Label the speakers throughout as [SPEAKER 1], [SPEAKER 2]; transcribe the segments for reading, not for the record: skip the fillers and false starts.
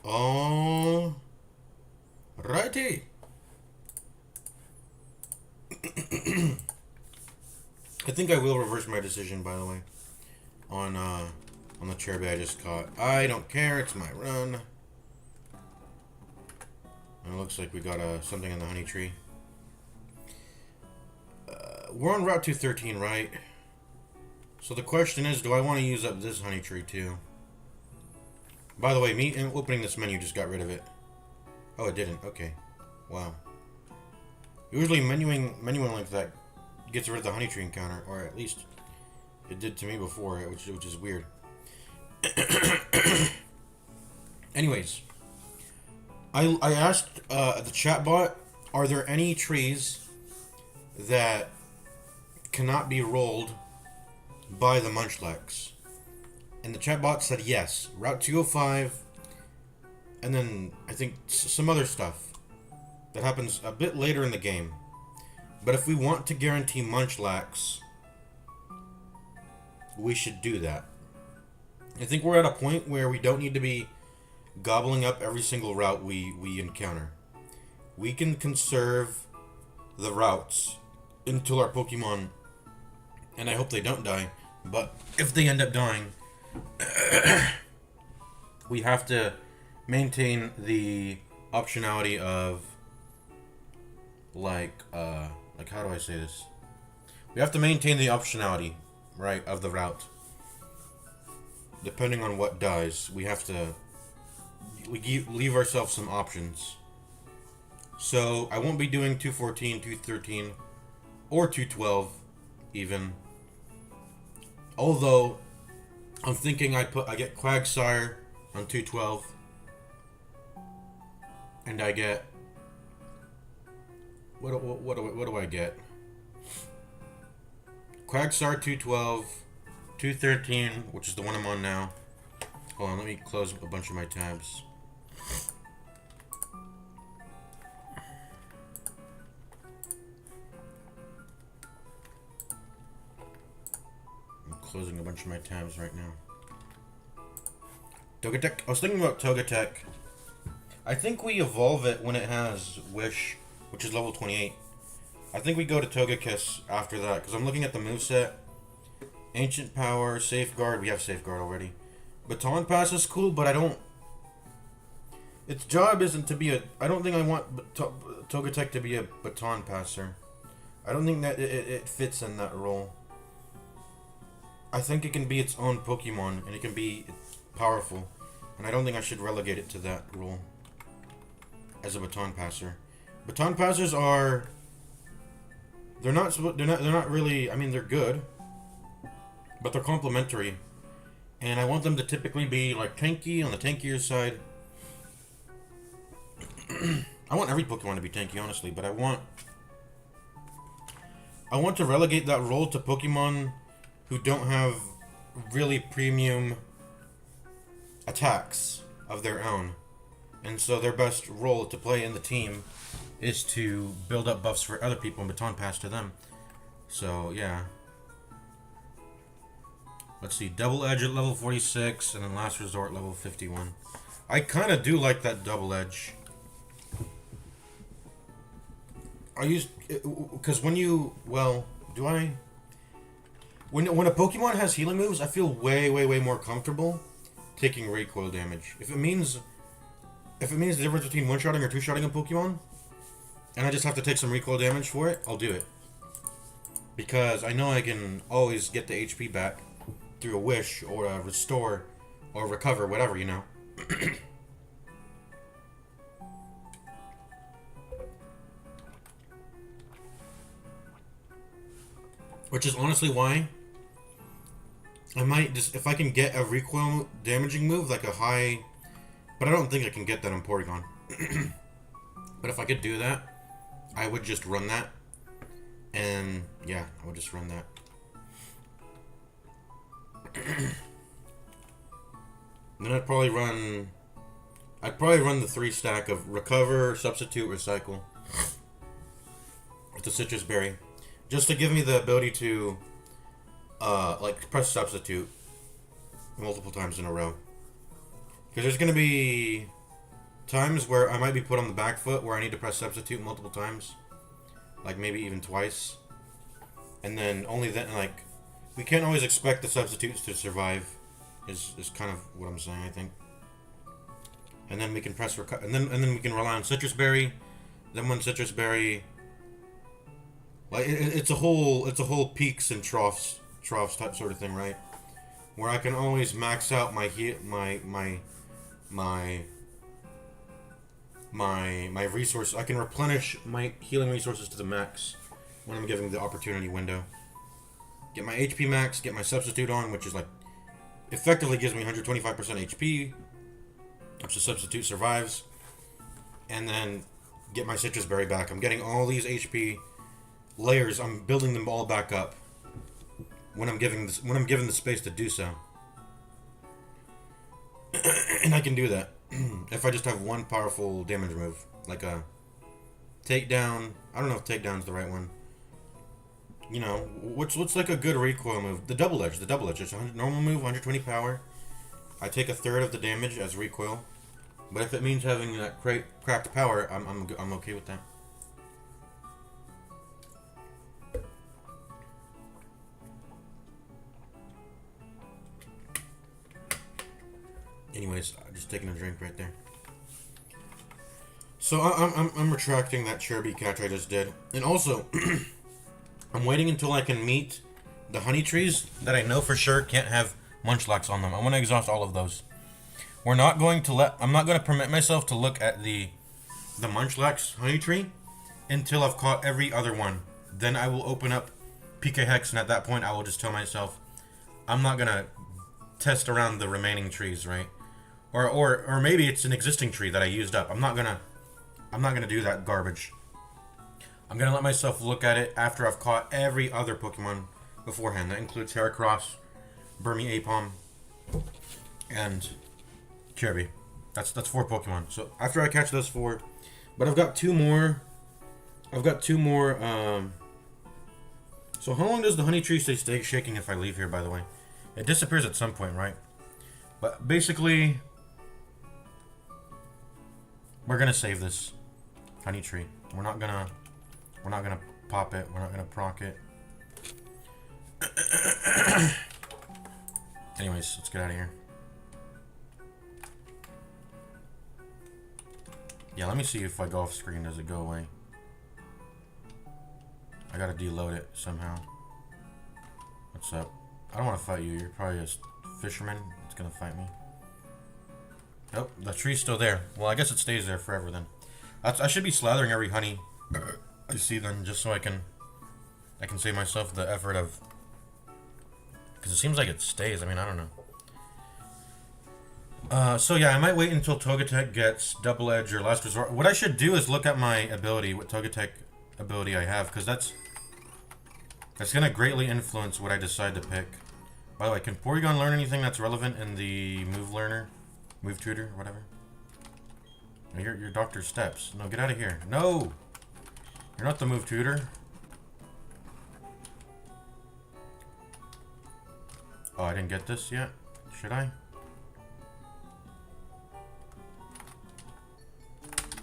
[SPEAKER 1] All righty. I think I will reverse my decision, by the way, on the cherry I just caught. I don't care. It's my run. And it looks like we got something in the honey tree. We're on Route 213, right? So the question is, do I want to use up this honey tree too? By the way, me opening this menu just got rid of it. Oh, it didn't. Okay. Wow. Usually menuing like that gets rid of the honey tree encounter, or at least it did to me before, which is weird. Anyways, I asked the chatbot, are there any trees that cannot be rolled by the Munchlax? And the chatbot said yes. Route 205, and then I think some other stuff that happens a bit later in the game. But if we want to guarantee Munchlax, we should do that. I think we're at a point where we don't need to be gobbling up every single route we encounter. We can conserve the routes until our Pokemon, and I hope they don't die, but if they end up dying, we have to maintain the optionality of like how do I say this? We have to maintain the optionality, right, of the route. Depending on what dies, we have to leave ourselves some options. So I won't be doing 214, 213, or 212 even. Although I'm thinking I get Quagsire on 212, and I get what do I get? Quagsire 212, 213, which is the one I'm on now. Hold on, let me close a bunch of my tabs. I'm closing a bunch of my tabs right now. Togetic. I was thinking about Togetic. I think we evolve it when it has Wish, which is level 28. I think we go to Togekiss after that, because I'm looking at the moveset. Ancient Power, Safeguard. We have Safeguard already. Baton Pass is cool, but I don't... Its job isn't to be a... I don't think I want Togetic to be a Baton Passer. I don't think that it fits in that role. I think it can be its own Pokemon, and it can be powerful. And I don't think I should relegate it to that role as a Baton Passer. Baton Passers are... They're not really... I mean, they're good, but they're complementary. And I want them to typically be like tanky, on the tankier side. I want every Pokemon to be tanky, honestly, but I want to relegate that role to Pokemon who don't have really premium attacks of their own. And so their best role to play in the team is to build up buffs for other people and Baton Pass to them. So, yeah. Let's see, Double Edge at level 46, and then Last Resort level 51. I kind of do like that Double Edge. I use... Because when you... Well, do I... When a Pokemon has healing moves, I feel way more comfortable taking recoil damage. If it means the difference between one-shotting or two-shotting a Pokemon, and I just have to take some recoil damage for it, I'll do it. Because I know I can always get the HP back through a Wish, or a Restore, or Recover, whatever, you know. Which is honestly why I might just, if I can get a recoil damaging move, like a high, but I don't think I can get that on Porygon. But if I could do that, I would just run that. And yeah, I would just run that. Then I'd probably run the 3-stack of Recover, Substitute, Recycle with the Citrus Berry, just to give me the ability to like press Substitute multiple times in a row. Because there's gonna be times where I might be put on the back foot where I need to press substitute multiple times. Like maybe even twice. And then only then, like, we can't always expect the substitutes to survive, is kind of what I'm saying, I think. And then we can press and then we can rely on citrus berry. Then when citrus berry, like it's a whole peaks and troughs type sort of thing, right? Where I can always max out my resources. I can replenish my healing resources to the max when I'm giving the opportunity window. Get my HP max, get my substitute on, which is like effectively gives me 125% HP. If the substitute survives, and then get my citrus berry back. I'm getting all these HP layers. I'm building them all back up when I'm given the space to do so. And I can do that if I just have one powerful damage move, like a takedown. I don't know if takedown's the right one. You know, what's like a good recoil move? The double edge. It's a normal move, 120 power. I take a third of the damage as recoil, but if it means having that cracked power, I'm okay with that. Anyways, just taking a drink right there. So I'm retracting that cherry catch I just did, and also I'm waiting until I can meet the honey trees that I know for sure can't have munchlax on them. I want to exhaust all of those. I'm not going to permit myself to look at the munchlax honey tree until I've caught every other one. Then I will open up PK Hex, and at that point I will just tell myself I'm not gonna test around the remaining trees, right? Or maybe it's an existing tree that I used up. I'm not gonna do that garbage. I'm gonna let myself look at it after I've caught every other Pokemon beforehand. That includes Heracross, Burmy Apom, and Kirby. That's 4 Pokemon. So after I catch those 4, but I've got 2 more. So how long does the honey tree stay shaking if I leave here? By the way, it disappears at some point, right? But basically, we're gonna save this honey tree. We're not gonna pop it. We're not gonna proc it. Anyways, let's get out of here. Yeah, let me see if I go off screen, does it go away? I gotta deload it somehow. What's up? I don't want to fight you. You're probably a fisherman that's gonna fight me. Nope, the tree's still there. Well, I guess it stays there forever then. I should be slathering every honey I see then, just so I can save myself the effort of... Because it seems like it stays. I mean, I don't know. So yeah, I might wait until Togetic gets Double Edge or Last Resort. What I should do is look at my ability, what Togetic ability I have, because that's going to greatly influence what I decide to pick. By the way, can Porygon learn anything that's relevant in the Move Tutor, whatever? No, you're Dr. Steps. No, get out of here. No! You're not the Move Tutor. Oh, I didn't get this yet? Should I?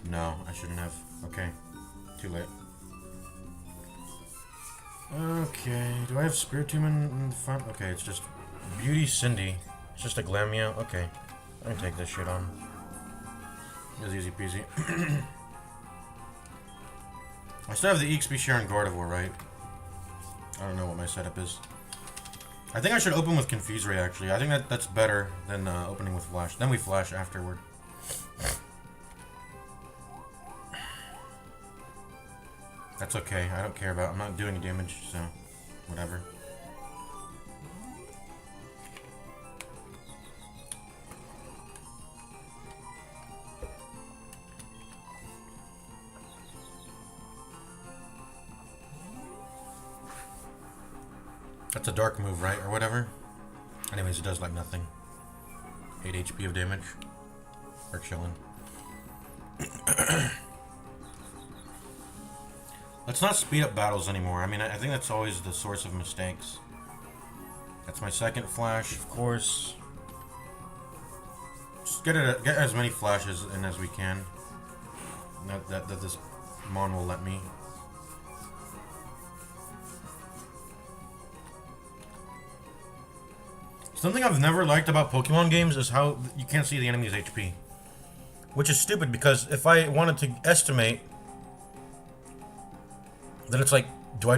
[SPEAKER 1] No, I shouldn't have. Okay. Too late. Okay. Do I have Spiritomb in the front? Okay, it's just Beauty Cindy. It's just a Glameow. Okay. I can take this shit on. It's easy peasy. I still have the EXP share and Gardevoir, right? I don't know what my setup is. I think I should open with Confuse Ray, actually. I think that's better than opening with Flash. Then we Flash afterward. That's okay. I don't care about... I'm not doing any damage, so... Whatever. That's a dark move, right? Or whatever. Anyways, it does like nothing. 8 HP of damage. We're chilling. Let's not speed up battles anymore. I mean, I think that's always the source of mistakes. That's my second Flash, of course. get as many flashes in as we can. That this mon will let me. Something I've never liked about Pokemon games is how you can't see the enemy's HP. Which is stupid, because if I wanted to estimate, then it's like, do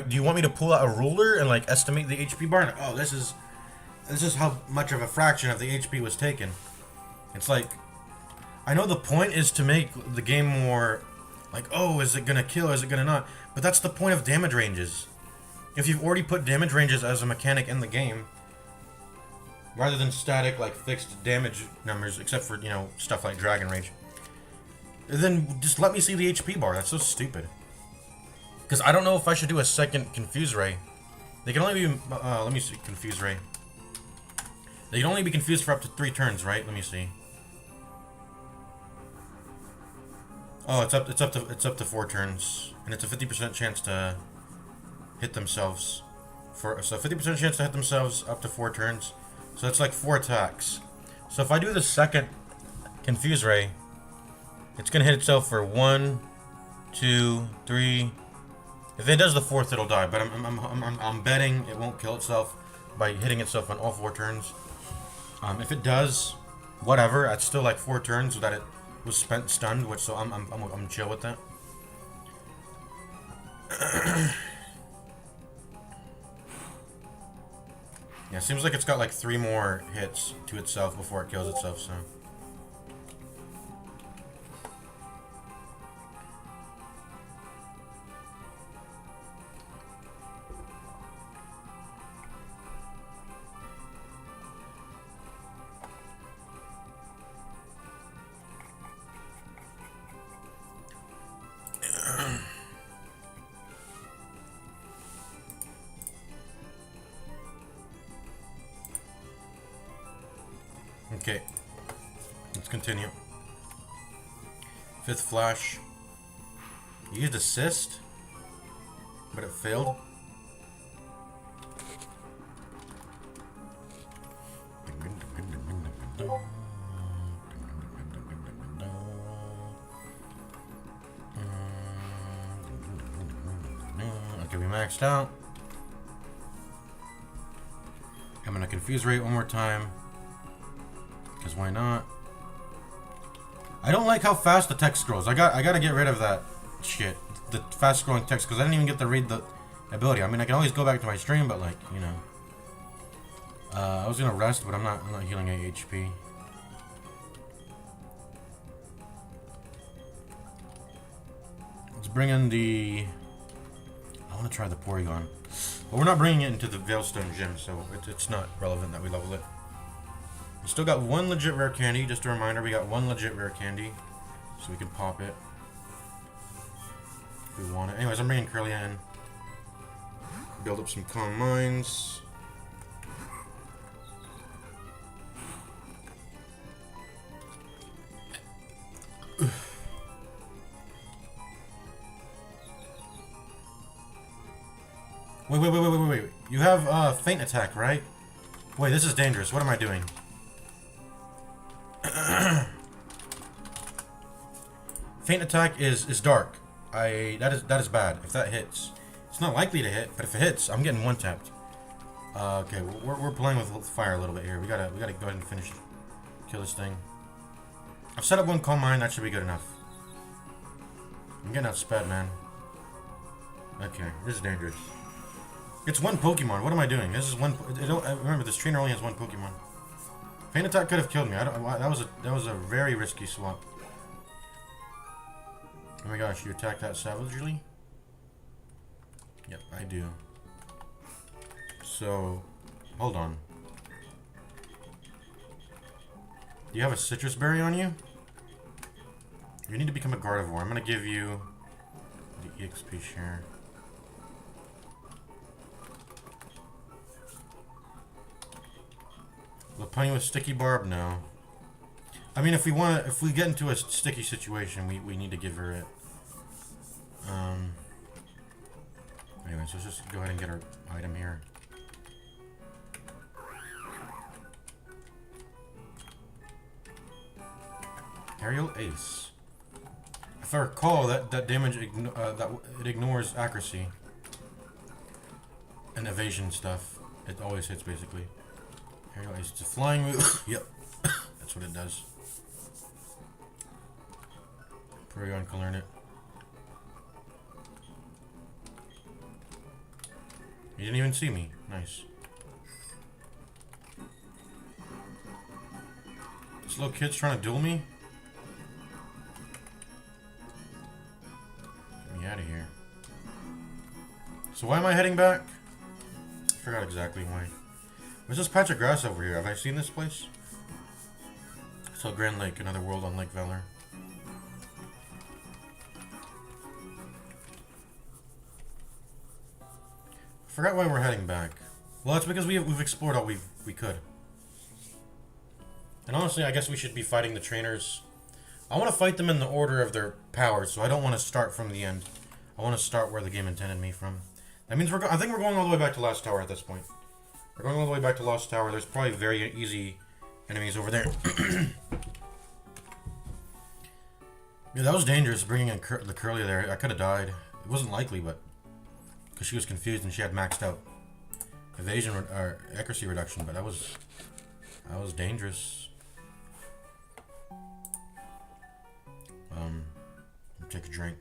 [SPEAKER 1] you want me to pull out a ruler and like estimate the HP bar? Like, oh, this is how much of a fraction of the HP was taken. It's like, I know the point is to make the game more like, oh, is it gonna kill, is it gonna not? But that's the point of damage ranges. If you've already put damage ranges as a mechanic in the game, rather than static, like, fixed damage numbers, except for, you know, stuff like Dragon Rage, then just let me see the HP bar. That's so stupid. Because I don't know if I should do a second Confuse Ray. They can only be, let me see, Confuse Ray. They can only be confused for up to 3 turns, right? Let me see. Oh, it's up to 4 turns, and it's a 50% chance to hit themselves. So 50% chance to hit themselves up to 4 turns. So it's like 4 attacks. So if I do the second Confuse Ray, it's gonna hit itself for 1, 2, 3. If it does the 4th, it'll die. But I'm betting it won't kill itself by hitting itself on all 4 turns. If it does, whatever. It's still like 4 turns that it was spent stunned, which so I'm chill with that. Yeah, seems like it's got like 3 more hits to itself before it kills itself, so. Okay, let's continue. 5th flash. You used assist, but it failed. Okay, we maxed out. I'm gonna Confuse Rate one more time. Because why not? I don't like how fast the text scrolls. I gotta get rid of that shit. The fast scrolling text, because I didn't even get to read the ability. I mean, I can always go back to my stream, but like, you know. I was gonna rest, but I'm not healing any HP. Let's bring in the... I want to try the Porygon. But we're not bringing it into the Veilstone Gym, so it's not relevant that we level it. We still got 1 legit rare candy. Just a reminder, we got 1 legit rare candy. So we can pop it. If we want it. Anyways, I'm bringing Curly in. Build up some Calm Minds. Wait. You have Feint Attack, right? Wait, this is dangerous. What am I doing? Feint Attack is dark. That is bad. If that hits, it's not likely to hit. But if it hits, I'm getting 1-tapped. Okay, we're playing with fire a little bit here. We gotta go ahead and kill this thing. I've set up 1 Calm Mind. That should be good enough. I'm getting outsped, man. Okay, this is dangerous. It's 1 Pokemon. What am I doing? This is 1. Remember, this trainer only has 1 Pokemon. Feint Attack could have killed me. That was a very risky swap. Oh my gosh, you attack that savagely? Yep, I do. So, hold on. Do you have a citrus berry on you? You need to become a Gardevoir. I'm gonna give you the EXP share. Lopunny with Sticky Barb? No. I mean, if we get into a sticky situation, we need to give her it. Anyways, let's just go ahead and get our item here. Aerial Ace. If I recall, that damage it ignores accuracy and evasion stuff. It always hits basically. Aerial Ace. It's a flying move. Yep, that's what it does. Paragon can learn it. You didn't even see me. Nice. This little kid's trying to duel me? Get me out of here. So why am I heading back? I forgot exactly why. Where's this patch of grass over here? Have I seen this place? So Grand Lake, another world on Lake Valor. Forgot why we're heading back. Well, it's because we've explored all we could. And honestly, I guess we should be fighting the trainers. I want to fight them in the order of their powers, so I don't want to start from the end. I want to start where the game intended me from. That means I think we're going all the way back to Lost Tower at this point. We're going all the way back to Lost Tower. There's probably very easy enemies over there. Yeah, that was dangerous, bringing in the Curly there. I could have died. It wasn't likely, but... because she was confused and she had maxed out evasion or accuracy reduction, but that was dangerous. Take a drink.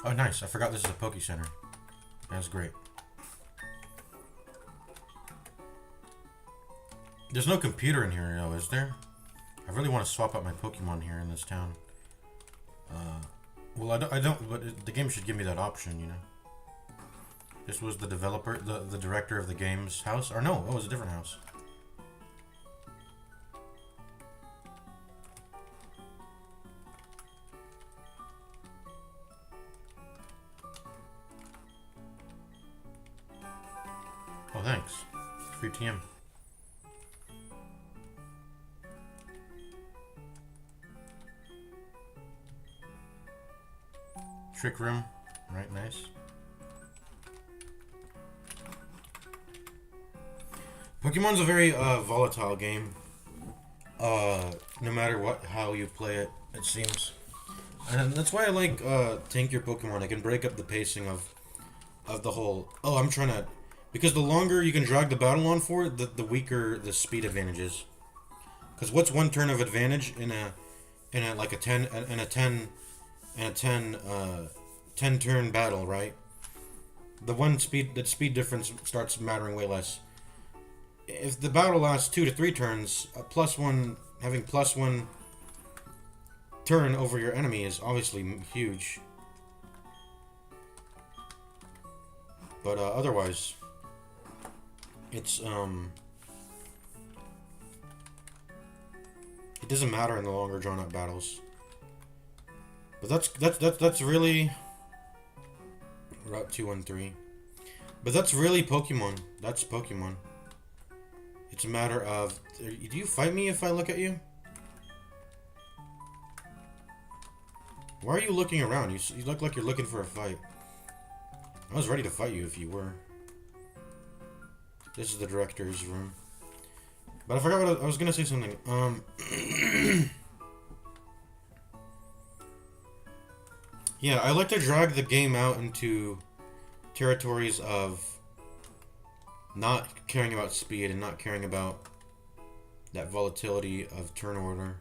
[SPEAKER 1] Oh, nice. I forgot this is a Poke Center. That's great. There's no computer in here, though, is there? I really want to swap out my Pokemon here in this town. Well, I don't, but the game should give me that option, you know? This was the developer, the director of the game's house? Or no, it was a different house. Oh, thanks. Free TM. Trick Room. Right, nice. Pokemon's a very volatile game. No matter how you play it, it seems. And that's why I like Tank Your Pokemon. I can break up the pacing of the whole... Oh, I'm trying to... Because the longer you can drag the battle on for it, the weaker the speed advantage is. Because what's one turn of advantage in a 10 turn battle, right? The speed difference starts mattering way less. If the battle lasts 2 to 3 turns, having +1 turn over your enemy is obviously huge. But otherwise, it's it doesn't matter in the longer drawn out battles. But that's really Route 213. But that's really Pokemon. That's Pokemon. It's a matter of... Do you fight me if I look at you? Why are you looking around? You look like you're looking for a fight. I was ready to fight you if you were. This is the director's room. But I forgot what I was gonna say something. Yeah, I like to drag the game out into territories of not caring about speed and not caring about that volatility of turn order.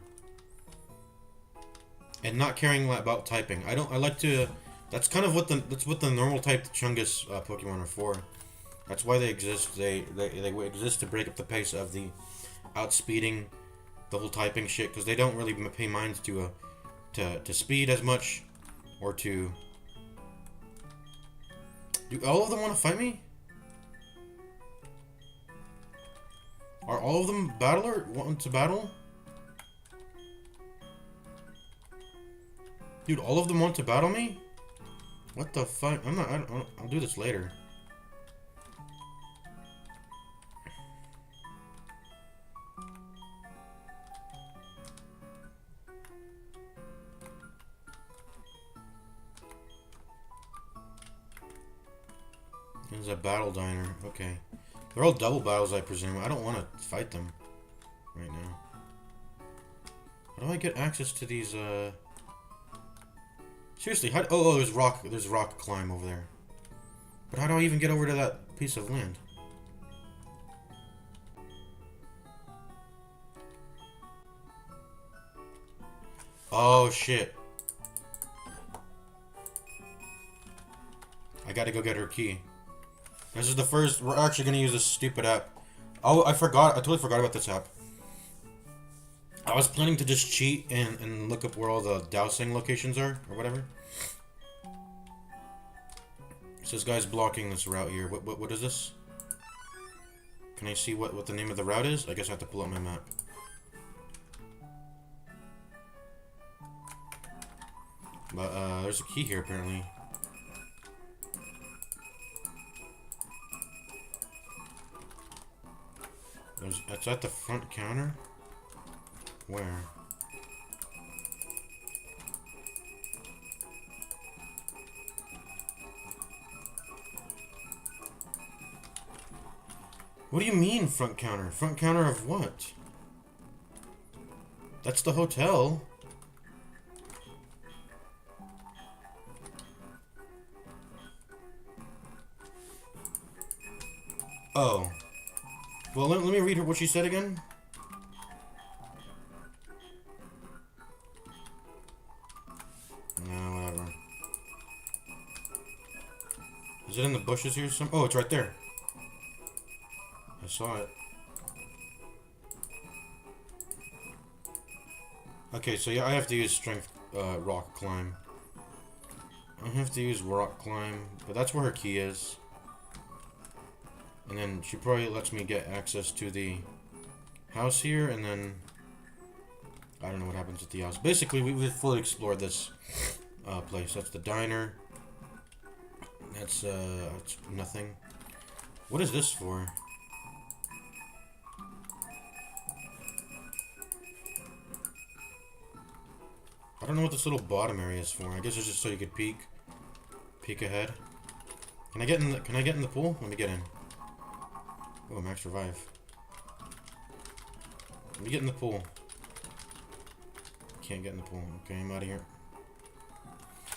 [SPEAKER 1] And not caring about typing. I like to... That's kind of what the normal type Chungus Pokemon are for. That's why they exist. They exist to break up the pace of the outspeeding, the whole typing shit, because they don't really pay minds to speed as much, or to... Do all of them want to fight me? Are all of them want to battle? Dude, all of them want to battle me? What the fuck? I'll do this later. There's a battle diner. Okay. They're all double battles, I presume. I don't want to fight them right now. How do I get access to these, Seriously, how... Oh, there's rock climb over there. But how do I even get over to that piece of land? Oh, shit. I gotta go get her key. This is the first... We're actually gonna use this stupid app. Oh, I forgot. I totally forgot about this app. I was planning to just cheat and look up where all the dowsing locations are, or whatever. So this guy's blocking this route here. What is this? Can I see what the name of the route is? I guess I have to pull up my map. But, there's a key here, apparently. It's at the front counter? Where? What do you mean, front counter? Front counter of what? That's the hotel. Oh. Well, let me read her what she said again. No, whatever. Is it in the bushes here? Oh, it's right there. I saw it. Okay, so yeah, I have to use strength, rock climb. I have to use rock climb, but that's where her key is. And then she probably lets me get access to the house here, and then I don't know what happens at the house. Basically, we've fully explored this place. That's the diner. That's nothing. What is this for? I don't know what this little bottom area is for. I guess it's just so you could peek ahead. Can I get in the pool? Let me get in. Oh, max revive. Let me get in the pool. Can't get in the pool. Okay, I'm out of here.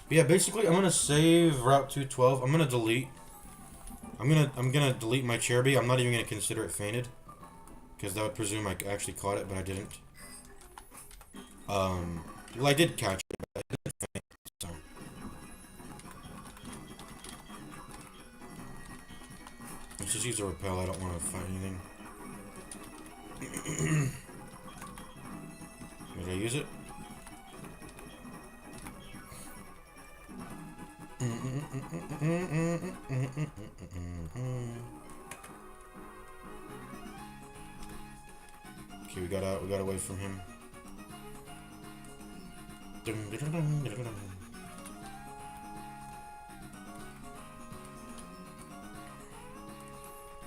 [SPEAKER 1] But yeah, basically, I'm gonna save Route 212. I'm gonna delete. I'm gonna delete my Cherubi. I'm not even gonna consider it fainted, because that would presume I actually caught it, but I didn't. Well, I did catch it, but I didn't faint. So. Let's just use a repel. I don't want to fight anything. Did I use it? Okay, we got away from him.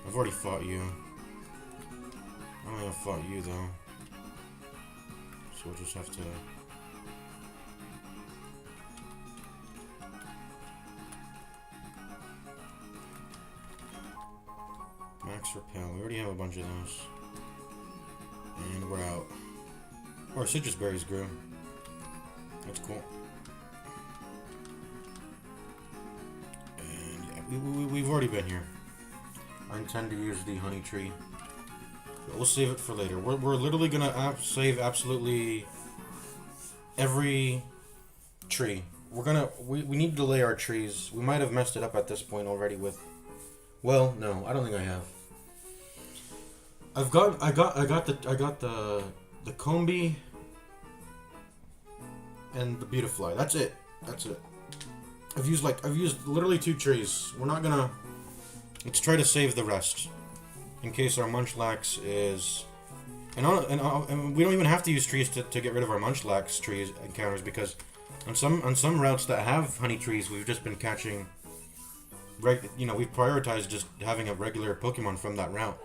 [SPEAKER 1] I've already fought you. I only have fought you though. So we'll just have to... Max repel. We already have a bunch of those. And we're out. Our citrus berries grew. That's cool. And yeah, we've already been here. I intend to use the honey tree. But we'll save it for later. We're literally gonna save absolutely every tree. We need to delay our trees. We might have messed it up at this point already with... Well, no, I don't think I have. I got the Combi and the Beautifly. That's it. I've used literally 2 trees. We're not gonna... Let's try to save the rest in case our Munchlax is... And we don't even have to use trees to get rid of our Munchlax trees encounters, because on some routes that have honey trees, we've just been catching... we've prioritized just having a regular Pokemon from that route.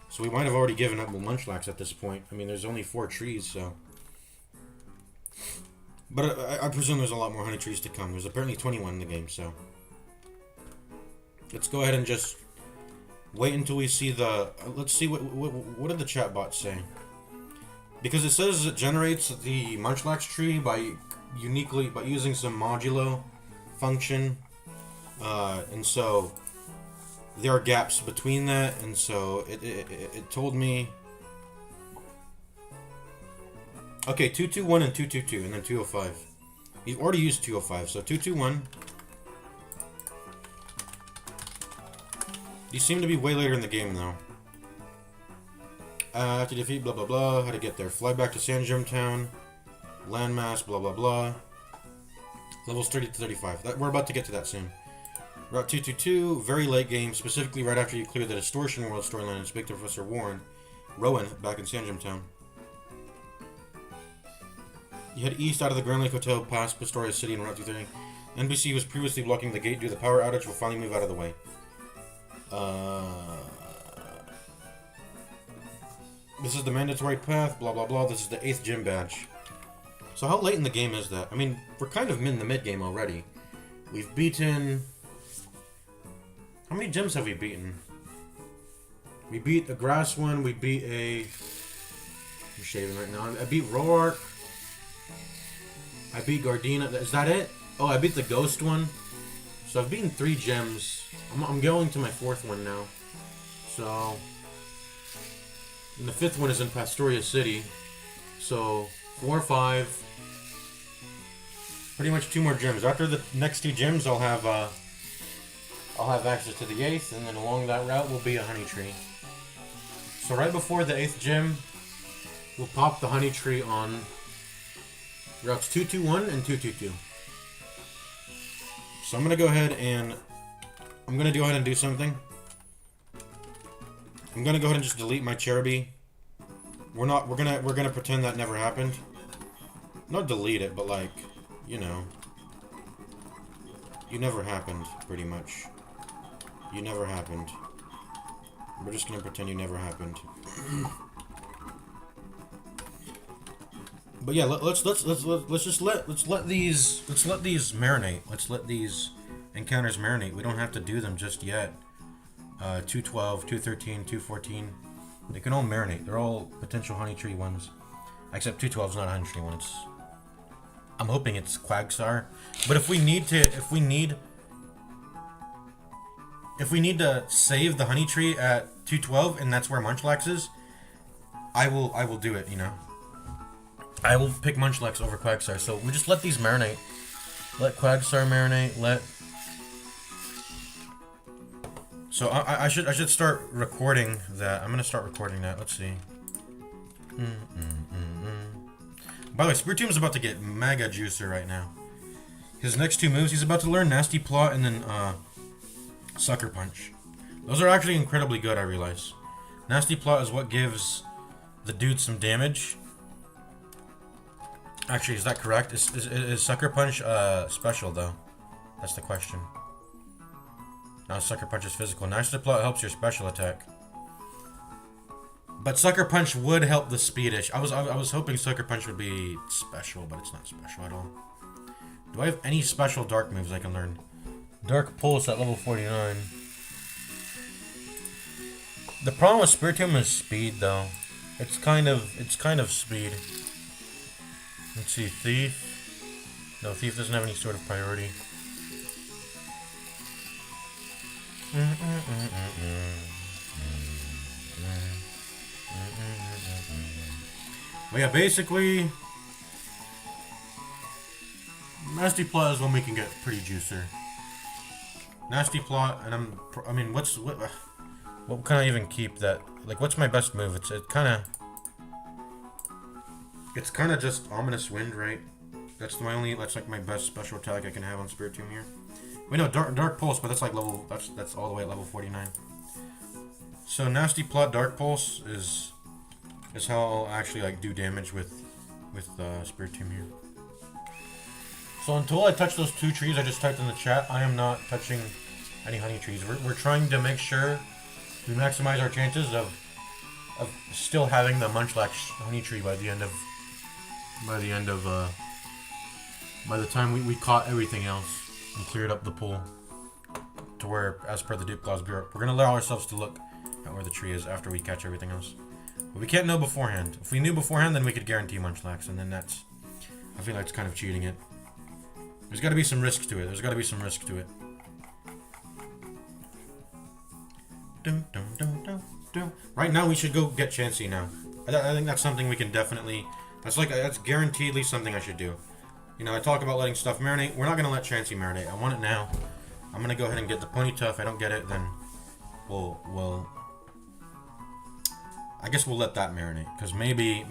[SPEAKER 1] So we might have already given up Munchlax at this point. I mean, there's only 4 trees, so... But I presume there's a lot more honey trees to come. There's apparently 21 in the game, so... let's go ahead and just wait until we see the. Let's see what did the chat bot say? Because it says it generates the Munchlax tree by using some modulo function, and so there are gaps between that, and so it told me. Okay, 221 and 222, and then 205. You've already used 205, so 221. These seem to be way later in the game, though. To defeat, blah blah blah. How to get there? Fly back to Sandgem Town. Landmass, blah blah blah. Levels 30 to 35. We're about to get to that soon. Route 222, very late game, specifically right after you clear the Distortion World storyline and speak to Professor Rowan back in Sandgem Town. You head east out of the Grand Lake Hotel past Pastoria City and Route 230. NBC was previously blocking the gate due to the power outage. Will finally move out of the way. This is the mandatory path, blah blah blah. This is the 8th gym badge. So how late in the game is that? I mean, we're kind of in the mid-game already. We've beaten... How many gyms have we beaten? We beat a grass one, we beat a... I'm shaving right now. I beat Roark. I beat Gardena. Is that it? Oh, I beat the ghost one. So I've beaten 3 gems. I'm going to my 4th one now. So... And the 5th one is in Pastoria City. So, 4, 5... Pretty much 2 more gems. After the next 2 gems, I'll have access to the 8th, and then along that route will be a honey tree. So right before the 8th gym, we'll pop the honey tree on routes 221 and 222. So I'm gonna go ahead and do something. I'm gonna go ahead and just delete my Cherubi. We're gonna pretend that never happened. Not delete it, but like, you know, you never happened, pretty much. You never happened. We're just gonna pretend you never happened. But yeah, let's let these marinate. Let's let these encounters marinate. We don't have to do them just yet. 212, 213, 214. They can all marinate. They're all potential honey tree ones. Except 212 is not a honey tree one. I'm hoping it's Quagsire. But if we need to save the honey tree at 212 and that's where Munchlax is, I will do it, you know. I will pick Munchlax over Quagsire. So we just let these marinate. Let Quagsire marinate. So I should start recording that. I'm gonna start recording that. Let's see. By the way, Spirit Tomb is about to get mega juicer right now. His next 2 moves, he's about to learn Nasty Plot and then Sucker Punch. Those are actually incredibly good, I realize. Nasty Plot is what gives the dude some damage. Actually, is that correct? Is Sucker Punch special though? That's the question. Now Sucker Punch is physical. Nasty Plot helps your special attack. But Sucker Punch would help the speedish. I was hoping Sucker Punch would be special, but it's not special at all. Do I have any special dark moves I can learn? Dark Pulse at level 49. The problem with Spiritomb is speed though. It's kind of speed. Let's see, Thief. No, Thief doesn't have any sort of priority. Well, yeah, basically, Nasty Plot is when we can get pretty juicer. Nasty Plot, and I mean, what can I even keep that? Like, what's my best move? It's kind of just Ominous Wind, right? That's like my best special attack I can have on Spiritomb here. Wait, no, Dark Pulse, but that's like level, that's all the way at level 49. So Nasty Plot, Dark Pulse is how I'll actually like do damage with Spiritomb here. So until I touch those 2 trees I just typed in the chat, I am not touching any honey trees. We're trying to make sure we maximize our chances of still having the Munchlax honey tree by the time we caught everything else and cleared up the pool. to where, as per the Duke Laws Bureau, we're gonna allow ourselves to look at where the tree is after we catch everything else. But we can't know beforehand. If we knew beforehand, then we could guarantee munchlax, and then that's, I feel like it's kind of cheating it. There's got to be some risk to it. There's got to be some risk to it. Dum, dum, dum, dum, dum. Right now, we should go get Chansey now. I think that's something we can definitely. That's guaranteedly something I should do. You know, I talk about letting stuff marinate. We're not gonna let Chansey marinate. I want it now. I'm gonna go ahead and get the Ponyta. If I don't get it, then we'll. I guess we'll let that marinate, because maybe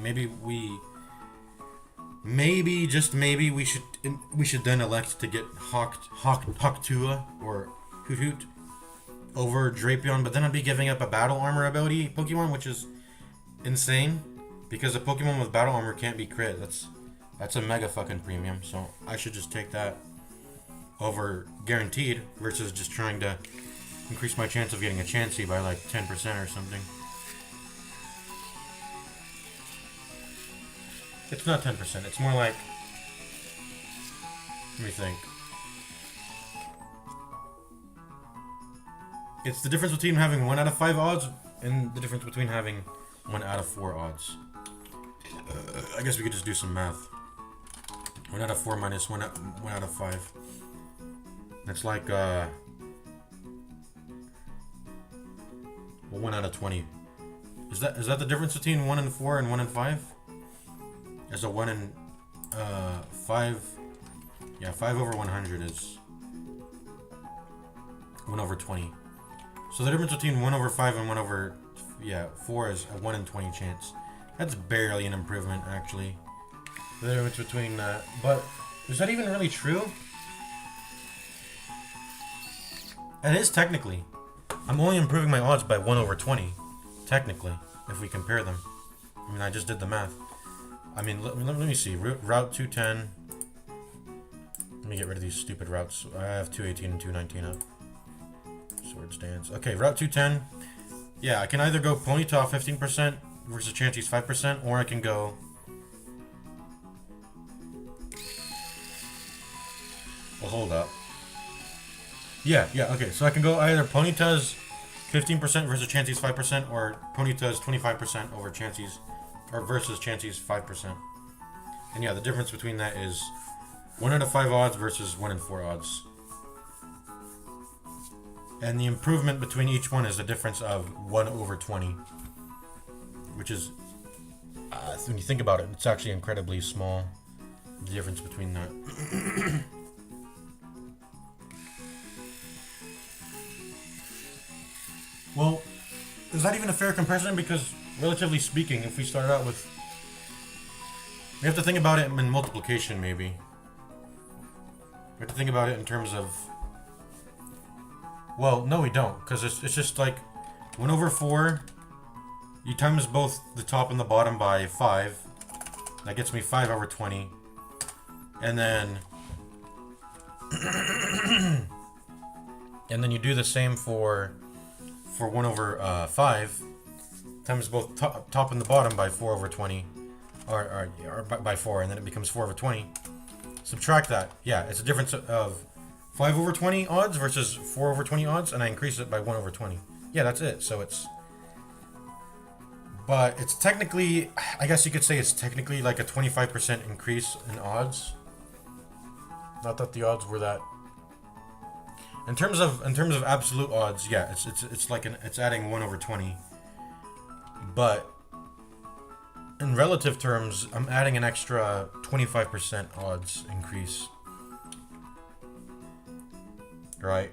[SPEAKER 1] just maybe we should then elect to get Hawktua or Hoot over Drapion, but then I'd be giving up a battle armor ability Pokemon, which is insane, because a Pokemon with battle armor can't be crit. That's a mega fucking premium, so I should just take that over guaranteed versus just trying to increase my chance of getting a Chansey by like 10% or something. It's not 10%, it's more like, let me think. It's the difference between having 1 out of 5 odds and the difference between having 1 out of 4 odds. I guess we could just do some math. 1 out of 4 minus 1 out of 5. That's like, well, 1 out of 20. Is that the difference between 1 and 4 and 1 and 5? As a 1 and 5, yeah, 5 over 100 is 1 over 20. So the difference between 1 over 5 and 1 over 4 is a 1 in 20 chance. That's barely an improvement, actually. The difference between but is that even really true? It is technically. I'm only improving my odds by 1 over 20, technically, if we compare them. I mean, I just did the math. I mean, let me see. Route 210. Let me get rid of these stupid routes. I have 218 and 219 up. Sword Stance. Okay, Route 210. Yeah, I can either go Ponyta 15% versus Chansey's 5%, or I can go... Well, hold up. Yeah, okay. So I can go either Ponyta's 15% versus Chansey's 5%, or Ponyta's 25% over Chansey's... or versus Chansey's 5%. And yeah, the difference between that is 1 out of 5 odds versus 1 in 4 odds. And the improvement between each one is the difference of 1 over 20. Which is, when you think about it, it's actually incredibly small. The difference between that. Well, is that even a fair comparison? Because relatively speaking, if we start out with... We have to think about it in multiplication, maybe. We have to think about it in terms of... Well, no we don't, because it's just like 1 over 4, you times both the top and the bottom by 5. That gets me 5 over 20. And then... and then you do the same for 1 over 5. Times both top and the bottom by 4 over 20. Or by 4, and then it becomes 4 over 20. Subtract that. Yeah, it's a difference of 5 over 20 odds versus 4 over 20 odds, and I increase it by 1 over 20. Yeah, that's it. So it's... But it's technically... I guess you could say it's technically like a 25% increase in odds. Not that the odds were that... In terms of absolute odds, yeah, it's like it's adding 1 over 20. But in relative terms, I'm adding an extra 25% odds increase. Right?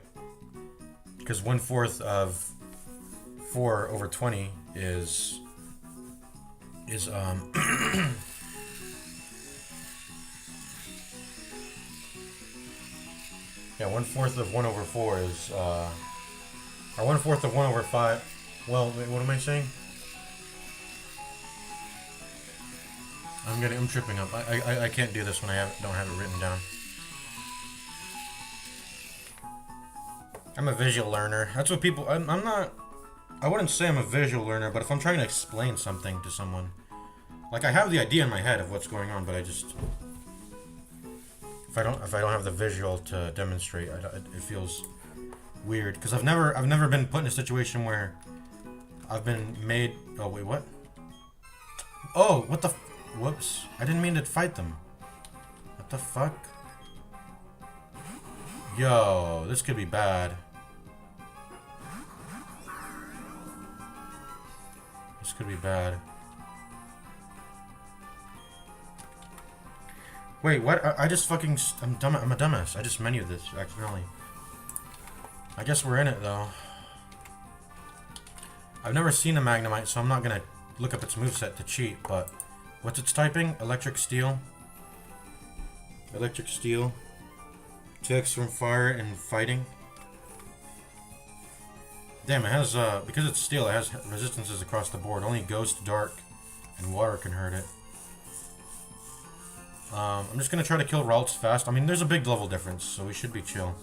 [SPEAKER 1] Because 1/4 of 4 over 20 is yeah, 1/4 of 1 over 4 is or 1/4 of 1 over 5. Well, wait, what am I saying? I'm tripping up. I can't do this when I don't have it written down. I'm a visual learner. That's what people... I'm not... I wouldn't say I'm a visual learner, but if I'm trying to explain something to someone... Like, I have the idea in my head of what's going on, but I just... If I don't have the visual to demonstrate, it feels weird, because I've never been put in a situation where I've been made. Oh wait, what? Oh, what the? Whoops! I didn't mean to fight them. What the fuck? Yo, this could be bad. This could be bad. Wait, what? I just fucking... I'm dumb. I'm a dumbass. I just menued this accidentally. I guess we're in it, though. I've never seen a Magnemite, so I'm not gonna look up its moveset to cheat, but... What's its typing? Electric Steel. Electric Steel. 2x from fire and fighting. Damn, it has, because it's steel, it has resistances across the board. Only Ghost, Dark, and Water can hurt it. I'm just gonna try to kill Ralts fast. I mean, there's a big level difference, so we should be chill.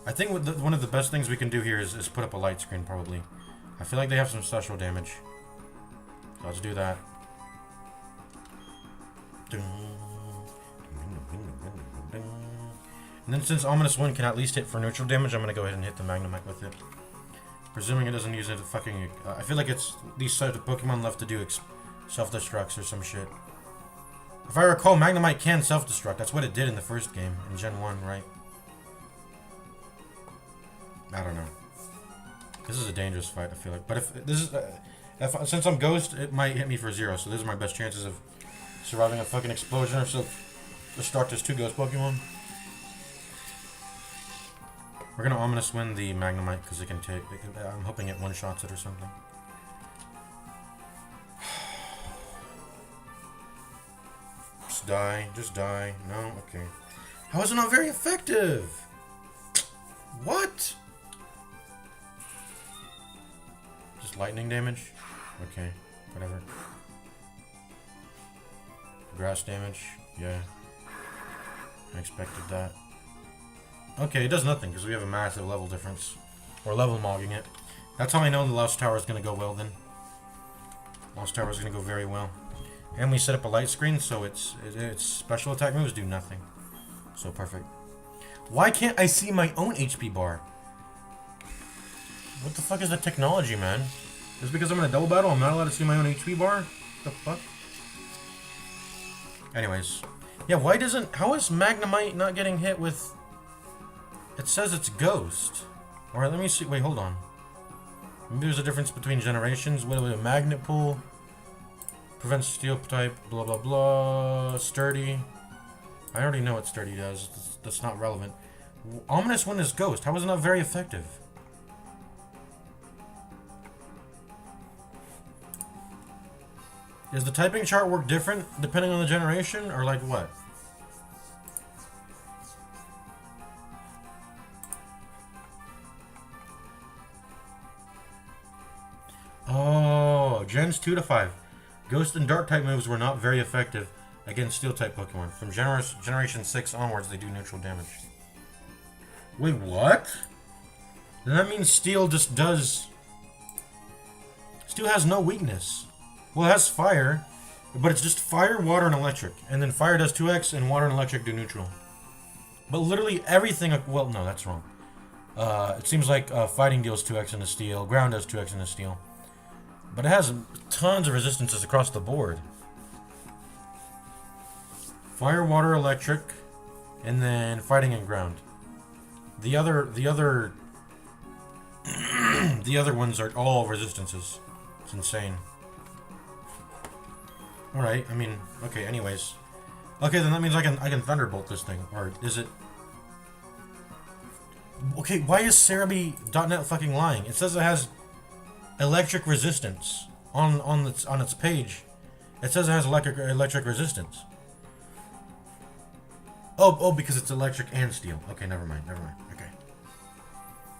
[SPEAKER 1] I think one of the best things we can do here is put up a light screen, probably. I feel like they have some special damage. So let's do that. And then since Ominous Wind can at least hit for neutral damage, I'm gonna go ahead and hit the Magnemite with it. Presuming it doesn't use it to fucking... I feel like it's these sets of Pokemon left to do self-destructs or some shit. If I recall, Magnemite can self-destruct. That's what it did in the first game, in Gen 1, right? I don't know. This is a dangerous fight, I feel like. But if this is... since I'm Ghost, it might hit me for 0, so these are my best chances of surviving a fucking explosion or self-destruct as 2 Ghost Pokemon. We're gonna Ominous Wind the Magnemite, because it can take... I'm hoping it one-shots it or something. Just die. Just die. No? Okay. How is it not very effective? What? Just lightning damage? Okay. Whatever. Grass damage? Yeah. I expected that. Okay, it does nothing, because we have a massive level difference. Or level mogging it. That's how I know the Lost Tower is going to go well, then. Lost Tower is going to go very well. And we set up a light screen, so its special attack moves do nothing. So perfect. Why can't I see my own HP bar? What the fuck is that technology, man? Just because I'm in a double battle, I'm not allowed to see my own HP bar? What the fuck? Anyways. Yeah, why doesn't... How is Magnemite not getting hit with... It says it's Ghost. Alright, let me see. Wait, hold on. Maybe there's a difference between generations. What a Magnet Pool. Prevents Steel type. Blah, blah, blah. Sturdy. I already know what Sturdy does. That's not relevant. Ominous Wind is Ghost. How is it not very effective? Does the typing chart work different depending on the generation? Or like what? Oh, Gens 2 to 5. Ghost and Dark type moves were not very effective against Steel type Pokemon. From Generation 6 onwards, they do neutral damage. Wait, what? Then that means Steel just does... Steel has no weakness. Well, it has Fire, but it's just Fire, Water, and Electric. And then Fire does 2x, and Water and Electric do neutral. But literally everything... Well, no, that's wrong. It seems like Fighting deals 2x into Steel. Ground does 2x into Steel. But it has tons of resistances across the board. Fire, Water, Electric, and then Fighting and Ground. The other ones are all resistances. It's insane. Alright, I mean, okay, anyways. Okay, then that means I can Thunderbolt this thing. Or is it... Okay, why is Cerebi.net fucking lying? It says it has electric resistance on its page. It says it has electric resistance. Oh, because it's electric and steel. Okay, never mind. Okay.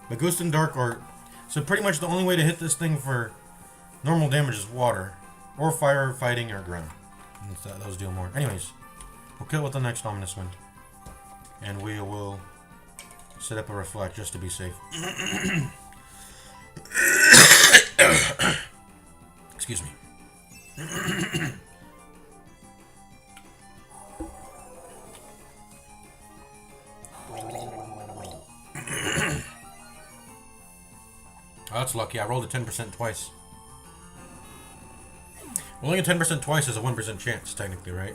[SPEAKER 1] But Ghost and Dark are... So pretty much the only way to hit this thing for normal damage is water. Or fire, fighting, or ground. And those deal more. Anyways, we'll kill it with the next Ominous Wind. And we will set up a Reflect just to be safe. Excuse me. that's lucky. I rolled a 10% twice. Rolling a 10% twice is a 1% chance, technically, right?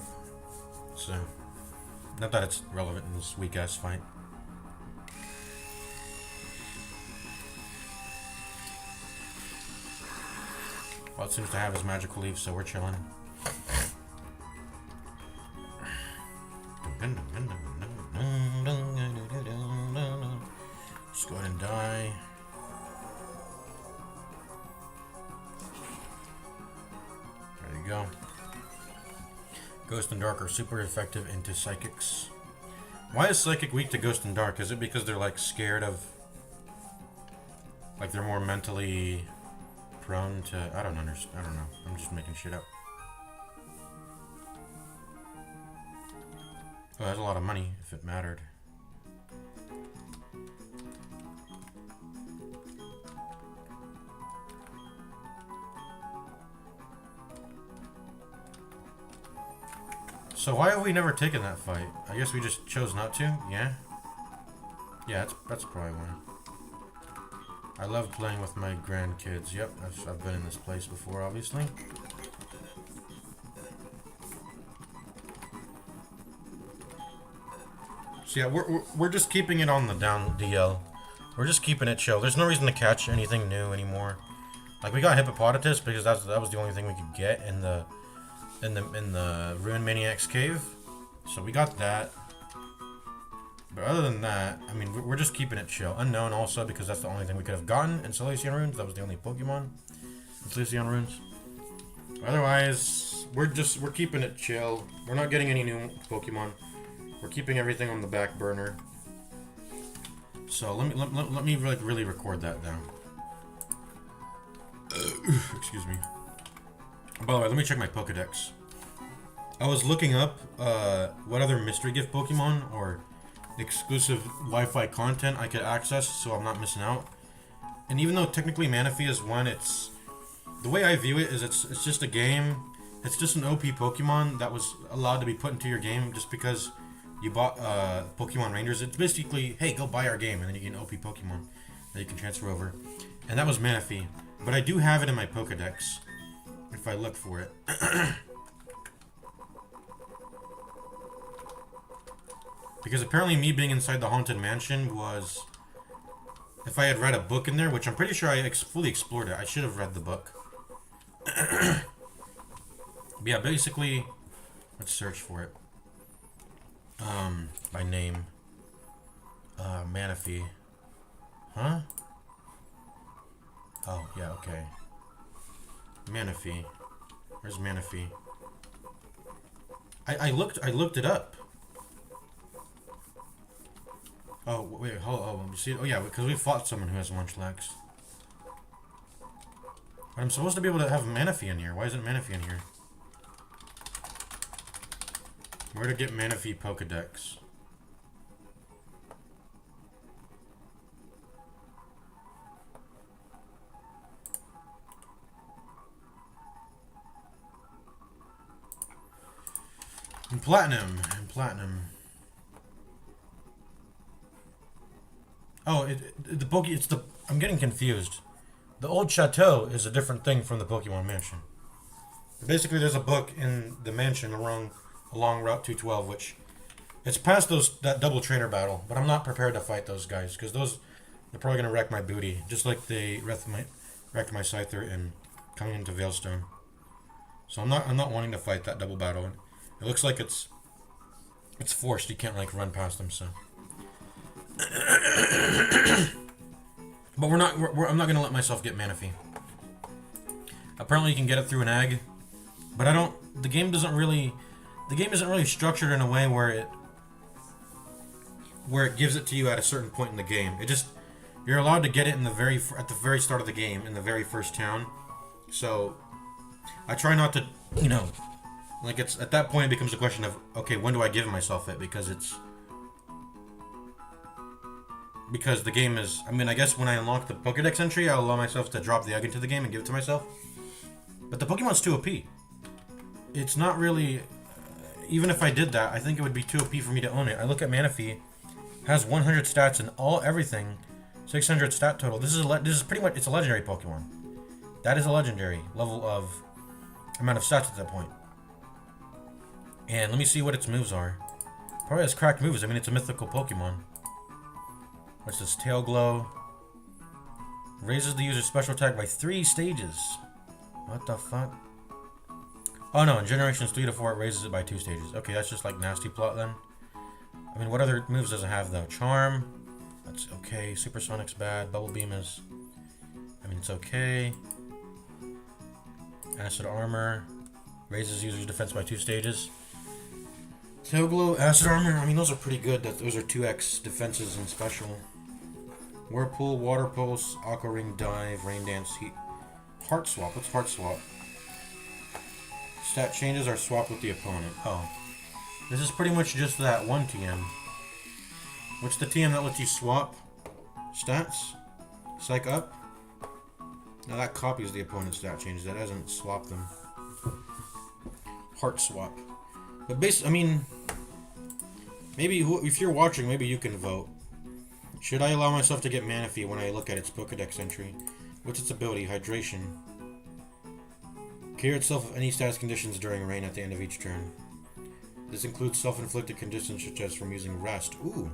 [SPEAKER 1] So, not that it's relevant in this weak-ass fight. Well, it seems to have his magical leaf, so we're chilling. Just go ahead and die. There you go. Ghost and Dark are super effective into psychics. Why is psychic weak to Ghost and Dark? Is it because they're like scared of... like they're more mentally prone to... I don't understand. I don't know. I'm just making shit up. Oh, that's a lot of money, if it mattered. So why have we never taken that fight? I guess we just chose not to? Yeah? Yeah, that's probably why. I love playing with my grandkids. Yep, I've been in this place before, obviously. So yeah, we're just keeping it on the down DL. We're just keeping it chill. There's no reason to catch anything new anymore. Like, we got Hippopotamus because that was the only thing we could get in the Ruin Maniac's cave. So we got that. But other than that, I mean, we're just keeping it chill. Unknown also, because that's the only thing we could have gotten in Celestial Runes. That was the only Pokemon in Celestial Runes. Otherwise, we're keeping it chill. We're not getting any new Pokemon. We're keeping everything on the back burner. So let me like really record that down. Excuse me. By the way, let me check my Pokedex. I was looking up what other mystery gift Pokemon or exclusive Wi-Fi content I could access, so I'm not missing out. And even though technically Manaphy is one, it's the way I view it is it's just a game. It's just an OP Pokemon that was allowed to be put into your game just because you bought Pokemon Rangers. It's basically, hey, go buy our game, and then you get an OP Pokemon that you can transfer over. And that was Manaphy. But I do have it in my Pokedex if I look for it. Because apparently me being inside the Haunted Mansion was... If I had read a book in there, which I'm pretty sure I fully explored it, I should have read the book. But yeah, basically, let's search for it. By name. Manaphy. Huh? Oh, yeah, okay. Manaphy. Where's Manaphy? I looked it up. Oh, wait, you see it? Oh, yeah, because we fought someone who has Munchlax. But I'm supposed to be able to have Manaphy in here. Why isn't Manaphy in here? Where to get Manaphy Pokedex? In Platinum. Oh, I'm getting confused. The old chateau is a different thing from the Pokemon Mansion. Basically, there's a book in the mansion along Route 212, which it's past that double trainer battle, but I'm not prepared to fight those guys because they're probably gonna wreck my booty, just like they wrecked my Scyther in coming into Veilstone. So I'm not wanting to fight that double battle. It looks like it's forced. You can't like run past them, so. But I'm not gonna let myself get Manaphy. Apparently, you can get it through an egg, but the game isn't really structured in a way where it gives it to you at a certain point in the game. You're allowed to get it at the very start of the game in the very first town. So I try not to, like it's at that point it becomes a question of, okay, when do I give myself it? Because the game is, I guess when I unlock the Pokedex entry, I'll allow myself to drop the egg into the game and give it to myself. But the Pokemon's too OP. It's not really, even if I did that, I think it would be too OP for me to own it. I look at Manaphy, has 100 stats and everything, 600 stat total. This is pretty much, it's a legendary Pokemon. That is a legendary level of amount of stats at that point. And let me see what its moves are. Probably has cracked moves. I mean, it's a mythical Pokemon. What's this? Tail Glow. Raises the user's special attack by 3 stages. What the fuck? Oh no, in generations 3 to 4 it raises it by 2 stages. Okay, that's just like nasty plot then. I mean, what other moves does it have though? Charm. That's okay. Supersonic's bad. Bubble Beam is... I mean, it's okay. Acid Armor. Raises user's defense by 2 stages. Tail Glow, Acid Armor. I mean, those are pretty good. Those are 2x defenses and special. Whirlpool, Water Pulse, Aqua Ring, Dive, Rain Dance, Heat. Heart Swap. What's Heart Swap? Stat changes are swapped with the opponent. Oh. This is pretty much just that one TM. What's the TM that lets you swap stats? Psych Up? Now that copies the opponent's stat changes. That doesn't swap them. Heart Swap. But basically, I mean, maybe if you're watching, maybe you can vote. Should I allow myself to get Manaphy when I look at its Pokedex entry? What's its ability? Hydration. Cure itself of any status conditions during rain at the end of each turn. This includes self-inflicted conditions such as from using rest. Ooh.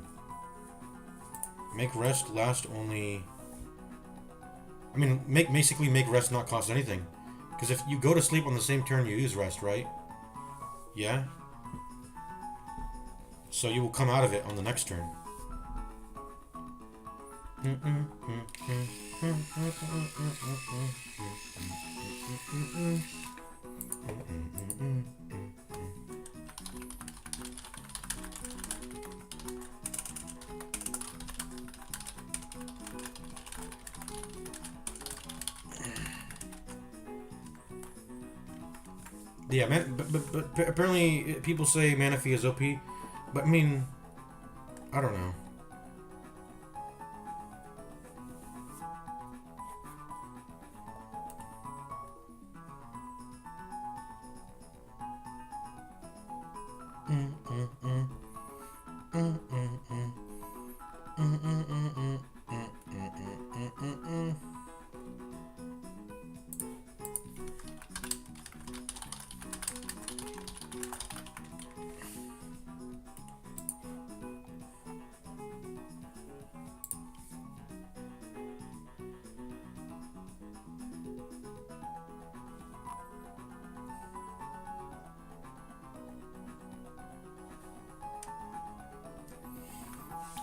[SPEAKER 1] Make rest last only... I mean, basically make rest not cost anything. Because if you go to sleep on the same turn, you use rest, right? Yeah? So you will come out of it on the next turn. Yeah, man, but apparently people say Manaphy is OP, but I mean, I don't know.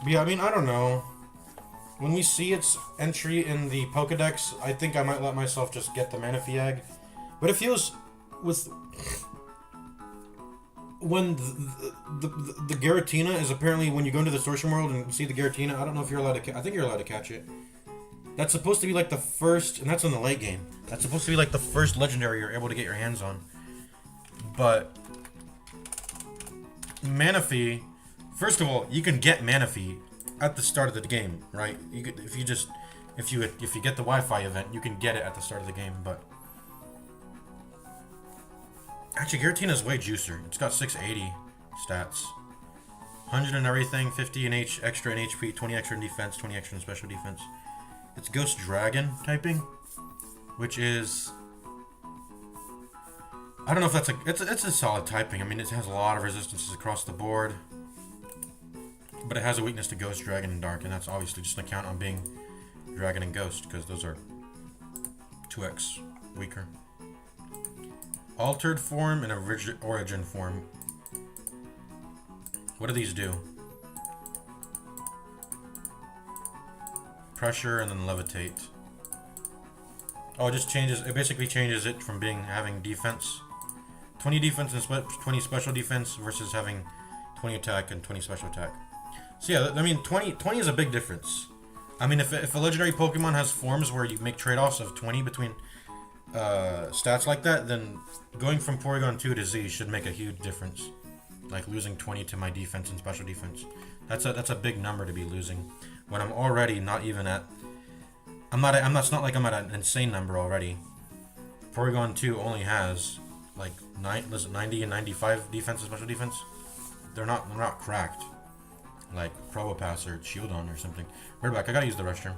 [SPEAKER 1] Yeah, I mean, I don't know. When we see its entry in the Pokedex, I think I might let myself just get the Manaphy Egg. But it feels with... When the Giratina is apparently... When you go into the Distortion World and see the Giratina, I don't know if you're allowed to... I think you're allowed to catch it. That's supposed to be like the first... And that's in the late game. That's supposed to be like the first legendary you're able to get your hands on. But... Manaphy... First of all, you can get Manaphy at the start of the game, right? You could, if you get the Wi-Fi event, you can get it at the start of the game. But actually, Giratina's way juicer. It's got 680 stats, 100 and everything, 50 in extra in HP, 20 extra in defense, 20 extra in special defense. It's Ghost Dragon typing, which is, I don't know if that's it's a solid typing. I mean, it has a lot of resistances across the board. But it has a weakness to Ghost, Dragon, and Dark, and that's obviously just an account on being Dragon and Ghost, because those are 2x weaker. Altered form and origin form. What do these do? Pressure and then levitate. Oh, it just changes, it basically changes it from having defense. 20 defense and 20 special defense versus having 20 attack and 20 special attack. So yeah, I mean, 20 is a big difference. I mean, if a legendary Pokemon has forms where you make trade-offs of 20 between stats like that, then going from Porygon 2 to Z should make a huge difference. Like losing 20 to my defense and special defense. That's a big number to be losing when I'm already not even at... It's not like I'm at an insane number already. Porygon 2 only has like 90 and 95 defense and special defense. They're not cracked. like Probopass or Shieldon or something. Right back. I gotta use the restroom.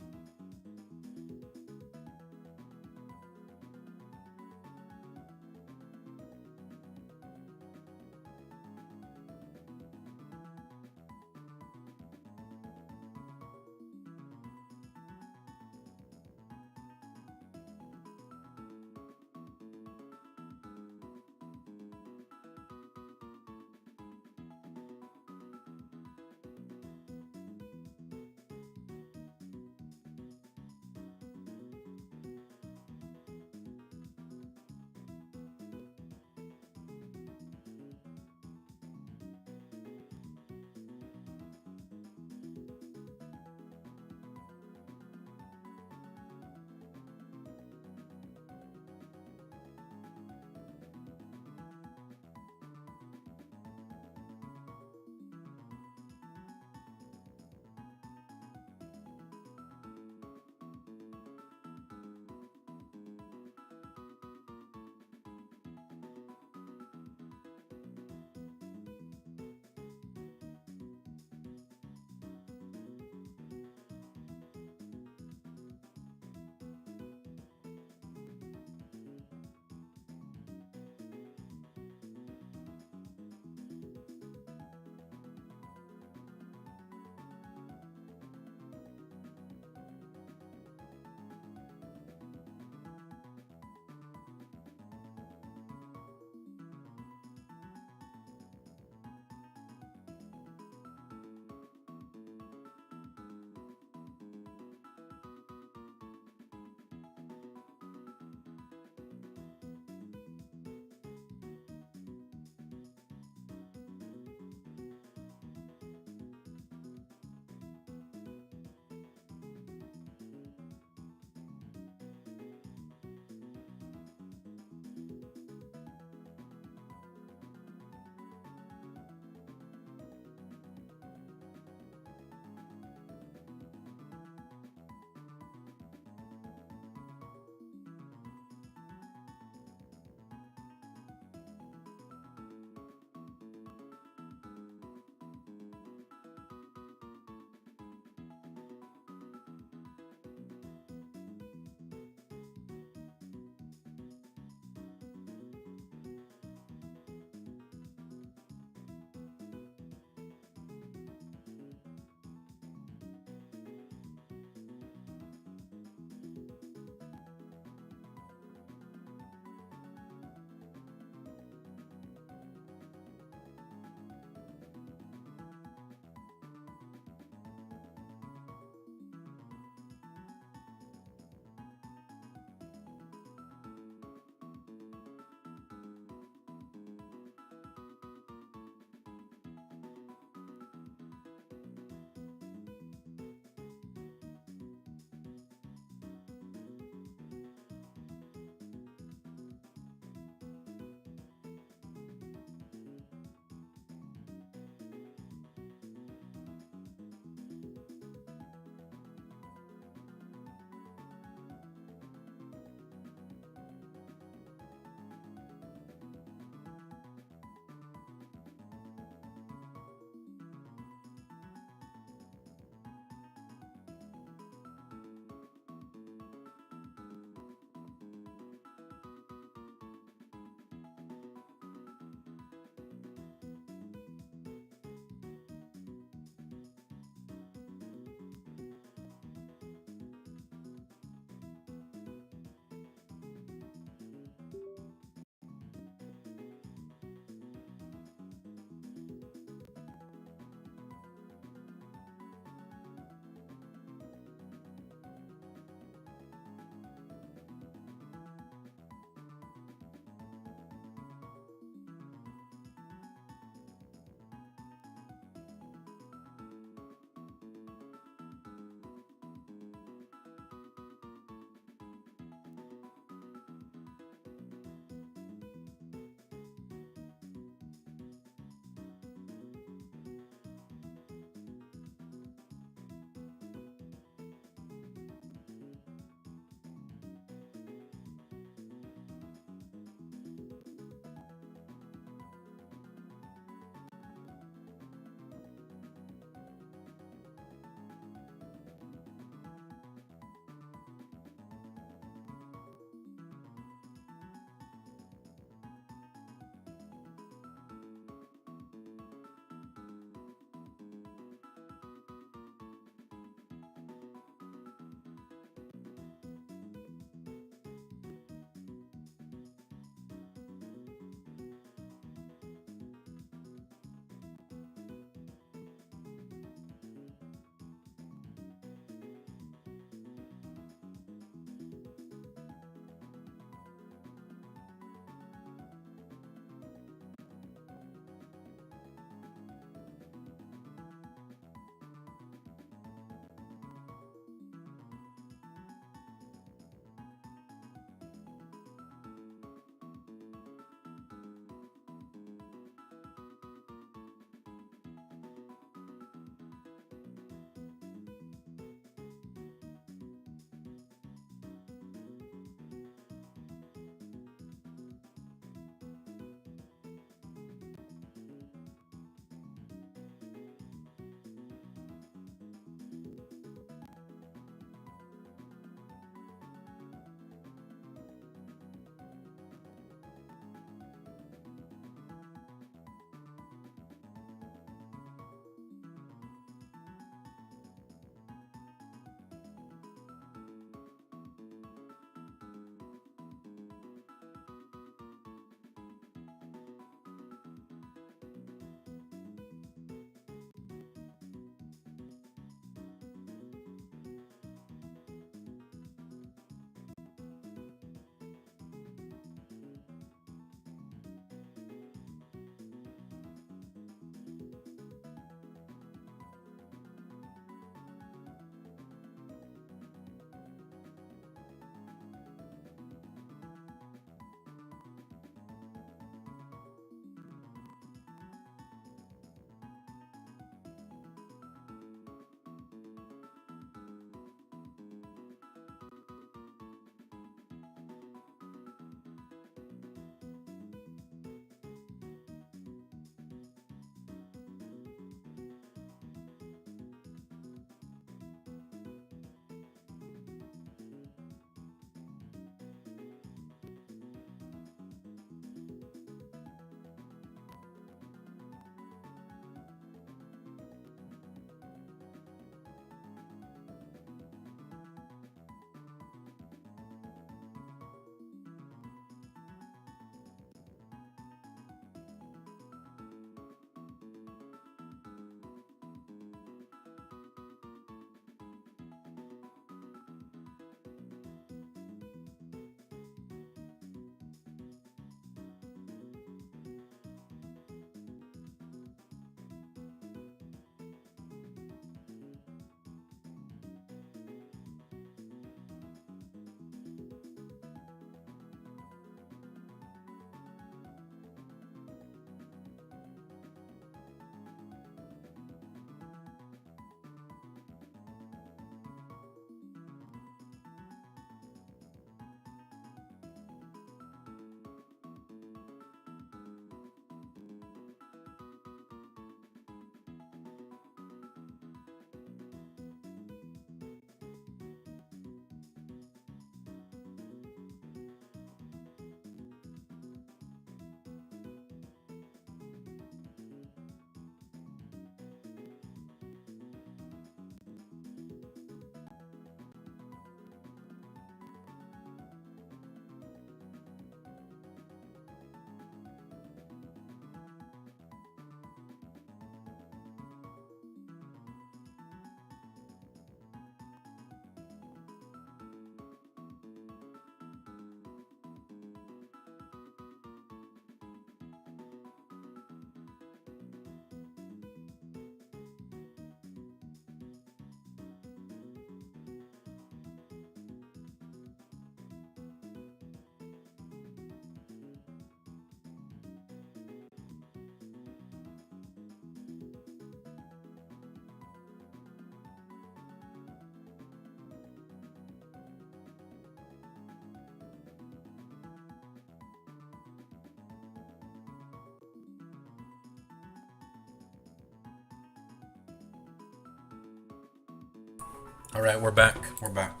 [SPEAKER 1] Alright, we're back. We're back.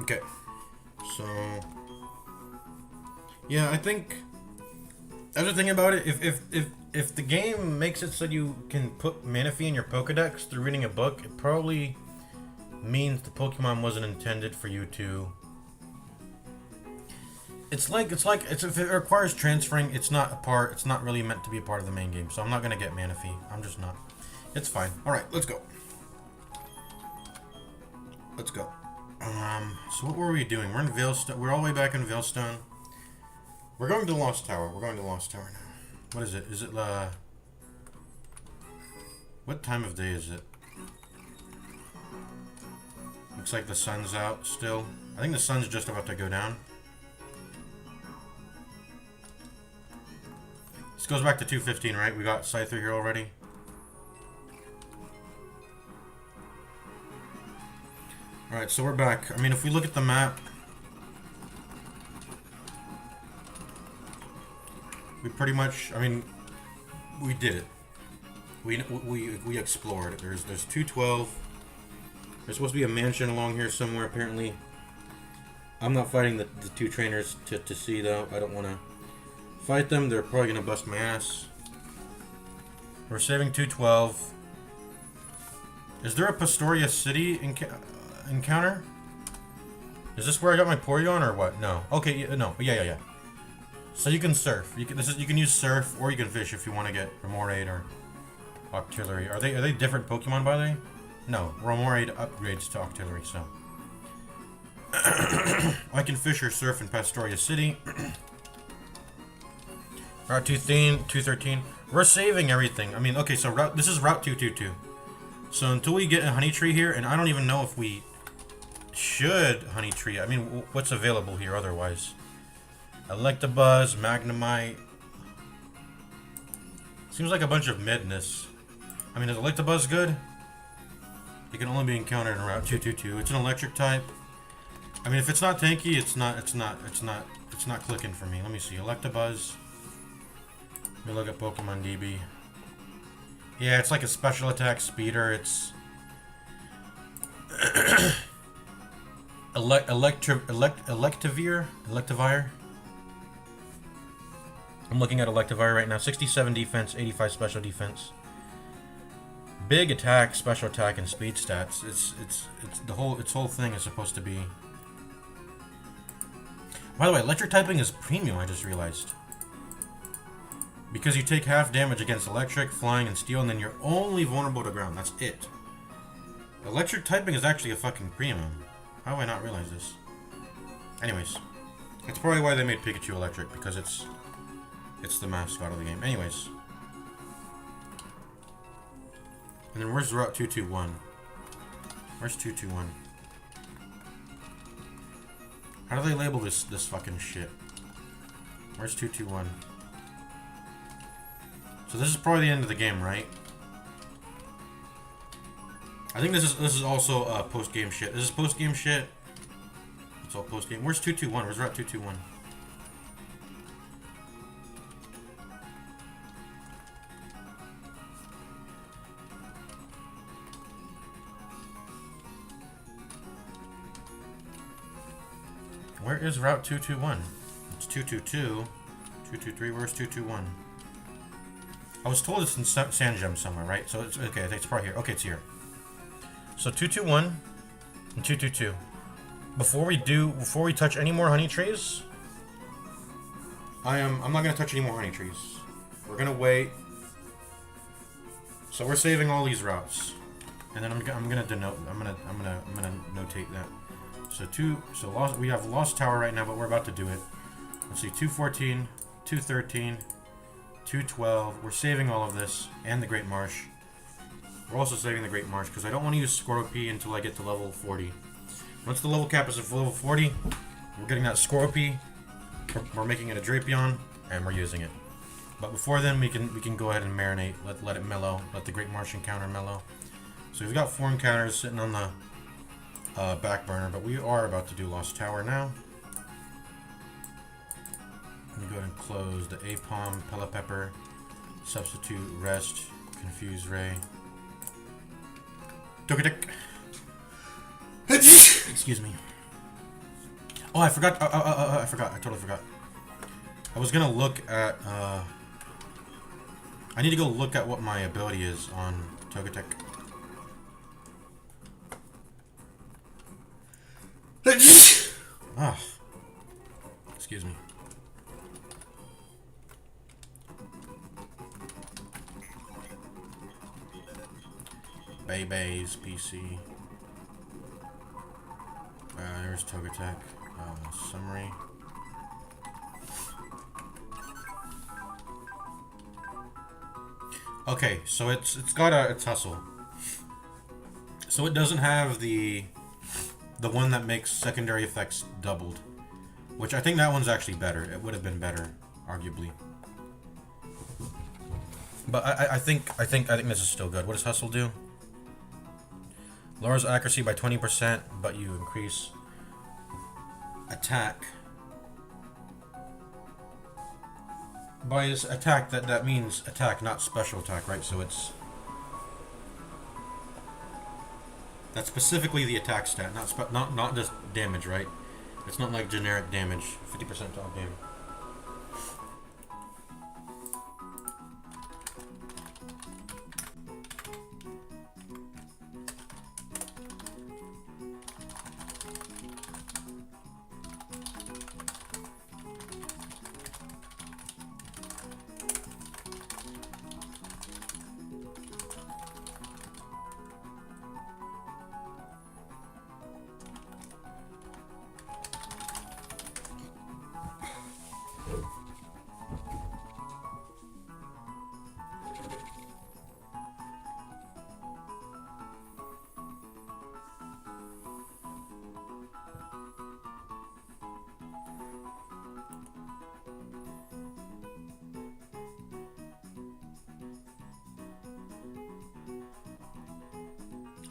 [SPEAKER 1] Okay. So... yeah, I think... Other thing about it, if the game makes it so you can put Manaphy in your Pokedex through reading a book, it probably means the Pokemon wasn't intended for you to... It's like if it requires transferring, it's not really meant to be a part of the main game. So I'm not gonna get Manaphy. I'm just not. It's fine. All right, let's go. Let's go. So what were we doing? We're in Veilstone. We're all the way back in Veilstone. We're going to Lost Tower. We're going to Lost Tower now. What is it? Is it what time of day is it? Looks like the sun's out still. I think the sun's just about to go down. This goes back to 2:15, right? We got Scyther here already. Alright, so we're back. I mean, if we look at the map, we pretty much, I mean, we did it. We explored. There's 212. There's supposed to be a mansion along here somewhere, apparently. I'm not fighting the two trainers to see, though. I don't want to fight them. They're probably going to bust my ass. We're saving 212. Is there a Pastoria City encounter? Is this where I got my Porygon or what? No. Okay, no. Yeah. So you can surf. You can use surf or you can fish if you want to get Remoraid or Octillery. Are they different Pokemon by the way? No, Remoraid upgrades to Octillery, so I can fish or surf in Pastoria City. Route 213. We're saving everything. I mean, okay, so this is Route 222. So until we get a Honey Tree here, and I don't even know if we should Honey Tree. I mean, what's available here otherwise? Electabuzz, Magnemite. Seems like a bunch of midness. I mean, is Electabuzz good? It can only be encountered in Route 222. It's an electric type. I mean, if it's not tanky, it's not clicking for me. Let me see. Electabuzz. Let me look at Pokemon DB. Yeah, it's like a special attack speeder. It's Electivire. I'm looking at Electivire right now. 67 defense, 85 special defense. Big attack, special attack, and speed stats. Its whole thing is supposed to be. By the way, electric typing is premium. I just realized. Because you take half damage against electric, flying, and steel, and then you're only vulnerable to ground. That's it. Electric typing is actually a fucking premium. How do I not realize this? Anyways, it's probably why they made Pikachu electric, because it's the mascot of the game. Anyways. And then where's Route 221? Where's 221? How do they label this fucking shit? Where's 221? So this is probably the end of the game, right? I think this is also post-game shit. This is post-game shit. It's all post-game. Where's 221? Where's Route 221? Where is Route 221? It's 222. 223. Where's 221? I was told it's in Sandgem somewhere, right? So it's okay. It's probably here. Okay, it's here. So 221 and 222. Before we touch any more honey trees, I'm not gonna touch any more honey trees. We're gonna wait. So we're saving all these routes, and then I'm gonna denote. I'm gonna notate that. So we have Lost Tower right now, but we're about to do it. Let's see, 214, 213. 212. We're saving all of this and the Great Marsh. We're also saving the Great Marsh because I don't want to use Scorpy until I get to level 40. Once the level cap is at level 40, we're getting that Scorpy. We're making it a Drapion and we're using it. But before then, we can go ahead and marinate. Let it mellow. Let the Great Marsh encounter mellow. So we've got 4 encounters sitting on the back burner, but we are about to do Lost Tower now. Let me go ahead and close the Apom, Pelipepper, Substitute, Rest, Confuse Ray. Togetic. Excuse me. Oh, I forgot. I forgot. I totally forgot. I was gonna look at. I need to go look at what my ability is on Togetic. Ah. Excuse me. Bay's PC. There's Togetic. Summary. Okay, so it's got its hustle. So it doesn't have the one that makes secondary effects doubled, which I think that one's actually better. It would have been better, arguably. But I think this is still good. What does hustle do? Lowers accuracy by 20%, but you increase attack. By his attack, that means attack, not special attack, right? So that's specifically the attack stat, not just damage, right? It's not like generic damage, 50% to all game.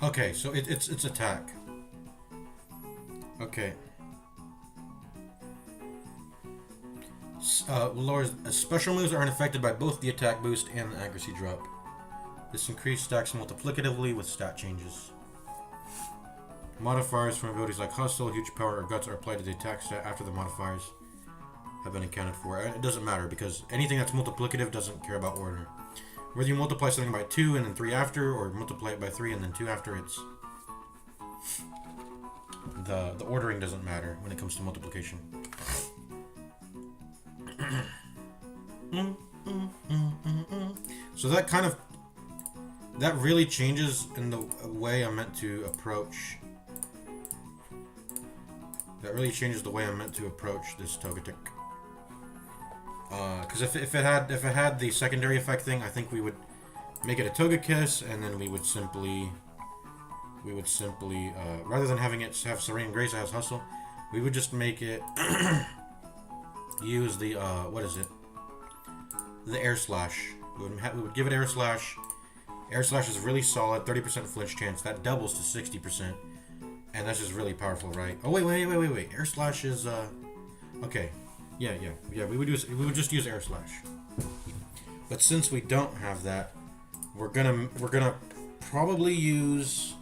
[SPEAKER 1] Okay, so it's attack. Okay. Lowers special moves are unaffected by both the attack boost and the accuracy drop. This increase stacks multiplicatively with stat changes. Modifiers from abilities like Hustle, Huge Power, or Guts are applied to the attack stat after the modifiers have been accounted for. It doesn't matter because anything that's multiplicative doesn't care about order. Whether you multiply something by 2 and then 3 after, or multiply it by 3 and then 2 after, it's the ordering doesn't matter when it comes to multiplication. So that really changes in the way I'm meant to approach. That really changes the way I'm meant to approach this Togetic. Because if it had the secondary effect thing, I think we would make it a Togekiss, and then we would simply rather than having it have Serene Grace as Hustle, we would just make it use the what is it? The Air Slash. We would give it Air Slash. Air Slash is really solid, 30% flinch chance. That doubles to 60%, and that's just really powerful, right? Oh wait. Air Slash is okay. Yeah. We would just use Air Slash. But since we don't have that, we're gonna probably use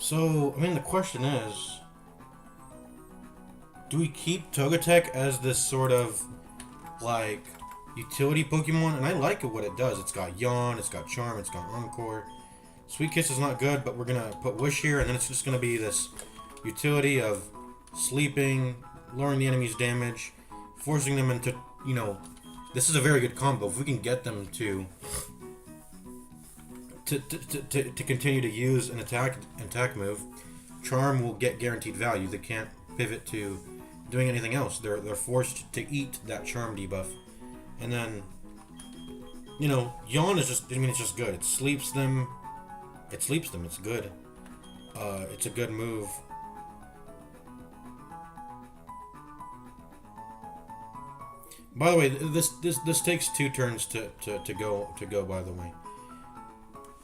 [SPEAKER 1] So, I mean, the question is, do we keep Togetic as this sort of, like, utility Pokemon? And I like what it does. It's got Yawn, it's got Charm, it's got Encore. Sweet Kiss is not good, but we're gonna put Wish here, and then it's just gonna be this utility of sleeping, lowering the enemy's damage, forcing them into, you know, this is a very good combo. If we can get them to continue to use an attack move, Charm will get guaranteed value. They can't pivot to doing anything else. They're forced to eat that Charm debuff, and then, you know, Yawn is just, I mean, it's just good. It sleeps them. It sleeps them. It's good. It's a good move. By the way, this takes 2 turns to go. By the way,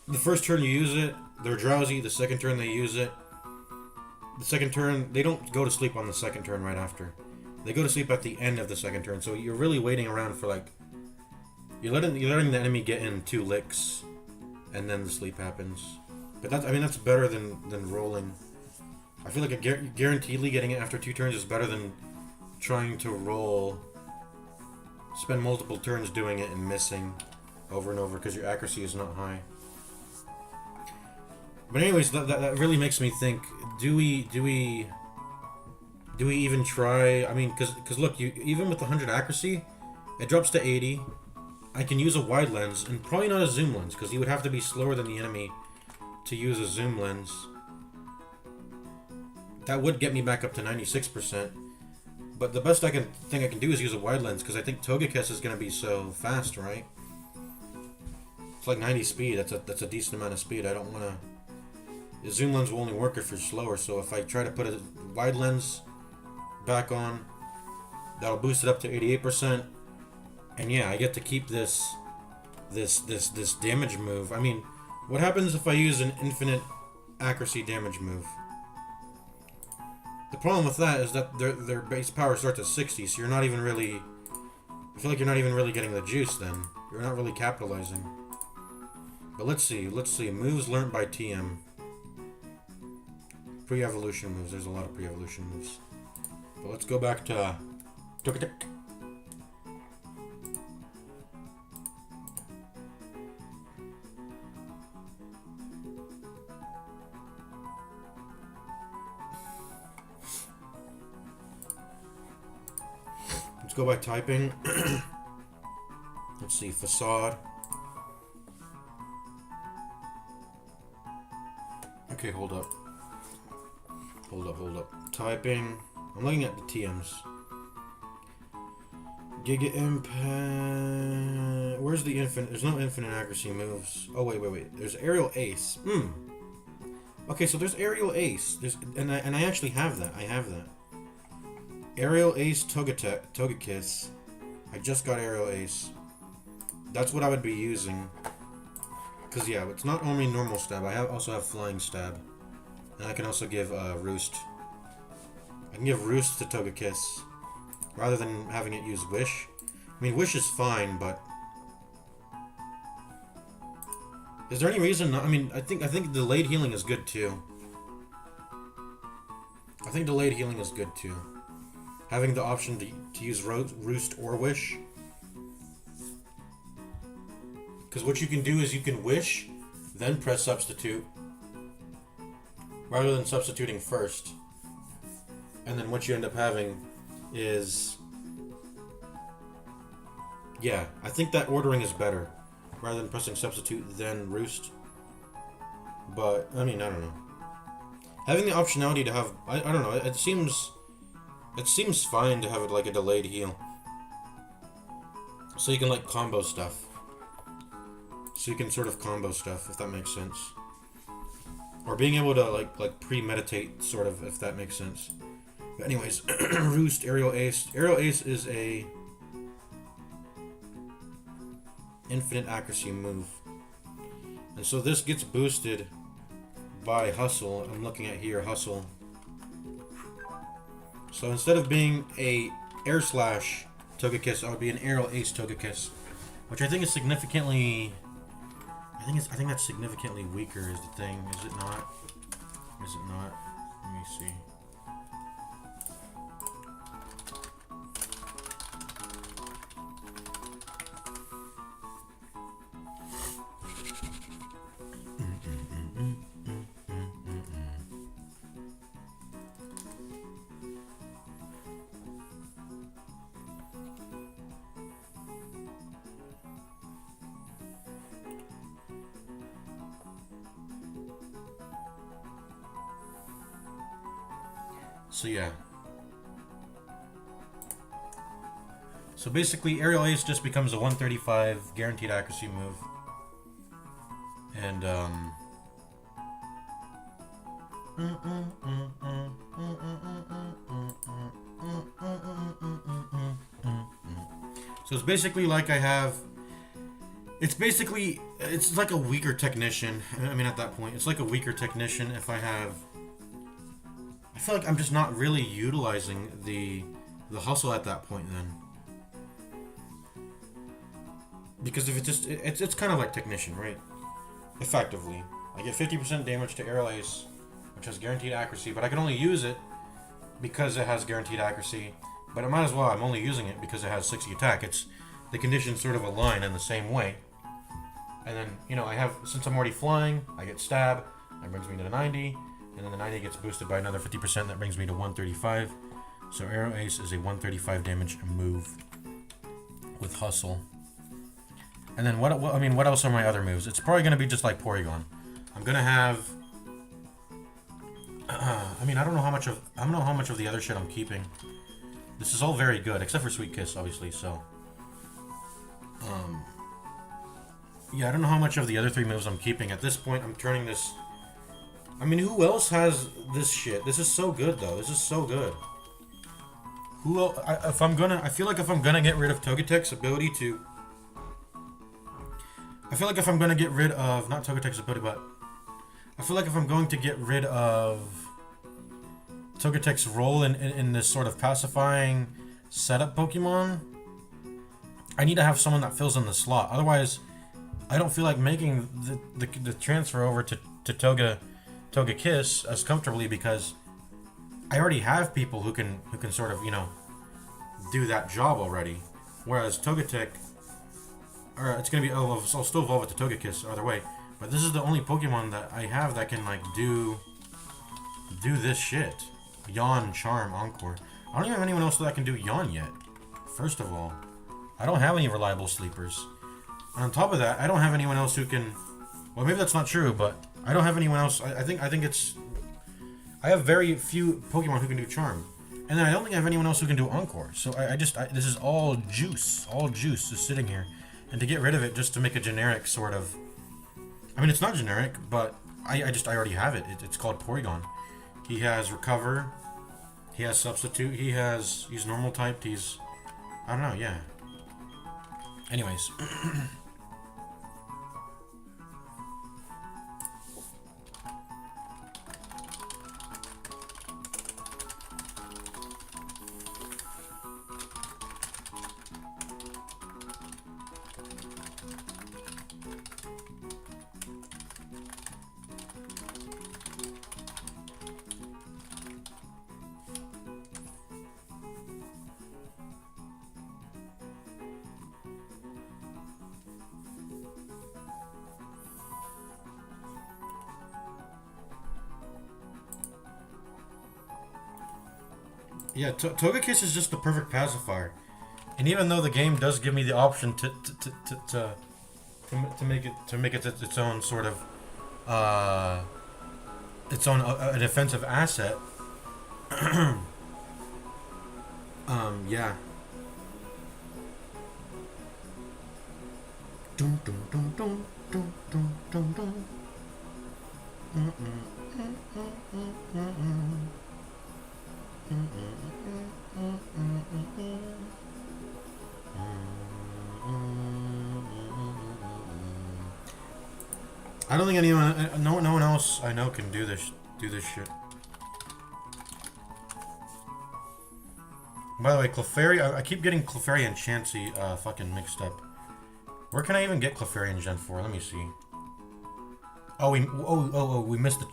[SPEAKER 1] the first turn you use it, they're drowsy. The second turn they use it. The second turn, they don't go to sleep on the second turn right after. They go to sleep at the end of the second turn. So you're really waiting around for, like, you're letting the enemy get in 2 licks, and then the sleep happens. But that's, I mean, that's better than rolling. I feel like guaranteedly getting it after 2 turns is better than trying to roll, spend multiple turns doing it and missing over and over because your accuracy is not high. But anyways, that really makes me think, do we even try? I mean, because look, even with 100 accuracy, it drops to 80. I can use a wide lens, and probably not a zoom lens, because you would have to be slower than the enemy to use a zoom lens. That would get me back up to 96%. But the best thing I can do is use a wide lens, because I think Togekiss is going to be so fast, right? It's like 90 speed. That's a decent amount of speed. I don't want to... The zoom lens will only work if you're slower, so if I try to put a wide lens back on, that'll boost it up to 88%. And yeah, I get to keep this damage move. I mean, what happens if I use an infinite accuracy damage move? The problem with that is that their base power starts at 60, so you're not even really... I feel like you're not even really getting the juice then. You're not really capitalizing. But let's see. Moves learned by TM. Pre-evolution moves. There's a lot of pre-evolution moves. But let's go back to Togetic. Let's go by typing. Let's see, Facade. Okay, hold up. Hold up. Typing. I'm looking at the TMs. Giga Impact. Where's the infinite? There's no infinite accuracy moves. Oh, wait. There's Aerial Ace. Okay, so there's Aerial Ace. And I actually have that. I have that. Aerial Ace Togekiss. I just got Aerial Ace. That's what I would be using. Because, yeah, it's not only normal stab. I also have Flying Stab. And I can also give Roost. I can give Roost to Togekiss rather than having it use Wish. I mean, Wish is fine, but is there any reason? I mean, I think delayed healing is good too. I think delayed healing is good too. Having the option to use Roost or Wish. Because what you can do is you can Wish, then press Substitute, rather than substituting first. And then what you end up having is... Yeah, I think that ordering is better, rather than pressing Substitute, then Roost. But, I mean, I don't know. Having the optionality to have... I don't know, it seems fine to have it like a delayed heal. So you can, like, combo stuff. So you can sort of combo stuff, if that makes sense. Or being able to, like premeditate, sort of, if that makes sense. But anyways, Roost, Aerial Ace. Aerial Ace is a infinite accuracy move. And so this gets boosted by Hustle. I'm looking at here, Hustle. So instead of being a Air Slash Togekiss, I would be an Aerial Ace Togekiss. Which I think is significantly... I think that's significantly weaker is the thing, is it not? Is it not? Let me see. So yeah. So basically, aerial ace just becomes a 135 guaranteed accuracy move. And so it's basically like I have. It's like a weaker technician. I mean, at that point, it's like a weaker technician if I have. I feel like I'm just not really utilizing the hustle at that point then. Because if it's kind of like technician, right? Effectively, I get 50% damage to aerial ace, which has guaranteed accuracy, but I can only use it because it has guaranteed accuracy. But it might as well. I'm only using it because it has 60 attack. It's the conditions sort of align in the same way. And then I have, since I'm already flying, I get stab. That brings me to 90. And then the 90 gets boosted by another 50%. That brings me to 135. So Arrow Ace is a 135 damage move with Hustle. And then what else are my other moves? It's probably going to be just like Porygon. I'm going to have... I don't know how much of the other shit I'm keeping. This is all very good, except for Sweet Kiss, obviously, so... yeah, I don't know how much of the other three moves I'm keeping. At this point, I'm turning this... who else has this shit? This is so good, though. This is so good. Who else... I feel like if I'm gonna get rid of Togeki's ability to... I feel like if I'm gonna get rid of... Not Togeki's ability, but... I feel like if I'm going to get rid of... Togeki's role in this sort of pacifying setup Pokemon... I need to have someone that fills in the slot. Otherwise, I don't feel like making the transfer over to Togekiss as comfortably because I already have people who can sort of, do that job already. Whereas Togetic, or it's gonna be, I'll still evolve it to Togekiss either way. But this is the only Pokemon that I have that can do this shit. Yawn, Charm, Encore. I don't even have anyone else that can do Yawn yet. First of all, I don't have any reliable sleepers. And on top of that, I don't have anyone else who can... Well, maybe that's not true, but I don't have anyone else... I think it's... I have very few Pokemon who can do Charm. And then I don't think I have anyone else who can do Encore. So this is all juice. All juice is sitting here. And to get rid of it, just to make a generic sort of... it's not generic, but I already have it. It's called Porygon. He has Recover. He has Substitute. He's normal typed. He's... I don't know, yeah. Anyways. Yeah, Togekiss is just the perfect pacifier, and even though the game does give me the option to make it its own sort of its own a defensive asset, yeah. Dun dun dun dun dun dun dun dun. I don't think no one else I know can do this shit. By the way, Clefairy, I keep getting Clefairy and Chansey fucking mixed up. Where can I even get Clefairy in Gen 4? Let me see. Oh, we missed the...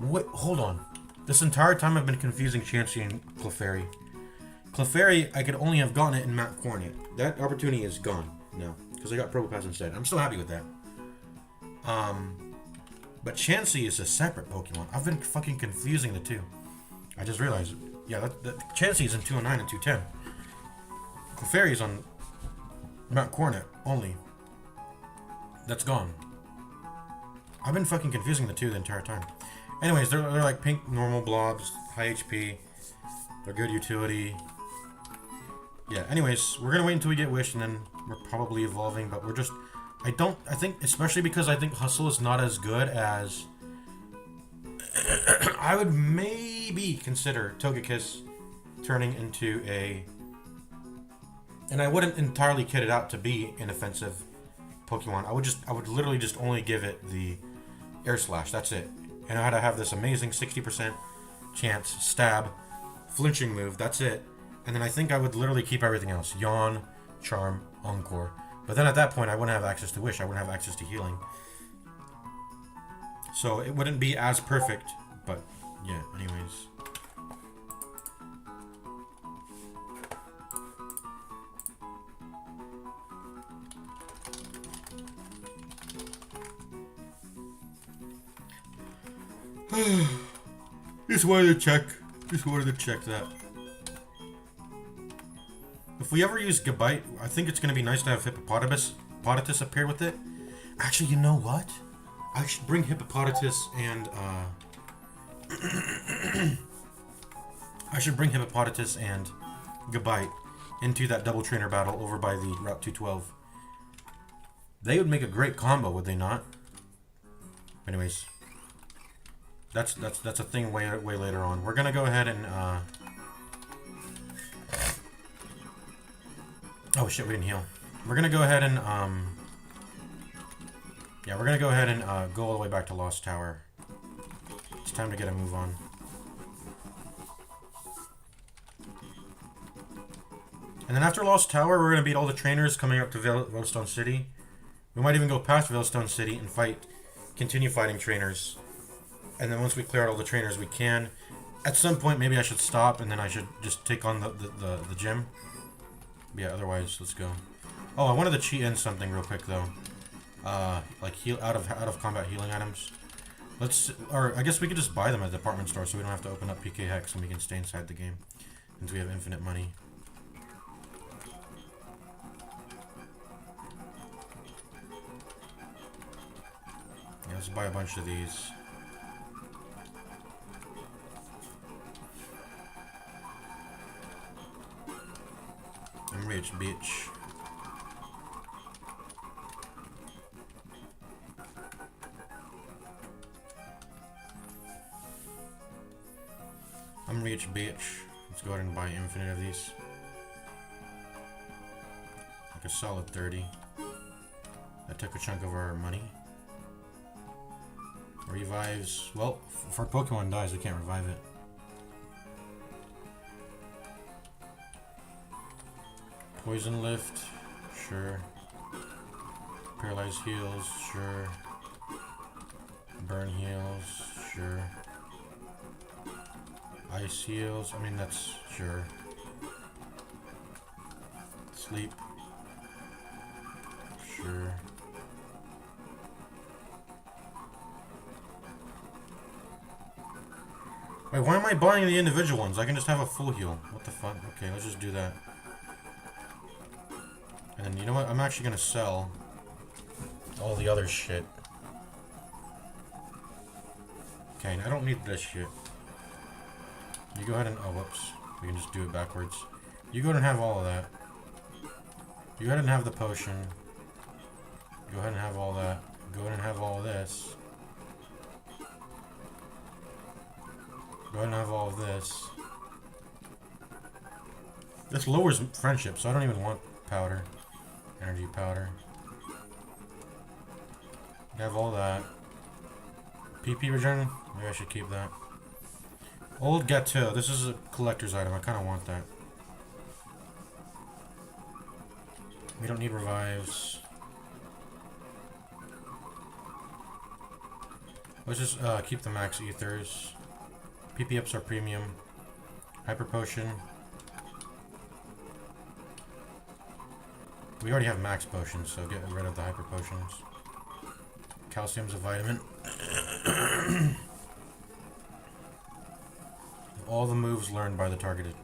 [SPEAKER 1] Wait, hold on. This entire time I've been confusing Chansey and Clefairy. Clefairy, I could only have gotten it in Mount Cornet. That opportunity is gone now, because I got Probopass instead. I'm still happy with that. But Chansey is a separate Pokemon. I've been fucking confusing the two. I just realized, yeah, Chansey is in 209 and 210. Clefairy is on Mount Cornet only. That's gone. I've been fucking confusing the two the entire time. Anyways, they're like pink normal blobs, high HP. They're good utility. Yeah, anyways, we're gonna wait until we get Wish and then we're probably evolving, but we're just... I think, especially because I think Hustle is not as good as... I would maybe consider Togekiss turning into a... And I wouldn't entirely kit it out to be an offensive Pokemon. I would literally just only give it the Air Slash, that's it. And I had to have this amazing 60% chance, stab, flinching move, that's it. And then I think I would literally keep everything else. Yawn, Charm, Encore. But then at that point I wouldn't have access to Wish, I wouldn't have access to healing. So it wouldn't be as perfect, but yeah, anyways. Just wanted to check that. If we ever use Gabite, I think it's going to be nice to have Hippopotamus appear with it. Actually, you know what? I should bring Hippopotamus and, I should bring Hippopotamus and Gabite into that double trainer battle over by the Route 212. They would make a great combo, would they not? Anyways. That's a thing way later on. We're gonna go ahead and oh shit, we didn't heal. We're gonna go ahead and yeah, we're gonna go ahead and go all the way back to Lost Tower. It's time to get a move on. And then after Lost Tower, we're gonna beat all the trainers coming up to Veilstone City. We might even go past Veilstone City and continue fighting trainers. And then once we clear out all the trainers, we can. At some point, maybe I should stop, and then I should just take on the gym. Yeah, otherwise, let's go. Oh, I wanted to cheat in something real quick, though. Like, heal out of combat healing items. Or I guess we could just buy them at the department store, so we don't have to open up PK Hex, and we can stay inside the game. Since we have infinite money. Yeah, let's buy a bunch of these. I'm rich, bitch. I'm rich, bitch. Let's go ahead and buy infinite of these. Like a solid 30. That took a chunk of our money. Revives. Well, if our Pokemon dies, we can't revive it. Poison Lift, sure. Paralyze heals, sure. Burn heals, sure. Ice heals, I mean that's sure. Sleep, sure. Wait, why am I buying the individual ones? I can just have a full heal. What the fuck? Okay, let's just do that. And then, you know what? I'm actually gonna sell all the other shit. Okay, I don't need this shit. You go ahead and... Oh, whoops. We can just do it backwards. You go ahead and have all of that. You go ahead and have the potion. Go ahead and have all that. Go ahead and have all of this. Go ahead and have all of this. This lowers friendship, so I don't even want powder. Energy powder. Have all that. PP regen? Maybe I should keep that. Old Gateau. This is a collector's item. I kind of want that. We don't need revives. Let's just keep the max ethers. PP ups are premium. Hyper potion. We already have max potions, so get rid of the hyper potions. Calcium's a vitamin. All the moves learned by the targeted.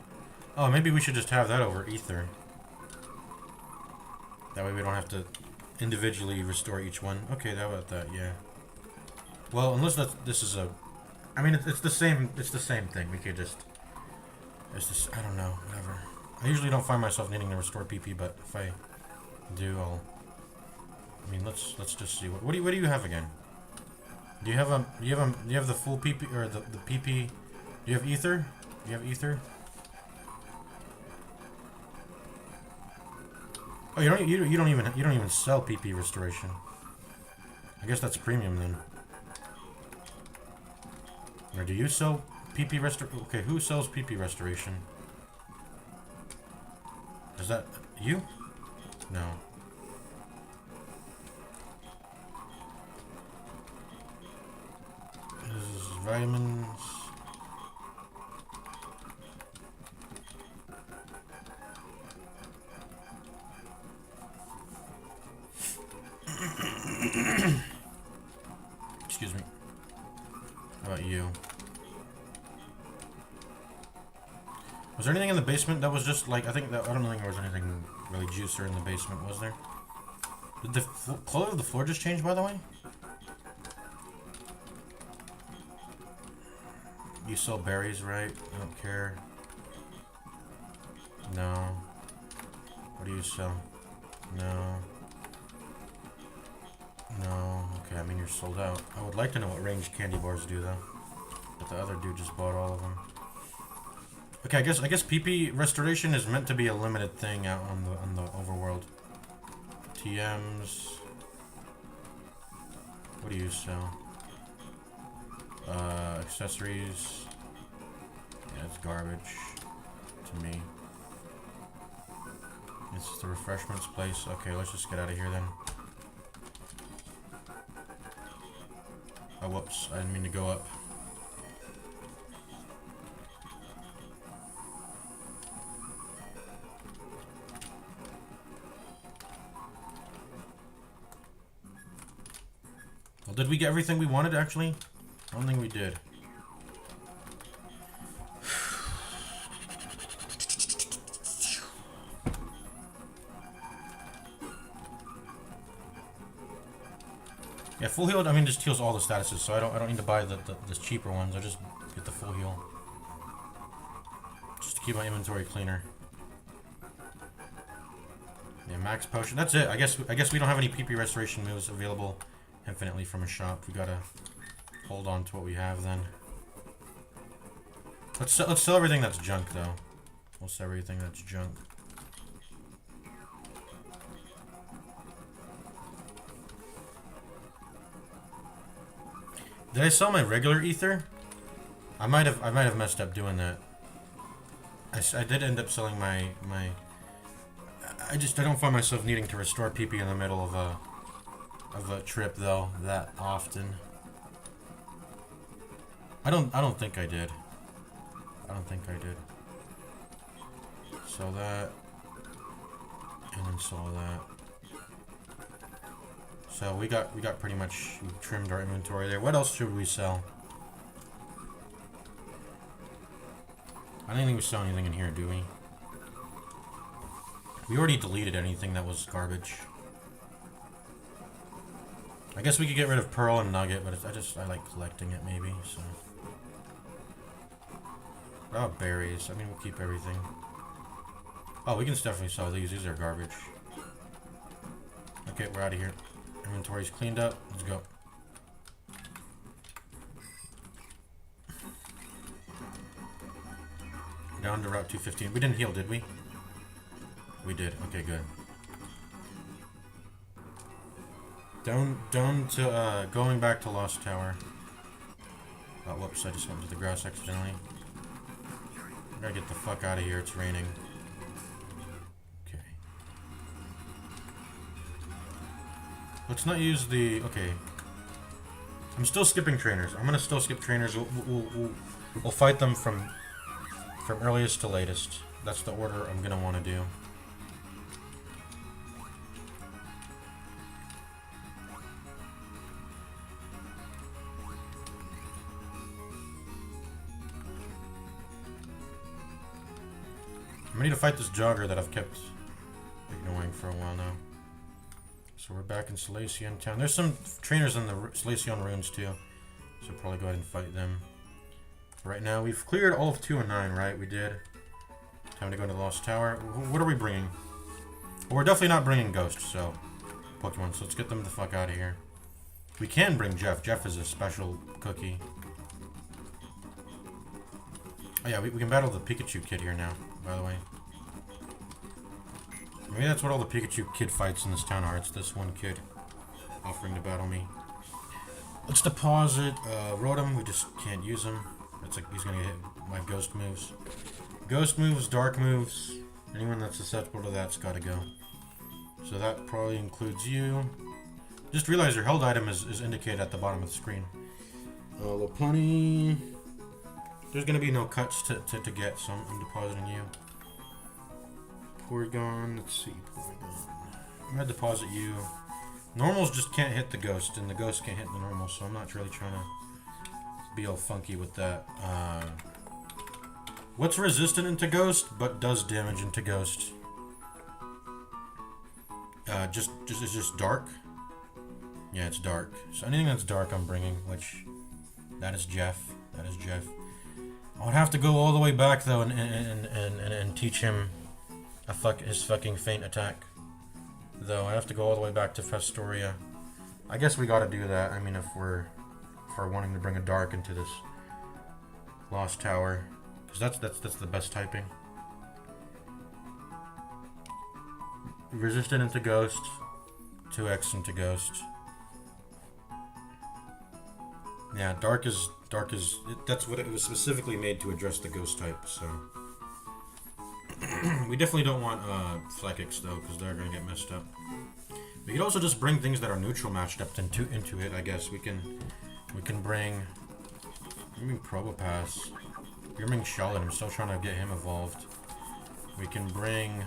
[SPEAKER 1] Oh, maybe we should just have that over ether. That way we don't have to individually restore each one. Okay, how about that? Yeah. Well, unless this is a. I mean, it's the same. It's the same thing. We could just. It's just. I don't know. Whatever. I usually don't find myself needing to restore PP, but if I do, I'll. I mean, let's just see. What do you have again? Do you have do you have the full PP or the PP? Do you have ether? Do you have ether? Oh, you don't even sell PP restoration. I guess that's premium then. Or do you sell PP Okay, who sells PP restoration? Is that you? No. This is vitamins. Excuse me. How about you? Was there anything in the basement that was just like, I don't think there was anything really juicer in the basement, was there? Did the color of the floor just change, by the way? You sell berries, right? I don't care. No. What do you sell? No. No. Okay, I mean you're sold out. I would like to know what range candy bars do though. But the other dude just bought all of them. Okay, I guess PP restoration is meant to be a limited thing out on the overworld. TMs. What do you sell? Accessories. Yeah, it's garbage to me. This is the refreshments place. Okay, let's just get out of here then. Oh, whoops. I didn't mean to go up. Well, did we get everything we wanted, actually? I don't think we did. Yeah, full heal, I mean, just heals all the statuses, so I don't need to buy the cheaper ones. I just get the full heal. Just to keep my inventory cleaner. Yeah, max potion. That's it. I guess we don't have any PP restoration moves available infinitely from a shop. We gotta hold on to what we have then. Let's sell everything that's junk though. We'll sell everything that's junk. Did I sell my regular ether? I might have messed up doing that. I did end up selling my. I don't find myself needing to restore PP in the middle of a trip though that often. I don't think I did. I don't think I did. Sell that, and then sell that. So we got pretty much trimmed our inventory there. What else should we sell? I don't think we sell anything in here, do we? We already deleted anything that was garbage. I guess we could get rid of Pearl and Nugget, but I like collecting it maybe, so. What about berries? I mean, we'll keep everything. Oh, we can definitely sell these. These are garbage. Okay, we're out of here. Inventory's cleaned up. Let's go. Down to Route 215. We didn't heal, did we? We did. Okay, good. Down to, going back to Lost Tower. Oh, whoops, I just went to the grass accidentally. I gotta get the fuck out of here, it's raining. Okay. Let's not use the... Okay. I'm still skipping trainers. I'm gonna still skip trainers. We'll fight them from earliest to latest. That's the order I'm gonna want to do. I'm ready to fight this jogger that I've kept ignoring for a while now. So we're back in Salacian Town. There's some trainers in the Salacian ruins too, so we'll probably go ahead and fight them. Right now, we've cleared all of 2 and 9, right? We did. Time to go to the Lost Tower. What are we bringing? Well, we're definitely not bringing Ghosts, so Pokemon. So let's get them the fuck out of here. We can bring Jeff. Jeff is a special cookie. Oh yeah, we can battle the Pikachu kid here now, by the way. Maybe that's what all the Pikachu kid fights in this town are. It's this one kid offering to battle me. Let's deposit Rotom. We just can't use him. It's like he's gonna get hit by ghost moves. Ghost moves, dark moves. Anyone that's susceptible to that's gotta go. So that probably includes you. Just realize your held item is indicated at the bottom of the screen. Lopunny. There's gonna be no cuts to get, so I'm depositing you. Porygon, let's see, Porygon. I'm gonna deposit you. Normals just can't hit the ghost, and the ghost can't hit the normal, so I'm not really trying to be all funky with that. What's resistant into ghost, but does damage into ghost? It's just dark. Yeah, it's dark. So anything that's dark, I'm bringing. Which, that is Jeff. That is Jeff. I would have to go all the way back though and teach him his fucking feint attack. Though I have to go all the way back to Festoria. I guess we gotta do that. I mean, if we're wanting to bring a dark into this Lost Tower, because that's the best typing. Resistant into Ghost, 2x into Ghost. Yeah, dark is that's what it was specifically made to address the Ghost type. So we definitely don't want psychics though, because they're gonna get messed up. We could also just bring things that are neutral matched up into it. I guess we can bring Probopass. We can bring Sheldon. I'm still trying to get him evolved. We can bring.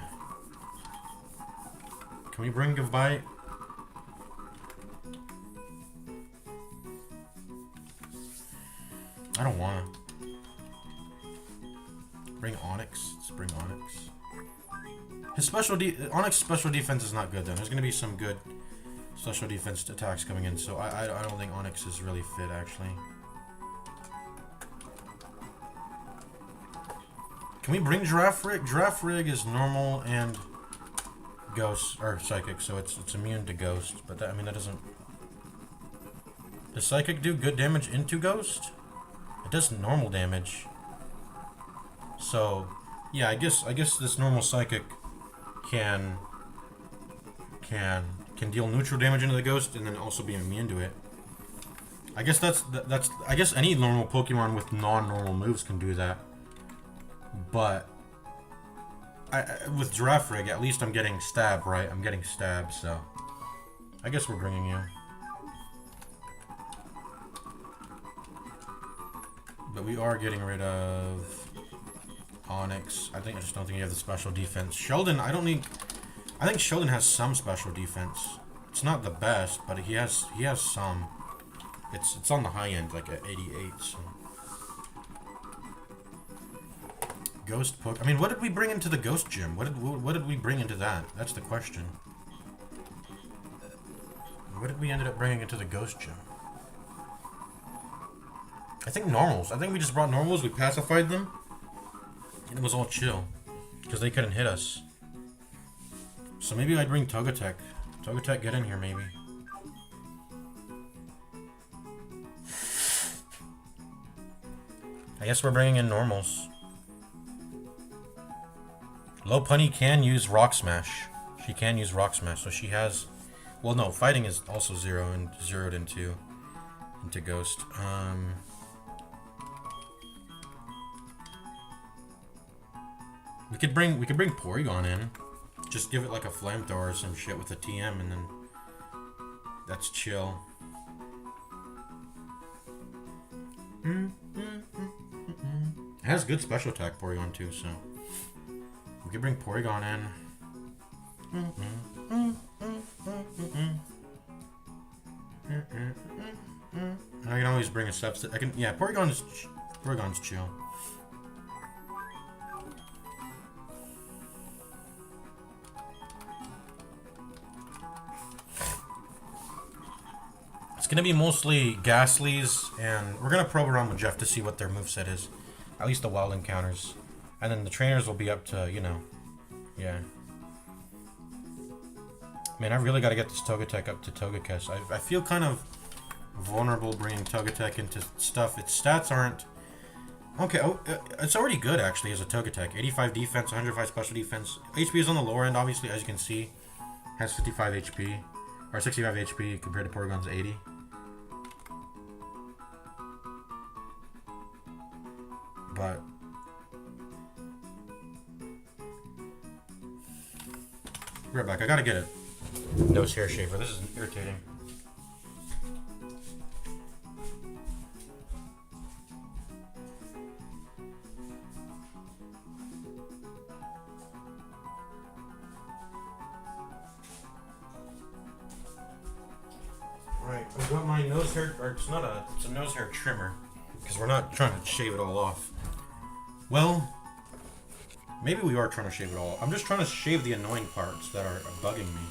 [SPEAKER 1] Can we bring Gavbite? I don't wanna. Bring Onyx. Let's bring Onyx. His Onyx special defense is not good though. There's gonna be some good special defense attacks coming in, so I don't think Onyx is really fit actually. Can we bring Giraffe Rig? Giraffe Rig is normal and Ghost or Psychic, so it's immune to Ghost. But that, I mean, that doesn't. Does Psychic do good damage into Ghost? It does normal damage. So yeah, I guess this normal Psychic can deal neutral damage into the Ghost and then also be immune to it. I guess that's I guess any normal Pokemon with non-normal moves can do that. But with Giraffe Rig, at least I'm getting Stab, right? I'm getting Stab, so I guess we're bringing you. But we are getting rid of Onyx. I just don't think you have the special defense. Sheldon, I think Sheldon has some special defense. It's not the best, but he has some. It's on the high end, like at 88. So. Ghost Poke. I mean, what did we bring into the Ghost Gym? What did we bring into that? That's the question. What did we ended up bringing into the Ghost Gym? I think normals. I think we just brought normals. We pacified them, and it was all chill because they couldn't hit us. So maybe I'd bring Togetic. Togetic, get in here, maybe. I guess we're bringing in normals. Lopunny can use Rock Smash. She can use Rock Smash, so she has. Well, no, fighting is also zeroed into Ghost. We could bring Porygon in. Just give it like a flamethrower or some shit with a TM, and then that's chill. It has good special attack Porygon too, so we can bring Porygon in. I can always bring a substitute. I can, yeah. Porygon's chill. It's gonna be mostly Ghastlies, and we're gonna probe around with Jeff to see what their moveset is. At least the wild encounters. And then the trainers will be up to, you know, yeah. Man, I really gotta get this Togetic up to Togekiss. I feel kind of vulnerable bringing Togetic into stuff. Its stats aren't... Okay, oh, it's already good, actually, as a Togetic. 85 defense, 105 special defense. HP is on the lower end, obviously, as you can see. Has 55 HP. Or 65 HP compared to Porygon's 80. But... Right back, I gotta get it. Nose hair shaver. This is irritating. Right, I've got my nose hair, or it's a nose hair trimmer, because we're not trying to shave it all off. Well, maybe we are trying to shave it all. I'm just trying to shave the annoying parts that are bugging me.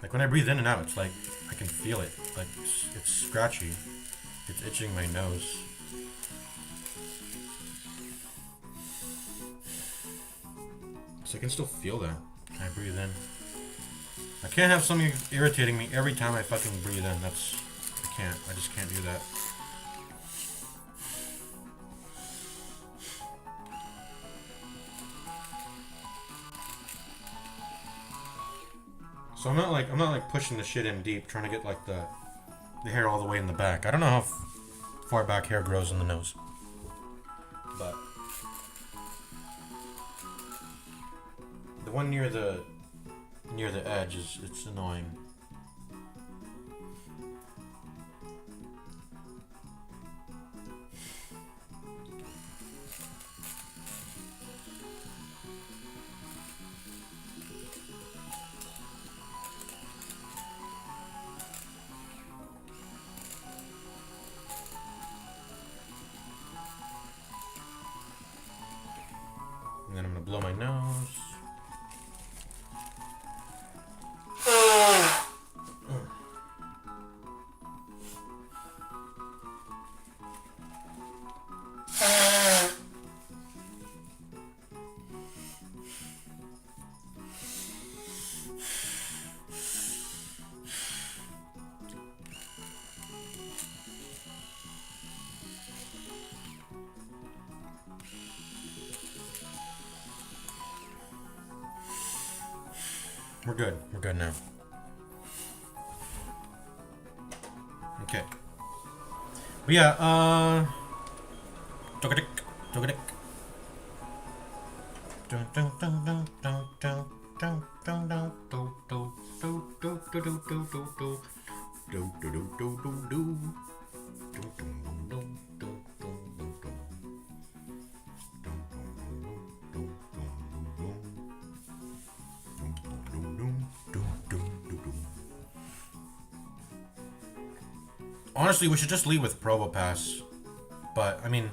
[SPEAKER 1] Like when I breathe in and out, it's like I can feel it. Like it's scratchy. It's itching my nose. So I can still feel that. I breathe in. I can't have something irritating me every time I fucking breathe in. I can't. I just can't do that. So I'm not like pushing the shit in deep, trying to get like the hair all the way in the back. I don't know how far back hair grows in the nose, but the one near the edge it's annoying. And then I'm gonna blow my nose. We're good. We're good now. Okay. But yeah, Togetic. Dun dun dun dun dun dun dun dun dun do do do do do do do do do do do do do do. Honestly, we should just lead with Probopass. But, I mean,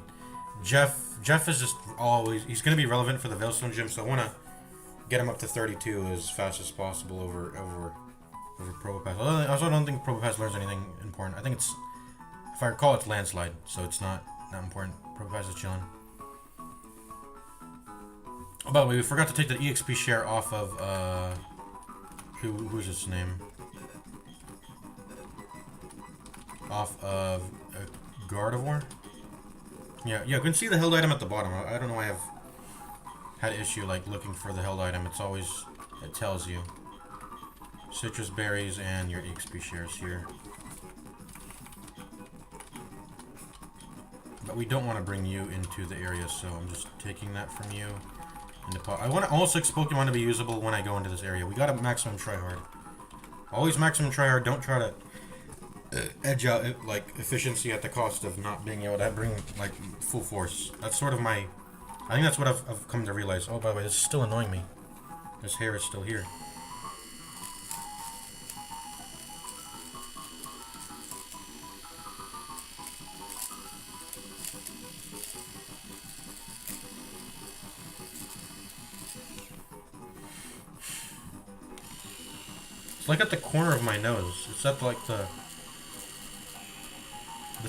[SPEAKER 1] Jeff is just always... He's going to be relevant for the Veilstone Gym, so I want to get him up to 32 as fast as possible over Probopass. I also don't think Probopass learns anything important. I think it's... If I recall, it's Landslide, so it's not that important. Probopass is chilling. Oh, by the way, we forgot to take the EXP share off of... Who's its name? Off of Gardevoir. Yeah, you can see the held item at the bottom. I don't know why I've had an issue like looking for the held item. It's always, it tells you. Citrus berries and your EXP shares here. But we don't want to bring you into the area, so I'm just taking that from you. I want all 6 Pokemon to be usable when I go into this area. We got a maximum try hard. Always maximum tryhard. Don't try to edge out like efficiency at the cost of not being able to bring like full force. That's sort of my. I think that's what I've come to realize. Oh, by the way, this is still annoying me. This hair is still here. It's like at the corner of my nose. It's at like the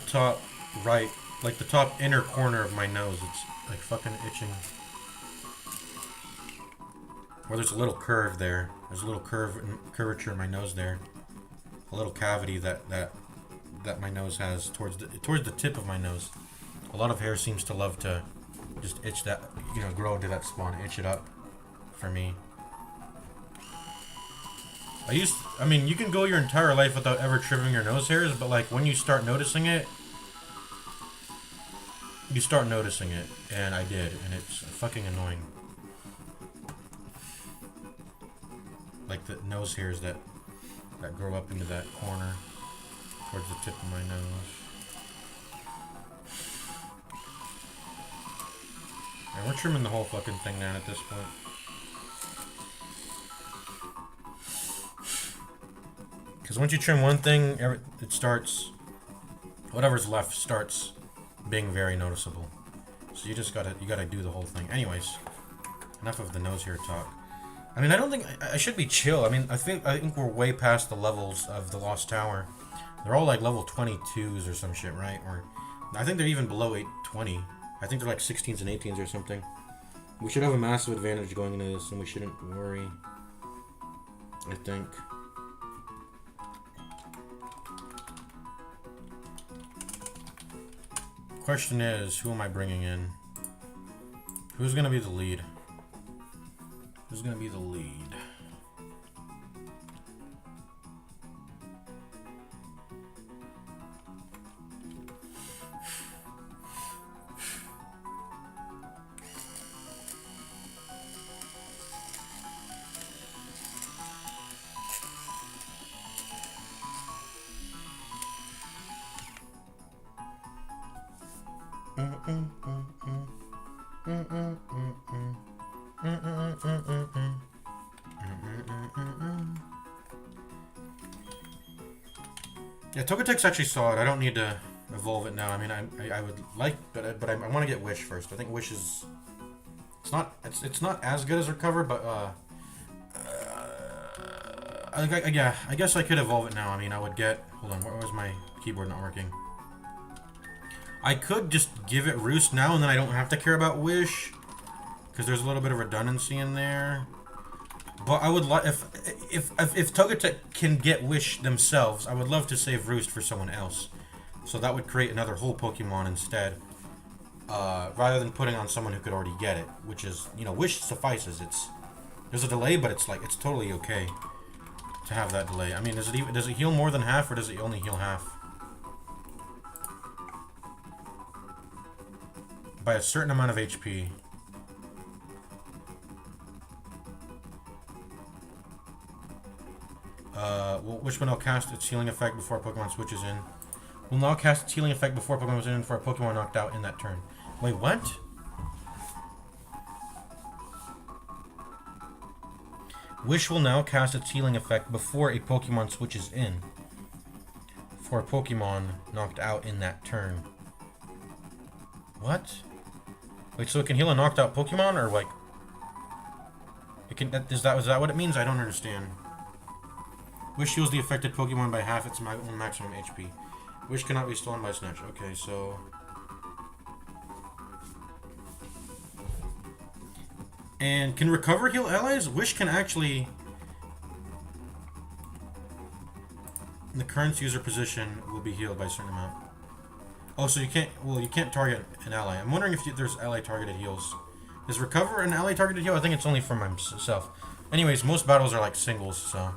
[SPEAKER 1] top right, like the top inner corner of my nose. It's like fucking itching. Or there's a little curve there. There's a little curvature in my nose there. A little cavity that my nose has towards the tip of my nose. A lot of hair seems to love to just itch that, you know, grow into that spot and itch it up for me. I mean, you can go your entire life without ever trimming your nose hairs, but like when you start noticing it, you start noticing it, and I did, and it's fucking annoying. Like the nose hairs that grow up into that corner towards the tip of my nose. And we're trimming the whole fucking thing down at this point. Because once you trim one thing, it starts, whatever's left starts being very noticeable. So you gotta do the whole thing. Anyways, enough of the nose hair talk. I mean, I don't think I should be chill. I mean, I think we're way past the levels of the Lost Tower. They're all like level 22s or some shit, right? Or I think they're even below 820. I think they're like 16s and 18s or something. We should have a massive advantage going into this, and we shouldn't worry. I think. Question is, who am I bringing in? Who's gonna be the lead? Who's gonna be the lead? Yeah, Togetic's actually solid. I don't need to evolve it now. I mean, I would like, but I want to get Wish first. I think Wish is it's not as good as Recover, but yeah, I guess I could evolve it now. I mean, I would get. Hold on, why was my keyboard not working? I could just give it Roost now, and then I don't have to care about Wish, because there's a little bit of redundancy in there. But I would like if Togetic can get Wish themselves, I would love to save Roost for someone else. So that would create another whole Pokemon instead, rather than putting on someone who could already get it, which is, you know, Wish suffices. There's a delay, but it's totally okay to have that delay. I mean, does it heal more than half, or does it only heal half? By a certain amount of HP. Well, which one will cast its healing effect before a Pokemon switches in? Will now cast its healing effect before a Pokemon was in for a Pokemon knocked out in that turn. Wait, what? Wish will now cast its healing effect before a Pokemon switches in for a Pokemon knocked out in that turn. What? Wait, so it can heal a knocked out Pokemon, or like it can? Is that what it means? I don't understand. Wish heals the affected Pokemon by half its maximum HP. Wish cannot be stolen by Snatch. Okay, so and can Recover heal allies? Wish can actually. The current user position will be healed by a certain amount. Oh, so you can't. Well, you can't target an ally. I'm wondering if there's ally targeted heals. Is Recover an ally targeted heal? I think it's only for myself. Anyways, most battles are like singles, so.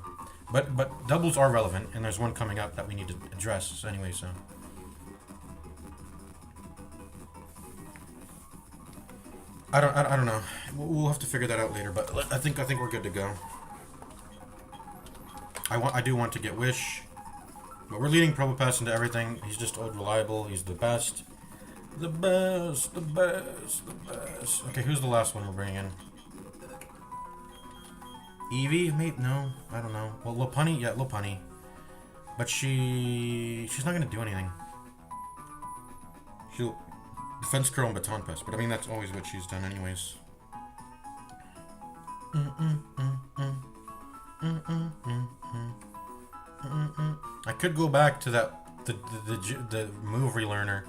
[SPEAKER 1] But doubles are relevant, and there's one coming up that we need to address. So anyway, so. I don't know. We'll have to figure that out later. But I think we're good to go. I do want to get Wish. But we're leading Probopass into everything. He's just old reliable. He's the best. The best, the best, the best. Okay, who's the last one we're bringing in? Eevee? Maybe? No, I don't know. Well, Lopunny? Yeah, Lopunny. But she's not gonna do anything. She'll defense curl and baton pass, but I mean that's always what she's done anyways. I could go back to that the move relearner,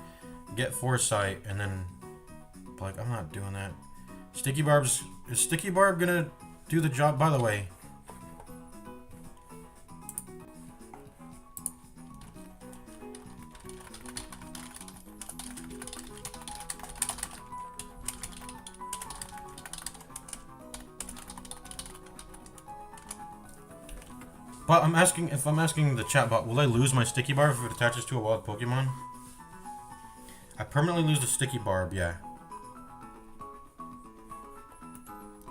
[SPEAKER 1] get Foresight, and then but like I'm not doing that. Is Sticky Barb gonna do the job? By the way, but if I'm asking the chatbot, will I lose my Sticky Barb if it attaches to a wild Pokemon? I permanently lose the Sticky Barb, yeah.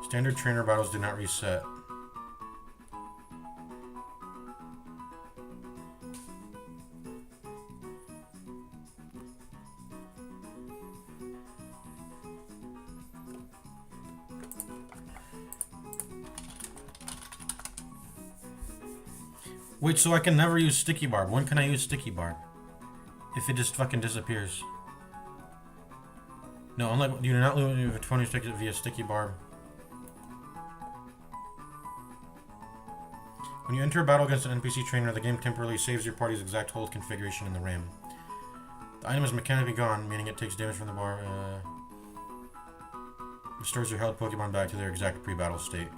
[SPEAKER 1] Standard trainer battles do not reset. Wait, so I can never use Sticky Barb. When can I use Sticky Barb? If it just fucking disappears. No, unlike you do not lose a 20 ticket via Sticky Barb. When you enter a battle against an NPC trainer, the game temporarily saves your party's exact hold configuration in the RAM. The item is mechanically gone, meaning it takes damage from the bar. Restores your held Pokemon back to their exact pre-battle state.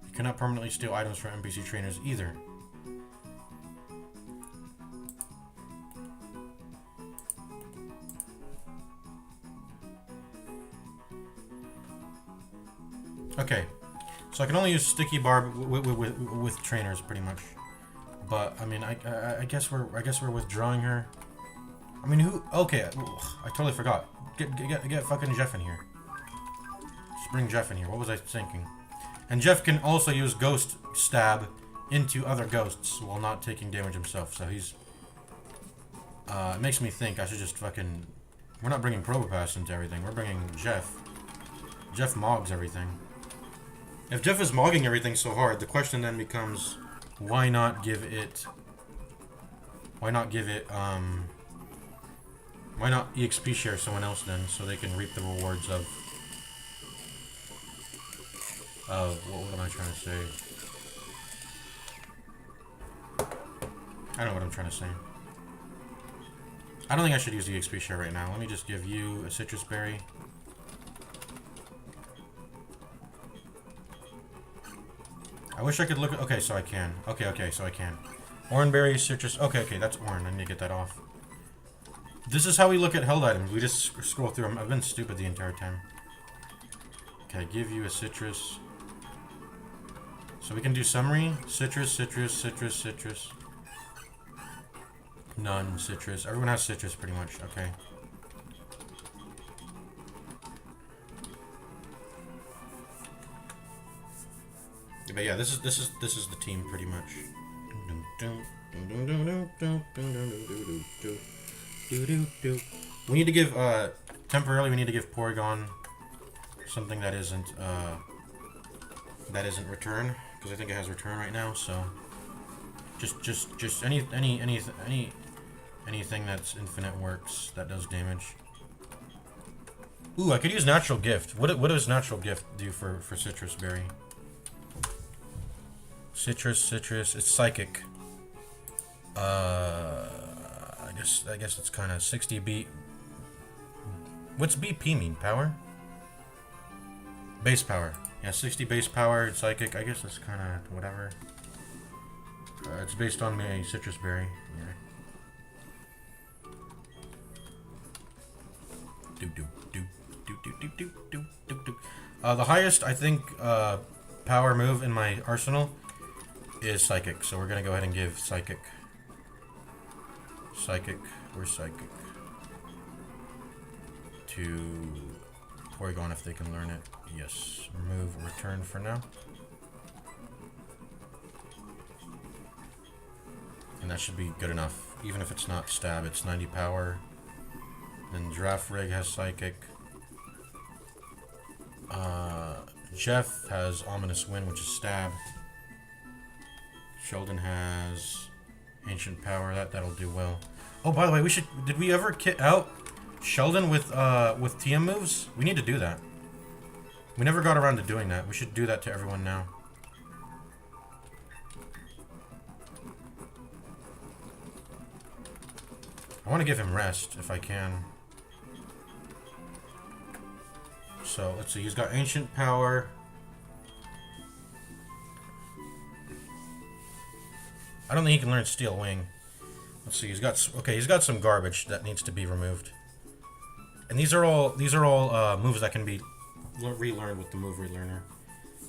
[SPEAKER 1] You cannot permanently steal items from NPC trainers either. Okay, so I can only use Sticky Barb with trainers pretty much. But I mean, I guess we're withdrawing her. I mean, who? Okay, I totally forgot. Get fucking Jeff in here. Just bring Jeff in here. What was I thinking? And Jeff can also use Ghost Stab into other ghosts while not taking damage himself. So he's... it makes me think I should just fucking... We're not bringing Probopass into everything. We're bringing Jeff. Jeff mogs everything. If Jeff is mogging everything so hard, the question then becomes... Why not give it... Why not EXP share someone else then, so they can reap the rewards of... what am I trying to say? I don't know what I'm trying to say. I don't think I should use the XP share right now. Let me just give you a citrus berry. I wish I could look at... Okay, so I can. Okay, so I can. Oranberry, citrus... Okay, that's orange. I need to get that off. This is how we look at held items. We just scroll through them. I've been stupid the entire time. Okay, give you a citrus... So we can do summary, citrus. None, citrus. Everyone has citrus pretty much, okay. But yeah, this is the team pretty much. We need to give temporarily we need to give Porygon something that isn't return. Because I think it has return right now, so just anything that's infinite works that does damage. Ooh, I could use Natural Gift. What does Natural Gift do for Citrus Berry? Citrus. It's Psychic. I guess it's kind of 60 B. What's BP mean? Power? Base power. Yeah, 60 base power, Psychic. I guess that's kind of whatever. It's based on my Citrus Berry. Yeah. The highest, I think, power move in my arsenal is Psychic. So we're going to go ahead and give Psychic. Where's Psychic? To Porygon if they can learn it. Yes. Remove return for now. And that should be good enough. Even if it's not stab, it's 90 power. Then Giraffe Rig has psychic. Jeff has Ominous Wind, which is stab. Sheldon has Ancient Power. That'll do well. Oh, by the way, did we ever kit out Sheldon with TM moves? We need to do that. We never got around to doing that. We should do that to everyone now. I want to give him rest if I can. So, let's see. He's got Ancient Power. I don't think he can learn Steel Wing. Let's see. He's got some garbage that needs to be removed. And these are all moves that can be relearned with the move relearner.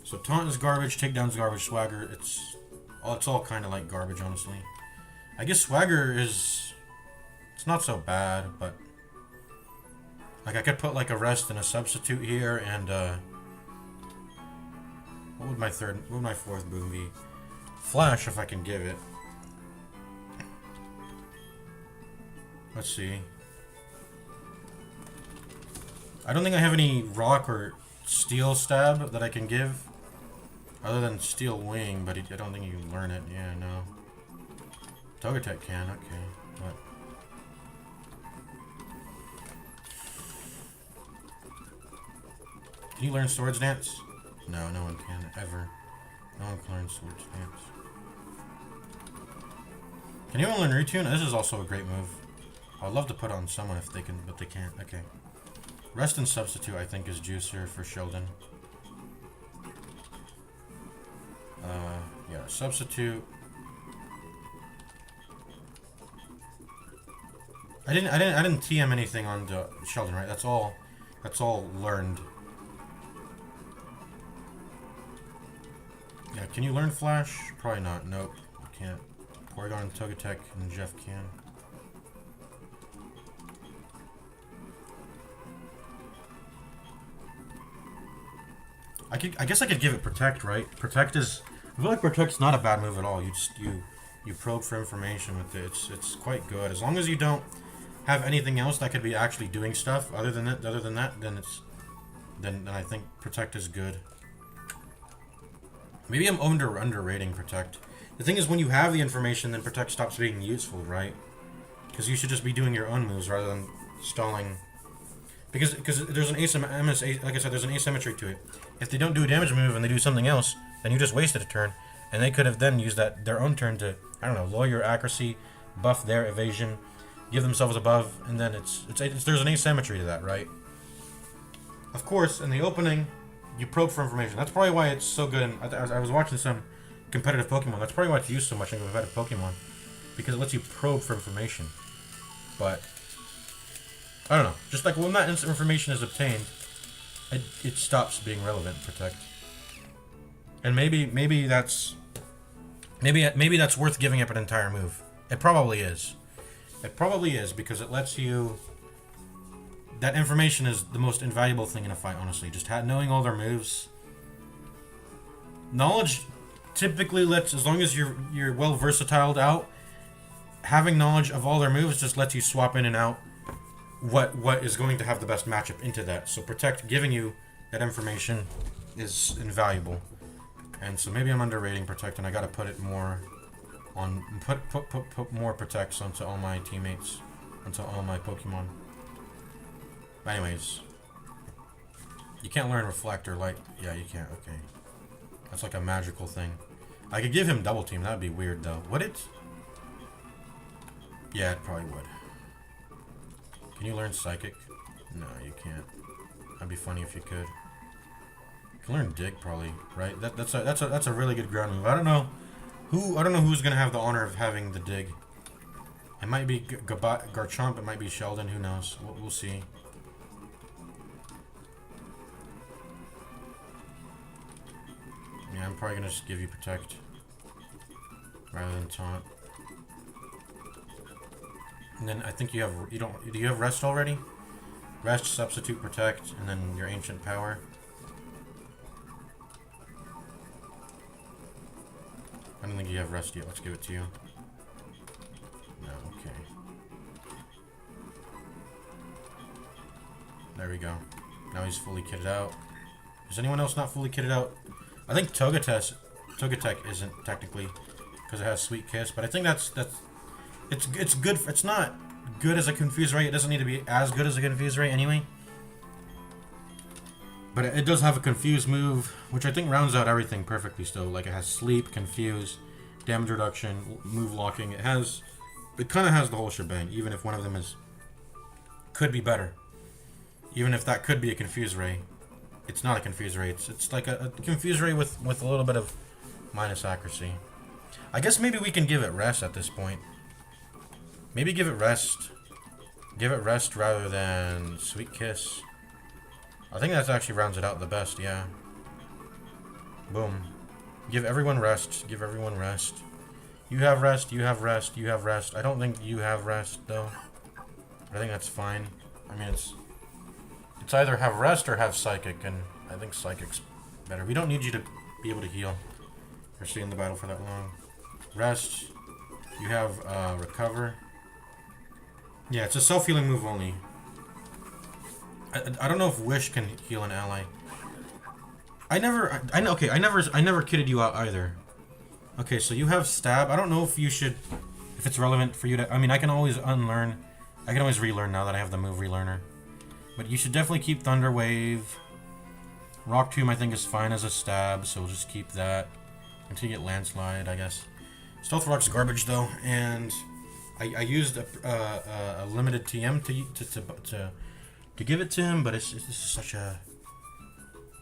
[SPEAKER 1] So Taunt is garbage, Takedown's garbage, Swagger, it's all kind of like garbage, honestly. I guess Swagger it's not so bad, but like I could put like a rest and a substitute here, and what would my fourth boom be? Flash, if I can give it. Let's see. I don't think I have any rock or steel stab that I can give, other than Steel Wing, but I don't think you can learn it. Yeah, no. Togetic can, okay. But can you learn Swords Dance? No, no one can, ever. No one can learn Swords Dance. Can anyone learn Retune? This is also a great move. I'd love to put on someone if they can, but they can't. Okay. Rest and Substitute, I think, is juicier for Sheldon. Yeah, Substitute. I didn't TM anything on the Sheldon, right? That's all learned. Yeah, can you learn Flash? Probably not. Nope, you can't. Porygon, Togetic, and Jeff can. I guess I could give it Protect, right? Protect is... I feel like Protect's not a bad move at all. You probe for information with it. It's quite good. As long as you don't have anything else that could be actually doing stuff other than that, then I think Protect is good. Maybe I'm underrating Protect. The thing is, when you have the information, then Protect stops being useful, right? Because you should just be doing your own moves rather than stalling. Because there's an like I said, there's an asymmetry to it. If they don't do a damage move and they do something else, then you just wasted a turn, and they could have then used their own turn to, I don't know, lower your accuracy, buff their evasion, give themselves a buff, and then there's an asymmetry to that, right? Of course, in the opening, you probe for information. That's probably why it's so good. And I was watching some competitive Pokemon. That's probably why it's used so much in competitive Pokemon, because it lets you probe for information. But I don't know. Just like when that information is obtained, it stops being relevant. Protect. And maybe that's worth giving up an entire move. It probably is. It probably is, because it lets you. That information is the most invaluable thing in a fight, honestly. Just knowing all their moves. Knowledge typically lets, as long as you're well versatiled out, having knowledge of all their moves just lets you swap in and out what is going to have the best matchup into that. So Protect giving you that information is invaluable. And so maybe I'm underrating Protect, and I gotta put it more on, put more Protects onto all my teammates, onto all my Pokemon. But anyways, you can't learn Reflect or Light. Yeah, you can't. Okay, that's like a magical thing. I could give him Double Team. That'd be weird though. Would it? Yeah, it probably would. Can you learn Psychic? No, you can't. That'd be funny if you could. You can learn Dig probably, right? That's a really good ground move. I don't know who's gonna have the honor of having the Dig. It might be Garchomp. It might be Sheldon. Who knows? We'll see. Yeah, I'm probably gonna just give you Protect rather than Taunt. And then I think do you have Rest already? Rest, Substitute, Protect, and then your Ancient Power. I don't think you have Rest yet. Let's give it to you. Okay. There we go. Now he's fully kitted out. Is anyone else not fully kitted out? I think Togetic isn't technically because it has Sweet Kiss, but I think it's good. It's not good as a Confuse Ray. It doesn't need to be as good as a Confuse Ray anyway. But it does have a Confuse move, which I think rounds out everything perfectly still. Like it has Sleep, Confuse, Damage Reduction, Move Locking. It kind of has the whole shebang, even if one of them could be better. Even if that could be a Confuse Ray. It's not a Confuse Ray. It's like a Confuse Ray with a little bit of minus accuracy. I guess maybe we can give it Rest at this point. Maybe give it Rest. Give it Rest rather than Sweet Kiss. I think that actually rounds it out the best, yeah. Boom. Give everyone Rest. Give everyone Rest. You have Rest, you have Rest, you have Rest. I don't think you have Rest, though. I think that's fine. I mean, it's either have Rest or have Psychic, and I think Psychic's better. We don't need you to be able to heal or stay in the battle for that long. Rest. You have Recover. Yeah, it's a self-healing move only. I don't know if Wish can heal an ally. I never kitted you out either. Okay, so you have Stab. I don't know if it's relevant for you to. I mean, I can always unlearn. I can always relearn now that I have the move relearner. But you should definitely keep Thunder Wave. Rock Tomb I think is fine as a stab, so we'll just keep that until you get Landslide, I guess. Stealth Rock's garbage though, and I used a limited TM to give it to him, but it's such a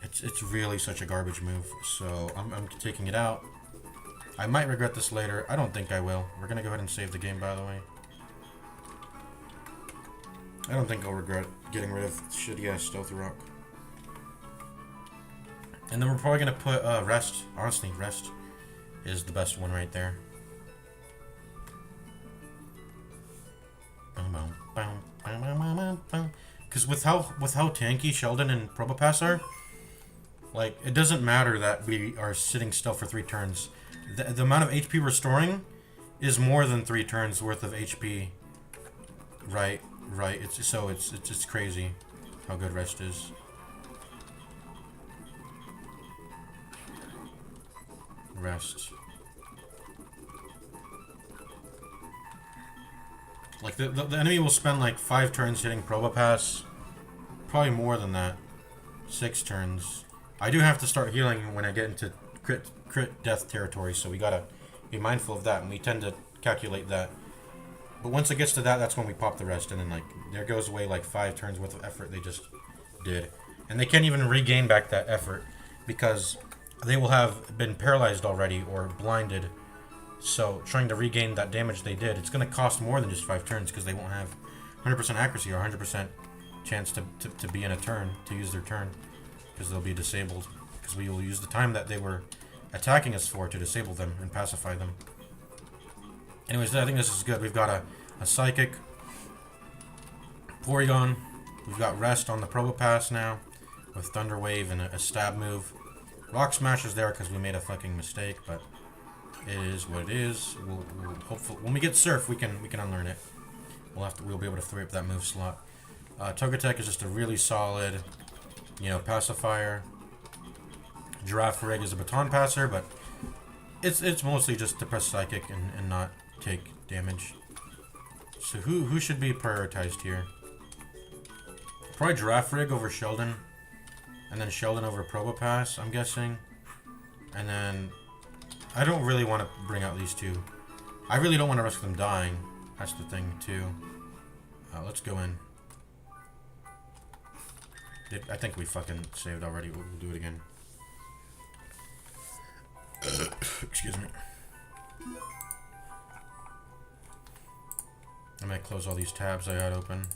[SPEAKER 1] it's really such a garbage move. So I'm taking it out. I might regret this later. I don't think I will. We're gonna go ahead and save the game, by the way. I don't think I'll regret getting rid of shitty ass Stealth Rock. And then we're probably gonna put Rest. Honestly, Rest is the best one right there. Because with how tanky Sheldon and Probopass are, like it doesn't matter that we are sitting still for 3 turns. The amount of HP restoring is more than 3 turns worth of HP. Right. It's crazy how good Rest is. Rest. Like the enemy will spend like 5 turns hitting Probopass. Probably more than that. 6 turns. I do have to start healing when I get into crit death territory, so we gotta be mindful of that, and we tend to calculate that. But once it gets to that, that's when we pop the Rest, and then like there goes away like 5 turns worth of effort they just did. And they can't even regain back that effort because they will have been paralyzed already or blinded. So trying to regain that damage they did, it's going to cost more than just 5 turns because they won't have 100% accuracy or 100% chance to be in a turn, to use their turn, because they'll be disabled. Because we will use the time that they were attacking us for to disable them and pacify them. Anyways, I think this is good. We've got a Psychic, Porygon, we've got Rest on the Probopass now, with Thunder Wave and a stab move. Rock Smash is there because we made a fucking mistake, but it is what it is. We'll hopefully when we get Surf, we can unlearn it. We'll be able to free up that move slot. Togetic is just a really solid, pacifier. Girafarig is a baton passer, but it's mostly just to press Psychic and not take damage. So who should be prioritized here? Probably Girafarig over Sheldon, and then Sheldon over Probopass, I'm guessing. And then I don't really want to bring out these two. I really don't want to risk them dying. That's the thing, too. Let's go in. I think we fucking saved already. We'll do it again. Excuse me. I might close all these tabs I had open.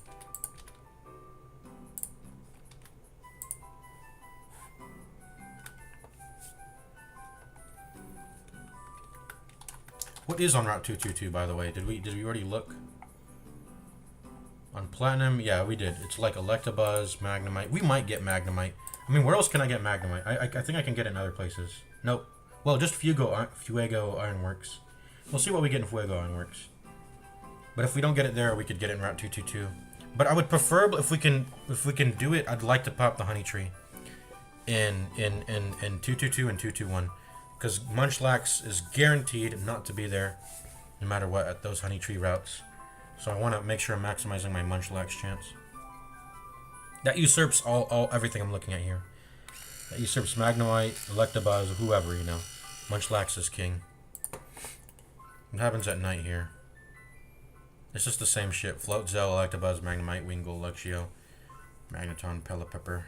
[SPEAKER 1] What is on Route 222, by the way? Did we already look? On Platinum? Yeah, we did. It's like Electabuzz, Magnemite. We might get Magnemite. I mean, where else can I get Magnemite? I think I can get it in other places. Nope. Well, just Fuego Ironworks. We'll see what we get in Fuego Ironworks. But if we don't get it there, we could get it in Route 222. But I would prefer, if we can do it, I'd like to pop the honey tree in 222 and 221, because Munchlax is guaranteed not to be there, no matter what, at those honey tree routes. So I want to make sure I'm maximizing my Munchlax chance. That usurps everything I'm looking at here. That usurps Magnemite, Electabuzz, whoever, you know. Munchlax is king. What happens at night here? It's just the same shit. Floatzel, Electabuzz, Magnemite, Wingull, Luxio, Magneton, Pelipper.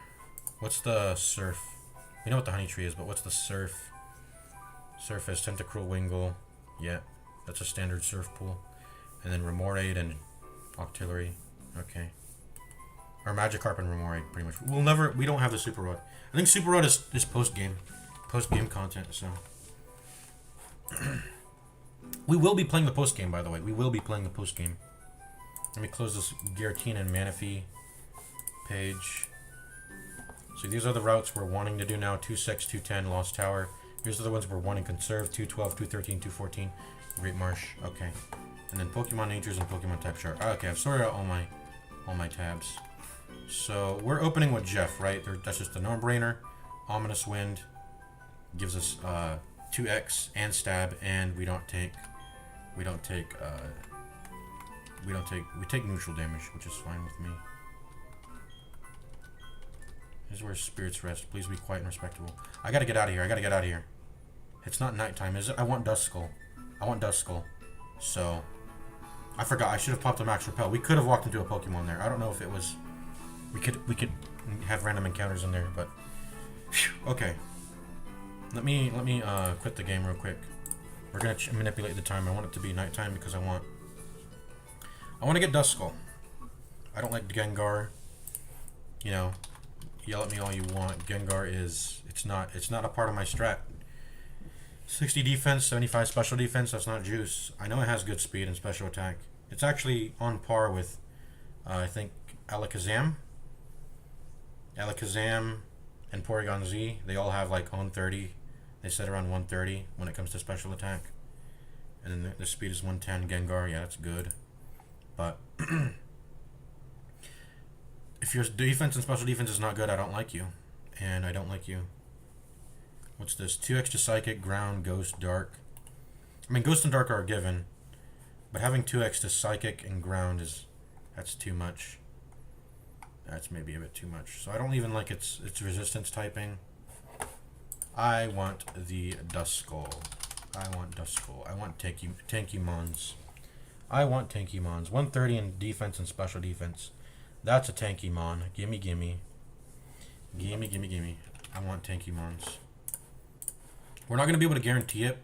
[SPEAKER 1] What's the Surf? We know what the honey tree is, but what's the Surf? Surf is Tentacruel, Wingull. Yeah, that's a standard Surf pool. And then Remoraid and Octillery. Okay. Or Magikarp and Remoraid, pretty much. We don't have the Super Rod. I think Super Rod is post-game. Post-game content, so. We will be playing the post-game, by the way. We will be playing the post-game. Let me close this Giratina and Manaphy page. So these are the routes we're wanting to do now. 2-6, 2-10, Lost Tower. Here's are the ones we're wanting Conserve. 2-12, 2-13, 2-14, Great Marsh. Okay. And then Pokemon Natures and Pokemon Type Chart. Okay, I've sorted out all my tabs. So we're opening with Jeff, right? That's just a no-brainer. Ominous Wind gives us 2x and stab, and we take neutral damage, which is fine with me. Here's where spirits rest. Please be quiet and respectable. I gotta get out of here. It's not nighttime, is it? I want Duskull. So I forgot. I should have popped a Max Repel. We could have walked into a Pokemon there. I don't know if it was. We could have random encounters in there, but whew, okay. Let me quit the game real quick. We're gonna manipulate the time. I want it to be nighttime because I want to get Duskull. I don't like Gengar. You know, yell at me all you want. Gengar is it's not a part of my strat. 60 defense, 75 special defense. That's not juice. I know it has good speed and special attack. It's actually on par with I think Alakazam and Porygon Z. They all have like on 30. They set around 130 when it comes to special attack. And then the speed is 110. Gengar, yeah, that's good. But if your defense and special defense is not good, I don't like you. And I don't like you. What's this? 2x to Psychic, Ground, Ghost, Dark. I mean, Ghost and Dark are a given. But having 2x to Psychic and Ground that's too much. That's maybe a bit too much. So I don't even like its resistance typing. I want the Duskull. I want Tanky Mons. I want Tanky Mons. 130 in defense and special defense. That's a Tanky Mon. Gimme. Gimme. I want Tanky Mons. We're not going to be able to guarantee it,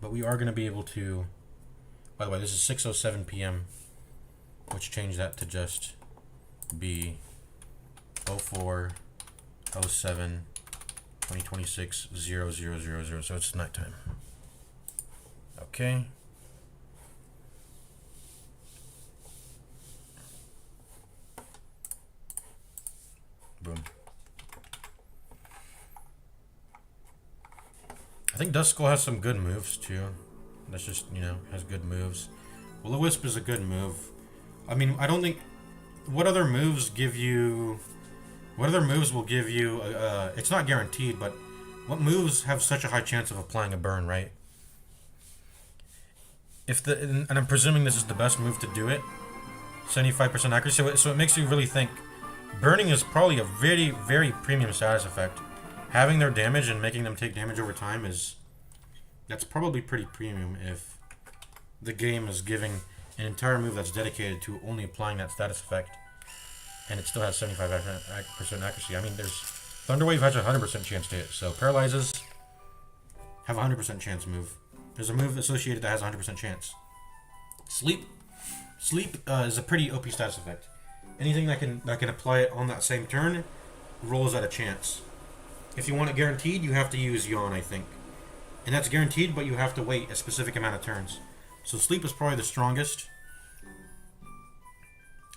[SPEAKER 1] but we are going to be able to. By the way, this is 6:07 p.m., which changed that to just be 04/07 2026 0000. So it's nighttime. Okay. Boom. I think Duskull has some good moves too. That's just, has good moves. Will-O-Wisp is a good move. I mean, I don't think. What other moves will give you? It's not guaranteed, but what moves have such a high chance of applying a burn, right? And I'm presuming this is the best move to do it. 75% accuracy. So it makes you really think. Burning is probably a very, very premium status effect. Having their damage and making them take damage over time that's probably pretty premium if the game is giving an entire move that's dedicated to only applying that status effect, and it still has 75% accuracy. I mean, there's Thunderwave has a 100% chance to hit, so Paralyzes have a 100% chance move. There's a move associated that has a 100% chance. Sleep is a pretty OP status effect. Anything that can apply it on that same turn rolls at a chance. If you want it guaranteed, you have to use Yawn, I think. And that's guaranteed, but you have to wait a specific amount of turns. So Sleep is probably the strongest.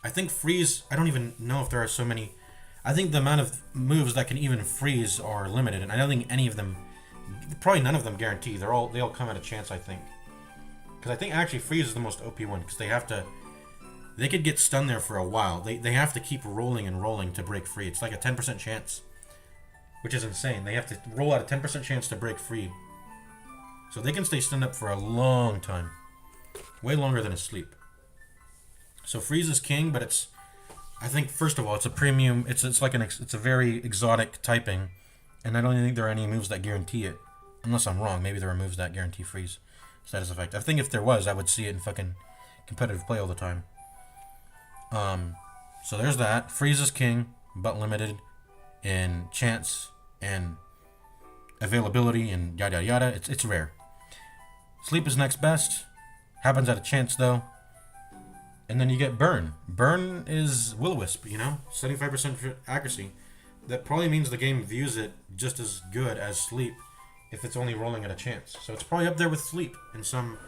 [SPEAKER 1] I think Freeze, I don't even know if there are so many. I think the amount of moves that can even freeze are limited, and I don't think any of them, probably none of them guarantee. They all come at a chance, I think. Because I think actually Freeze is the most OP one, because they have to they could get stunned there for a while. They have to keep rolling and rolling to break free. It's like a 10% chance, which is insane. They have to roll out a 10% chance to break free. So they can stay stunned up for a long time. Way longer than a sleep. So freeze is king, but it's... I think, first of all, it's a premium... It's a very exotic typing. And I don't think there are any moves that guarantee it. Unless I'm wrong. Maybe there are moves that guarantee freeze status effect. I think if there was, I would see it in fucking competitive play all the time. So there's that. Freeze is king, but limited in chance and availability and yada yada. It's rare. Sleep is next best. Happens at a chance though. And then you get burn. Burn is will-o-wisp, 75% accuracy. That probably means the game views it just as good as sleep if it's only rolling at a chance. So it's probably up there with sleep in some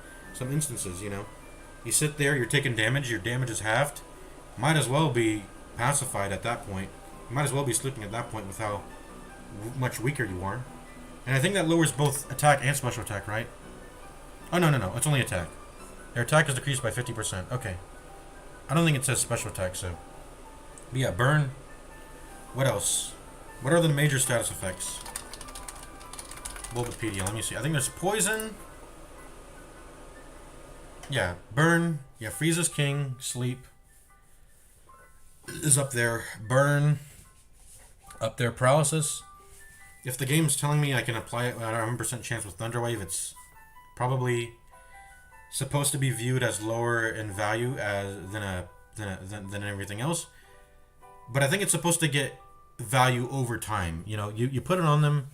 [SPEAKER 1] instances, You sit there, you're taking damage, your damage is halved. Might as well be pacified at that point. You might as well be sleeping at that point with how much weaker you are. And I think that lowers both attack and special attack, right? Oh, no. It's only attack. Their attack is decreased by 50%. Okay. I don't think it says special attack, so... But yeah, burn. What else? What are the major status effects? Bulbapedia, let me see. I think there's poison. Yeah, burn. Yeah, freeze is king. Sleep is up there. Burn. Up there. Paralysis. If the game's telling me I can apply it at a 100% chance with Thunder Wave, it's probably supposed to be viewed as lower in value than everything else. But I think it's supposed to get value over time. You put it on them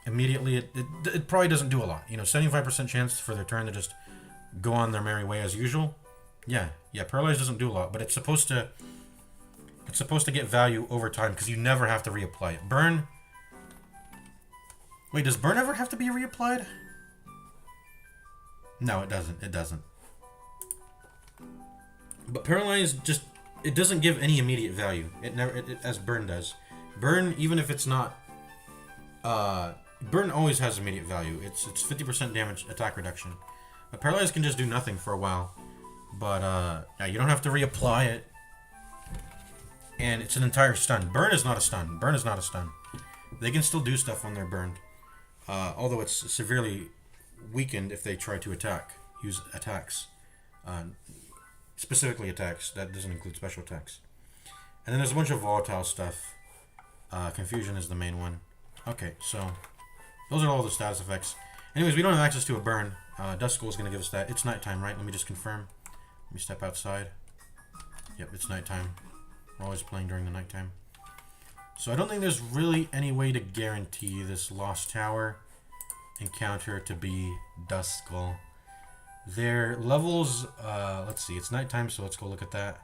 [SPEAKER 1] immediately. It probably doesn't do a lot. 75% chance for their turn to just go on their merry way as usual. Yeah. Paralyze doesn't do a lot, but it's supposed to get value over time because you never have to reapply it. Burn. Wait, does burn ever have to be reapplied? No, it doesn't. It doesn't. But paralyze just... It doesn't give any immediate value. It never... as burn does. Burn, even if it's not... burn always has immediate value. It's 50% damage attack reduction. But paralyze can just do nothing for a while. But, yeah, you don't have to reapply it. And it's an entire stun. Burn is not a stun. Burn is not a stun. They can still do stuff when they're burned. Although it's severely weakened if they try to use attacks. Specifically attacks. That doesn't include special attacks. And then there's a bunch of volatile stuff. Confusion is the main one. Okay, so those are all the status effects. Anyways, we don't have access to a burn. Duskull is going to give us that. It's nighttime, right? Let me just confirm. Let me step outside. Yep, it's nighttime. We're always playing during the nighttime. So I don't think there's really any way to guarantee this Lost Tower encounter to be Duskull. Their levels, let's see, it's nighttime, so let's go look at that.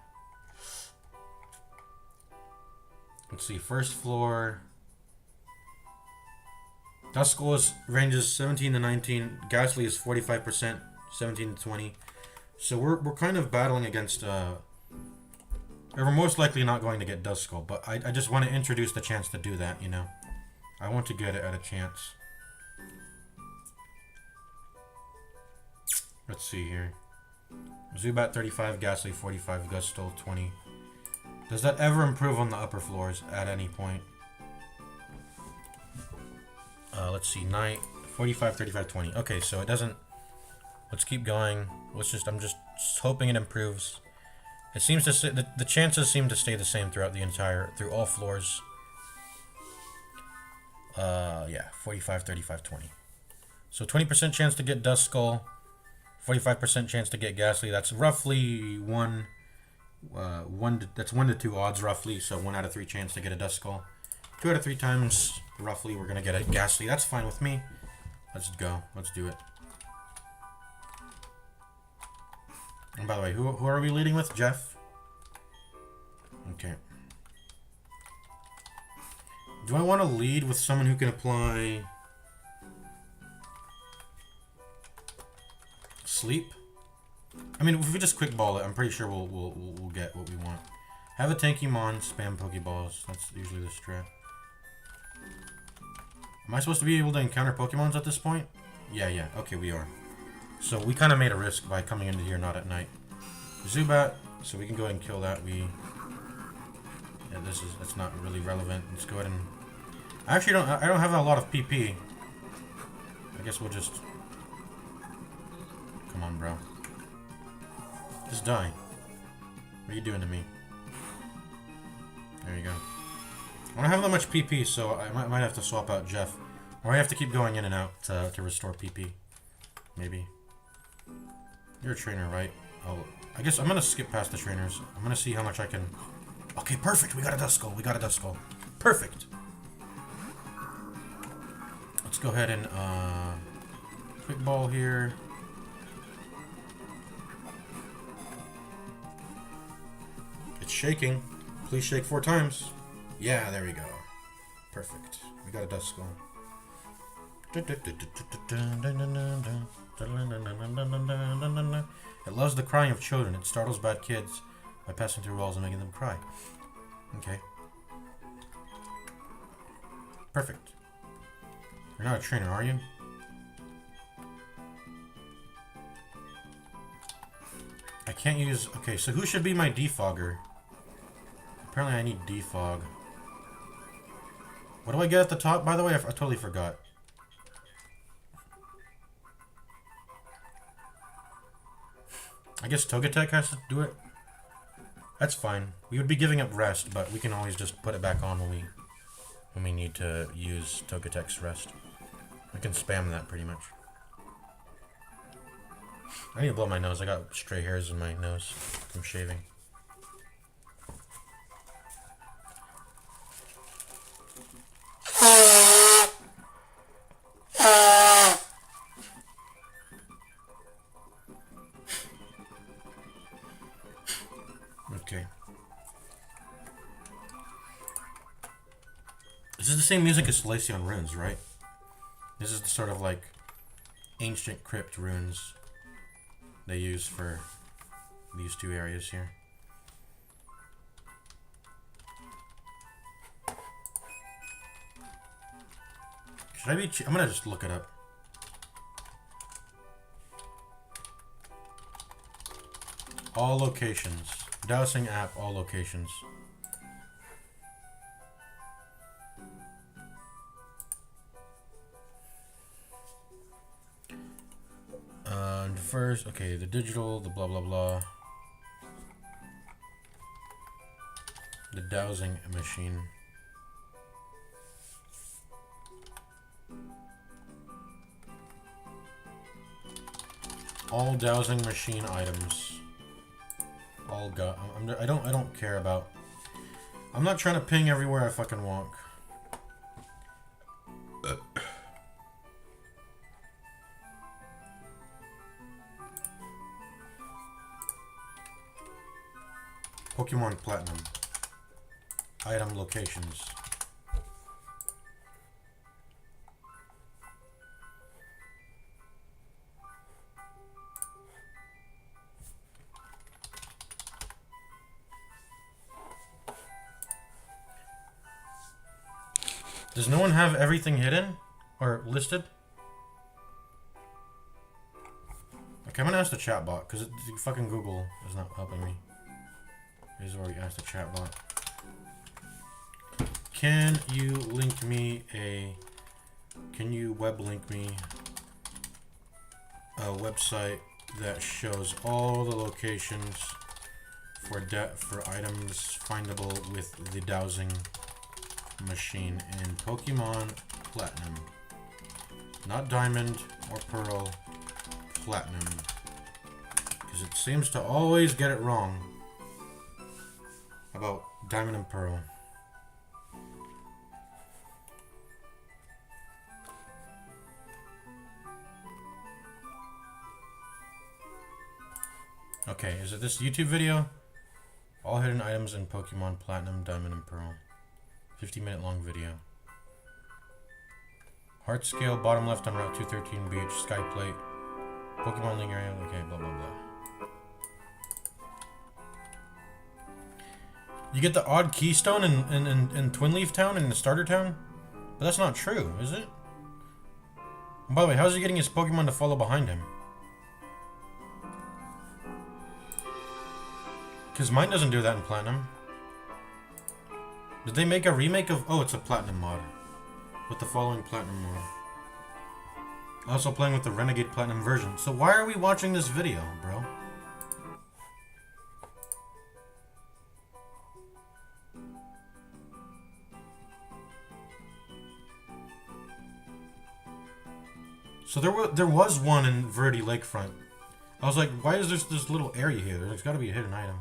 [SPEAKER 1] Let's see, first floor. Duskull ranges 17 to 19. Ghastly is 45%, 17 to 20. So we're kind of battling against... we're most likely not going to get Duskull, but I just want to introduce the chance to do that, I want to get it at a chance. Let's see here. Zubat 35, Ghastly 45, Gustal 20. Does that ever improve on the upper floors at any point? Let's see, Night 45, 35, 20. Okay, so it doesn't... Let's keep going. I'm just hoping it improves. It seems to say the chances seem to stay the same throughout through all floors. Yeah, 45, 35, 20. So 20% chance to get Duskull, 45% chance to get Ghastly. That's roughly that's 1 to 2 odds roughly. So 1 out of 3 chance to get a Duskull. 2 out of 3 times roughly we're gonna get a Ghastly. That's fine with me. Let's go. Let's do it. And by the way, who are we leading with? Jeff? Okay. Do I want to lead with someone who can apply... Sleep? I mean, if we just quick ball it, I'm pretty sure we'll get what we want. Have a tanky mon, spam Pokeballs. That's usually the strat. Am I supposed to be able to encounter Pokemons at this point? Yeah. Okay, we are. So we kind of made a risk by coming into here not at night. Zubat, So we can go ahead and kill that. Yeah, that's not really relevant. Let's go ahead and... I don't have a lot of PP. I guess we'll just... Come on, bro. Just die. What are you doing to me? There you go. I don't have that much PP, so I might have to swap out Jeff. Or I have to keep going in and out to restore PP. Maybe. You're a trainer, right? Oh, I guess I'm gonna skip past the trainers. I'm gonna see how much I can... Okay, perfect! We got a dust skull. We got a dust skull. Perfect! Let's go ahead and, quick ball here. It's shaking. Please shake 4 times. Yeah, there we go. Perfect. We got a dust skull. It loves the crying of children. It startles bad kids by passing through walls and making them cry. Okay. Perfect. You're not a trainer, are you? I can't use... Okay, so who should be my defogger? Apparently I need defog. What do I get at the top, by the way? I totally forgot. I guess Togetic has to do it. That's fine. We would be giving up rest, but we can always just put it back on when we need to use Togetic's rest. We can spam that pretty much. I need to blow my nose. I got stray hairs in my nose from shaving. Okay. This is the same music as Salacion runes, right? This is the sort of like ancient crypt runes they use for these 2 areas here. Should I be... I'm gonna just look it up. All locations. Dowsing app, all locations. First, okay, the digital, the blah blah blah. The dowsing machine. All dowsing machine items. All got. I don't care about. I'm not trying to ping everywhere I fucking walk. Pokemon Platinum. Item locations. Does no one have everything hidden? Or listed? Okay, I'm gonna ask the chatbot, because fucking Google is not helping me. This is where we ask the chatbot. Can you link me a... Can you web link me a website that shows all the locations for items findable with the dowsing machine in Pokemon Platinum? Not Diamond or Pearl, Platinum. Because it seems to always get it wrong about Diamond and Pearl. Okay, is it this YouTube video? All hidden items in Pokemon Platinum, Diamond, and Pearl. 50-minute long video. Heart scale, bottom left on Route 213 beach, sky plate, Pokemon Link area, okay, blah blah blah. You get the odd keystone in Twin Leaf Town, in the starter town? But that's not true, is it? And by the way, how's he getting his Pokemon to follow behind him? Because mine doesn't do that in Platinum. Did they make a remake of... Oh, it's a Platinum mod. With the following Platinum mod. Also playing with the Renegade Platinum version. So why are we watching this video, bro? So there was one in Verde Lakefront. I was like, why is there this little area here? There's got to be a hidden item.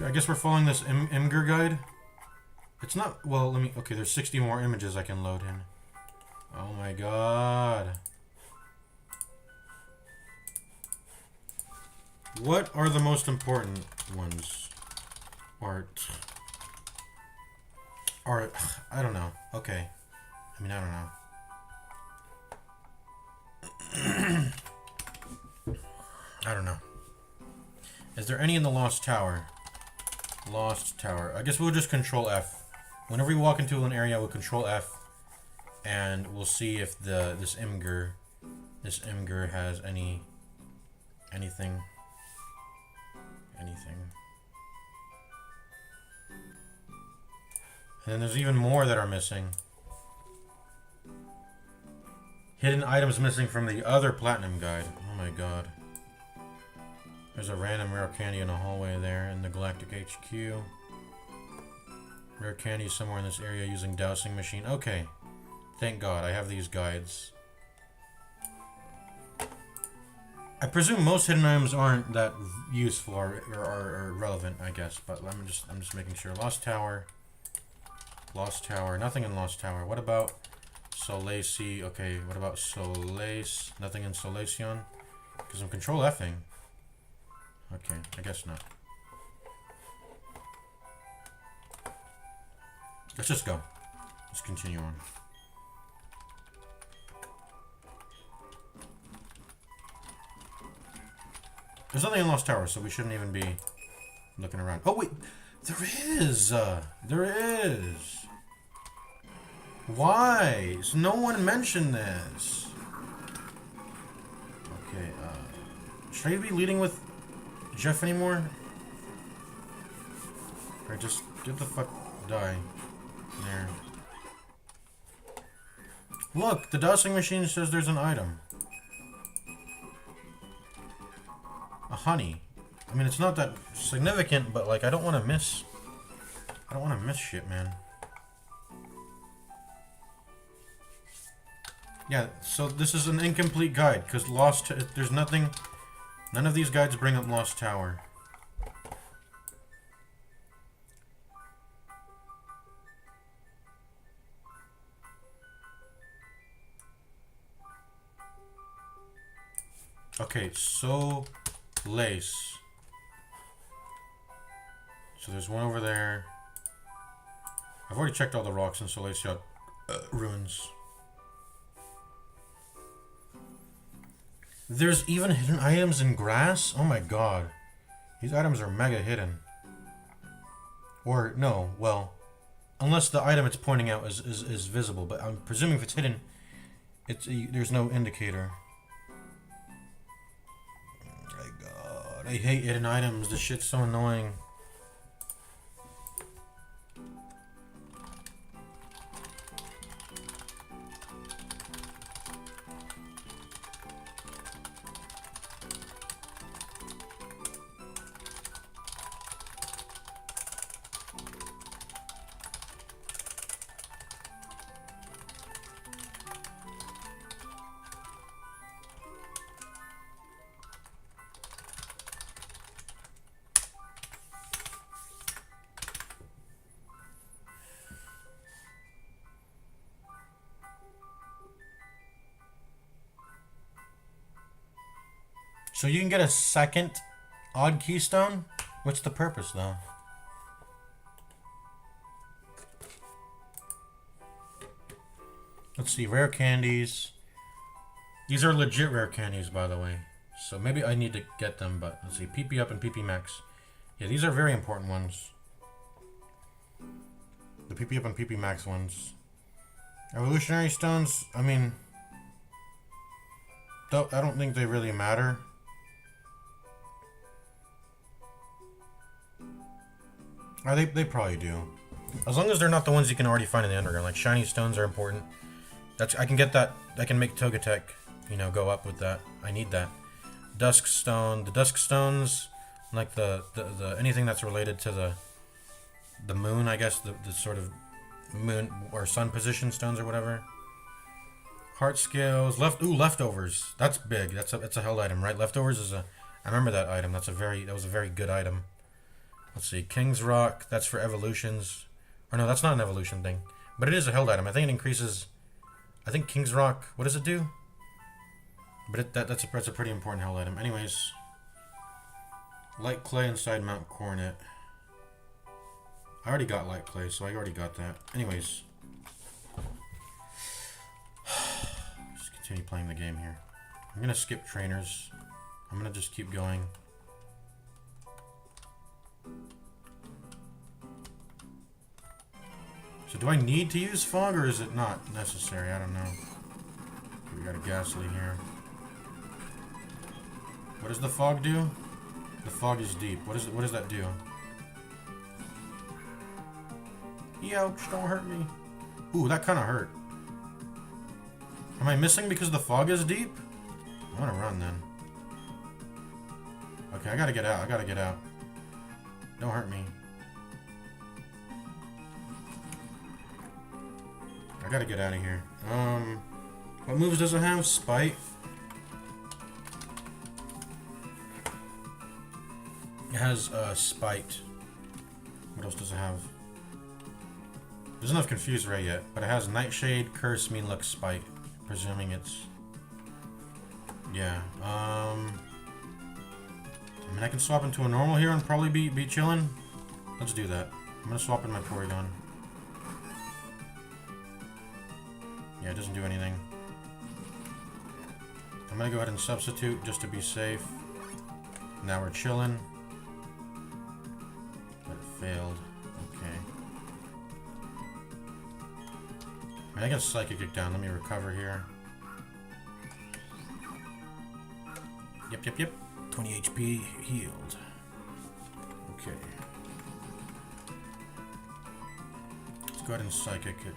[SPEAKER 1] I guess we're following this Imgur guide. It's not... Well, let me... Okay, there's 60 more images I can load in. Oh my god. What are the most important ones? Art. I don't know. Okay. I mean, I don't know. I don't know. Is there any in the Lost Tower? Lost Tower. I guess we'll just Control F. Whenever we walk into an area, we'll Control F, and we'll see if this Imgur has anything. And then there's even more that are missing. Hidden items missing from the other Platinum guide. Oh my god. There's a random rare candy in a hallway there in the Galactic HQ. Rare candy somewhere in this area using dowsing machine. Okay. Thank god, I have these guides. I presume most hidden items aren't that useful or relevant, I guess, but I'm just making sure. Lost Tower. Lost Tower. Nothing in Lost Tower. What about Solace? Okay, what about Solace? Nothing in Solaceon? Because I'm Control F-ing. Okay, I guess not. Let's just go. Let's continue on. There's nothing in Lost Tower, so we shouldn't even be looking around. Oh, wait! There is! There is! Why? So no one mentioned this. Okay, should I be leading with Jeff anymore? Or just get the fuck die. There. Look, the dowsing machine says there's an item. A honey. I mean, it's not that significant, but like, I don't want to miss shit, man. Yeah, so this is an incomplete guide, because there's nothing, none of these guides bring up Lost Tower. Okay, so Lace. So there's one over there. I've already checked all the rocks in Solaceon ruins. There's even hidden items in grass? Oh my god. These items are mega hidden. Or, no, well, unless the item it's pointing out is visible, but I'm presuming if it's hidden, there's no indicator. Oh my god, I hate hidden items. This shit's so annoying. So you can get a second odd keystone? What's the purpose, though? Let's see, rare candies. These are legit rare candies, by the way. So maybe I need to get them, but let's see, PP up and PP max. Yeah, these are very important ones. The PP up and PP max ones. Evolutionary stones, I mean, I don't think they really matter. They probably do. As long as they're not the ones you can already find in the underground. Like, shiny stones are important. I can get that. I can make Togetic, you know, go up with that. I need that. Dusk stone. The dusk stones, like the anything that's related to the moon, I guess, the sort of moon or sun position stones or whatever. Heart scales. Leftovers. That's big. That's a held item, right? Leftovers is a. I remember that item. That was a very good item. Let's see. King's Rock. That's for evolutions. Or no, that's not an evolution thing. But it is a held item. I think it increases. I think King's Rock. What does it do? But that's a pretty important held item. Anyways. Light clay inside Mount Coronet. I already got light clay, so I already got that. Anyways. Just continue playing the game here. I'm gonna skip trainers. I'm gonna just keep going. So do I need to use fog or is it not necessary? I don't know. We got a ghastly here. What does the fog do? The fog is deep. What does that do? Ouch, don't hurt me. Ooh, that kind of hurt. Am I missing because the fog is deep? I want to run then. Okay, I gotta get out. I gotta get out. Don't hurt me. I gotta get out of here. What moves does it have? Spite. It has Spite. What else does it have? Doesn't have Confuse Ray yet, but it has Nightshade, Curse, Mean Look, Spite. Presuming it's... Yeah, I mean, I can swap into a normal here and probably be chilling. Let's do that. I'm gonna swap in my Porygon. Yeah, it doesn't do anything. I'm gonna go ahead and substitute just to be safe. Now we're chilling. But it failed. Okay. I got Psychic Kick down. Let me recover here. Yep. 20 HP healed. Okay. Let's go ahead and Psychic it.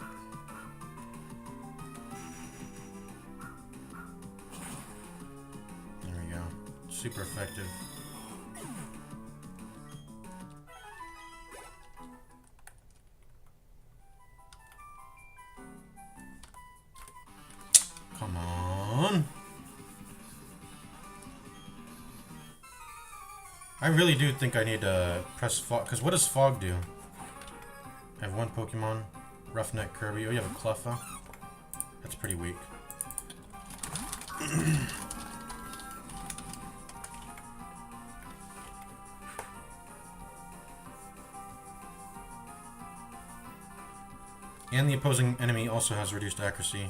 [SPEAKER 1] There we go. Super effective. Come on. I really do think I need to press fog, because what does fog do? I have one Pokemon, Roughneck Kirby. Oh, you have a Cleffa. That's pretty weak. And the opposing enemy also has reduced accuracy.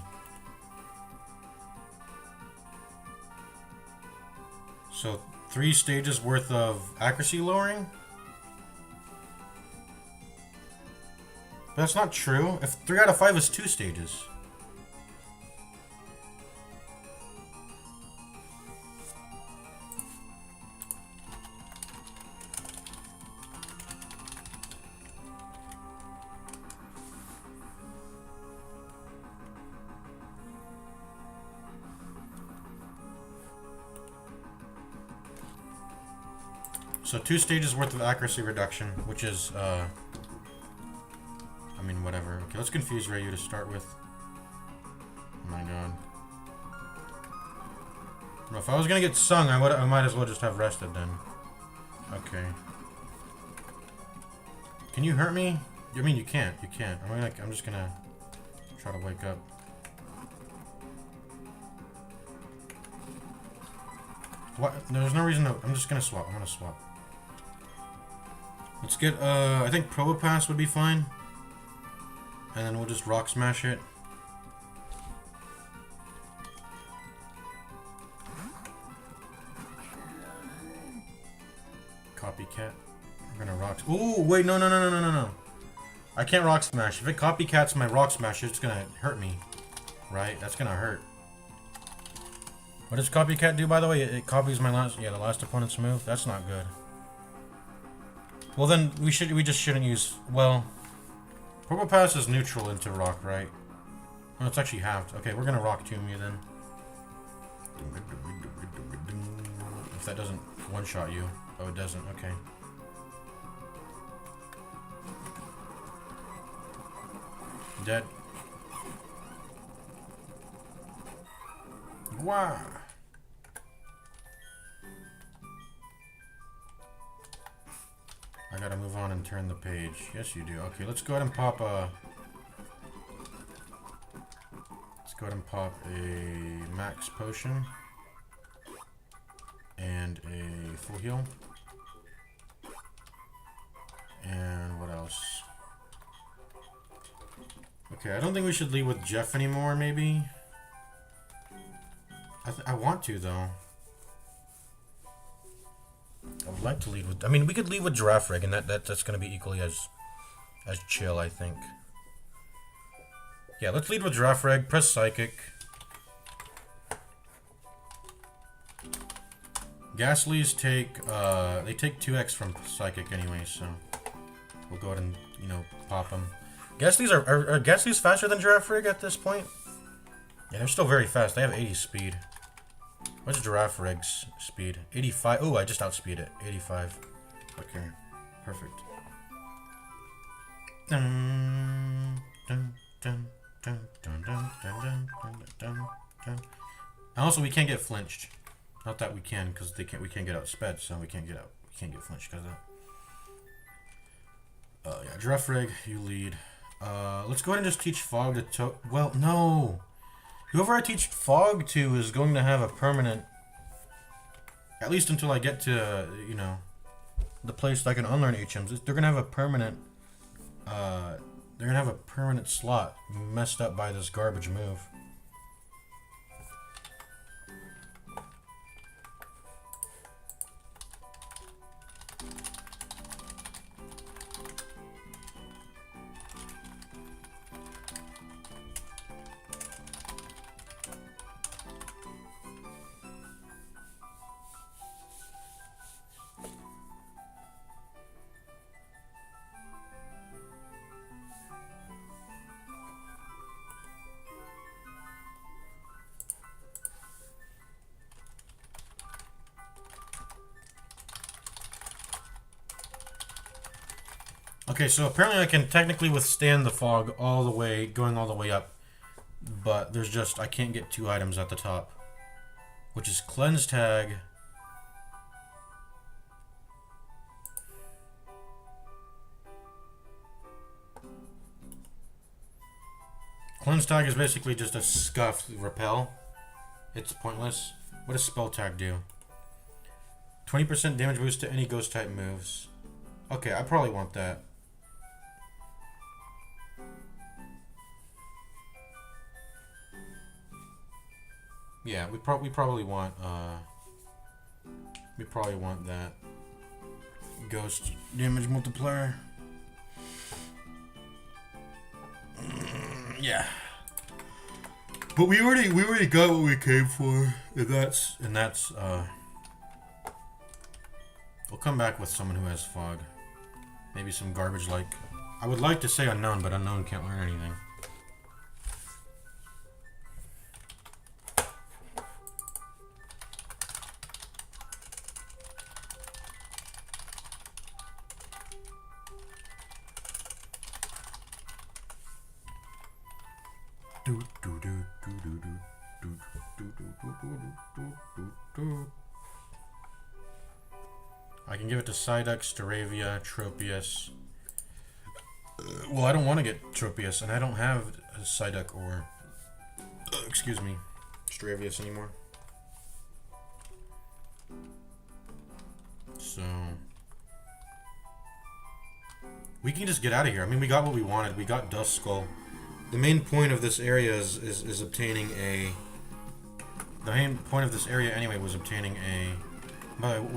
[SPEAKER 1] So 3 stages worth of accuracy lowering? But that's not true. If 3 out of 5 is 2 stages. So 2 stages worth of accuracy reduction, which is, I mean, whatever. Okay, let's confuse Ryu to start with. Oh my god. Well, if I was gonna get sung, I might as well just have rested then. Okay. Can you hurt me? I mean, you can't. You can't. I'm just gonna try to wake up. What? There's no reason to. I'm just gonna swap. I'm gonna swap. Let's get, I think Probopass would be fine. And then we'll just Rock Smash it. Copycat. We're gonna Rock... Ooh, wait, no. I can't rock smash. If it copycats my rock smash, it's gonna hurt me. Right? That's gonna hurt. What does copycat do, by the way? It copies my last... Yeah, the last opponent's move. That's not good. Well, then, we just shouldn't use... Well... Purple Pass is neutral into rock, right? Oh, it's actually halved. Okay, we're gonna rock tomb you then. If that doesn't one-shot you. Oh, it doesn't. Okay. Dead. Wow. I gotta move on and turn the page. Yes, you do. Okay, let's go ahead and pop a... Let's go ahead and pop a max potion. And a full heal. And what else? Okay, I don't think we should lead with Jeff anymore, maybe? I want to, though. I would like to lead with... I mean, we could lead with Giraffe Rig, and that's going to be equally as chill, I think. Yeah, let's lead with Giraffe Rig, press Psychic. Ghastlies take... they take 2x from Psychic anyway, so... We'll go ahead and, you know, pop them. Ghastlies are Ghastlies faster than Giraffe Rig at this point? Yeah, they're still very fast. They have 80 speed. What's Giraffe Rig's speed? 85. Oh, I just outspeed it. 85. Okay, perfect. Dun, dun, dun, dun, dun, dun, dun, dun, dun, dun. And also, we can't get flinched. Not that we can, because we can't get outsped, so we can't get flinched because of that. Yeah, Giraffe Rig, you lead. Let's go ahead and just teach Fog to well, no! Whoever I teach Fog to is going to have a permanent... At least until I get to, you know, the place that I can unlearn HMs. They're going to have a permanent... they're going to have a permanent slot messed up by this garbage move. Okay, so apparently I can technically withstand the fog all the way, going all the way up. But there's just, I can't get 2 items at the top. Which is Cleanse Tag. Cleanse Tag is basically just a scuffed repel. It's pointless. What does Spell Tag do? 20% damage boost to any ghost type moves. Okay, I probably want that. Yeah, we probably want that ghost damage multiplier. Yeah. But we already got what we came for. And that's we'll come back with someone who has fog. Maybe some garbage like, I would like to say unknown, but unknown can't learn anything. I can give it to Psyduck, Staravia, Tropius. Well, I don't want to get Tropius, and I don't have a Psyduck or, excuse me, Stravius anymore. So we can just get out of here. I mean, we got what we wanted. We got Dust Skull. The main point of this area is obtaining a... The main point of this area anyway was obtaining a...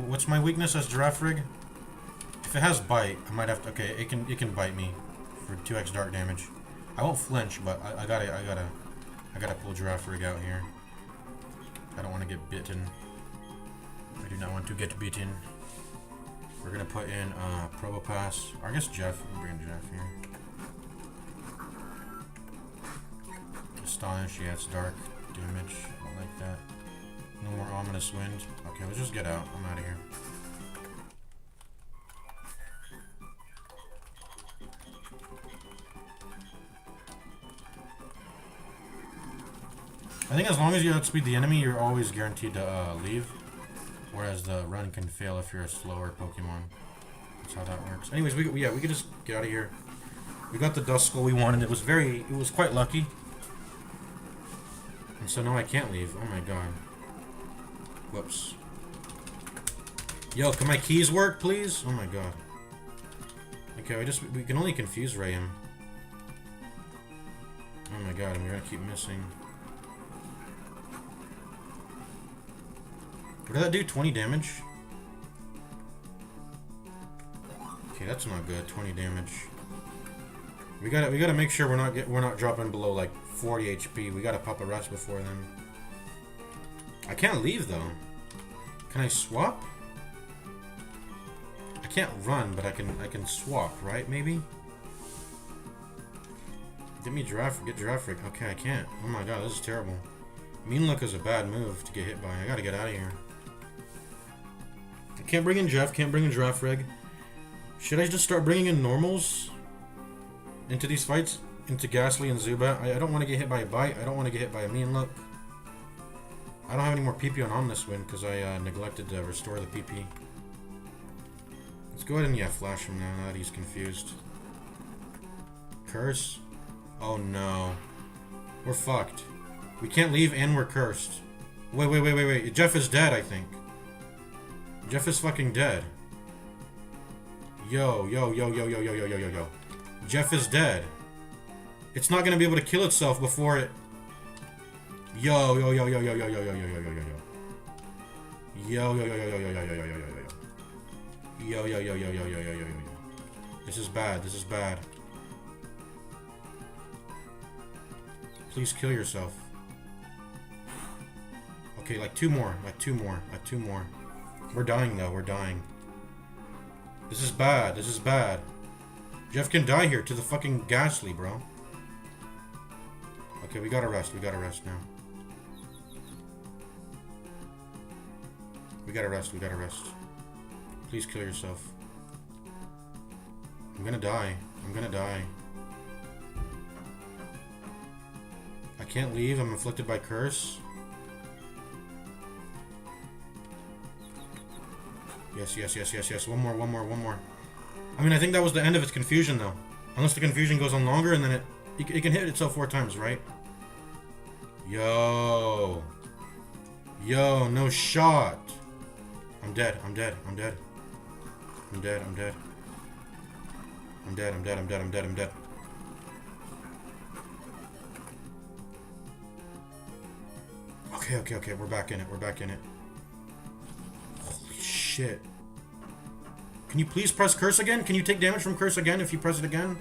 [SPEAKER 1] What's my weakness as Giraffe Rig? If it has Bite, I might have to... Okay, it can bite me for 2x dark damage. I won't flinch, but I gotta pull Giraffe Rig out here. I don't want to get bitten. I do not want to get beaten. We're gonna put in Probopass, or I guess Jeff. We'll bring Jeff here. Astonish, yeah, it's dark damage. I don't like that. No more Ominous Wind. Okay, let's just get out. I'm out of here. I think as long as you outspeed the enemy, you're always guaranteed to leave. Whereas the run can fail if you're a slower Pokemon. That's how that works. Anyways, we could just get out of here. We got the Dust Skull we wanted. It was quite lucky. And so now I can't leave. Oh my god. Whoops. Yo, can my keys work, please? Oh my god. Okay, we can only confuse Ray him. Oh my god, and we're gonna keep missing. What did that do? 20 damage? Okay, that's not good. 20 damage. We gotta make sure we're not dropping below like 40 HP. We gotta pop a rest before then. I can't leave though. Can I swap? I can't run, but I can swap, right? Maybe. Get Giraffe Rig. Okay, I can't. Oh my god, this is terrible. Mean Look is a bad move to get hit by. I gotta get out of here. I can't bring in Jeff. Can't bring in Giraffe Rig. Should I just start bringing in normals into these fights? Into Ghastly and Zubat? I don't want to get hit by a Bite. I don't want to get hit by a Mean Look. I don't have any more PP on Omnis Wind because I neglected to restore the PP. Let's go ahead and, yeah, flash him now that he's confused. Curse? Oh no. We're fucked. We can't leave and we're cursed. Wait. Jeff is dead, I think. Jeff is fucking dead. Yo. Jeff is dead. It's not gonna be able to kill itself before it... Yo. This is bad. Please kill yourself. Okay, like two more. We're dying though, we're dying. This is bad. Jeff can die here to the fucking Ghastly, bro. Okay, we gotta rest now. We gotta rest. Please kill yourself. I'm gonna die. I can't leave, I'm afflicted by curse. Yes. One more. I mean, I think that was the end of its confusion, though. Unless the confusion goes on longer, and then it can hit itself 4 times, right? Yo, no shot. I'm dead. Okay, we're back in it. Holy shit. Can you please press curse again? Can you take damage from curse again if you press it again?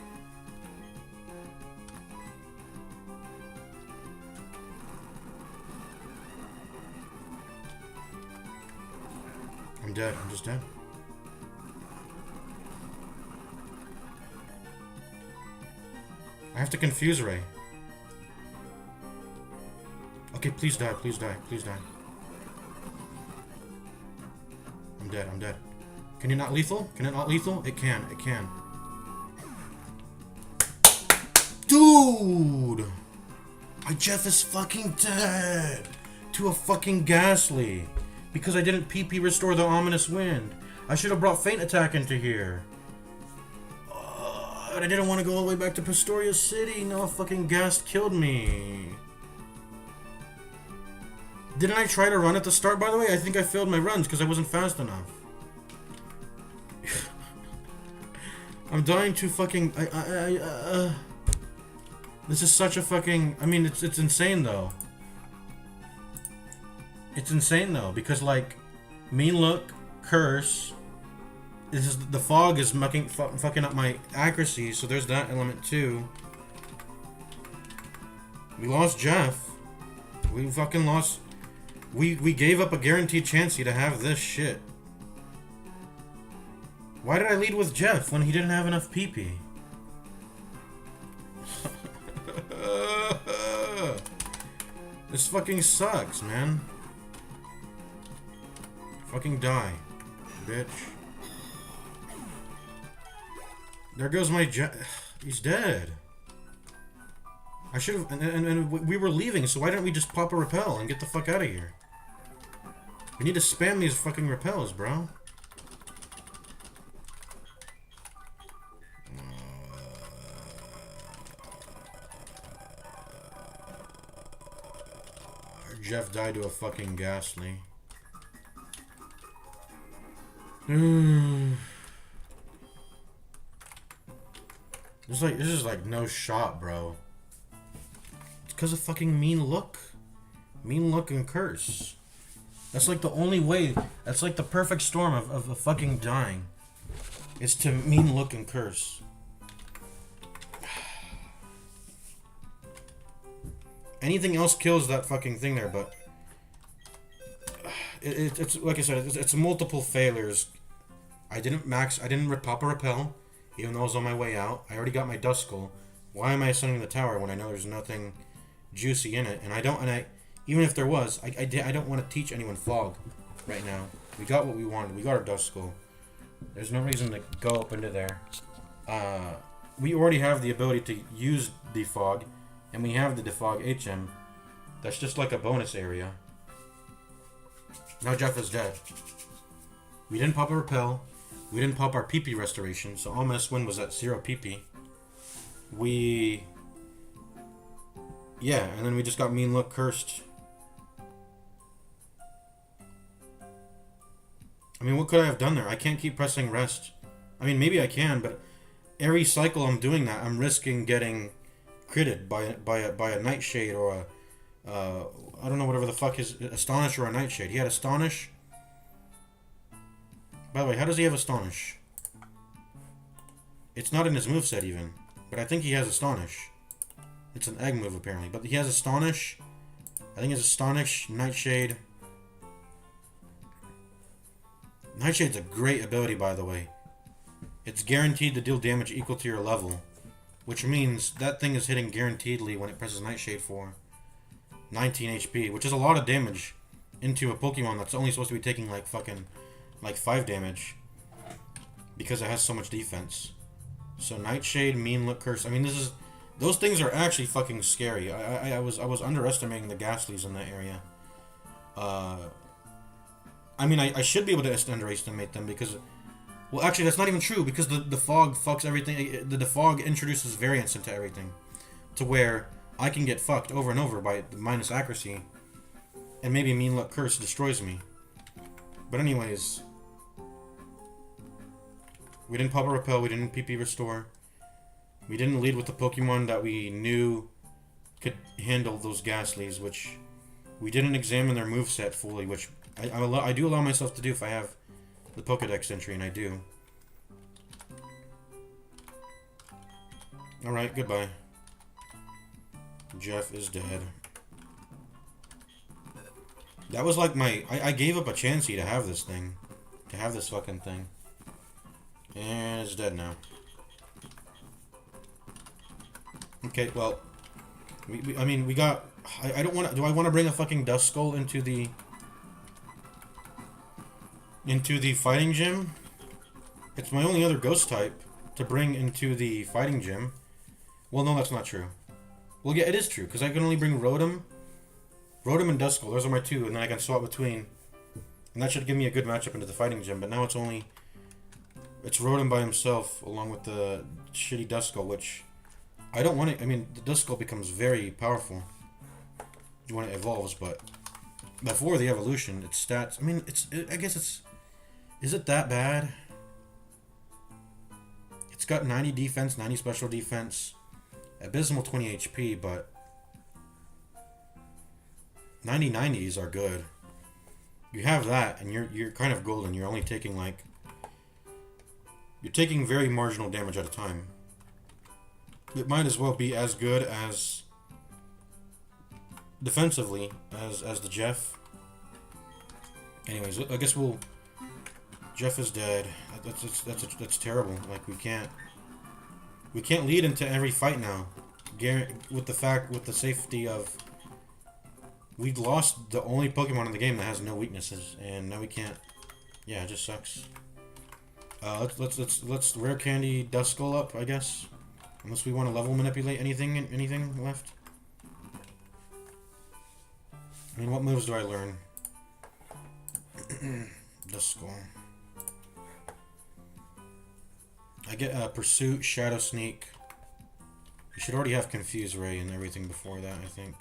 [SPEAKER 1] I'm dead. I'm just dead. I have to confuse Ray. Okay, please die. I'm dead. Can you not lethal? Can it not lethal? It can. Dude! My Jeff is fucking dead! To a fucking Ghastly. Because I didn't PP restore the Ominous Wind. I should have brought Faint Attack into here. But I didn't want to go all the way back to Pastoria City. No, a fucking Ghast killed me. Didn't I try to run at the start, by the way? I think I failed my runs because I wasn't fast enough. I'm dying to fucking... This is such a fucking... I mean, it's insane, though. It's insane, though, because, like, Mean Look, Curse... this is the fog is fucking up my accuracy, so there's that element too. We lost Jeff. We fucking lost. We gave up a guaranteed chance to have this shit. Why did I lead with Jeff when he didn't have enough PP? This fucking sucks, man. Fucking die, bitch. There goes my Jeff. He's dead. I should have. And we were leaving, so why didn't we just pop a repel and get the fuck out of here? We need to spam these fucking repels, bro. Jeff died to a fucking ghastly. This is like no shot, bro. It's because of fucking mean look. Mean look and curse. That's like the only way. That's like the perfect storm of fucking dying. It's to mean look and curse. Anything else kills that fucking thing there, but it's like I said, it's multiple failures. I didn't pop a repel, even though I was on my way out. I already got my dust skull. Why am I ascending the tower when I know there's nothing juicy in it? And even if there was, I don't want to teach anyone fog right now. We got what we wanted. We got our dust skull. There's no reason to go up into there. We already have the ability to use defog. And we have the defog HM. That's just like a bonus area. Now Jeff is dead. We didn't pop a repel. We didn't pop our PP restoration. So Almas Win was at 0 PP. Yeah, and then we just got mean look cursed. I mean, what could I have done there? I can't keep pressing rest. I mean, maybe I can, but every cycle I'm doing that, I'm risking getting critted by a nightshade or I don't know, whatever the fuck his Astonish or a nightshade. He had Astonish. By the way, how does he have Astonish? It's not in his moveset even, but I think he has Astonish. It's an egg move apparently, but he has Astonish. I think it's Astonish, Nightshade. Nightshade's a great ability, by the way. It's guaranteed to deal damage equal to your level. Which means that thing is hitting guaranteedly when it presses Nightshade for 19 HP, which is a lot of damage into a Pokemon that's only supposed to be taking like fucking 5 damage because it has so much defense. So Nightshade, Mean Look, Curse. I mean, those things are actually fucking scary. I was underestimating the Ghastlies in that area. I mean, I should be able to underestimate them because. Well, actually, that's not even true, because the fog fucks everything. The fog introduces variance into everything, to where I can get fucked over and over by the minus accuracy, and maybe Mean Luck Curse destroys me. But anyways, we didn't pop a repel, we didn't PP restore, we didn't lead with the Pokemon that we knew could handle those Ghastlies, which we didn't examine their moveset fully, which I do allow myself to do if I have the Pokedex entry, and I do. Alright, goodbye. Jeff is dead. That was like I gave up a chancey to have this thing. To have this fucking thing. And it's dead now. Okay, well. I mean, we got... I don't want to... Do I want to bring a fucking Dust Skull into the fighting gym? It's my only other ghost type to bring into the fighting gym. Well, no, that's not true. Well, yeah, it is true, because I can only bring Rotom and Dust Skull. Those are my two, and then I can swap between. And that should give me a good matchup into the fighting gym, but now it's Rotom by himself, along with the shitty Dust Skull, which I don't want to... I mean, the Dust Skull becomes very powerful when it evolves, but before the evolution, its stats... I mean, I guess it's... Is it that bad? It's got 90 defense, 90 special defense, abysmal 20 HP, but 90/90s are good. You have that, and you're kind of golden. You're only taking like You're taking very marginal damage at a time. It might as well be as good as defensively as the Jeff. Anyways, I guess we'll. Jeff is dead. That's terrible. Like we can't lead into every fight now. With the safety of we lost the only Pokemon in the game that has no weaknesses, and now we can't. Yeah, it just sucks. Let's rare candy Duskull up, I guess. Unless we want to level manipulate anything left. I mean, what moves do I learn? Duskull. I get Pursuit, Shadow Sneak. You should already have Confuse Ray and everything before that, I think.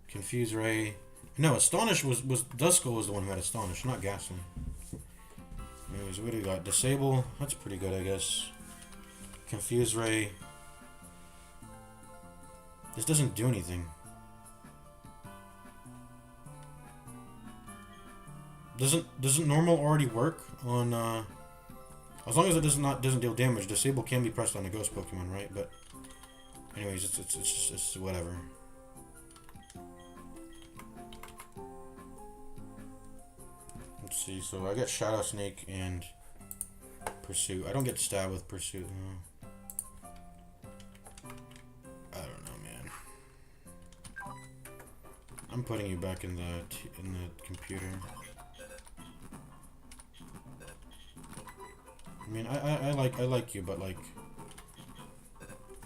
[SPEAKER 1] Confuse Ray. No, Astonish was Duskull was the one who had Astonish, not Ghastly. Anyways, what do we got? Disable. That's pretty good, I guess. Confuse Ray. This doesn't do anything. Doesn't normal already work on as long as it doesn't deal damage? Disable can be pressed on a ghost Pokemon, right? But anyways, it's whatever. Let's see. So I got Shadow Snake and Pursuit. I don't get stabbed with Pursuit. No. I don't know, man. I'm putting you back in the computer. I mean, I like you, but like,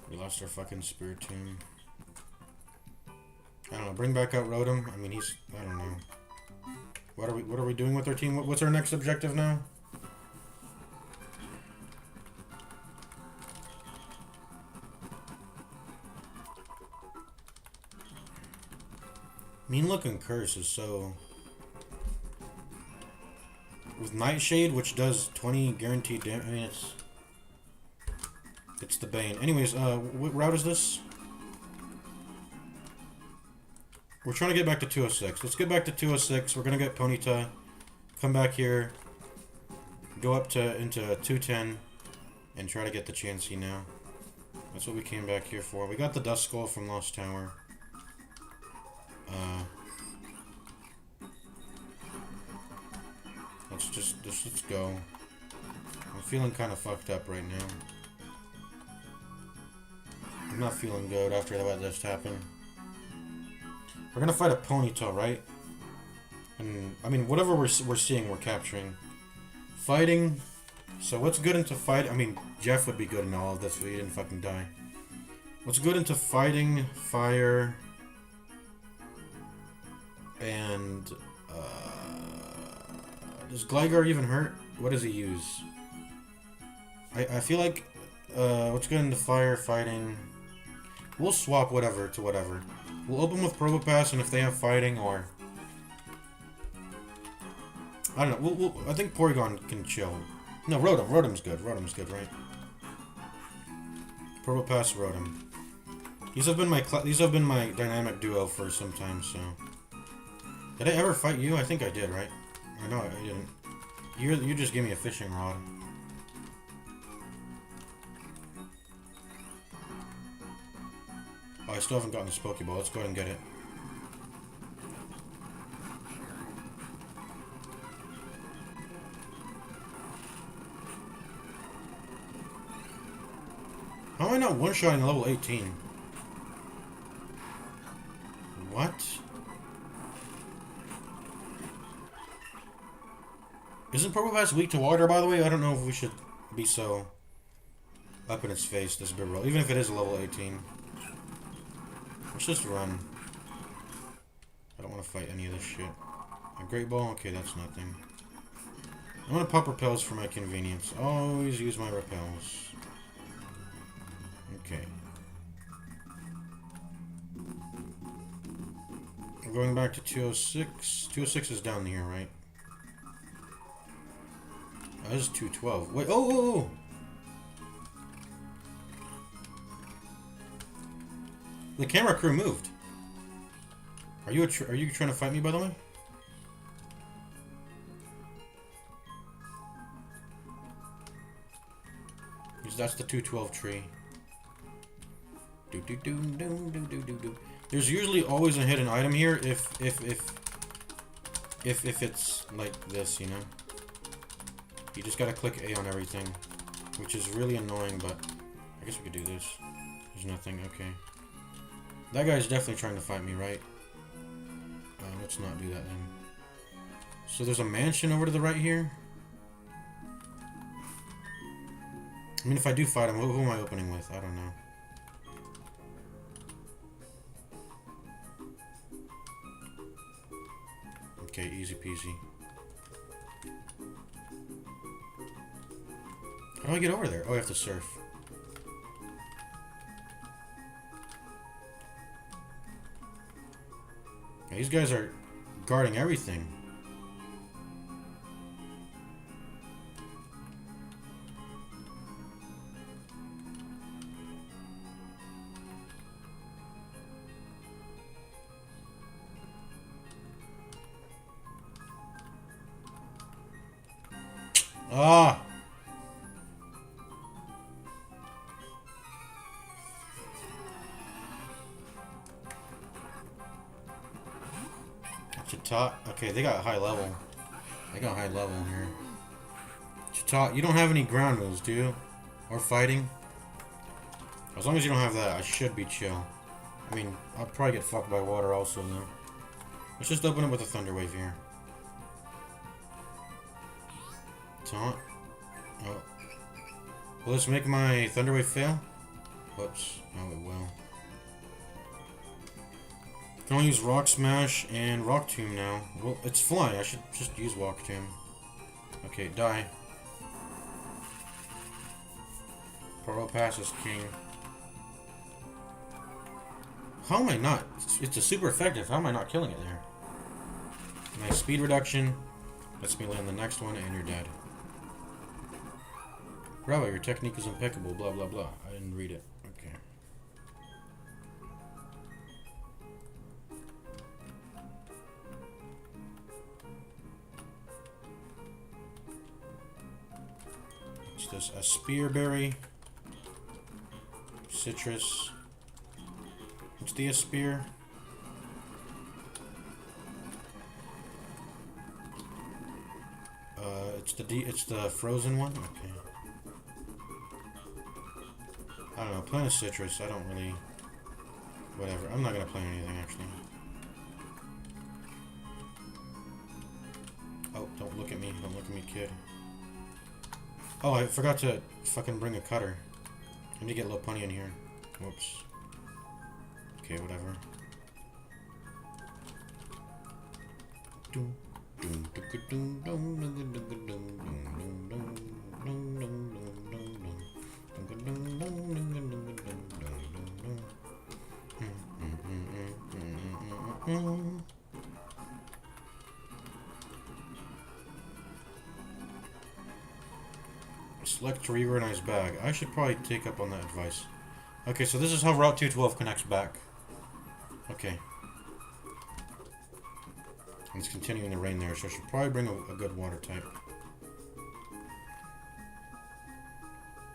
[SPEAKER 1] we lost our fucking Spiritomb. I don't know. Bring back out Rotom. I mean, I don't know. What are we doing with our team? What's our next objective now? Mean Look and Curse is so. With Nightshade, which does 20 guaranteed damage. I mean, it's the Bane. Anyways, what route is this? We're trying to get back to 206. Let's get back to 206. We're gonna get Ponyta. Come back here. Go up into 210. And try to get the Chansey now. That's what we came back here for. We got the Duskull from Lost Tower. Let's go. I'm feeling kind of fucked up right now. I'm not feeling good after what just happened. We're gonna fight a Ponyta, right? And I mean, whatever we're seeing, we're capturing. Fighting. So what's good into fight? I mean, Jeff would be good in all of this if he didn't fucking die. What's good into fighting, fire, and does Gligar even hurt? What does he use? I feel like what's good into fire, fighting. We'll swap whatever to whatever. We'll open with Probopass, and if they have fighting or I don't know. I think Porygon can chill. No, Rotom. Rotom's good. Rotom's good, right? Probopass, Rotom. These have been my dynamic duo for some time. So, did I ever fight you? I think I did, right? Or no, I didn't. You just gave me a fishing rod. Oh, I still haven't gotten this Pokeball. Let's go ahead and get it. How am I not one-shotting level 18? What? Isn't Probopass weak to water, by the way? I don't know if we should be so up in its face, this Bibarel, even if it is a level 18. Let's just run. I don't want to fight any of this shit. A Great Ball? Okay, that's nothing. I'm gonna pop repels for my convenience. Always use my repels. Okay. We're going back to 206. 206 is down here, right? Oh, this is 212. Wait, oh! The camera crew moved. Are you trying to fight me, by the way? that's the 212 tree. There's usually always a hidden item here if it's like this, you know. You just gotta click A on everything, which is really annoying, but I guess we could do this. There's nothing, okay. That guy's definitely trying to fight me, right? Let's not do that then. So there's a mansion over to the right here. I mean, if I do fight him, who am I opening with? I don't know. Okay, easy peasy. How do I get over there? Oh, I have to surf. Yeah, these guys are guarding everything. Ah! Chita, okay, they got high level. They got high level here. Chita, you don't have any ground moves, do you? Or fighting? As long as you don't have that, I should be chill. I mean, I'll probably get fucked by water also, though. Let's just open it with a thunder wave here. Taunt. Oh. Will this make my thunder wave fail? Whoops. Oh, it will. Can only use Rock Smash and Rock Tomb now. Well, it's flying. I should just use Rock Tomb. Okay, die. Pearl Pass is king. How am I not? It's a super effective. How am I not killing it there? Nice speed reduction. Lets me land the next one, and you're dead. Bravo, your technique is impeccable. Blah blah blah. I didn't read it. Okay. What's this? A spearberry. Citrus. What's the spear? It's the frozen one? Okay. I don't know, plant a citrus, I don't really... Whatever, I'm not gonna plant anything actually. Oh, don't look at me, kid. Oh, I forgot to fucking bring a cutter. I need to get a little punny in here. Whoops. Okay, whatever. Select to reorganize bag. I should probably take up on that advice. Okay, so this is how Route 212 connects back. Okay. And it's continuing to rain there, so I should probably bring a good water type.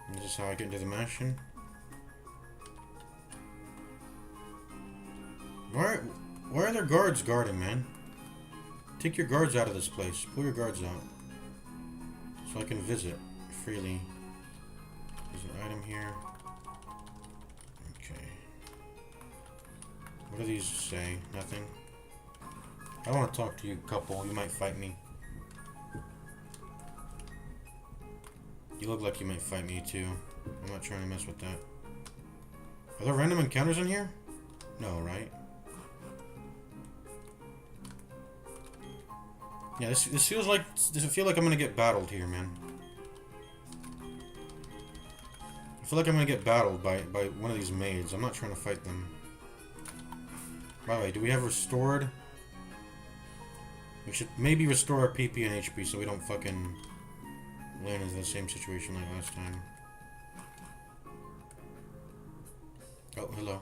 [SPEAKER 1] And this is how I get into the mansion. Where are their guards guarding, man? Take your guards out of this place. Pull your guards out. So I can visit freely. There's an item here. Okay. What do these say? Nothing? I don't want to talk to you, couple. You might fight me. You look like you might fight me, too. I'm not trying to mess with that. Are there random encounters in here? No, right? Yeah, this feels like... Does it feel like I'm gonna get battled here, man? I feel like I'm gonna get battled by one of these maids. I'm not trying to fight them. By the way, do we have restored? We should maybe restore our PP and HP so we don't fucking land into the same situation like last time. Oh, hello.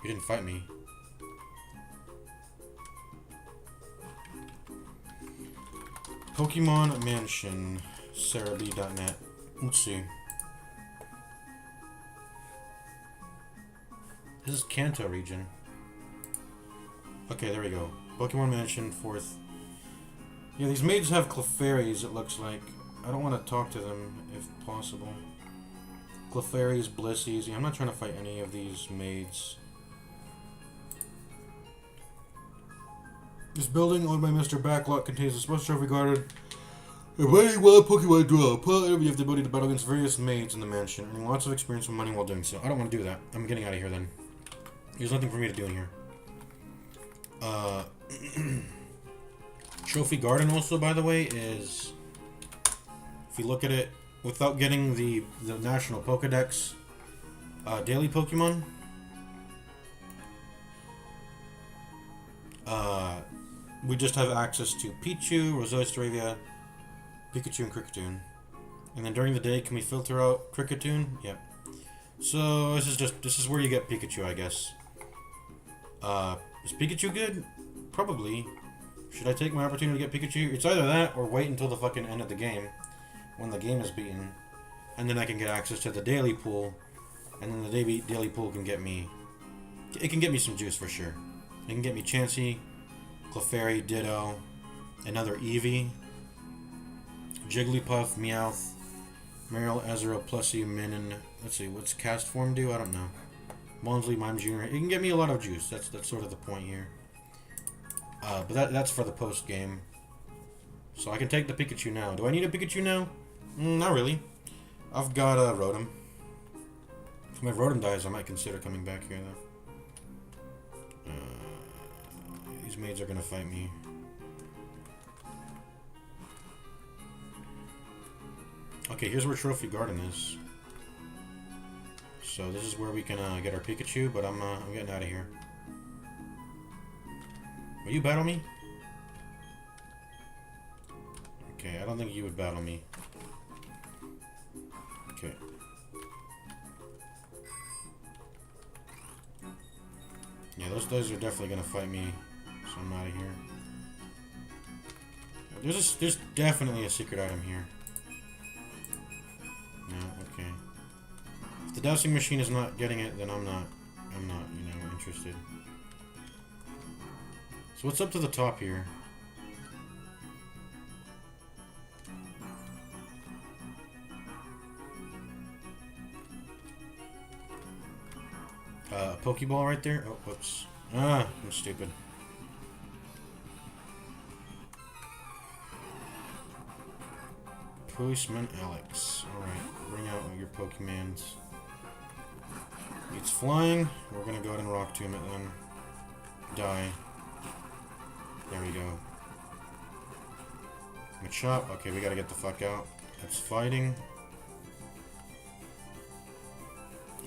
[SPEAKER 1] You didn't fight me. Pokemon Mansion, sarahb.net. Let's see. This is Kanto region. Okay, there we go. Pokemon Mansion, 4th. Yeah, these maids have Clefairies, it looks like. I don't want to talk to them, if possible. Clefairies, Blissies. Yeah, I'm not trying to fight any of these maids. This building, owned by Mr. Backlot, contains a special trophy guarded. A mighty wild Pokemon draw. You have the ability to battle against various maids in the mansion, earning lots of experience and money while doing so. I don't want to do that. I'm getting out of here then. There's nothing for me to do in here. Trophy Garden also, by the way, is... If you look at it, without getting the National Pokedex daily Pokemon, we just have access to Pichu, Roseoistravia, Pikachu, and Kricketune. And then during the day, can we filter out Kricketune? Yep. So this is where you get Pikachu, I guess. Is Pikachu good? Probably. Should I take my opportunity to get Pikachu? It's either that or wait until the fucking end of the game, when the game is beaten, and then I can get access to the daily pool, and then the daily pool can get me... It can get me some juice for sure. It can get me Chansey, Clefairy, Ditto, another Eevee, Jigglypuff, Meowth, Marill, Ezreal, Plushie, Minun. Let's see, what's Cast Form do? I don't know. Monsley, Mime Jr. It can get me a lot of juice. That's sort of the point here. But that's for the post game. So I can take the Pikachu now. Do I need a Pikachu now? Not really. I've got a Rotom. If my Rotom dies, I might consider coming back here though. These maids are gonna fight me. Okay, here's where Trophy Garden is. So this is where we can get our Pikachu, but I'm getting out of here. Will you battle me? Okay, I don't think you would battle me. Okay. Yeah, those guys are definitely gonna fight me, so I'm out of here. There's definitely a secret item here. No, okay. If the dowsing machine is not getting it, then I'm not, interested. So what's up to the top here? A Pokeball right there? Oh, whoops. Ah, I'm stupid. Policeman Alex. Alright, bring out your Pokemons. It's flying. We're gonna go ahead and Rock Tomb it then. Die. There we go. Machop. Okay, we gotta get the fuck out. That's fighting.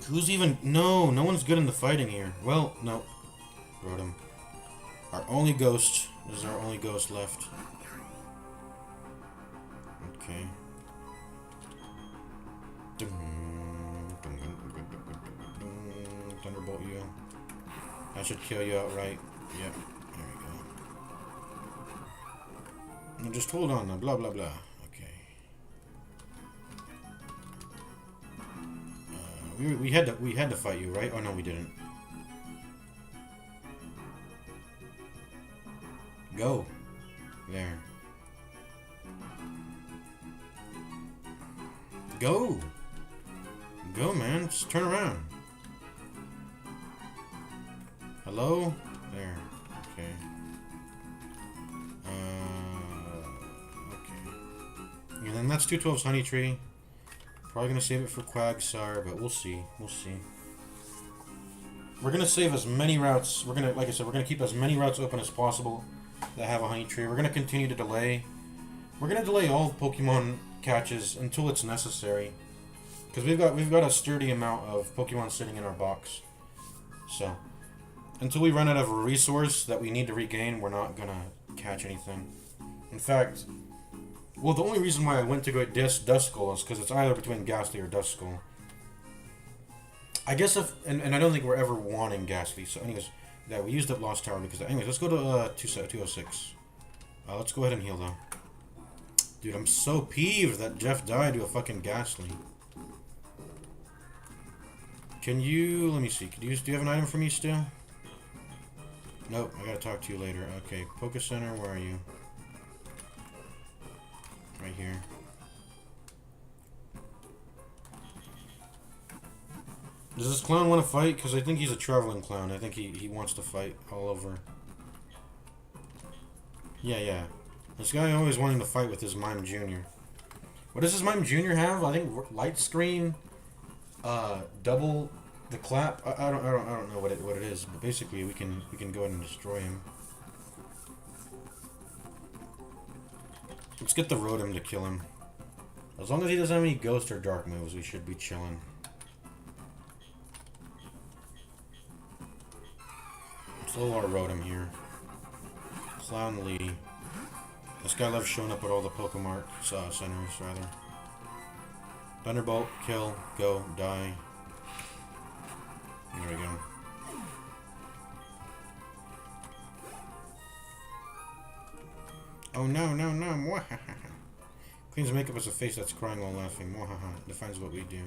[SPEAKER 1] Who's even... No one's good in the fighting here. Well, no. Rotom. Our only ghost. This is our only ghost left. Okay. Thunderbolt you. I should kill you outright. Yep. There we go. Now just hold on now. Blah, blah, blah. We had to fight you, right? Oh no, we didn't. Go. There. Go. Go, man. Just turn around. Hello? There. Okay. Okay. And then that's 212's Honey Tree. Probably gonna save it for Quagsire, but we'll see. We'll see. We're gonna save as many routes. We're gonna, like I said, we're gonna keep as many routes open as possible that have a Honey Tree. We're gonna continue to delay. We're gonna delay all Pokemon catches until it's necessary, because we've got a sturdy amount of Pokemon sitting in our box. So until we run out of a resource that we need to regain, we're not gonna catch anything. In fact. Well, the only reason why I went to go at Duskull is because it's either between Ghastly or Duskull. I guess and I don't think we're ever wanting Ghastly. So, anyways, yeah, we used up Lost Tower because. Anyways, let's go to 206. Let's go ahead and heal though. Dude, I'm so peeved that Jeff died to a fucking Ghastly. Can you... Let me see. Do you have an item for me still? Nope. I gotta talk to you later. Okay. Poke Center, where are you? Right here. Does this clown want to fight? Because I think he's a traveling clown. I think he wants to fight all over. Yeah. This guy always wanting to fight with his Mime Jr. What does his Mime Jr. have? I think light screen, double the clap. I don't know what it is, but basically we can go ahead and destroy him. Let's get the Rotom to kill him. As long as he doesn't have any ghost or dark moves, we should be chilling. Let's lower our Rotom here. Clown Lee. This guy loves showing up at all the Pokemon centers, rather. Thunderbolt, kill, go, die. There we go. Oh no. Cleans makeup as a face that's crying while laughing. Defines what we do.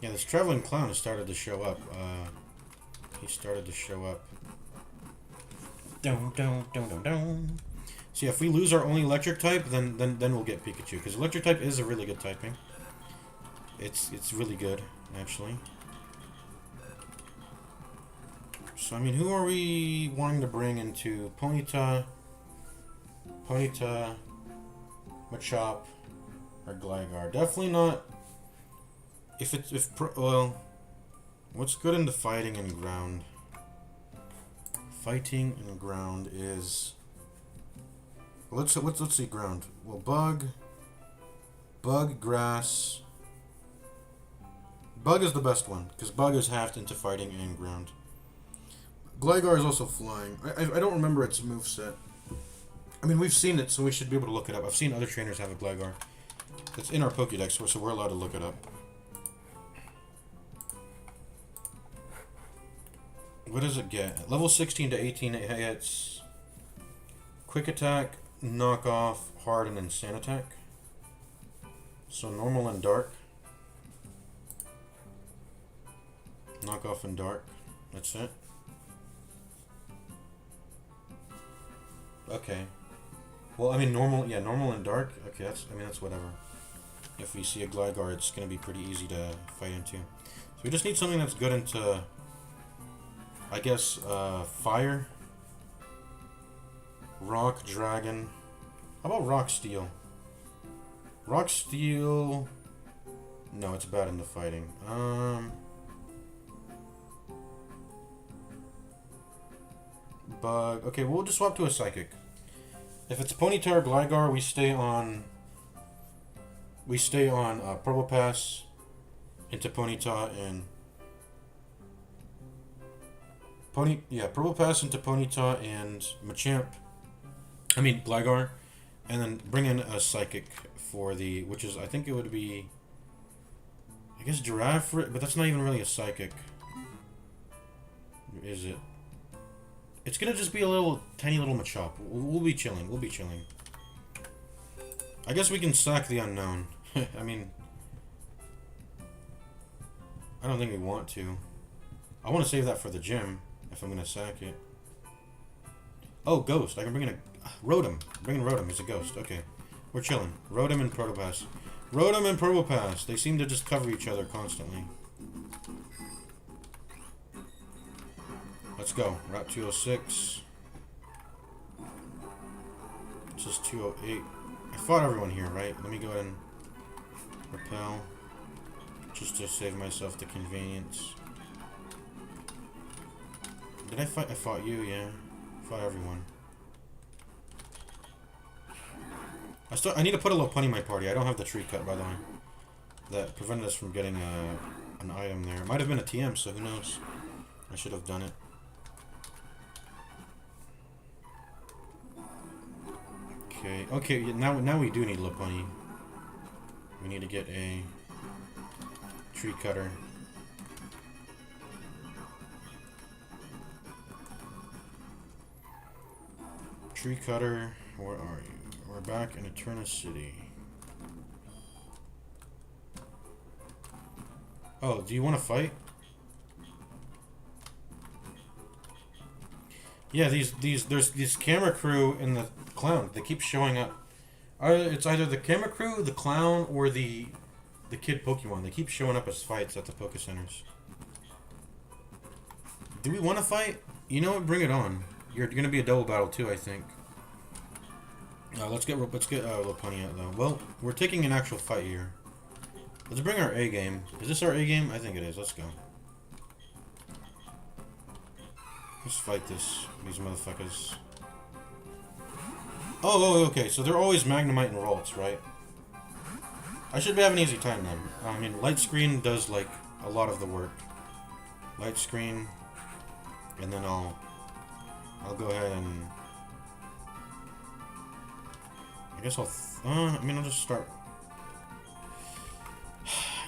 [SPEAKER 1] Yeah, this traveling clown has started to show up. He started to show up. So yeah, if we lose our only electric type, then we'll get Pikachu. Because electric type is a really good typing. It's really good, actually. So I mean, who are we wanting to bring into Ponyta, Machop, or Gligar? Definitely not. Well, what's good in the fighting and ground? Fighting and ground is. Let's see ground. Well, bug, grass. Bug is the best one because bug is halved into fighting and ground. Gligar is also flying. I don't remember its moveset. I mean, we've seen it, so we should be able to look it up. I've seen other trainers have a Gligar. It's in our Pokédex, so we're allowed to look it up. What does it get? Level 16 to 18 it hits. Quick attack, knock off, hard, and then sand attack. So normal and dark. Knock off and dark. That's it. Okay. Well, I mean normal, yeah, normal and dark. Okay, that's whatever. If we see a Gligar, it's gonna be pretty easy to fight into. So we just need something that's good into, I guess, fire. Rock, dragon. How about rock, steel? Rock, steel. No, it's bad in the fighting. Bug. Okay, we'll just swap to a psychic. If it's Ponyta or Gligar, we stay on Probopass into Ponyta and Probopass into Ponyta and Machamp. I mean Gligar, and then bring in a psychic for the, which is, I think it would be, I guess Giraffe, but that's not even really a psychic. Is it? It's gonna just be a little, tiny little Machop. We'll be chilling. We'll be chilling. I guess we can sack the unknown. I mean, I don't think we want to. I want to save that for the gym if I'm gonna sack it. Oh, Ghost. I can bring in a Rotom. Bring in Rotom. He's a Ghost. Okay, we're chilling. Rotom and Probopass. Rotom and Probopass. They seem to just cover each other constantly. Let's go. Route 206. This is 208. I fought everyone here, right? Let me go ahead and repel. Just to save myself the convenience. Did I fight? I fought you, yeah. I fought everyone. I need to put a Lopunny in my party. I don't have the tree cut, by the way. That prevented us from getting an item there. It might have been a TM, so who knows? I should have done it. Okay, now we do need Lopunny. We need to get a tree cutter. Tree cutter, where are you? We're back in Eterna City. Oh, do you want to fight? Yeah, there's these camera crew and the clown. They keep showing up. It's either the camera crew, the clown, or the kid Pokemon. They keep showing up as fights at the Poke Centers. Do we want to fight? You know what? Bring it on. You're gonna be a double battle too, I think. Let's get Lopunny out though. Well, we're taking an actual fight here. Let's bring our A game. Is this our A game? I think it is. Let's go. Let's fight these motherfuckers. Oh, okay. So they're always Magnemite and Ralts, right? I should have an easy time then. I mean, Light Screen does like a lot of the work. Light Screen, and then I'll go ahead and I guess I'll just start.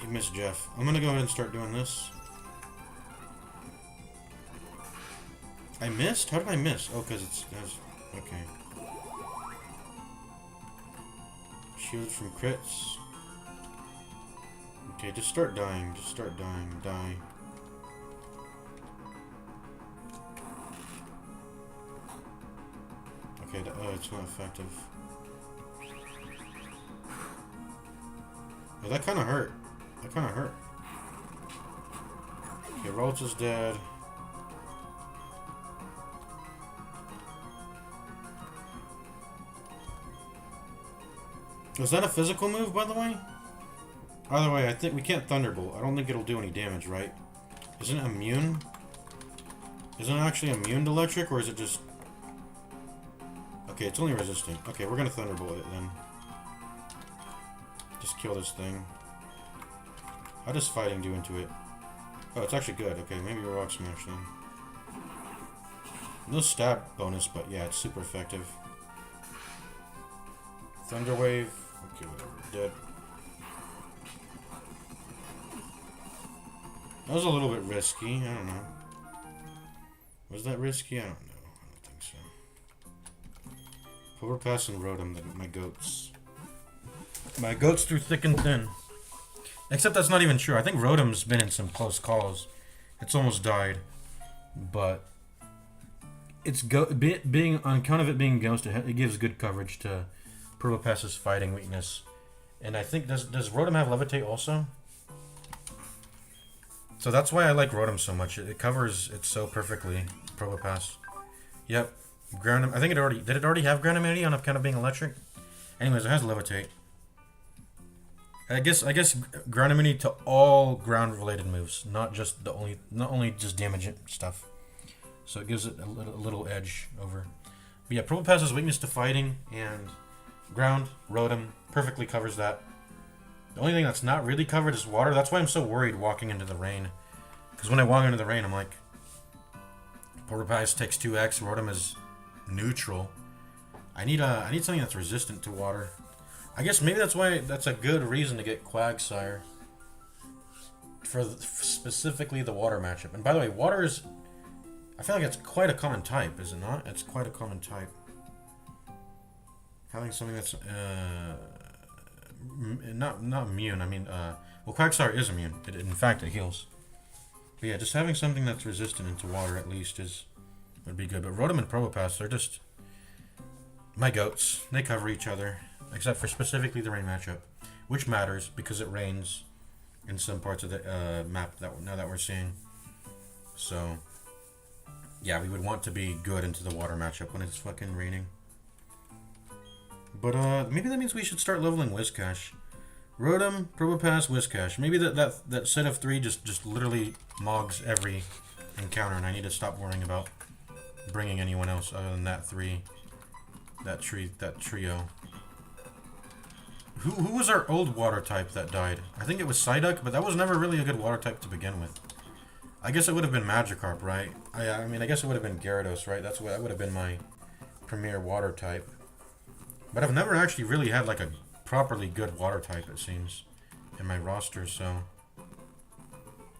[SPEAKER 1] You missed Jeff. I'm gonna go ahead and start doing this. I missed? How did I miss? Oh, because that's okay. Shield from crits. Okay, just start dying. Just start dying. Die. Okay, oh, it's not effective. Oh, that kind of hurt. That kind of hurt. Okay, Ralts is dead. Was that a physical move, by the way? By the way, I think we can't Thunderbolt. I don't think it'll do any damage, right? Isn't it immune? Isn't it actually immune to electric, or is it just... Okay, it's only resistant. Okay, we're gonna Thunderbolt it then. Just kill this thing. How does fighting do into it? Oh, it's actually good. Okay, maybe a Rock Smash then. No stab bonus, but yeah, it's super effective. Thunder Wave. Okay, whatever. Dead. That was a little bit risky. I don't know. Was that risky? I don't know. I don't think so. Overpass and Rotom, my goats. My goats through thick and thin. Except that's not even true. I think Rotom's been in some close calls. It's almost died. But it's being on account of it being ghost, it gives good coverage to Probopass's fighting weakness. And I think does Rotom have Levitate also? So that's why I like Rotom so much. It covers it so perfectly. Probopass. Yep. Ground. I think it already did. It already have ground immunity on account of being electric. Anyways, it has Levitate. I guess ground immunity to all ground related moves, not only just damage stuff. So it gives it a little edge over. But yeah, Probopass's weakness to fighting and ground, Rotom perfectly covers that. The only thing that's not really covered is water. That's why I'm so worried walking into the rain. Because when I walk into the rain, I'm like, Probopass takes 2x, Rotom is neutral. I need something that's resistant to water. I guess maybe that's a good reason to get Quagsire. For specifically the water matchup. And by the way, water is... I feel like it's quite a common type, is it not? It's quite a common type. Having something that's... not immune, I mean... well, Quagsire is immune. In fact, it heals. But yeah, just having something that's resistant into water at least would be good. But Rotom and Probopass, they're just... my goats. They cover each other. Except for specifically the rain matchup. Which matters, because it rains in some parts of the map now that we're seeing. So... yeah, we would want to be good into the water matchup when it's fucking raining. But maybe that means we should start leveling Whiscash. Rotom, Probopass, Whiscash. Maybe that set of 3 just literally mogs every encounter, and I need to stop worrying about bringing anyone else other than that trio. Who was our old water type that died? I think it was Psyduck, but that was never really a good water type to begin with. I guess it would have been Magikarp, right? I mean, I guess it would have been Gyarados, right? That would have been my premier water type. But I've never actually really had like a properly good water type, it seems, in my roster. So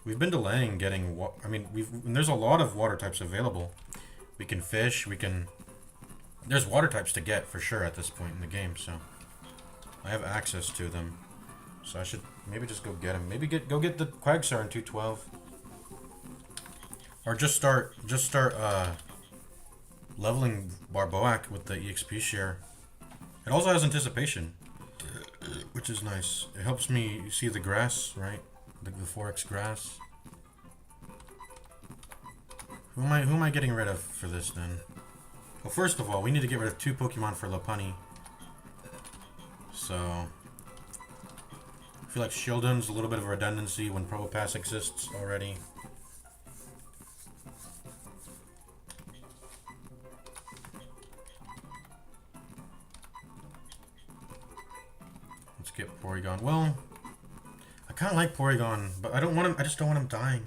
[SPEAKER 1] we've been delaying getting. I mean, there's a lot of water types available. We can fish. There's water types to get for sure at this point in the game. So I have access to them. So I should maybe just go get him. Maybe go get the Quagsire in 212. Or just start leveling Barboak with the EXP share. It also has anticipation, which is nice. It helps me see the grass, right? The 4x grass. Who am I getting rid of for this then? Well, first of all, we need to get rid of 2 Pokemon for Lopunny. So I feel like Shieldon's a little bit of a redundancy when Probopass exists already. Let's get Porygon. Well, I kind of like Porygon, but I don't want him. I just don't want him dying.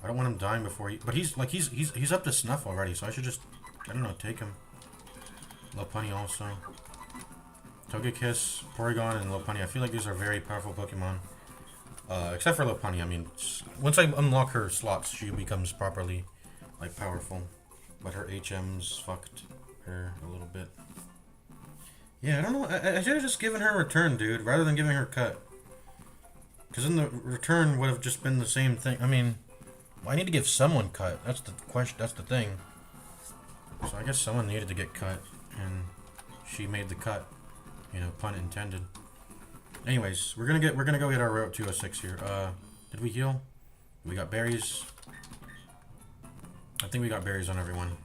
[SPEAKER 1] I don't want him dying before he. But he's like he's up to snuff already, so I should just, I don't know, take him. Lopunny also. Togekiss, Porygon, and Lopunny. I feel like these are very powerful Pokemon. Except for Lopunny. I mean, once I unlock her slots, she becomes properly, like, powerful. But her HM's fucked her a little bit. Yeah, I don't know. I should have just given her a return, dude, rather than giving her cut. Because then the return would have just been the same thing. I mean, well, I need to give someone cut. That's the question. That's the thing. So I guess someone needed to get cut, and she made the cut. You know, pun intended. Anyways, we're gonna go get our Route 206 here. Did we heal? We got berries. I think we got berries on everyone.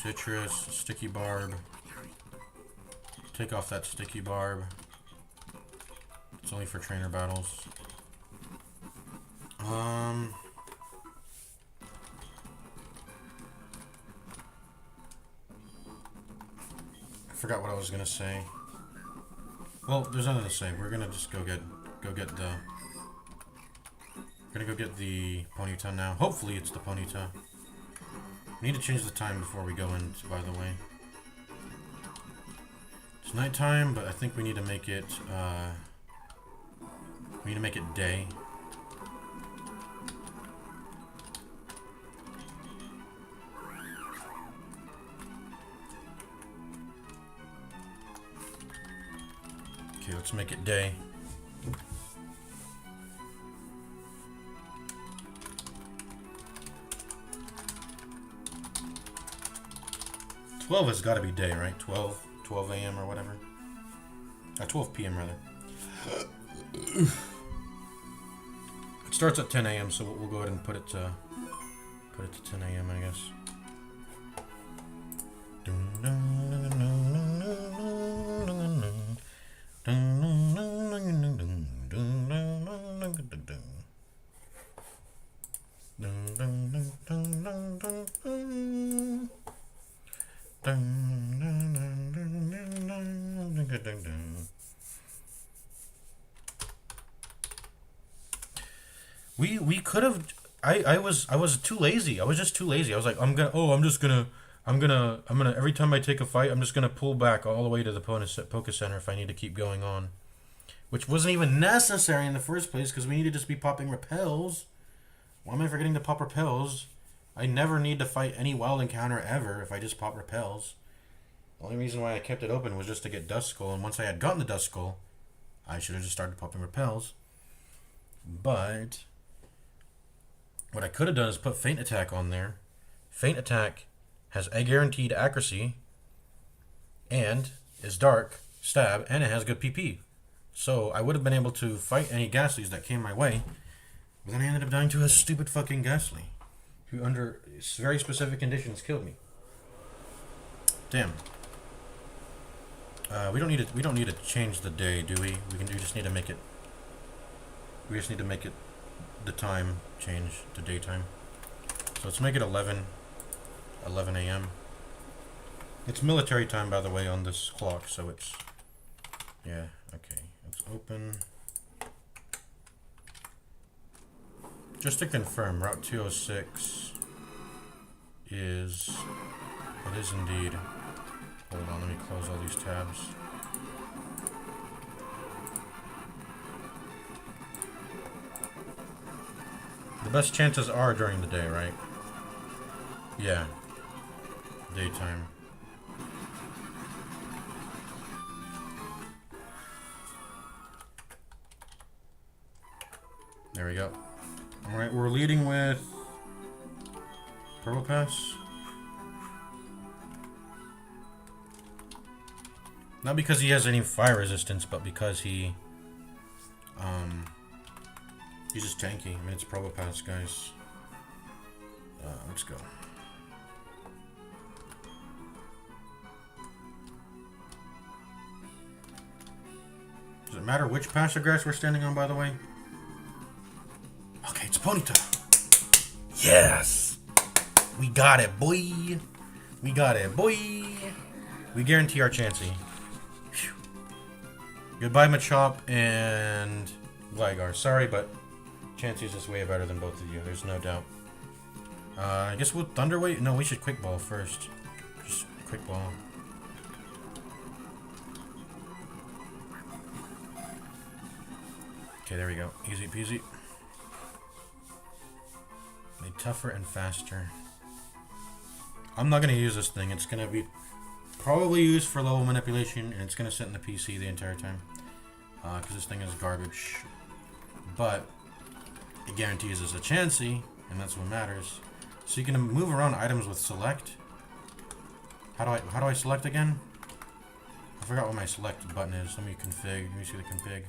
[SPEAKER 1] Citrus, sticky barb. Take off that sticky barb. It's only for trainer battles. I forgot what I was gonna say. Well, there's nothing to say. We're gonna just go get the. We're gonna go get the Ponyta now. Hopefully, it's the Ponyta. We need to change the time before we go in. By the way, it's nighttime, but I think we need to make it. We need to make it day. Okay, let's make it day. Twelve has got to be day, right? 12 a.m. or whatever. 12 p.m. rather. It starts at 10 a.m., so we'll go ahead and put it to 10 a.m. I guess. We could have. I was too lazy. I was just too lazy. I was like, I'm gonna every time I take a fight, I'm just gonna pull back all the way to the Poke Center if I need to keep going on, which wasn't even necessary in the first place because we need to just be popping repels. Why am I forgetting to pop repels? I never need to fight any wild encounter ever if I just pop repels. The only reason why I kept it open was just to get Duskull, and once I had gotten the Duskull, I should have just started popping repels. But what I could have done is put Feint Attack on there. Feint Attack has a guaranteed accuracy, and is dark, stab, and it has good PP. So I would have been able to fight any Ghastlies that came my way, but then I ended up dying to a stupid fucking Ghastly, who under very specific conditions killed me. Damn. We don't need to change the day, do we? We just need to make it. We just need to make it the time change to daytime. So let's make it 11 a.m. It's military time, by the way, on this clock, so it's, yeah, okay. Let's open. Just to confirm, Route 206 is, it is indeed. Hold on, let me close all these tabs. The best chances are during the day, right? Yeah. Daytime. There we go. Alright, we're leading with Purple Pass. Not because he has any fire resistance, but because he's just tanky. I mean, it's Purple Pass, guys. Let's go. Does it matter which patch of grass we're standing on, by the way? Okay, it's Ponyta. Yes! We got it, boy! We got it, boy! We guarantee our Chansey. Whew. Goodbye, Machop and Gligar. Sorry, but Chansey is just way better than both of you. There's no doubt. I guess we'll Thunder Wave? No, we should Quick Ball first. Just Quick Ball. Okay, there we go. Easy peasy. Made tougher and faster. I'm not going to use this thing. It's going to be probably used for level manipulation, and it's going to sit in the PC the entire time. Because this thing is garbage. But it guarantees us a Chansey, and that's what matters. So you can move around items with select. How do I select again? I forgot what my select button is. Let me config. Let me see the config.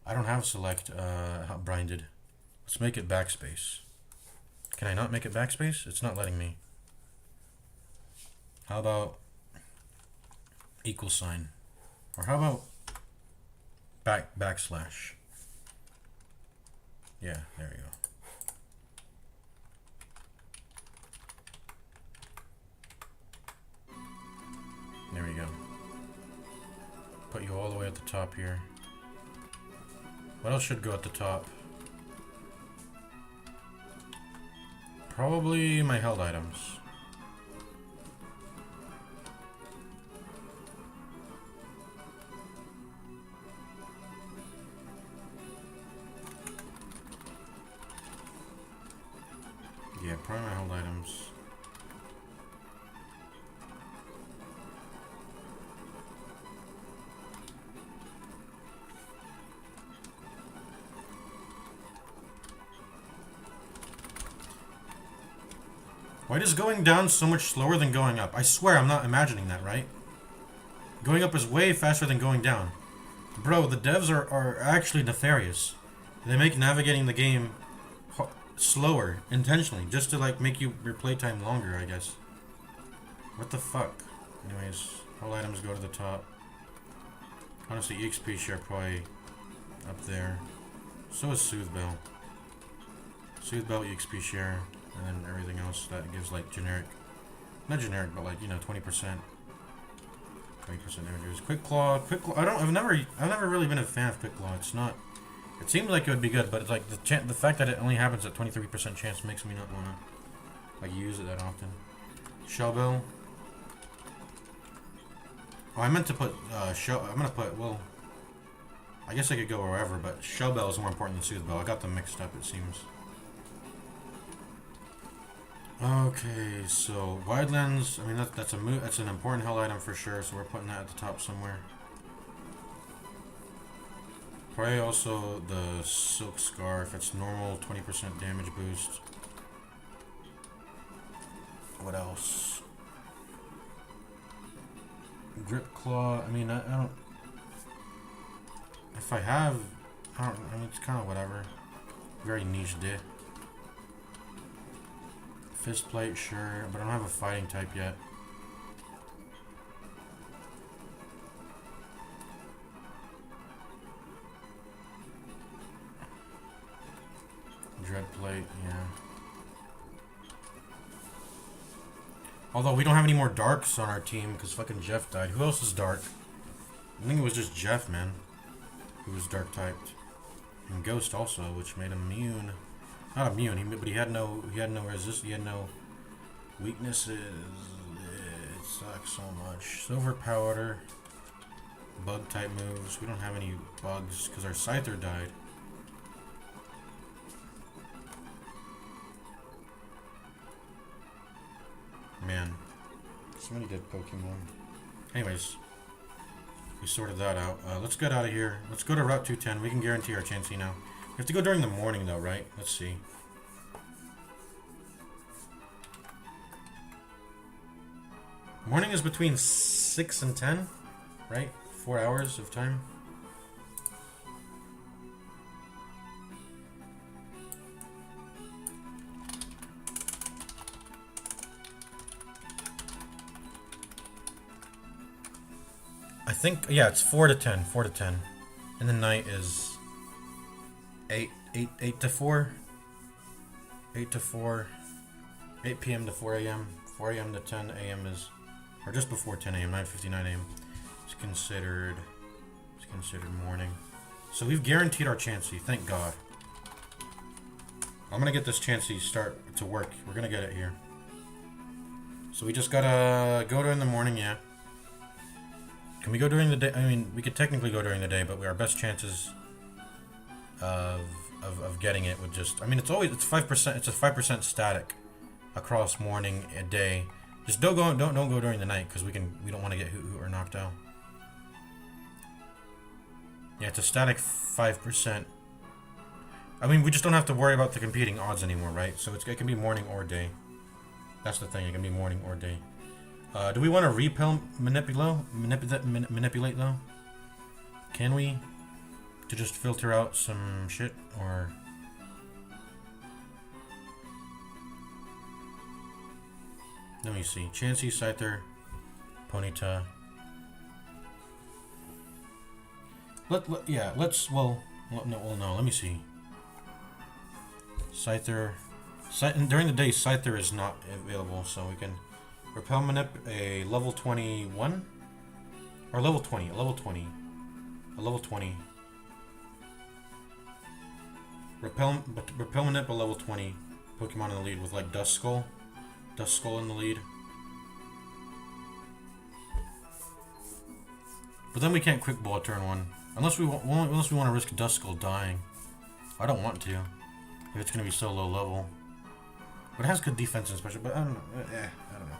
[SPEAKER 1] I don't have select brinded. Let's make it backspace. Can I not make it backspace? It's not letting me. How about equal sign? Or how about backslash? Yeah, there we go. There we go. Put you all the way at the top here. What else should go at the top? Probably my held items. Yeah, probably my held items. Why is going down so much slower than going up? I swear I'm not imagining that, right? Going up is way faster than going down. Bro, the devs are actually nefarious. They make navigating the game slower, intentionally, just to like make your playtime longer, I guess. What the fuck? Anyways, all items go to the top. Honestly, EXP share probably up there. So is Soothe Bell. Soothe Bell, EXP share. And then everything else that gives like generic, not generic, but like, you know, 20%. 20% damages. Quick Claw. I've never really been a fan of Quick Claw. It's not. It seems like it would be good, but it's like the fact that it only happens at 23% chance makes me not wanna like use it that often. Shell Bell. Oh, I meant to put Shell. I'm gonna put, well, I guess I could go wherever, but Shell Bell is more important than Soothe Bell. I got them mixed up, it seems. Okay, so Widelands. I mean, that's an important hell item for sure. So we're putting that at the top somewhere. Probably also the Silk Scarf. It's normal 20% damage boost. What else? Grip Claw. I mean, I don't. If I have, I mean, it's kind of whatever. Very niche did. Fist Plate, sure, but I don't have a fighting type yet. Dread Plate, yeah. Although we don't have any more Darks on our team because fucking Jeff died. Who else is Dark? I think it was just Jeff, man, who was Dark typed. And Ghost also, which made him immune. Not immune, but he had no resist. He had no weaknesses. It sucks so much. Silver Powder, bug type moves. We don't have any bugs because our Scyther died. Man, so many dead Pokemon. Anyways, we sorted that out. Let's get out of here. Let's go to Route 210. We can guarantee our Chansey now. have to go during the morning though, right? Let's see. Morning is between 6 and 10, right? 4 hours of time. I think, yeah, it's 4 to 10, 4 to 10. And the night is 8 to 4. 8 to 4. 8 p.m. to 4 a.m. 4 a.m. to 10 a.m. is, or just before 10 a.m., 9:59 a.m. It's considered morning. So we've guaranteed our Chansey, thank God. I'm gonna get this Chansey start to work. We're gonna get it here. So we just gotta go during the morning, yeah. Can we go during the day? I mean, we could technically go during the day, but our best chances of getting it would just, I mean, it's 5%, it's a 5% static across morning and day. Just don't go during the night, because we don't want to get Hoot or knocked out. Yeah, it's a static 5%. I mean, we just don't have to worry about the competing odds anymore, right? So it can be morning or day. That's the thing, it can be morning or day. Do we want to repel manipulate though? Can we? To just filter out some shit, or... Let me see. Chansey, Scyther, Ponyta. No, let me see. Scyther. During the day, Scyther is not available, so we can repel manip a level 21? Or level 20, a level 20. A level 20. Repel manip a level 20 Pokemon in the lead with like Duskull in the lead. But then we can't quick ball turn one. Unless we want to risk Duskull dying. I don't want to. If it's going to be so low level. But it has good defense and special, but I don't know. I don't know.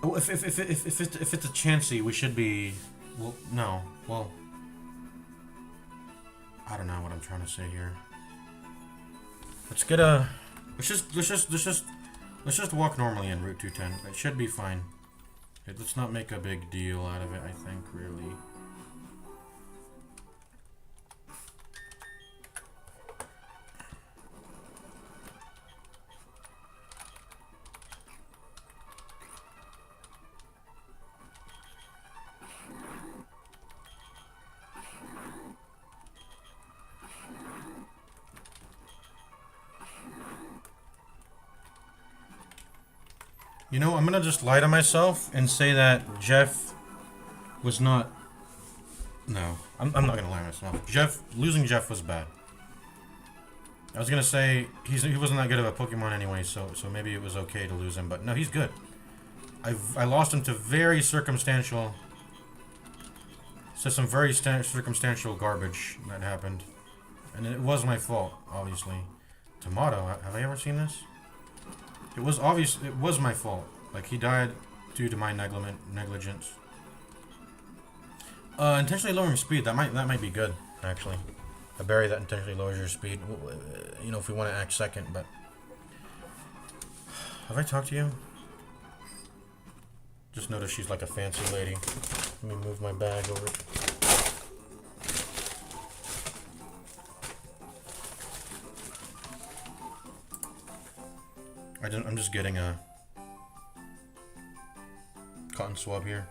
[SPEAKER 1] Oh, if it's a Chansey, we should be... Well, no. Well... I don't know what I'm trying to say here. Let's get a... Let's just walk normally in Route 210. It should be fine. Let's not make a big deal out of it, I think, really. You know, I'm gonna just lie to myself and say that Jeff was not... No, I'm not gonna lie to myself. Losing Jeff was bad. I was gonna say he wasn't that good of a Pokemon anyway, so maybe it was okay to lose him, but no, he's good. I lost him to very circumstantial... some very circumstantial garbage that happened. And it was my fault, obviously. Tomato, have I ever seen this? It was obvious. It was my fault. Like, he died due to my negligence. Intentionally lowering speed. That might be good, actually. A berry that intentionally lowers your speed. You know, if we want to act second. But have I talked to you? Just noticed she's like a fancy lady. Let me move my bag over. I'm just getting a cotton swab here.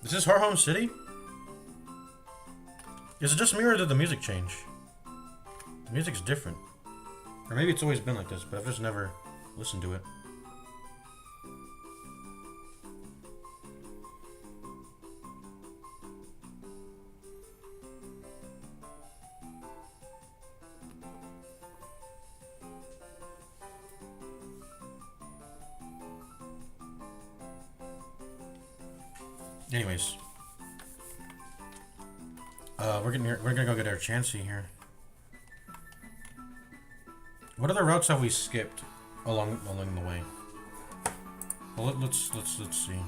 [SPEAKER 1] Is this her home city? Is it just me or did the music change? The music's different. Or maybe it's always been like this, but I've just never listened to it. Anyways. We're gonna go get our Chansey here. What other routes have we skipped along the way? Well, let's see.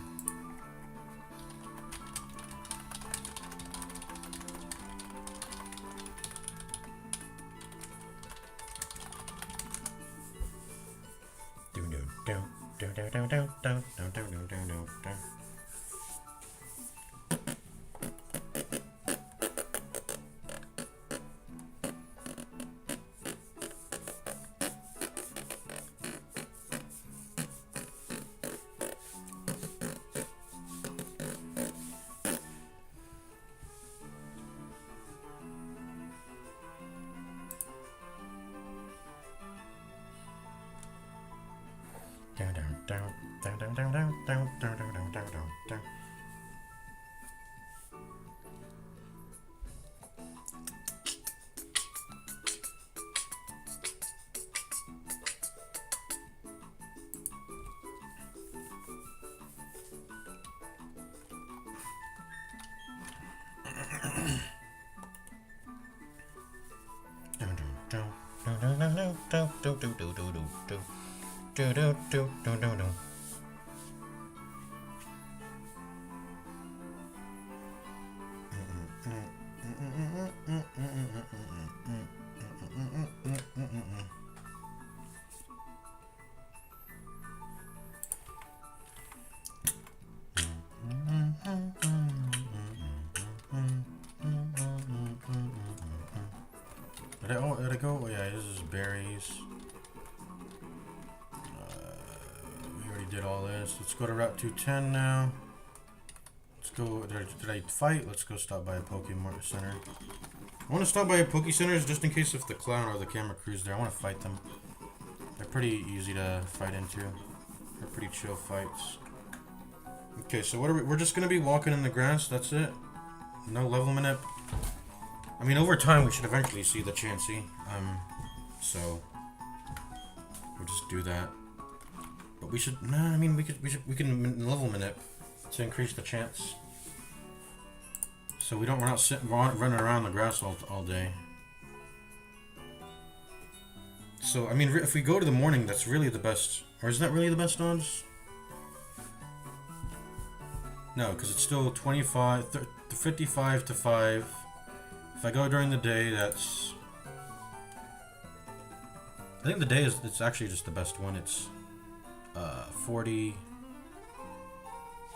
[SPEAKER 1] Did I go? Oh, yeah, this is berries. We already did all this. Let's go to Route 210 now. Let's go. Did I fight? Let's go stop by a Pokemon Center. I want to stop by a Poke Center just in case if the clown or the camera crew's there. I want to fight them. They're pretty easy to fight into. They're pretty chill fights. Okay, so what are we? We're just gonna be walking in the grass. That's it. No level minute. I mean, over time we should eventually see the Chansey. So we'll just do that. But we should. Nah, I mean, we can level minute to increase the chance. So we're not sitting running around the grass all day. So I mean, if we go to the morning, that's really the best. Or is that really the best odds? No, because it's still 55 to 5. If I go during the day, that's... I think the day it's actually just the best one. It's 40.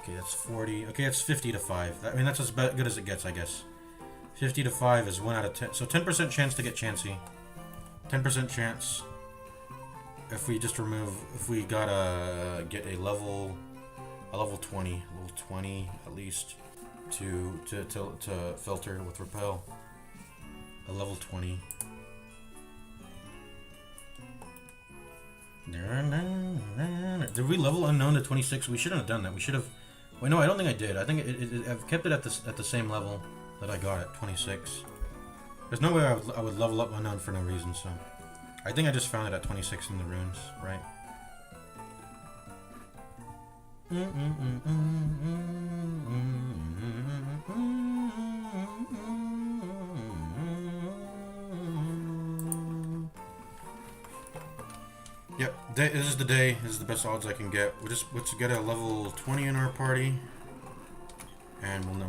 [SPEAKER 1] Okay, that's 40. Okay, it's 50 to 5. I mean, that's as good as it gets, I guess. 50 to 5 is 1 out of 10. So 10% chance to get Chansey. 10% chance if we just remove... If we gotta get a level 20 at least to filter with repel. A level 20. Did we level unknown to 26? We shouldn't have done that. We should have. Wait, no, I don't think I did. I think I've kept it at the same level that I got at 26. There's no way I would level up unknown for no reason. So I think I just found it at 26 in the runes, right? Yep, this is the day. This is the best odds I can get. Let's get a level 20 in our party, and we'll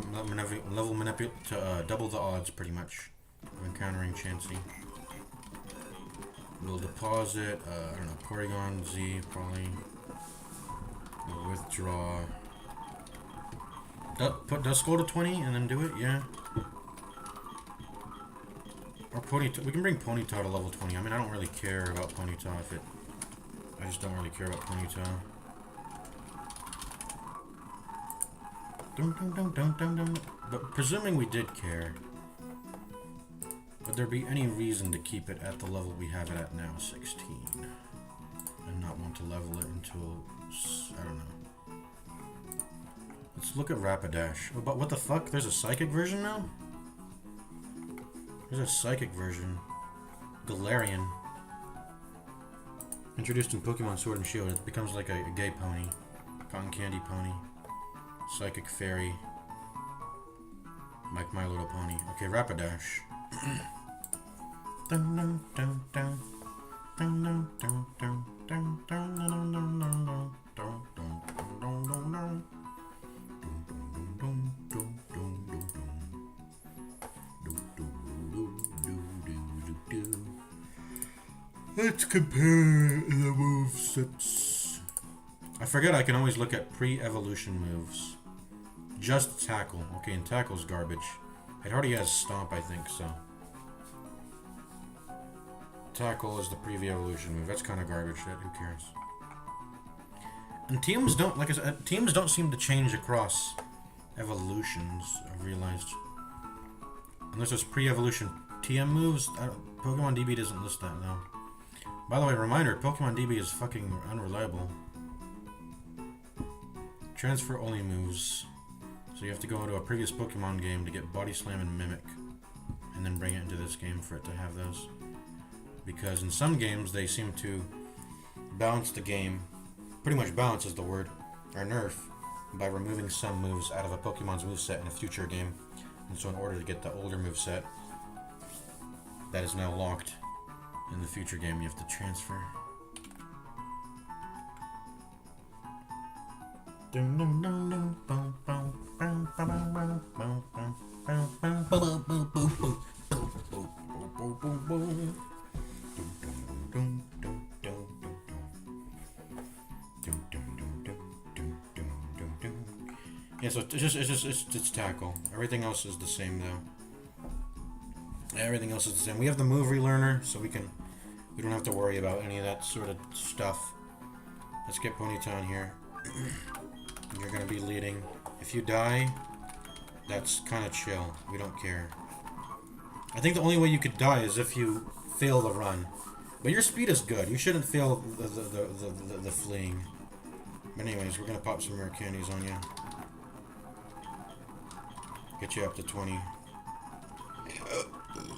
[SPEAKER 1] level manipulate to double the odds, pretty much, of encountering Chansey. We'll deposit, I don't know, Porygon Z, probably. We'll withdraw. Put Duskull to 20 and then do it, yeah. Or Ponyta. We can bring Ponyta to level 20. I mean, I don't really care about Ponyta if it... I just don't really care about Ponyta. But presuming we did care, would there be any reason to keep it at the level we have it at now, 16? And not want to level it until... I don't know. Let's look at Rapidash. Oh, but what the fuck? There's a psychic version now? There's a psychic version. Galarian. Introduced in Pokemon Sword and Shield, it becomes like a gay pony. Cotton candy pony. Psychic fairy. Like My Little Pony. Okay, Rapidash. Dun, dun, dun, dun. Dun, dun, dun, dun, dun, dun, dun, dun, dun, dun, dun, dun, dun, dun, dun. Let's compare the movesets. I forget I can always look at pre-evolution moves. Just Tackle. Okay, and Tackle's garbage. It already has Stomp, I think, so. Tackle is the pre-evolution move. That's kind of garbage shit. Who cares? And teams don't, like I said, teams don't seem to change across evolutions, I've realized. Unless there's pre-evolution TM moves. Pokemon DB doesn't list that, though. By the way, reminder, Pokemon DB is fucking unreliable. Transfer only moves. So you have to go into a previous Pokemon game to get Body Slam and Mimic. And then bring it into this game for it to have those. Because in some games, they seem to balance the game. Pretty much balance is the word. Or nerf. By removing some moves out of a Pokemon's moveset in a future game. And so in order to get the older moveset that is now locked in the future game, you have to transfer. Yeah, so it's Tackle. Everything else is the same though. Everything else is the same. We have the move relearner, so we don't have to worry about any of that sort of stuff. Let's get Ponyta here. You're gonna be leading. If you die, that's kind of chill. We don't care. I think the only way you could die is if you fail the run. But your speed is good. You shouldn't fail the fleeing. But anyways, we're gonna pop some rare candies on you. Get you up to 20.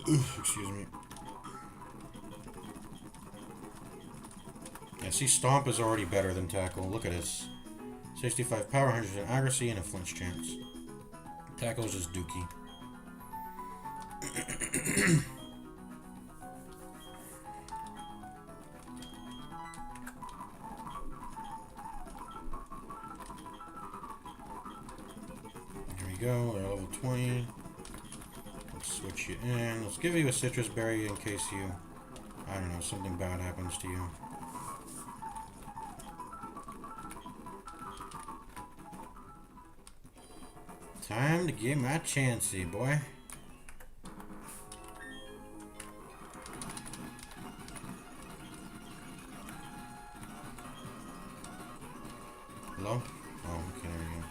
[SPEAKER 1] Excuse me. Yeah, see, Stomp is already better than Tackle. Look at this. 65 power, 100% accuracy, and a flinch chance. Tackle is just dookie. Here we go, we're level 20. Let's switch you in. Let's give you a citrus berry in case you, I don't know, something bad happens to you. Time to get my chancey, boy. Hello? Oh, okay, there we go.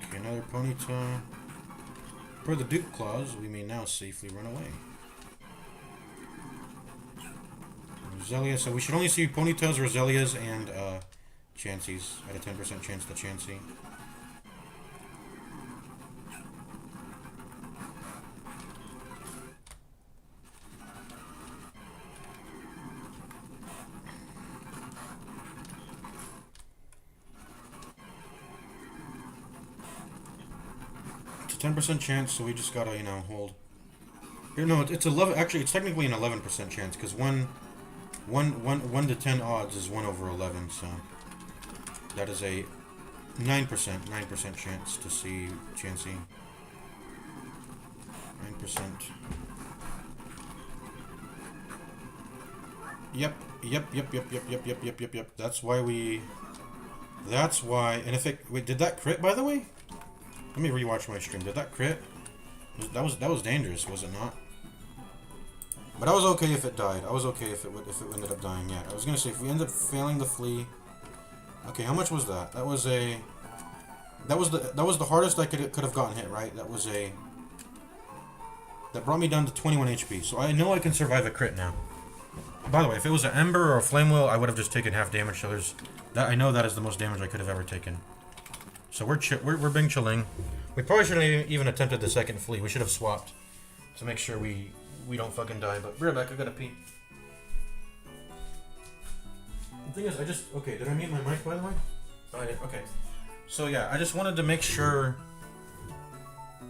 [SPEAKER 1] Okay, another Ponyta. Per the Duke Clause, we may now safely run away. Roselia, so we should only see Ponytas, Roselias, and Chanseys at a 10% chance to Chansey. It's a 10% chance, so we just gotta, you know, hold. Here, no, it's 11. Actually, it's technically an 11% chance because 1 to 10 odds is 1 over 11, so. That is a 9% chance to see Chansey. 9%. Yep. That's why, and if it, wait, did that crit, by the way? Let me rewatch my stream. Did that crit? That was dangerous, was it not? But I was okay if it died. I was okay if it ended up dying, yeah. I was gonna say, if we end up failing the flea. Okay, how much was that? That was the hardest I could have gotten hit, right? That brought me down to 21 HP. So I know I can survive a crit now. By the way, if it was an Ember or a Flame Wheel, I would have just taken half damage. So I know that is the most damage I could have ever taken. So we're being chilling. We probably shouldn't have even attempted the second flea. We should have swapped to make sure we don't fucking die. But we're back. I gotta pee. The thing is, okay, did I mute my mic, by the way? Oh, I did, okay. So yeah, I just wanted to make sure.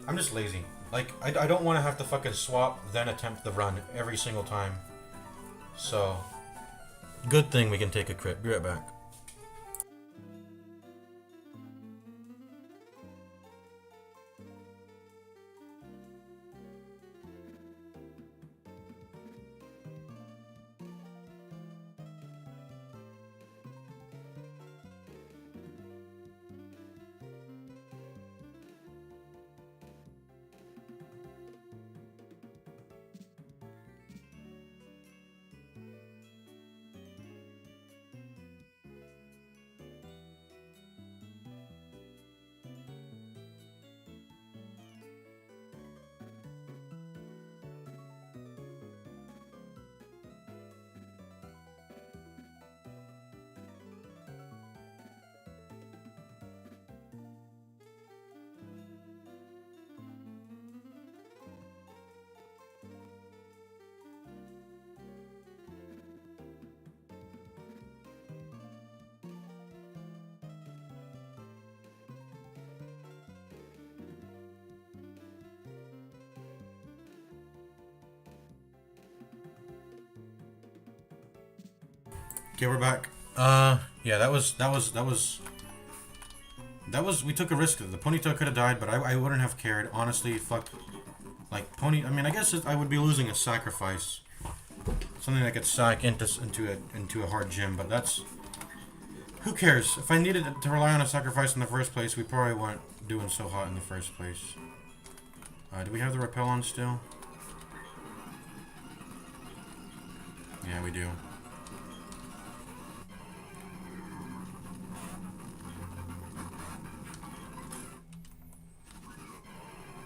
[SPEAKER 1] I'm just lazy. Like, I don't want to have to fucking swap, then attempt the run every single time. So, good thing we can take a crit. Be right back. Okay, we're back. Yeah, that was, we took a risk. The Ponyta could have died, but I wouldn't have cared. Honestly, fuck. Like, I mean, I guess I would be losing a sacrifice. Something that could sack into a hard gym, but that's... Who cares? If I needed to rely on a sacrifice in the first place, we probably weren't doing so hot in the first place. Do we have the repel on still? Yeah, we do.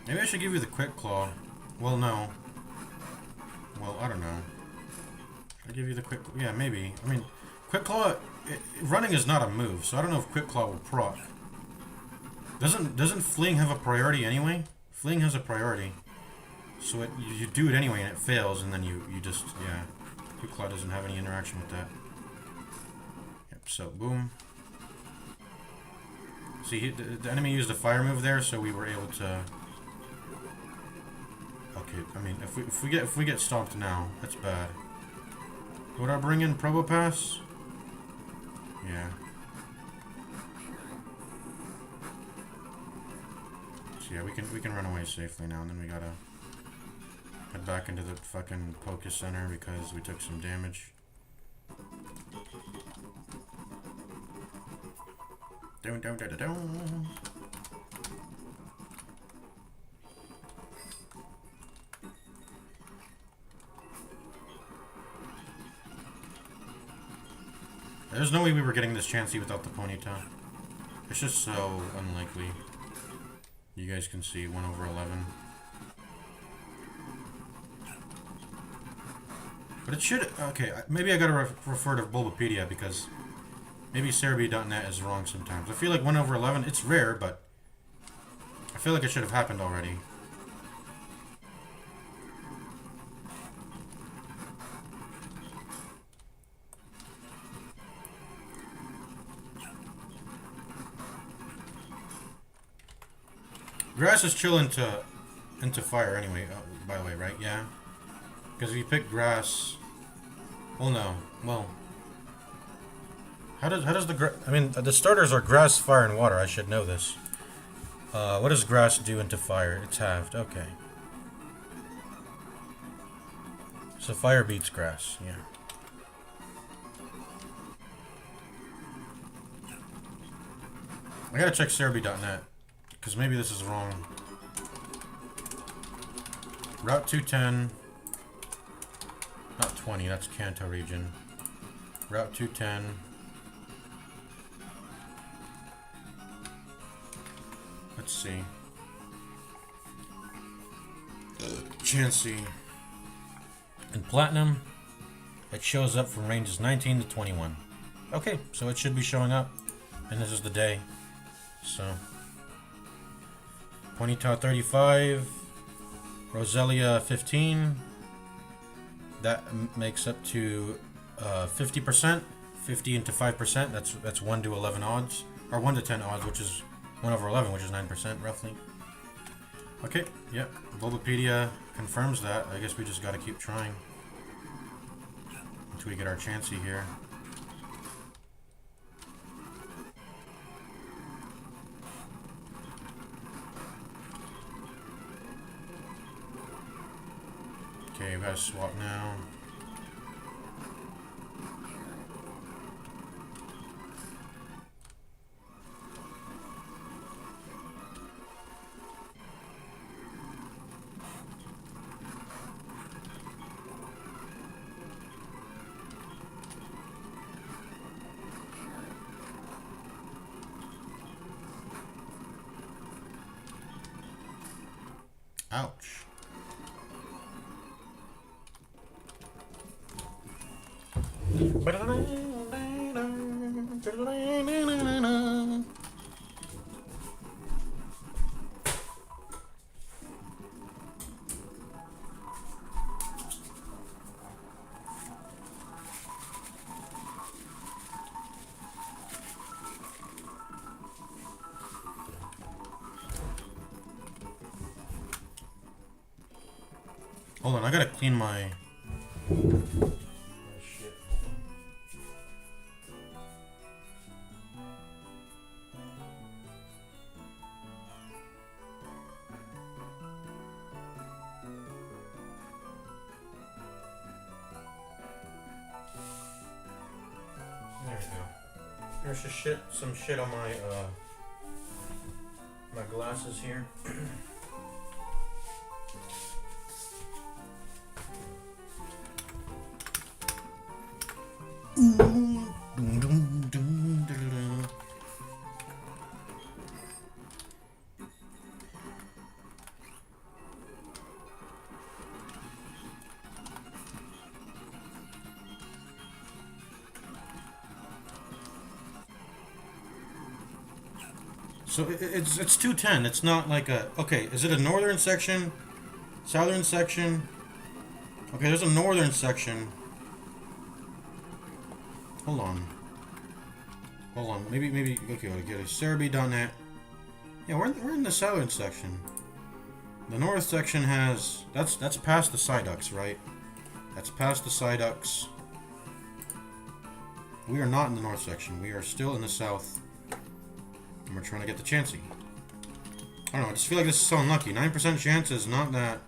[SPEAKER 1] Maybe I should give you the quick claw. Well, no. Well, I don't know. Should I give you the quick... Yeah, maybe. I mean, quick claw... running is not a move, so I don't know if quick claw will proc. Doesn't fleeing have a priority anyway? Fleeing has a priority. So you do it anyway and it fails, and then you just... Yeah. Quick claw doesn't have any interaction with that. Yep, so boom. See, the enemy used a fire move there, so we were able to... Okay, I mean, if we get stopped now, that's bad. Would I bring in Probopass? Yeah. So yeah, we can run away safely now, and then we gotta head back into the fucking Poké Center because we took some damage. There's no way we were getting this Chansey without the Ponyta. It's just so unlikely. You guys can see 1/11. But it should... Okay, maybe I gotta refer to Bulbapedia because maybe Cerebi.net is wrong sometimes. I feel like 1/11, it's rare, but I feel like it should have happened already. Grass is chill into fire anyway, by the way, right? Yeah? Because if you pick grass... Well, no. Well... How does the I mean, the starters are grass, fire, and water. I should know this. What does grass do into fire? It's halved. Okay. So fire beats grass. Yeah. I gotta check Cerebi.net. Because maybe this is wrong. Route 210. Not 20, that's Kanto region. Route 210. Let's see. Chansey. In Platinum, it shows up from ranges 19 to 21. Okay, so it should be showing up. And this is the day. So... Ponyta 35, Roselia 15. That makes up to 50%. 50 into 5%. That's 1 to 11 odds. Or 1 to 10 odds, which is 1 over 11, which is 9% roughly. Okay, yep. Bulbapedia confirms that. I guess we just gotta keep trying until we get our Chansey here. Okay, we gotta swap now. Ouch. Hold on, I gotta clean my shit. There we go. There's just some shit on my my glasses here. So it's 210. It's not like a... Okay, is it a northern section? Southern section? Okay, there's a northern section. Hold on. Hold on. Maybe... Okay, I'll get a Cerebi.net. Yeah, we're in the southern section. The north section has... That's past the Psyducks, right? That's past the Psyducks. We are not in the north section. We are still in the south. And we're trying to get the Chansey. I don't know, I just feel like this is so unlucky. 9% chance is not that...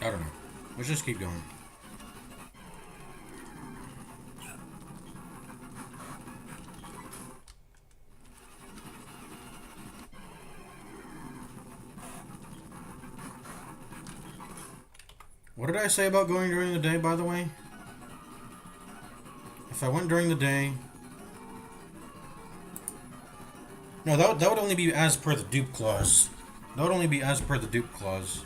[SPEAKER 1] I don't know. Let's just keep going. What did I say about going during the day, by the way? If I went during the day... No, that would only be as per the dupe clause. That would only be as per the dupe clause.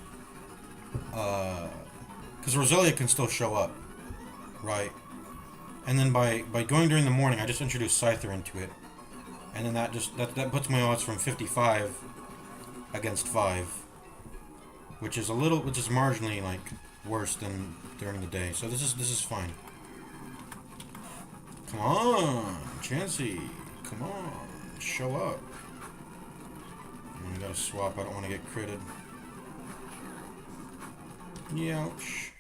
[SPEAKER 1] Because Roselia can still show up. Right? And then by going during the morning, I just introduced Scyther into it. And then that puts my odds from 55 against 5. Which is marginally, like, worse than during the day. So this is fine. Come on, Chansey. Come on. Show up. I gotta swap, I don't want to get critted. Youch.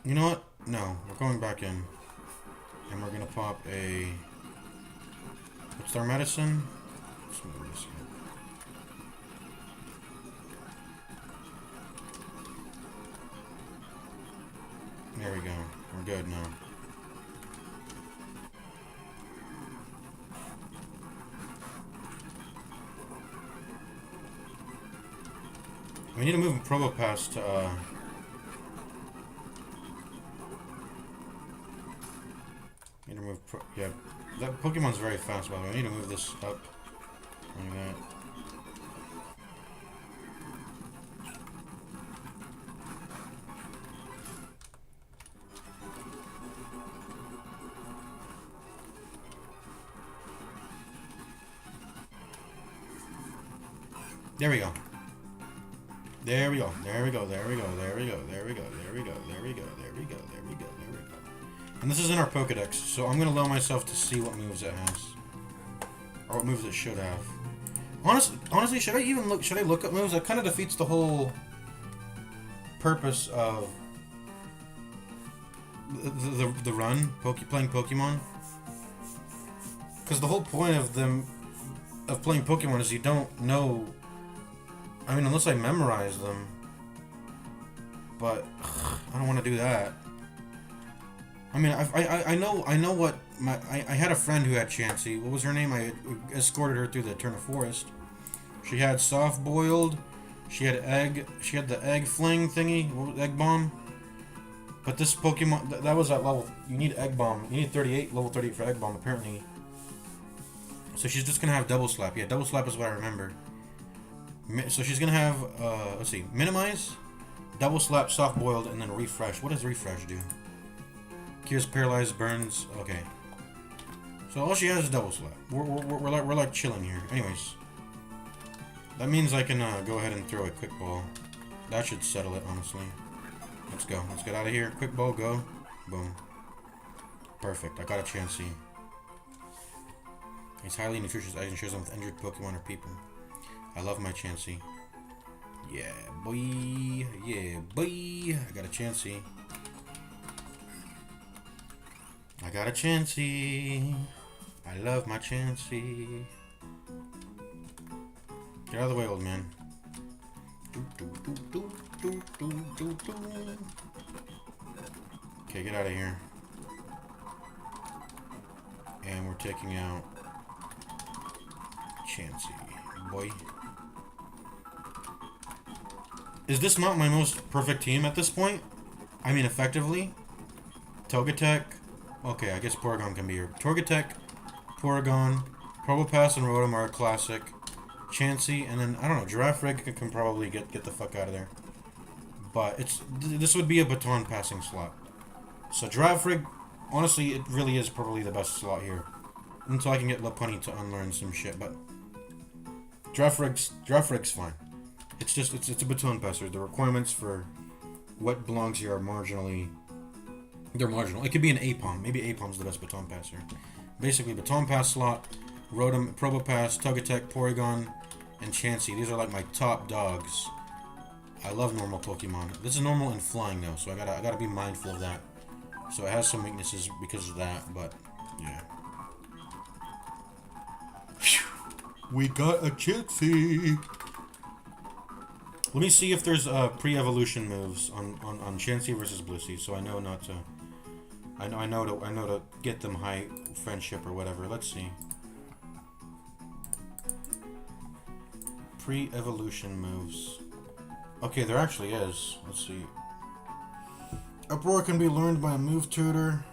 [SPEAKER 1] You know what? No, we're going back in. And we're gonna pop a... What's our medicine? Let's move this here. There we go. We're good now. We need to move Probopass to, need to move yeah, that Pokemon's very fast, by the way. I need to move this up. Like that. There we go. There we go. There we go. There we go. There we go. There we go. There we go. There we go. There we go. There we go. There we go. And this is in our Pokedex, so I'm gonna allow myself to see what moves it has. Or what moves it should have. Honestly, should I even look? Should I look up moves? That kind of defeats the whole purpose of the run, playing Pokemon. Because the whole point of playing Pokemon is you don't know. I mean, unless I memorize them. But I don't want to do that. I mean, I know what I had a friend who had Chansey. What was her name? I escorted her through the Eternal Forest. She had soft boiled. She had egg. She had the egg fling thingy, egg bomb. But this Pokemon that was at level. You need egg bomb. You need 38, level 38 for egg bomb apparently. So she's just gonna have double slap. Yeah, double slap is what I remember. So she's gonna have let's see, minimize, double slap, soft boiled, and then refresh. What does refresh do? Cures paralyzed, burns. Okay. So all she has is double slap. We're like chilling here. Anyways, that means I can go ahead and throw a quick ball. That should settle it, honestly. Let's go. Let's get out of here. Quick ball, go. Boom. Perfect. I got a Chansey. It's highly nutritious eggs and shares them with injured Pokemon or people. I love my Chansey. Yeah, boy. Yeah, boy. I got a Chansey. I got a Chansey. I love my Chansey. Get out of the way, old man. Okay, get out of here. And we're taking out Chansey, boy. Is this not my most perfect team at this point? I mean, effectively. Togetic. Okay, I guess Porygon can be here. Togetic, Porygon, Probopass, and Rotom are a classic. Chansey, and then, I don't know, Giraffrig can probably get the fuck out of there. But this would be a baton passing slot. So Giraffrig, honestly, it really is probably the best slot here. Until I can get Lopunny to unlearn some shit, but Giraffrig's fine. It's just, it's a baton passer. The requirements for what belongs here are marginally, they're marginal. It could be an Apom. Maybe Apom's the best baton passer. Basically, baton pass slot, Rotom, Probopass, Togetic, Porygon, and Chansey. These are like my top dogs. I love normal Pokemon. This is normal and flying though, so I gotta be mindful of that. So it has some weaknesses because of that, but yeah. We got a Chansey. Let me see if there's pre-evolution moves on Chansey versus Blissey, so I know not to. I know to get them high friendship or whatever. Let's see. Pre-evolution moves. Okay, there actually is. Let's see. Uproar can be learned by a move tutor.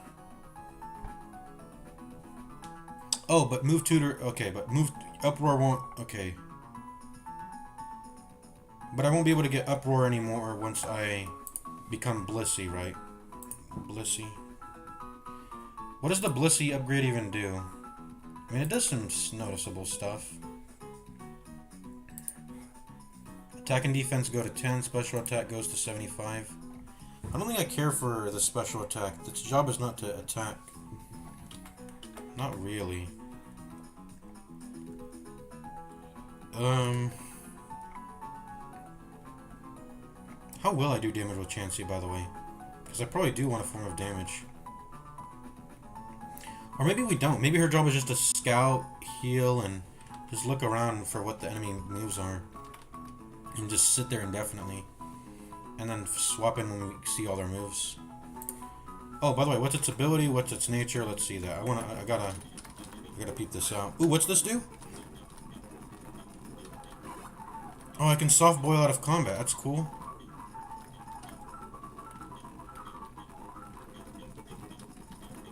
[SPEAKER 1] Oh, but move tutor. Okay, but Uproar won't. Okay. But I won't be able to get Uproar anymore once I become Blissey, right? Blissey. What does the Blissey upgrade even do? I mean, it does some noticeable stuff. Attack and defense go to 10, special attack goes to 75. I don't think I care for the special attack. Its job is not to attack. Not really. How will I do damage with Chansey, by the way? Because I probably do want a form of damage. Or maybe we don't. Maybe her job is just to scout, heal, and just look around for what the enemy moves are. And just sit there indefinitely. And then swap in when we see all their moves. Oh, by the way, what's its ability? What's its nature? Let's see that. I gotta peep this out. Ooh, what's this do? Oh, I can soft boil out of combat. That's cool.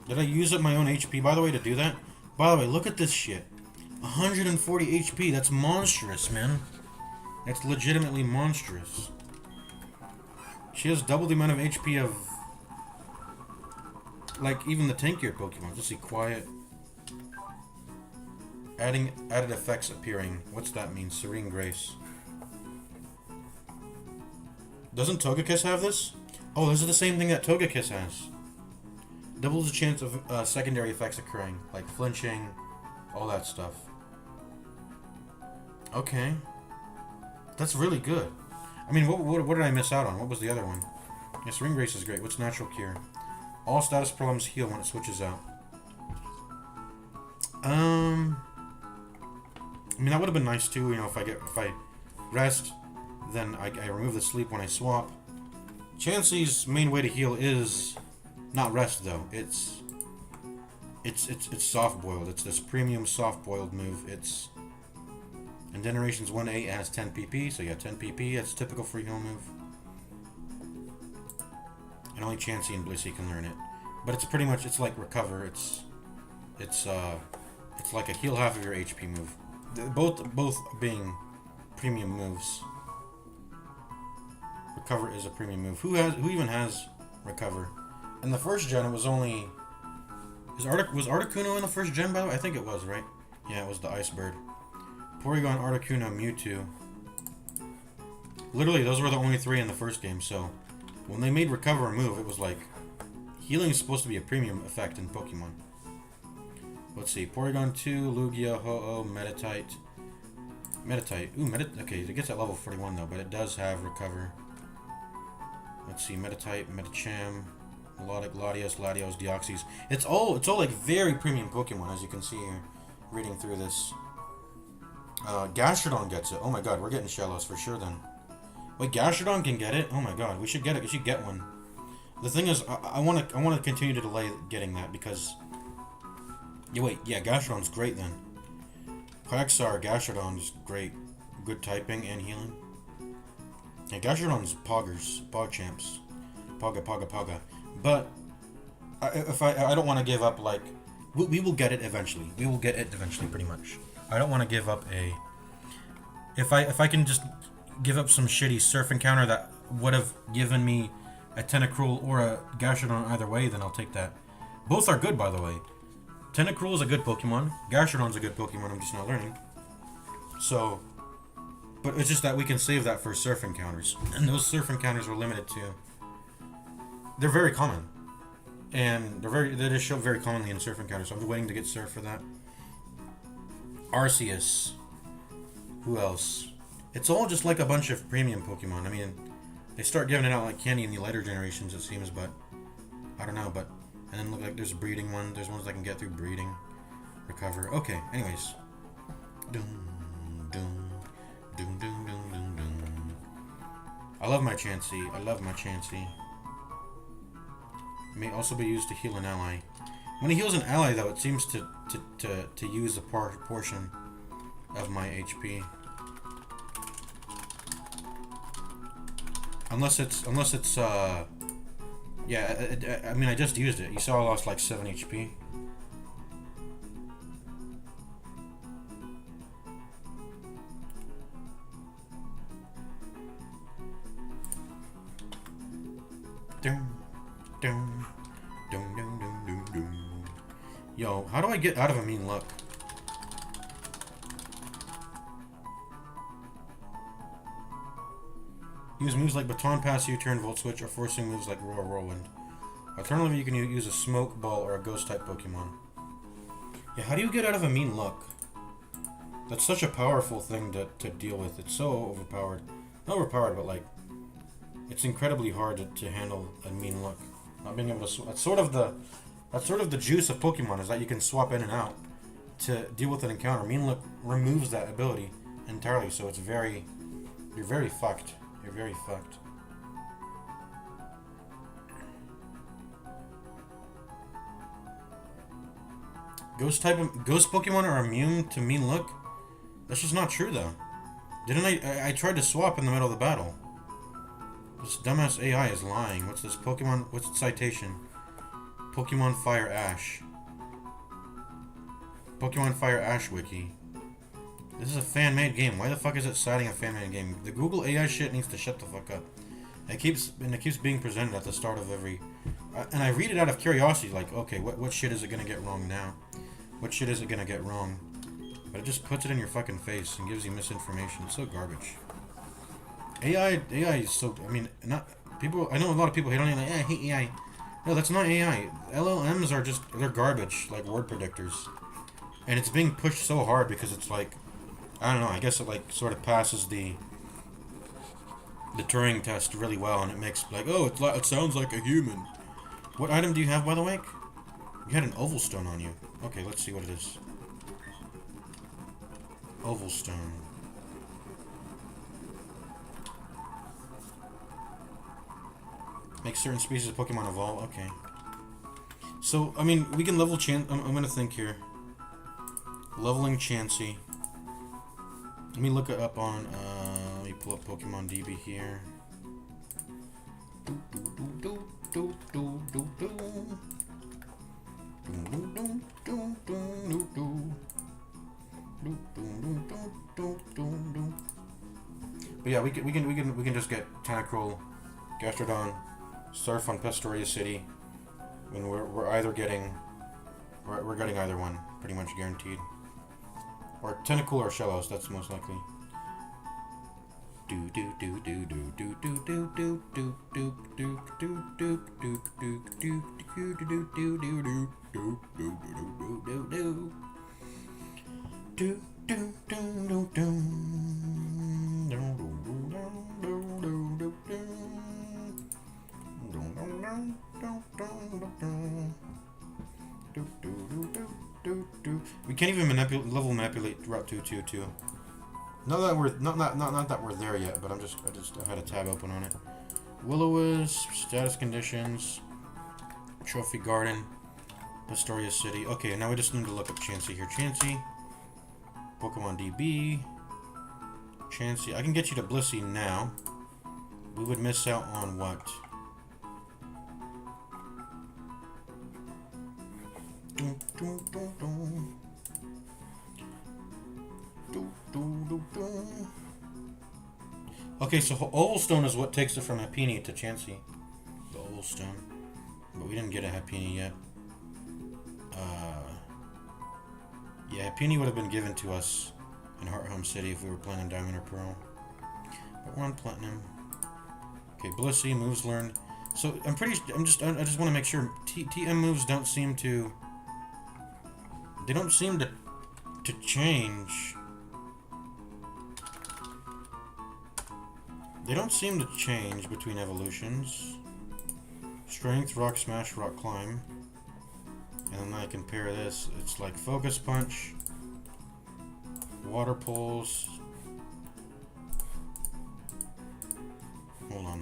[SPEAKER 1] Did I use up my own HP, by the way, to do that? By the way, look at this shit. 140 HP. That's monstrous, man. That's legitimately monstrous. She has double the amount of HP of, like, even the tankier Pokemon. Let's see, quiet. Added effects appearing. What's that mean? Serene Grace. Doesn't Togekiss have this? Oh, this is the same thing that Togekiss has. Doubles the chance of secondary effects occurring, like flinching, all that stuff. Okay. That's really good. I mean, what did I miss out on? What was the other one? Yes, Ring Grace is great. What's Natural Cure? All status problems heal when it switches out. I mean, that would have been nice too, you know, if I rest, then I remove the sleep when I swap. Chansey's main way to heal is not rest though. It's soft boiled. It's this premium soft boiled move. It's in Generations 1A it has 10 PP, so you got 10 PP. That's typical for a heal move. And only Chansey and Blissey can learn it. But it's pretty much, it's like Recover. It's like a heal half of your HP move. Both being premium moves. Recover is a premium move. Who even has Recover? In the first gen, it was only. Was Articuno in the first gen, by the way? I think it was, right? Yeah, it was the Ice Bird. Porygon, Articuno, Mewtwo. Literally, those were the only three in the first game. So, when they made Recover a move, it was like healing is supposed to be a premium effect in Pokemon. Let's see. Porygon 2, Lugia, Ho-Oh, Meditite. Ooh, okay, it gets at level 41 though, but it does have Recover. Let's see. Meditite, Medicham, Melodic, Latios, Deoxys. It's all like very premium Pokemon, as you can see here, reading through this. Gastrodon gets it. Oh my god, we're getting Shellos for sure then. Wait, Gastrodon can get it? Oh my god, we should get it. We should get one. The thing is, I want to continue to delay getting that because. Yeah, Gastrodon's great then. Quagsire, Gastrodon's great. Good typing and healing. Yeah, Gastrodon's Pogchamps. Poga. But, I don't want to give up, like... We will get it eventually. We will get it eventually, pretty much. I don't want to give up a... If I can just give up some shitty surf encounter that would have given me a Tentacruel or a Gastrodon either way, then I'll take that. Both are good, by the way. Tentacruel is a good Pokemon. Gastrodon's a good Pokemon, I'm just not learning. So, but it's just that we can save that for surf encounters. And those surf encounters were limited to... They're very common. And they just show very commonly in surf encounters, so I'm waiting to get surf for that. Arceus. Who else? It's all just like a bunch of premium Pokemon. I mean, they start giving it out like candy in the later generations, it seems, but... I don't know, but... And then look like there's breeding ones. There's ones I can get through breeding. Recover. Okay, anyways. I love my Chansey. It may also be used to heal an ally. When it heals an ally, though, it seems to use a portion of my HP. Unless it's yeah, I mean, I just used it. You saw I lost like 7 HP. Yo, how do I get out of a mean luck? Use moves like Baton Pass, U-Turn, Volt Switch, or forcing moves like Roar, Whirlwind. Alternatively, you can use a Smoke Ball or a Ghost-type Pokemon. Yeah, how do you get out of a mean luck? That's such a powerful thing to deal with. It's so overpowered. Not overpowered, but like... It's incredibly hard to handle a mean luck. Not being able to... That's sort of the juice of Pokemon, is that you can swap in and out to deal with an encounter. Mean luck removes that ability entirely, so it's very... You're very fucked. You're very fucked. Ghost Pokemon are immune to mean luck? That's just not true though. Didn't I tried to swap in the middle of the battle. This dumbass AI is lying. What's this Pokemon? What's its citation? Pokemon Fire Ash. Pokemon Fire Ash Wiki. This is a fan-made game. Why the fuck is it citing a fan-made game? The Google AI shit needs to shut the fuck up. It keeps being presented at the start of every... and I read it out of curiosity, like, okay, what shit is it gonna get wrong now? What shit is it gonna get wrong? But it just puts it in your fucking face and gives you misinformation. It's so garbage. AI is so... I mean, not... People... I know a lot of people hate on it, like, I hate AI. No, that's not AI. LLMs are just, they're garbage, like word predictors. And it's being pushed so hard because it's like, I don't know, I guess it like sort of passes the Turing test really well, and it makes like, oh, it sounds like a human. What item do you have, by the way? You had an oval stone on you. Okay, let's see what it is. Oval stone. Make certain species of Pokemon evolve. Okay. So, I mean, we can level I'm gonna think here. Leveling Chansey. Let me look it up on, let me pull up Pokemon DB here. But yeah, we can just get Tentacruel, Gastrodon, Surf on Pastoria City. I mean, we're either getting we're getting either one, pretty much guaranteed. Or Tentacool or Shellos, that's most likely. We can't even level manipulate Route 222. Not that we're not that we're there yet, but I had a tab open on it. Will-O-Wisp, status conditions, Trophy Garden, Pastoria City. Okay, now we just need to look up Chansey here. Chansey, Pokemon DB, Chansey. I can get you to Blissey now. We would miss out on what? Okay, so Oval Stone is what takes it from Happiny to Chansey. The Oval Stone. But we didn't get a Happiny yet. Yeah, Happiny would have been given to us in Heart Home City if we were playing Diamond or Pearl. But we're on Platinum. Okay, Blissey, moves learned. So I just want to make sure TM moves don't seem to... They don't seem to change. They don't seem to change between evolutions. Strength, Rock Smash, Rock Climb. And then I compare this. It's like Focus Punch, Water Pulse. Hold on.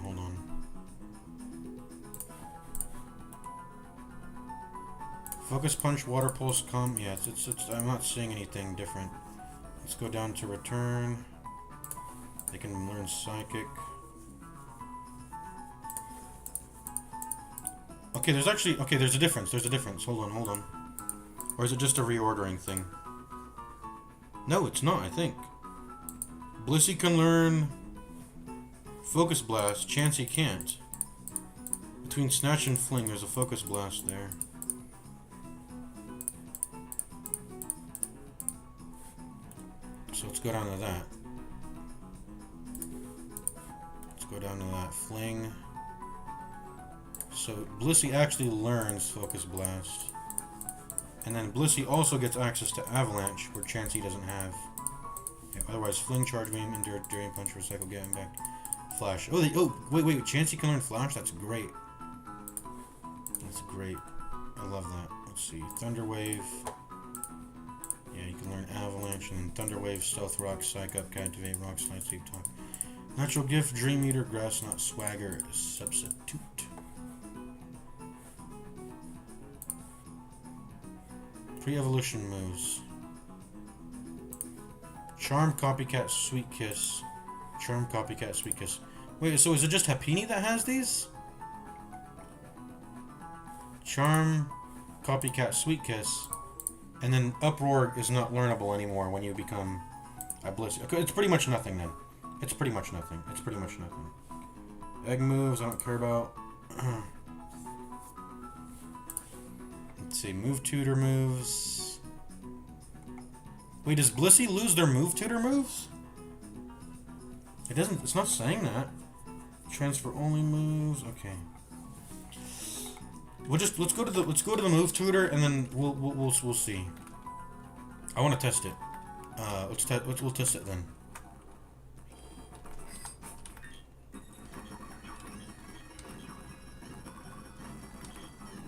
[SPEAKER 1] Focus Punch, Water Pulse, yeah, I'm not seeing anything different. Let's go down to Return. They can learn Psychic. Okay, there's a difference. Hold on. Or is it just a reordering thing? No, it's not, I think. Blissey can learn Focus Blast. Chansey can't. Between Snatch and Fling, there's a Focus Blast there. So let's go down to that. Fling. So Blissey actually learns Focus Blast. And then Blissey also gets access to Avalanche, where Chansey doesn't have. Okay, otherwise, Fling, Charge Beam, Endure, Drain Punch, Recycle, Get Impact, Flash. Wait, Chansey can learn Flash? That's great. I love that. Let's see. Thunder Wave. Yeah, you can learn Avalanche, and then Thunder Wave, Stealth Rock, Psych Up, Captivate, Rock Slide, Sleep Talk. Natural Gift, Dream Eater, Grass Knot, Swagger, Substitute. Pre-evolution moves. Charm, Copycat, Sweet Kiss. Charm, Copycat, Sweet Kiss. Wait, so is it just Happiny that has these? Charm, Copycat, Sweet Kiss. And then Uproar is not learnable anymore when you become a Blissey. Okay, it's pretty much nothing then. It's pretty much nothing. Egg moves, I don't care about. Let's see, Move Tutor moves. Wait, does Blissey lose their Move Tutor moves? It doesn't, it's not saying that. Transfer only moves, okay. let's go to the move tutor, and then we'll see. I want to test it. We'll test it then.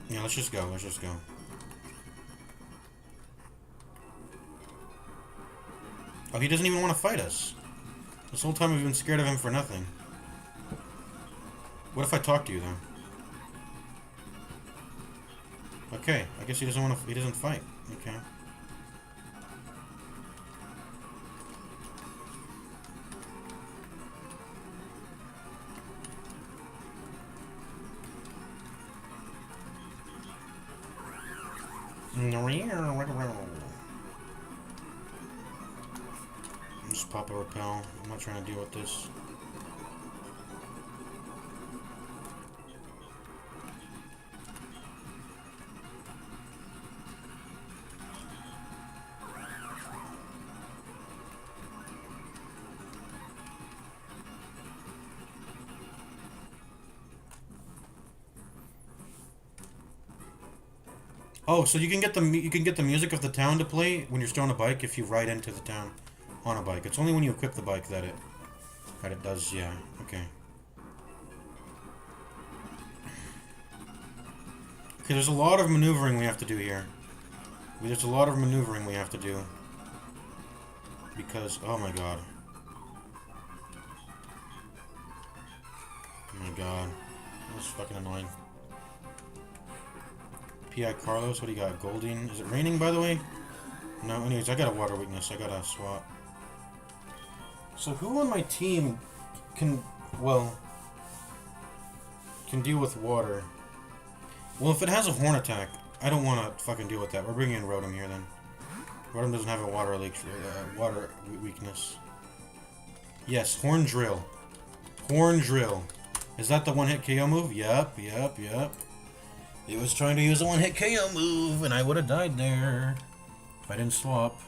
[SPEAKER 1] Yeah, let's just go. Let's just go. Oh, he doesn't even want to fight us. This whole time we've been scared of him for nothing. What if I talk to you then? Okay, I guess he doesn't want to. He doesn't fight. Okay. Just pop a repel. I'm not trying to deal with this. Oh, so you can get the music of the town to play when you're still on a bike if you ride into the town on a bike. It's only when you equip the bike that it does. Yeah. Okay. Okay. There's a lot of maneuvering we have to do here. There's a lot of maneuvering we have to do because oh my god. Oh my god. That's fucking annoying. P.I. Carlos, what do you got? Golding. Is it raining, by the way? No, anyways, I got a water weakness. I got a swap. So who on my team can deal with water? Well, if it has a horn attack, I don't want to fucking deal with that. We're bringing in Rotom here, then. Rotom doesn't have a water weakness. Yes, Horn Drill. Horn Drill. Is that the one-hit KO move? Yep. It was trying to use a one-hit KO move, and I would have died there if I didn't swap.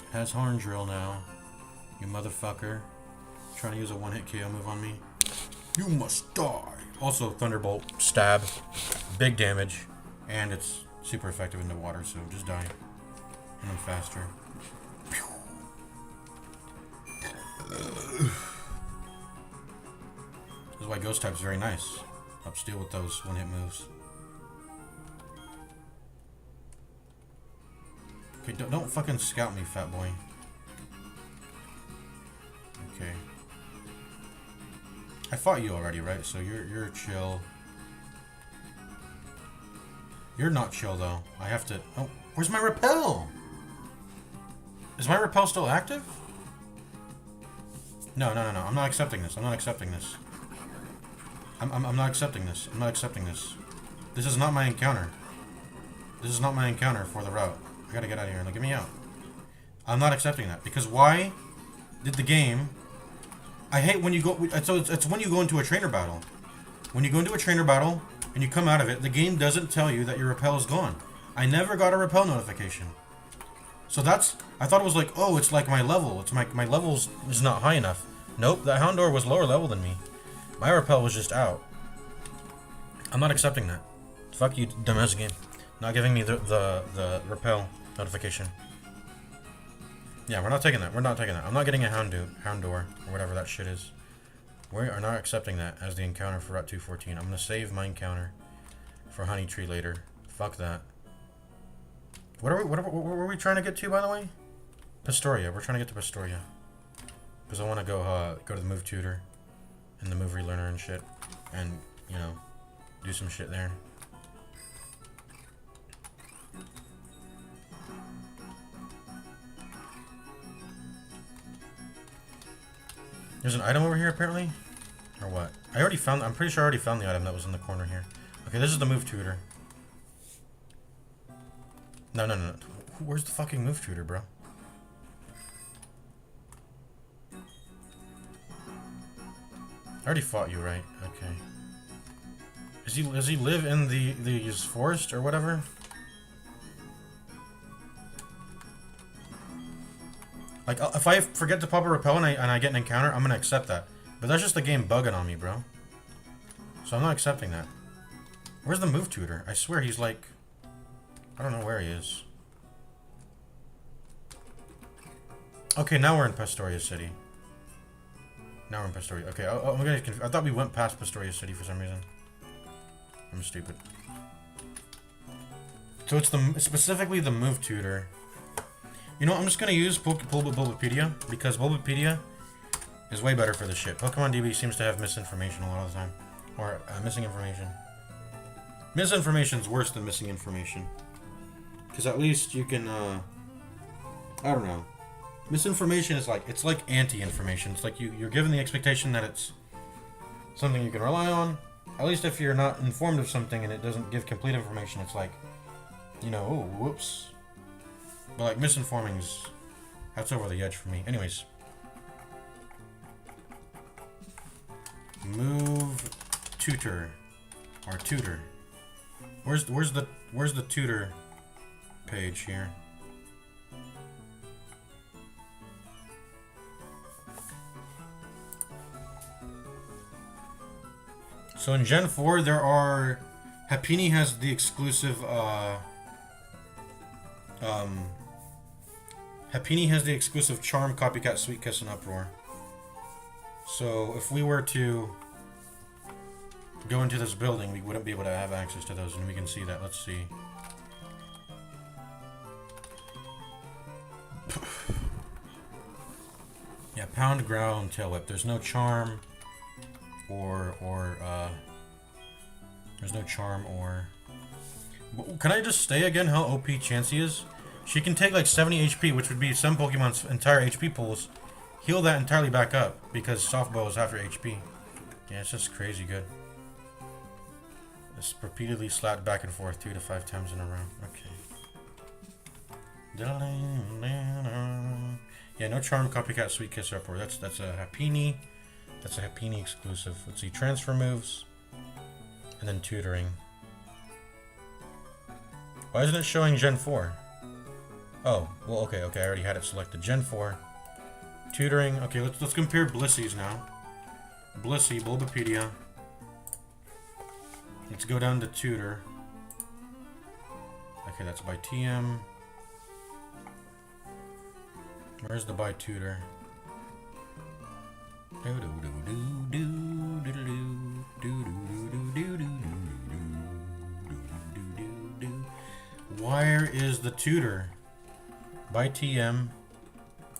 [SPEAKER 1] It has Horn Drill now. You motherfucker. Trying to use a one-hit KO move on me. You must die. Also, Thunderbolt, stab, big damage, and it's super effective in the water, so just die. And I'm faster. This is why Ghost type's very nice. Helps deal with those one-hit moves. Okay, don't fucking scout me, fat boy. Okay. I fought you already, right? So you're chill. You're not chill though. I have to. Oh, where's my repel? Is my repel still active? No. I'm not accepting this. I'm not accepting this. I'm not accepting this. I'm not accepting this. This is not my encounter. This is not my encounter for the route. I gotta get out of here. Like, get me out. I'm not accepting that. Because why did the game... I hate when you go... So it's when you go into a trainer battle. When you go into a trainer battle and you come out of it, the game doesn't tell you that your repel is gone. I never got a repel notification. So that's... I thought it was like, oh, it's like my level. It's my level is not high enough. Nope, that Houndour was lower level than me. My repel was just out. I'm not accepting that. Fuck you, dumbass game. Not giving me the repel notification. Yeah, we're not taking that. We're not taking that. I'm not getting a Houndour, or whatever that shit is. We are not accepting that as the encounter for Route 214. I'm gonna save my encounter for Honey Tree later. Fuck that. What were we trying to get to, by the way? Pastoria. We're trying to get to Pastoria. Because I want to go to the move tutor and the move relearner and shit. And, you know, do some shit there. There's an item over here, apparently? Or what? I'm pretty sure I already found the item that was in the corner here. Okay, this is the move tutor. No. Where's the fucking move tutor, bro? I already fought you, right? Okay. Does he live in the forest or whatever? Like, if I forget to pop a repel and I get an encounter, I'm gonna accept that. But that's just the game bugging on me, bro. So I'm not accepting that. Where's the move tutor? I swear he's like... I don't know where he is. Okay, now we're in Pastoria City. Now we're in Pastoria. Okay, I'm gonna I thought we went past Pastoria City for some reason. I'm stupid. So it's specifically the move tutor. You know, I'm just gonna use Bulbapedia because Bulbapedia is way better for this shit. Pokemon DB seems to have misinformation a lot of the time. Or missing information. Misinformation's worse than missing information. Because at least you can, I don't know. Misinformation is like, it's like anti-information. It's like you're given the expectation that it's something you can rely on. At least if you're not informed of something and it doesn't give complete information, it's like, you know, oh, whoops. But like misinforming's, that's over the edge for me. Anyways. Move tutor. Or tutor. Where's the tutor page here? So in Gen 4 there are Happiny has the exclusive Happiny has the exclusive Charm, Copycat, Sweet Kiss, and Uproar. So if we were to go into this building, we wouldn't be able to have access to those, and we can see that. Let's see. Yeah, Pound, Growl, and Tail Whip. There's no Charm there's no Charm or... Can I just say again how OP Chansey is? She can take like 70 HP, which would be some Pokemon's entire HP pools, heal that entirely back up, because Softball is after HP. Yeah, it's just crazy good. It's repeatedly slapped back and forth 2 to 5 times in a row. Okay. Yeah, no Charm, Copycat, Sweet Kiss, or Uproar. That's a Happiny. That's a Happiny exclusive. Let's see, transfer moves, and then tutoring. Why isn't it showing Gen 4? Oh, well, okay, I already had it selected. Gen 4. Tutoring. Okay, let's compare Blisseys now. Blissey, Bulbapedia. Let's go down to tutor. Okay, that's by TM. Where's the by tutor? Where is the tutor? By TM.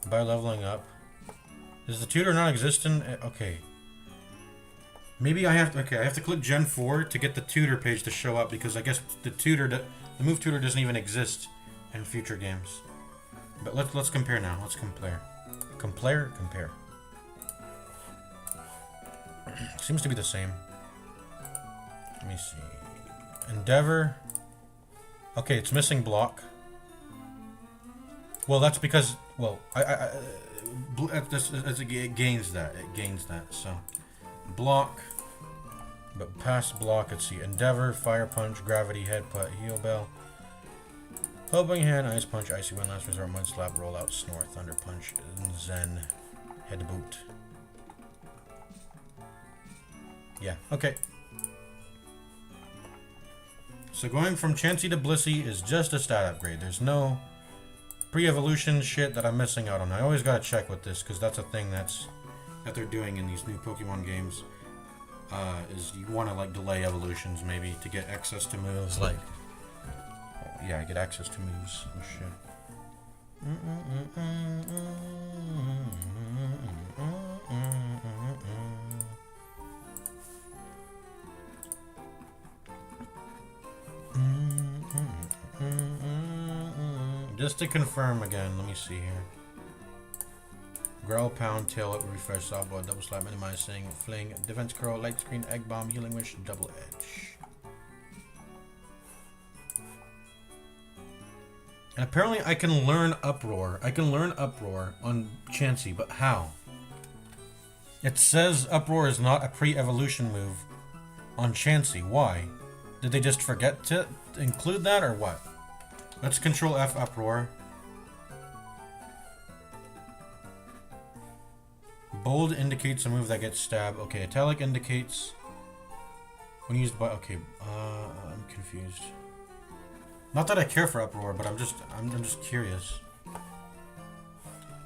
[SPEAKER 1] By leveling up. Is the tutor not existent? Okay. Maybe I have to. Okay, I have to click Gen 4 to get the tutor page to show up because I guess the move tutor doesn't even exist in future games. But let's compare now. Let's compare. Compare. Seems to be the same. Let me see. Endeavor. Okay, it's missing block. Well, that's because, well, it gains that. It gains that. So, block. But past block, let's see. Endeavor, Fire Punch, Gravity, Headbutt, Heal Bell, Helping Hand, Ice Punch, Icy Wind, Last Resort, Mud Slap, Rollout, Snore, Thunder Punch, Zen, Head Boot. Yeah, okay. So going from Chansey to Blissey is just a stat upgrade. There's no pre-evolution shit that I'm missing out on. I always gotta check with this because that's a thing that they're doing in these new Pokemon games. Is you want to like delay evolutions maybe to get access to moves like yeah, get access to moves and shit. Just to confirm again, let me see here. Growl, Pound, Tail Whip, Refresh, Softball, Double Slap, Minimizing, Fling, Defense Curl, Light Screen, Egg Bomb, Healing Wish, Double Edge. And apparently I can learn Uproar. I can learn Uproar on Chansey, but how? It says Uproar is not a pre-evolution move on Chansey. Why? Did they just forget to include that or what? Let's Control F Uproar. Bold indicates a move that gets stabbed. Okay, Italic indicates When used by, okay, I'm confused. Not that I care for Uproar, but I'm just curious.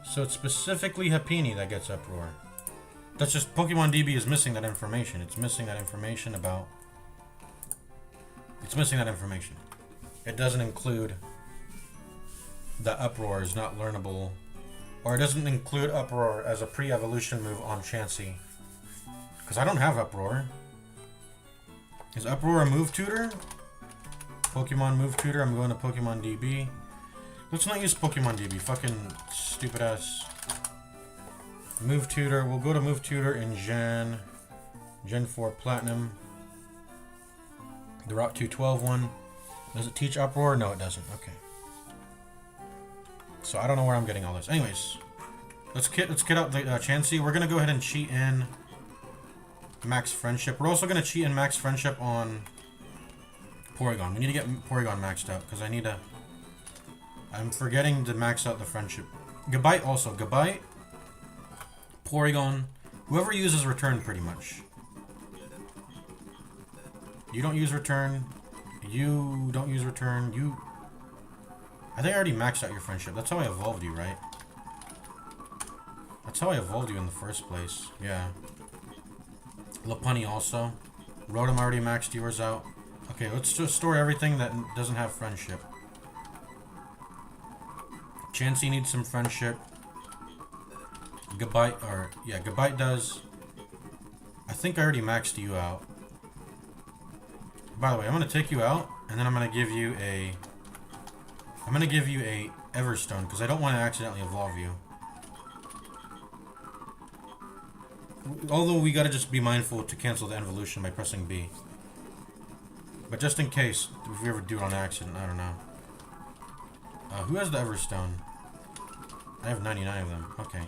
[SPEAKER 1] So it's specifically Happiny that gets Uproar. That's just Pokemon DB is missing that information. It's missing that information about... It's missing that information. It doesn't include that Uproar is not learnable. Or it doesn't include Uproar as a pre-evolution move on Chansey. Because I don't have Uproar. Is Uproar a move tutor? Pokemon move tutor. I'm going to Pokemon DB. Let's not use Pokemon DB. Fucking stupid ass. Move tutor. We'll go to move tutor in Gen 4 Platinum. The Route 212 one. Does it teach Uproar? No, it doesn't. Okay. So I don't know where I'm getting all this. Anyways, let's get out the Chansey. We're gonna go ahead and cheat in Max Friendship. We're also gonna cheat in Max Friendship on Porygon. We need to get Porygon maxed out because I need to. I'm forgetting to max out the Friendship. Gabite also. Gabite, Porygon, whoever uses Return pretty much. You don't use Return. You don't use Return. You. I think I already maxed out your Friendship. That's how I evolved you, right? That's how I evolved you in the first place. Yeah. Lopunny also. Rotom already maxed yours out. Okay, let's just store everything that doesn't have Friendship. Chansey needs some Friendship. Gabite, or yeah, Gabite does. I think I already maxed you out. By the way, I'm gonna take you out, and then I'm gonna give you a Everstone because I don't want to accidentally evolve you. Although we gotta just be mindful to cancel the evolution by pressing B. But just in case, if we ever do it on accident, I don't know. Who has the Everstone? I have 99 of them. Okay.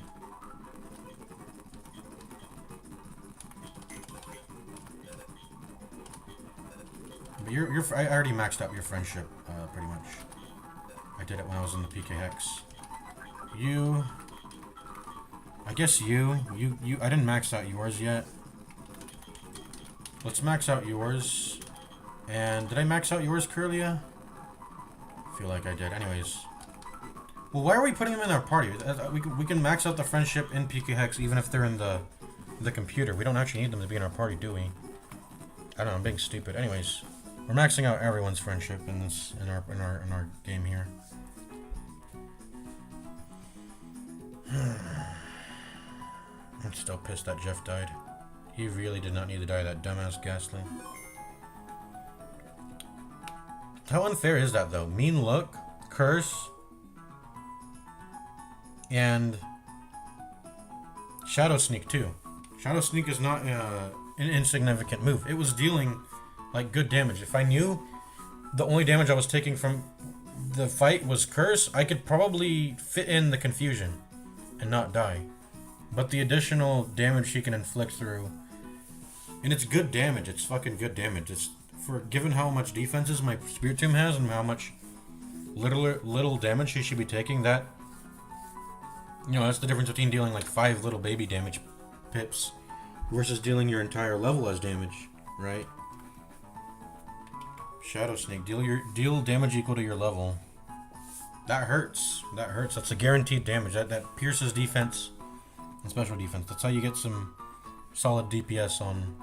[SPEAKER 1] But I already maxed out your Friendship, pretty much. I did it when I was in the PK Hex. You... I guess you... I didn't max out yours yet. Let's max out yours. And did I max out yours, Curlia? I feel like I did. Anyways. Well, why are we putting them in our party? We can max out the Friendship in PK Hex even if they're in the computer. We don't actually need them to be in our party, do we? I don't know, I'm being stupid. Anyways, we're maxing out everyone's Friendship in our game here. I'm still pissed that Jeff died. He really did not need to die, that dumbass Ghastly. How unfair is that, though? Mean Look, Curse, and Shadow Sneak, too. Shadow Sneak is not an insignificant move. It was dealing, like, good damage. If I knew the only damage I was taking from the fight was Curse, I could probably fit in the confusion and not die. But the additional damage she can inflict through... And it's good damage. It's fucking good damage. It's... Given how much defenses my Spiritomb has and how much little damage she should be taking, that... You know, that's the difference between dealing like 5 little baby damage pips versus dealing your entire level as damage, right? Shadow Snake, deal damage equal to your level. That hurts. That hurts. That's a guaranteed damage. That pierces defense and special defense. That's how you get some solid DPS on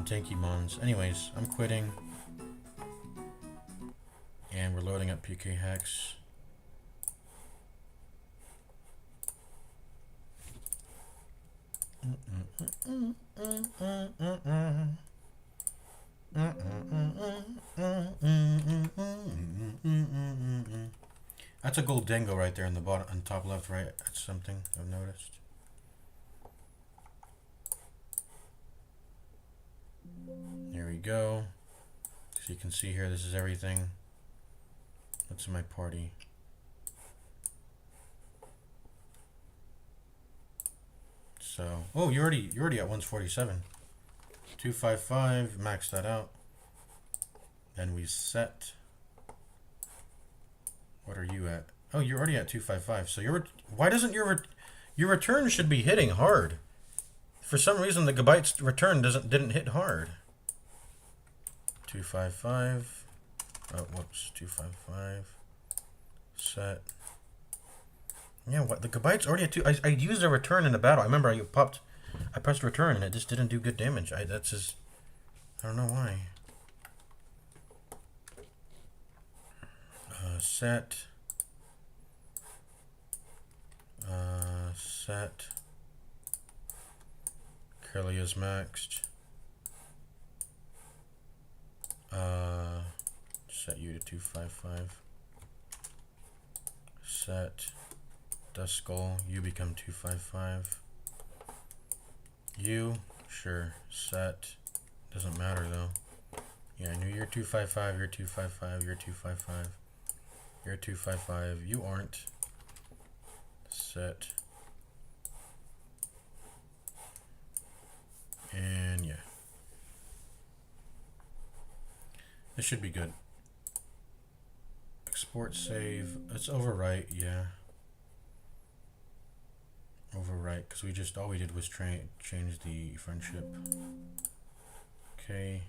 [SPEAKER 1] tanky mons. Anyways, I'm quitting. And we're loading up PK Hex. That's a gold dingo right there in the bottom, on top left, right. That's something I've noticed. There we go. So you can see here, this is everything that's in my party. So, oh, you're already at 147. 255, max that out. Then we set. What are you at? Oh, you're already at 255. So why doesn't your return should be hitting hard? For some reason, the Gabite's return didn't hit hard. 255. Oh, whoops, 255. Set. Yeah, what? The Gabite's already at 2. I used a return in the battle. I remember I pressed return and it just didn't do good damage. That's just, I don't know why. Set. Set. Curly is maxed. Set you to 255. Set Dust Skull, you become 255. You, sure. Set, doesn't matter though. Yeah, I knew you're 255, you're 255, you're 255. You're 255, you aren't. Set. And yeah. This should be good. Export save. Let's overwrite, yeah. Overwrite, because we just, all we did was change the friendship. Okay.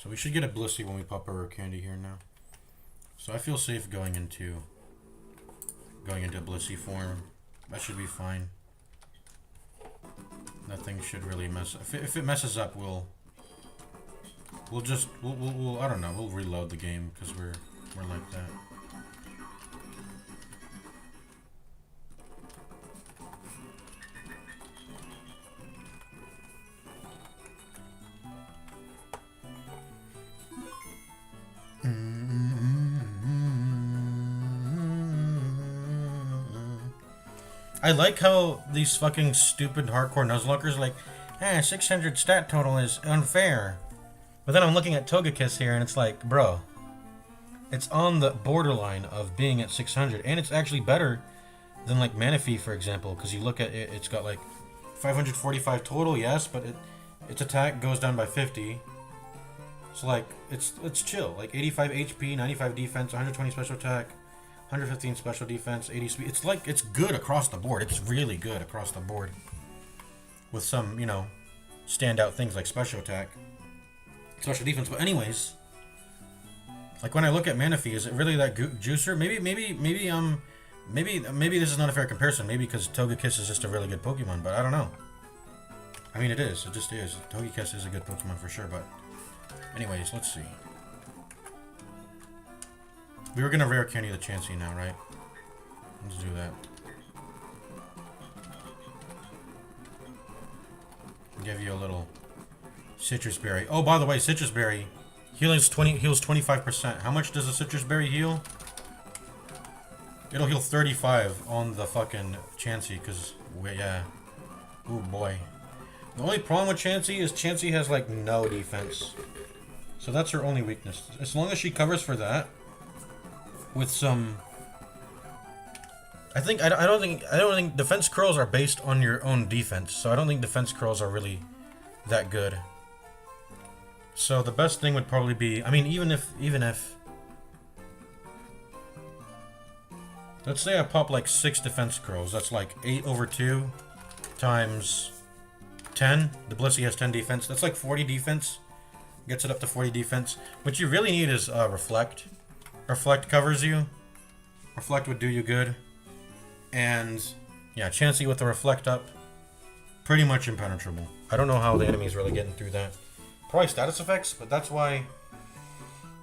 [SPEAKER 1] So we should get a Blissey when we pop our rare candy here now. So I feel safe going into Blissey form. That should be fine. Nothing should really mess. If it messes up, we'll I don't know. We'll reload the game because we're like that. I like how these fucking stupid hardcore Nuzlockers are like, 600 stat total is unfair. But then I'm looking at Togekiss here and it's like, bro, it's on the borderline of being at 600. And it's actually better than like Manaphy, for example, because you look at it, it's got like 545 total, yes, but its attack goes down by 50. So like, it's chill. Like 85 HP, 95 defense, 120 special attack, 115 special defense, 80 speed. It's like, it's good across the board. It's really good across the board. With some, you know, standout things like special attack, special defense. But anyways, like when I look at Manaphy, is it really that juicer? Maybe this is not a fair comparison. Maybe because Togekiss is just a really good Pokemon, but I don't know. I mean, it is. It just is. Togekiss is a good Pokemon for sure, but anyways, let's see. We were gonna rare candy the Chansey now, right? Let's do that. Give you a little citrus berry. Oh, by the way, citrus berry heals 25%. How much does a citrus berry heal? It'll heal 35 on the fucking Chansey, cause yeah. Oh boy. The only problem with Chansey is Chansey has like no defense, so that's her only weakness. As long as she covers for that with some, I don't think defense curls are based on your own defense, so I don't think defense curls are really that good. So the best thing would probably be, I mean, even if let's say I pop like 6 defense curls, that's like 8 over 2 times 10. The Blissey has 10 defense. That's like 40 defense. Gets it up to 40 defense. What you really need is reflect. Reflect covers you. Reflect would do you good. And yeah, Chansey with the reflect up, pretty much impenetrable. I don't know how the enemy is really getting through that. Probably status effects, but that's why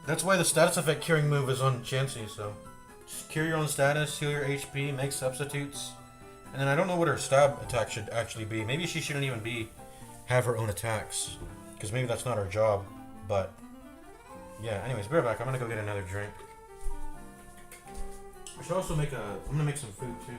[SPEAKER 1] the status effect curing move is on Chansey. So just cure your own status, heal your HP, make substitutes, and then I don't know what her stab attack should actually be. Maybe she shouldn't even have her own attacks, because maybe that's not her job. But yeah, anyways, be right back. I'm gonna go get another drink. I should also I'm gonna make some food too.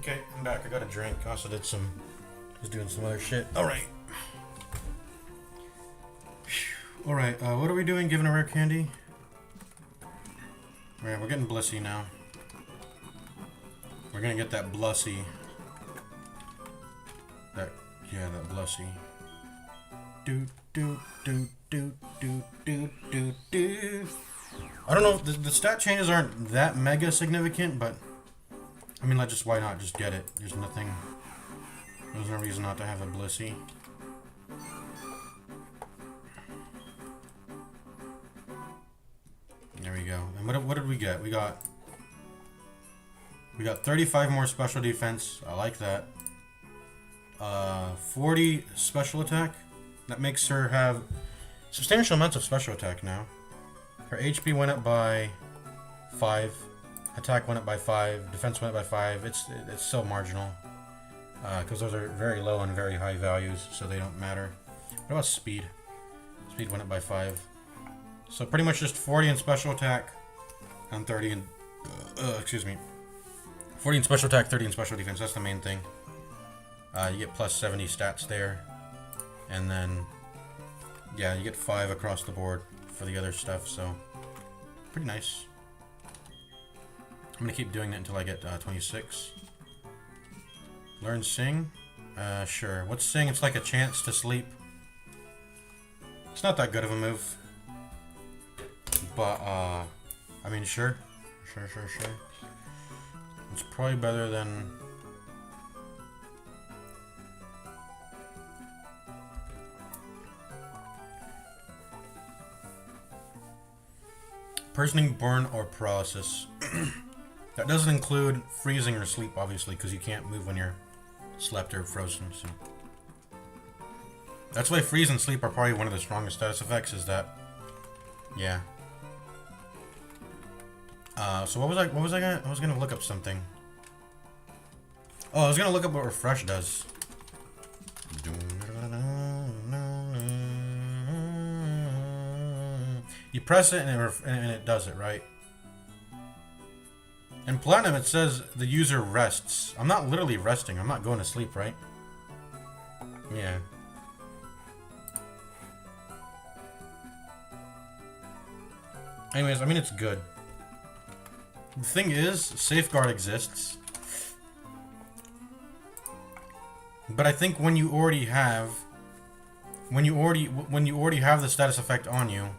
[SPEAKER 1] Okay, I'm back. I got a drink. Also did some... was doing some other shit. Alright. Alright, what are we doing? Giving a rare candy? Alright, we're getting Blissey now. We're gonna get that Blussy. That Blussy. Do do do do do do do do. I don't know, the stat changes aren't that mega significant, but I mean, like, just why not just get it? There's no reason not to have a Blissey. There we go. And what did we get? We got 35 more special defense. I like that. 40 special attack. That makes her have substantial amounts of special attack now. Her HP went up by 5. Attack went up by 5. Defense went up by 5. It's so marginal. Because those are very low and very high values, so they don't matter. What about speed? Speed went up by 5. So pretty much just 40 in special attack and 30 in... excuse me. 40 in special attack, 30 in special defense. That's the main thing. You get plus 70 stats there. And then... yeah, you get 5 across the board for the other stuff, so... pretty nice. I'm gonna keep doing that until I get 26. Learn Sing? Sure. What's Sing? It's like a chance to sleep. It's not that good of a move. But, I mean, sure. Sure. It's probably better than... Poisoning, burn, or paralysis. That doesn't include freezing or sleep, obviously, because you can't move when you're slept or frozen, so... That's why freeze and sleep are probably one of the strongest status effects, is that... yeah. So what was I gonna look up something. Oh, I was gonna look up what refresh does. You press it and it does it, right? In Platinum it says the user rests. I'm not literally resting, I'm not going to sleep, right? Yeah. Anyways, I mean, it's good. The thing is, Safeguard exists. But I think when you already have the status effect on you,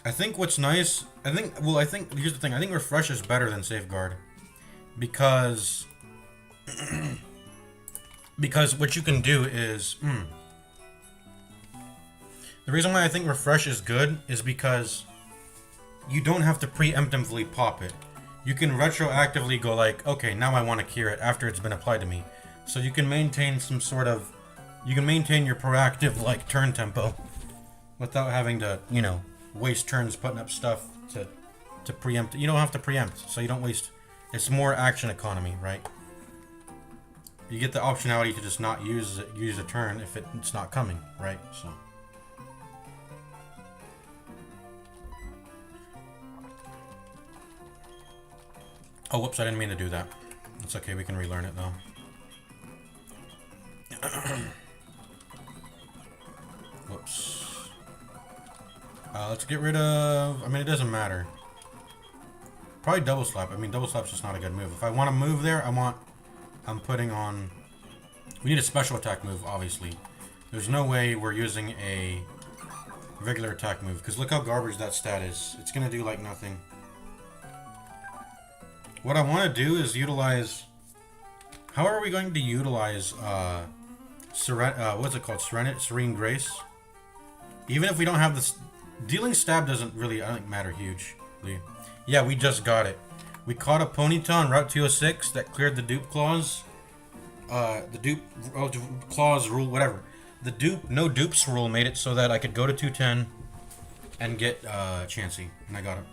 [SPEAKER 1] I think what's nice, here's the thing, I think Refresh is better than Safeguard. Because what you can do is, the reason why I think Refresh is good is because you don't have to preemptively pop it. You can retroactively go like, okay, now I want to cure it after it's been applied to me. So you can maintain some sort of, you can maintain your proactive, like, turn tempo without having to, you know, waste turns putting up stuff to preempt. You don't have to preempt, so you don't waste. It's more action economy, right? You get the optionality to just not use a turn if it's not coming, right? So. Oh, whoops! I didn't mean to do that. It's okay. We can relearn it though. Whoops. Let's get rid of... I mean, it doesn't matter. Probably double slap. I mean, double slap's just not a good move. If I want to move there, I'm putting on... We need a special attack move, obviously. There's no way we're using a regular attack move, because look how garbage that stat is. It's going to do, like, nothing. What I want to do is utilize... How are we going to utilize, what's it called? Serene Grace? Even if we don't have this... Dealing stab doesn't really, I think, matter hugely. Yeah, we just got it. We caught a Ponyta on Route 206 that cleared the dupe clause. The dupe clause rule, whatever. The no dupes rule made it so that I could go to 210 and get Chansey, and I got it.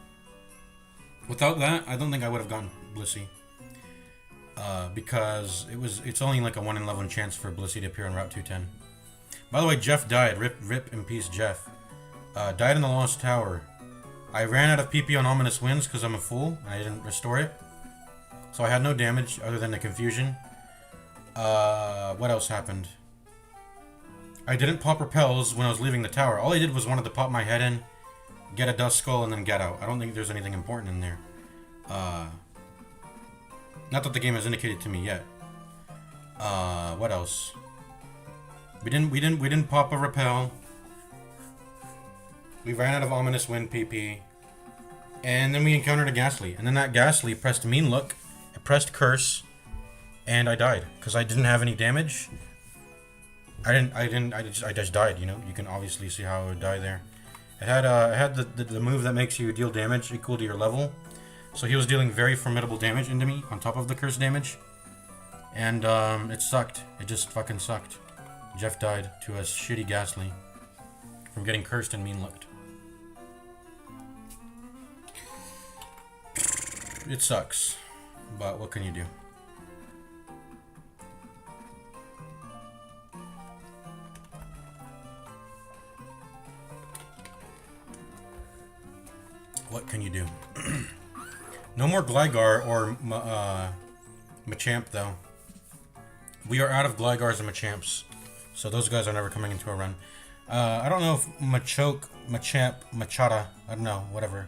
[SPEAKER 1] Without that, I don't think I would have gotten Blissey. Because it's only like a 1 in 11 chance for Blissey to appear on Route 210. By the way, Jeff died. Rip in peace, Jeff. Died in the Lost Tower. I ran out of PP on Ominous Winds because I'm a fool. I didn't restore it. So I had no damage other than the confusion. What else happened? I didn't pop repels when I was leaving the tower. All I did was wanted to pop my head in, get a Dust Skull, and then get out. I don't think there's anything important in there. Not that the game has indicated to me yet. What else? We didn't pop a repel. We ran out of Ominous Wind PP. And then we encountered a Ghastly. And then that Ghastly pressed Mean Look, it pressed Curse, and I died. Because I didn't have any damage. I just died, you know? You can obviously see how I would die there. It had the move that makes you deal damage equal to your level. So he was dealing very formidable damage into me, on top of the curse damage. And it sucked. It just fucking sucked. Jeff died to a shitty Ghastly from getting cursed and mean looked. It sucks, but what can you do? What can you do? No more Gligar or Machamp, though. We are out of Gligars and Machamps, so those guys are never coming into a run. I don't know if Machoke, Machamp, Machata, I don't know, whatever.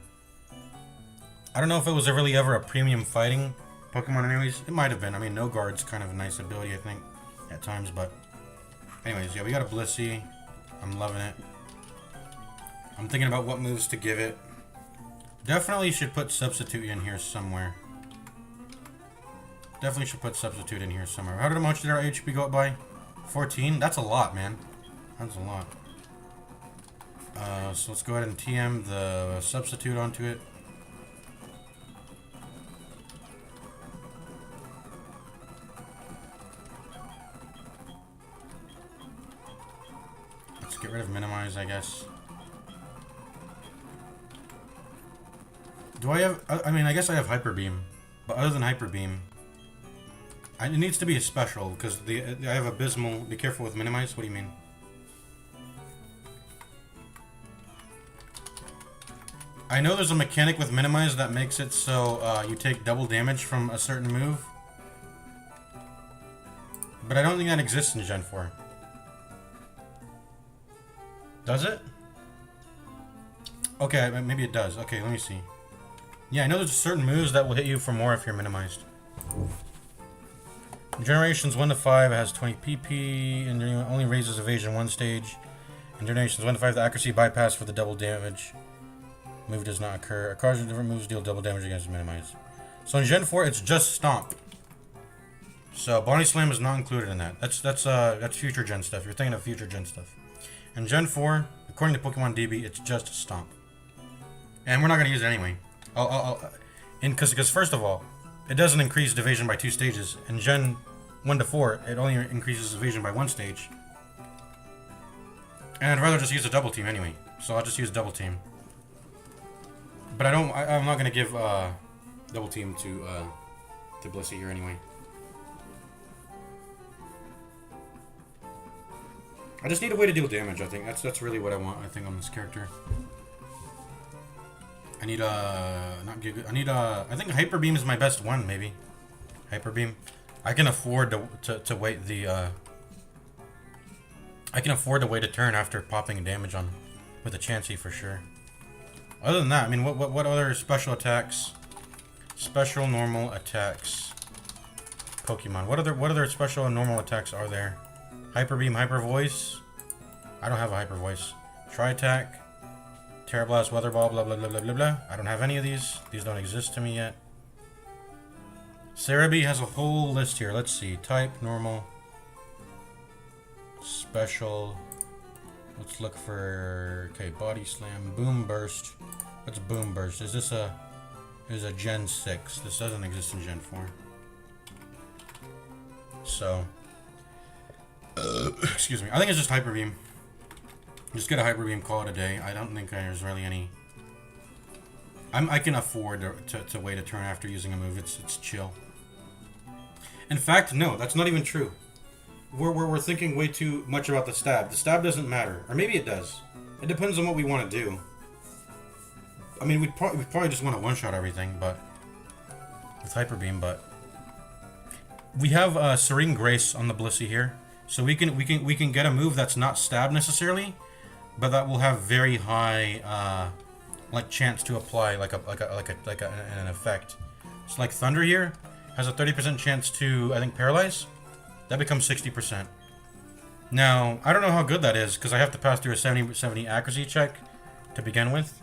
[SPEAKER 1] I don't know if it was really ever a premium fighting Pokemon anyways. It might have been. I mean, No Guard's kind of a nice ability, I think, at times, but... Anyways, yeah, we got a Blissey. I'm loving it. I'm thinking about what moves to give it. Definitely should put Substitute in here somewhere. Definitely should put Substitute in here somewhere. How much did our HP go up by? 14? That's a lot, man. That's a lot. So let's go ahead and TM the Substitute onto it. Let's get rid of Minimize, I guess. Do I have... I mean, I guess I have Hyper Beam. But other than Hyper Beam... it needs to be a special, because I have Abysmal. Be careful with Minimize. What do you mean? I know there's a mechanic with Minimize that makes it so you take double damage from a certain move. But I don't think that exists in Gen 4. Does it? Okay, maybe it does. Okay, let me see. Yeah, I know there's certain moves that will hit you for more if you're minimized. Generations 1 to 5 has 20 PP and only raises evasion 1 stage. In Generations 1 to 5, the accuracy bypass for the double damage move does not occur. A card of different moves deal double damage against minimized. So in Gen 4, it's just Stomp. So Body Slam is not included in that. That's future gen stuff. You're thinking of future gen stuff. In Gen 4, according to Pokemon DB, it's just Stomp. And we're not going to use it anyway. Because first of all, it doesn't increase evasion by 2 stages. In Gen 1 to 4, it only increases evasion by 1 stage. And I'd rather just use a double team anyway. So I'll just use double team. But I'm not gonna give double team to Blissey here anyway. I just need a way to deal damage, I think. That's really what I want, I think, on this character. I need I think Hyper Beam is my best one, maybe. Hyper Beam. I can afford to wait the I can afford to wait a turn after popping damage on with a Chansey for sure. Other than that, I mean, what other special attacks, special normal attacks, Pokemon? What other special and normal attacks are there? Hyper Beam, Hyper Voice. I don't have a Hyper Voice. Tri Attack. Terra Blast, Weather Ball, blah blah blah blah blah blah. I don't have any of these. These don't exist to me yet. Cerebi has a whole list here. Let's see. Type, normal, special. Let's look for... Okay, Body Slam, Boom Burst. What's Boom Burst? Is this a... Is a Gen 6. This doesn't exist in Gen 4. So... excuse me. I think it's just Hyper Beam. Just get a Hyper Beam, call it a day. I don't think there's really any... I can afford to wait a turn after using a move. It's chill. In fact, no, that's not even true. we're thinking way too much about the stab. The stab doesn't matter, or maybe it does. It depends on what we want to do. I mean, we'd probably just want to one-shot everything, but with hyper beam. But we have Serene Grace on the Blissey here, so we can get a move that's not stab necessarily, but that will have very high like chance to apply like an effect. So like Thunder here has a 30% chance to, I think, paralyze. That becomes 60%. Now, I don't know how good that is, because I have to pass through a 70 accuracy check to begin with,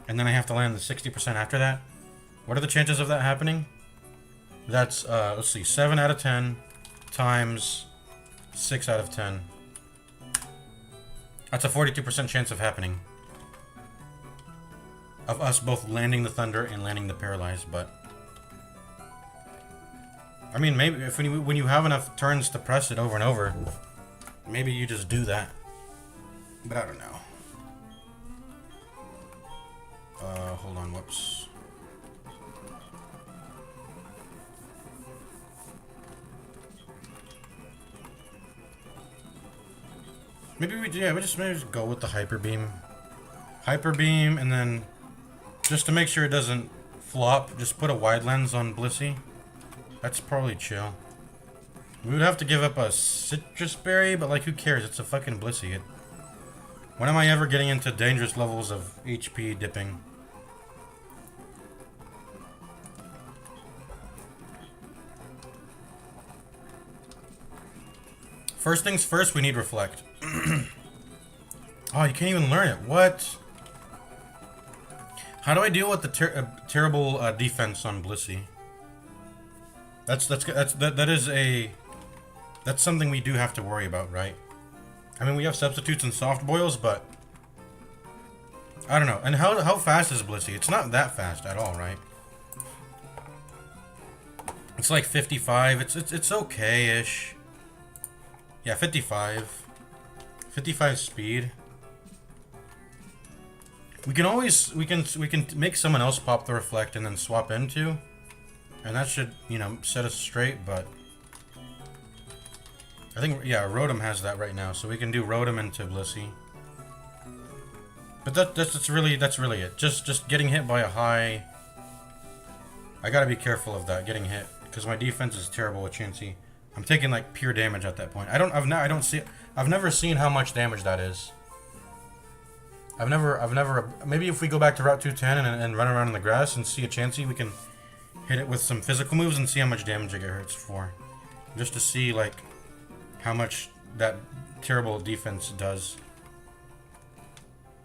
[SPEAKER 1] and then I have to land the 60% after that. What are the chances of that happening? That's, let's see, 7 out of 10 times 6 out of 10. That's a 42% chance of happening. Of us both landing the Thunder and landing the Paralyze, but... I mean, maybe if when you have enough turns to press it over and over, maybe you just do that. But I don't know. Hold on, whoops. Maybe we just go with the Hyper Beam. Hyper Beam, and then just to make sure it doesn't flop, just put a wide lens on Blissey. That's probably chill. We would have to give up a Citrus Berry, but like, who cares? It's a fucking Blissey. When am I ever getting into dangerous levels of HP dipping? First things first, we need Reflect. Oh, you can't even learn it. What? How do I deal with the terrible defense on Blissey? That's something we do have to worry about, right? I mean, we have substitutes and soft boils, but I don't know. And how fast is Blissey? It's not that fast at all, right? It's like 55. It's okay-ish. Yeah, 55. 55 speed. We can make someone else pop the Reflect and then swap into, and that should, you know, set us straight. But I think, yeah, Rotom has that right now, so we can do Rotom into Blissey. But that's really it. Just getting hit by a high. I gotta be careful of that, getting hit, because my defense is terrible with Chansey. I'm taking like pure damage at that point. I've never seen how much damage that is. I've never. Maybe if we go back to Route 210 and run around in the grass and see a Chansey, we can hit it with some physical moves and see how much damage it hurts for, just to see like how much that terrible defense does.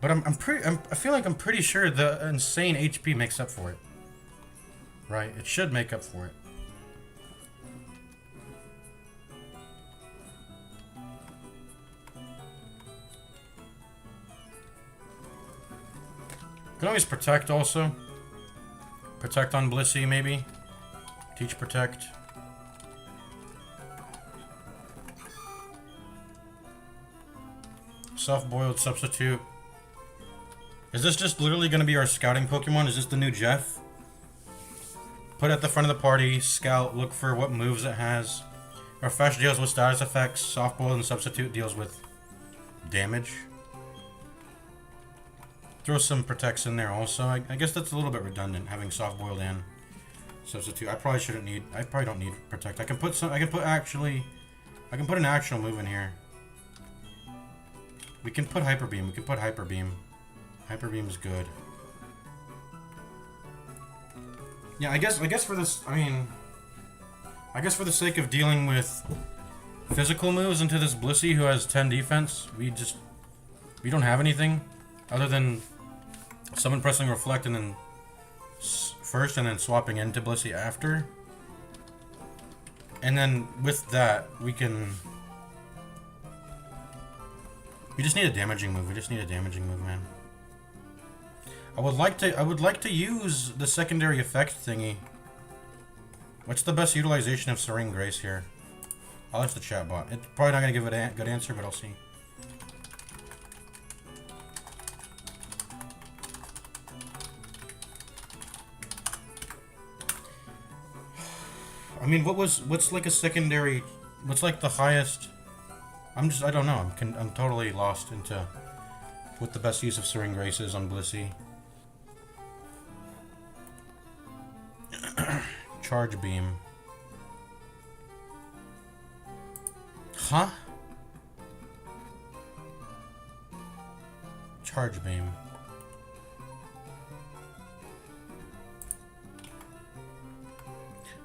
[SPEAKER 1] But I feel like I'm pretty sure the insane HP makes up for it. Right? It should make up for it. Can always Protect also. Protect on Blissey, maybe. Teach Protect. Soft-boiled substitute. Is this just literally going to be our scouting Pokemon? Is this the new Jeff? Put it at the front of the party, scout, look for what moves it has. Refresh deals with status effects. Soft-boiled and substitute deals with damage. Throw some Protects in there also. I guess that's a little bit redundant, having soft-boiled and substitute. I probably don't need Protect. I can put an actual move in here. We can put Hyper Beam. Hyper Beam is good. Yeah, I guess for this, I guess for the sake of dealing with physical moves into this Blissey who has 10 defense, we don't have anything other than someone pressing Reflect and then first and then swapping into Blissey after. And then with that, we just need a damaging move. Man. I would like to use the secondary effect thingy. What's the best utilization of Serene Grace here? I'll ask the chat bot. It's probably not gonna give it a good answer, but I'll see. I mean, what's like a secondary? What's like the highest? I don't know. I'm totally lost into what the best use of Serene Grace is on Blissey. Charge Beam. Huh? Charge Beam.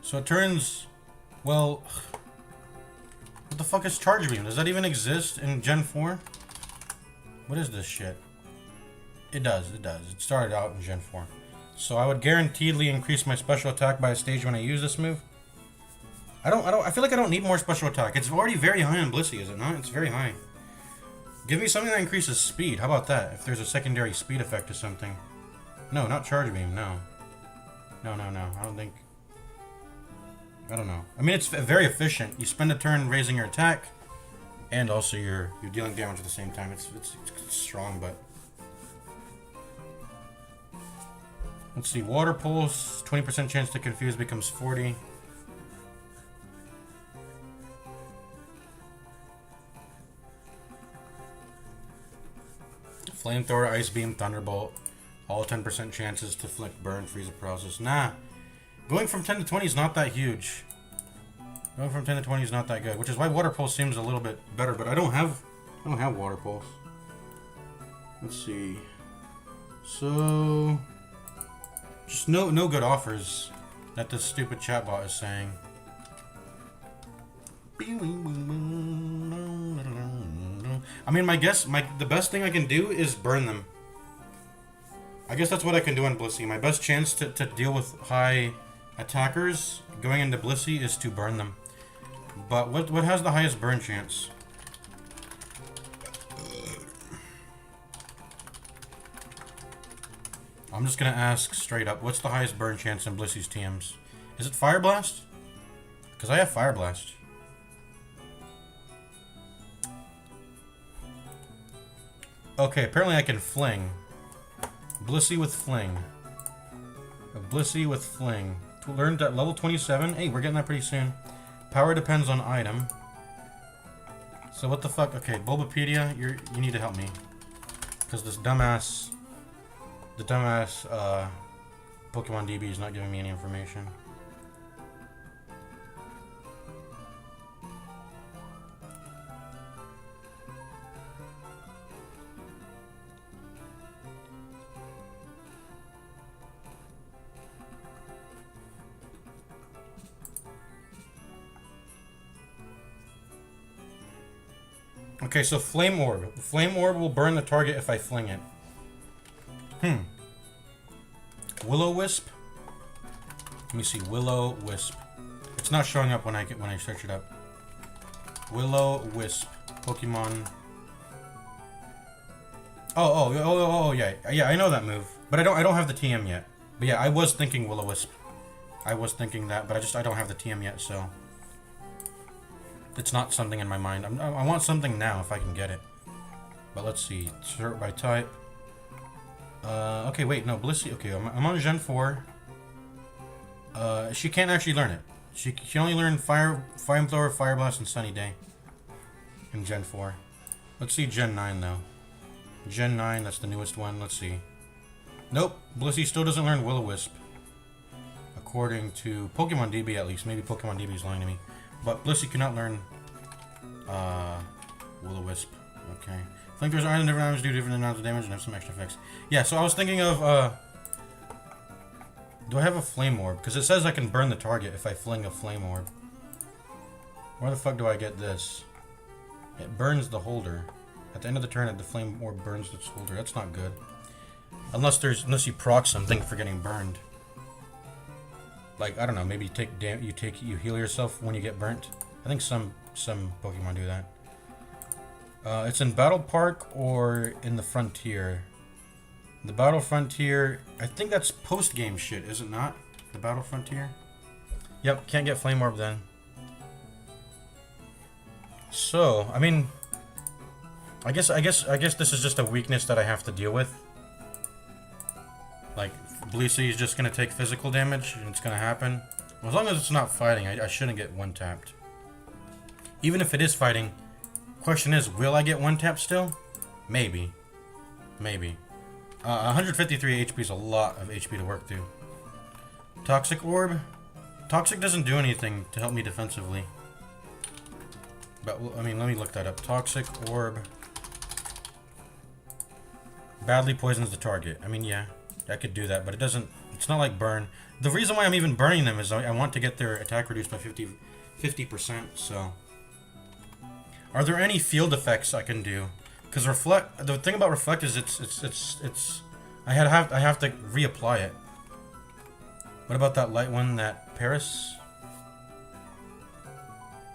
[SPEAKER 1] So it turns... Well... What the fuck is Charge Beam? Does that even exist in Gen 4? What is this shit? It does, it does. It started out in Gen 4. So I would guaranteedly increase my special attack by a stage when I use this move. I feel like I don't need more special attack. It's already very high on Blissey, is it not? It's very high. Give me something that increases speed. How about that? If there's a secondary speed effect to something. No, not Charge Beam, no. No. I don't think... I don't know. I mean, it's very efficient. You spend a turn raising your attack, and also you're dealing damage at the same time. It's strong, but... Let's see. Water Pulse, 20% chance to confuse becomes 40. Flamethrower, Ice Beam, Thunderbolt. All 10% chances to flick, burn, freeze, or paralysis. Nah. Going from 10 to 20 is not that huge. Going from 10 to 20 is not that good, which is why Water Pulse seems a little bit better, but I don't have Water Pulse. Let's see. So just no good offers that this stupid chatbot is saying. I mean, the best thing I can do is burn them. I guess that's what I can do on Blissey. My best chance to deal with high attackers going into Blissey is to burn them. But what has the highest burn chance? I'm just gonna ask straight up, what's the highest burn chance in Blissey's TMs? Is it Fire Blast? Because I have Fire Blast. Okay, apparently I can Fling. Blissey with Fling. Blissey with Fling. Learned at level 27. Hey, we're getting that pretty soon. Power depends on item. So what the fuck? Okay, Bulbapedia, you need to help me. Because this dumbass... The dumbass, Pokemon DB is not giving me any information. Okay, so Flame Orb. Flame Orb will burn the target if I fling it. Will-O-Wisp? Let me see. Will-O-Wisp. It's not showing up when I search it up. Will-O-Wisp. Pokemon. Oh, yeah. Yeah, I know that move. But I don't have the TM yet. But yeah, I was thinking Will-O-Wisp. I was thinking that, but I don't have the TM yet, so it's not something in my mind. I want something now if I can get it. But let's see. Sort by type. Okay, wait, no, Blissey. Okay, I'm on Gen 4. She can't actually learn it. She can only learn Flamethrower, Fire Blast, and Sunny Day in Gen 4. Let's see Gen 9, though. Gen 9, that's the newest one. Let's see. Nope, Blissey still doesn't learn Will-O-Wisp. According to Pokemon DB, at least. Maybe Pokemon DB is lying to me. But Blissey cannot learn Will-O-Wisp. Okay. Flamethrowers are different items, do different amounts of damage, and have some extra effects. Yeah, so I was thinking of, do I have a Flame Orb? Because it says I can burn the target if I fling a Flame Orb. Where the fuck do I get this? It burns the holder. At the end of the turn, the Flame Orb burns its holder. That's not good. Unless you proc something for getting burned. Like, I don't know, maybe you heal yourself when you get burnt. I think some Pokemon do that. It's in Battle Park or in the Frontier. The Battle Frontier, I think that's post-game shit, is it not? The Battle Frontier? Yep, can't get Flame Orb then. So, I mean, I guess this is just a weakness that I have to deal with. Like, Blissey is just gonna take physical damage, and it's gonna happen. As long as it's not fighting, I shouldn't get one-tapped. Even if it is fighting, Question is, will I get one tap still? Maybe. Maybe. 153 HP is a lot of HP to work through. Toxic Orb. Toxic doesn't do anything to help me defensively. But, I mean, let me look that up. Toxic Orb. Badly poisons the target. I mean, yeah, I could do that, but it doesn't... It's not like burn. The reason why I'm even burning them is I want to get their attack reduced by 50%, so... Are there any field effects I can do? Because reflect... The thing about reflect is it's... I have to reapply it. What about that light one, that Paris?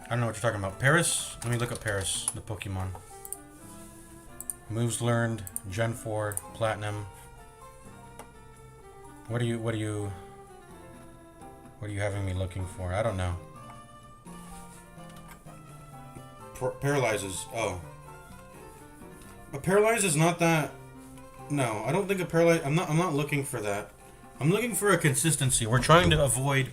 [SPEAKER 1] I don't know what you're talking about. Paris? Let me look up Paris, the Pokemon. Moves learned, Gen 4, Platinum. What are you having me looking for? I don't know. Paralyzes. Oh. A paralyze is not that. No, I don't think a paralyze. I'm not looking for that. I'm looking for a consistency. We're trying to avoid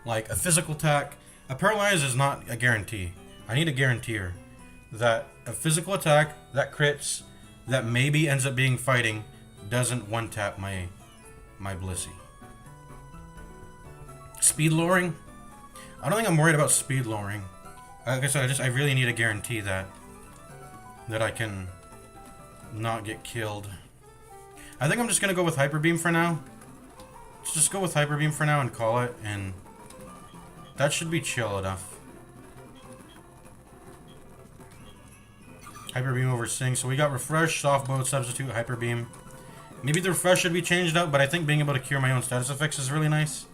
[SPEAKER 1] like a physical attack. A paralyze is not a guarantee. I need a guaranteer that a physical attack that crits, that maybe ends up being fighting, doesn't one tap my Blissey. Speed lowering? I don't think I'm worried about speed lowering. Like I said, I really need a guarantee that I can not get killed. I think I'm just gonna go with Hyper Beam for now. Let's just go with Hyper Beam for now and call it, and that should be chill enough. Hyper Beam over Sing. So we got Refresh, Soft Bow, Substitute, Hyper Beam. Maybe the Refresh should be changed up, but I think being able to cure my own status effects is really nice.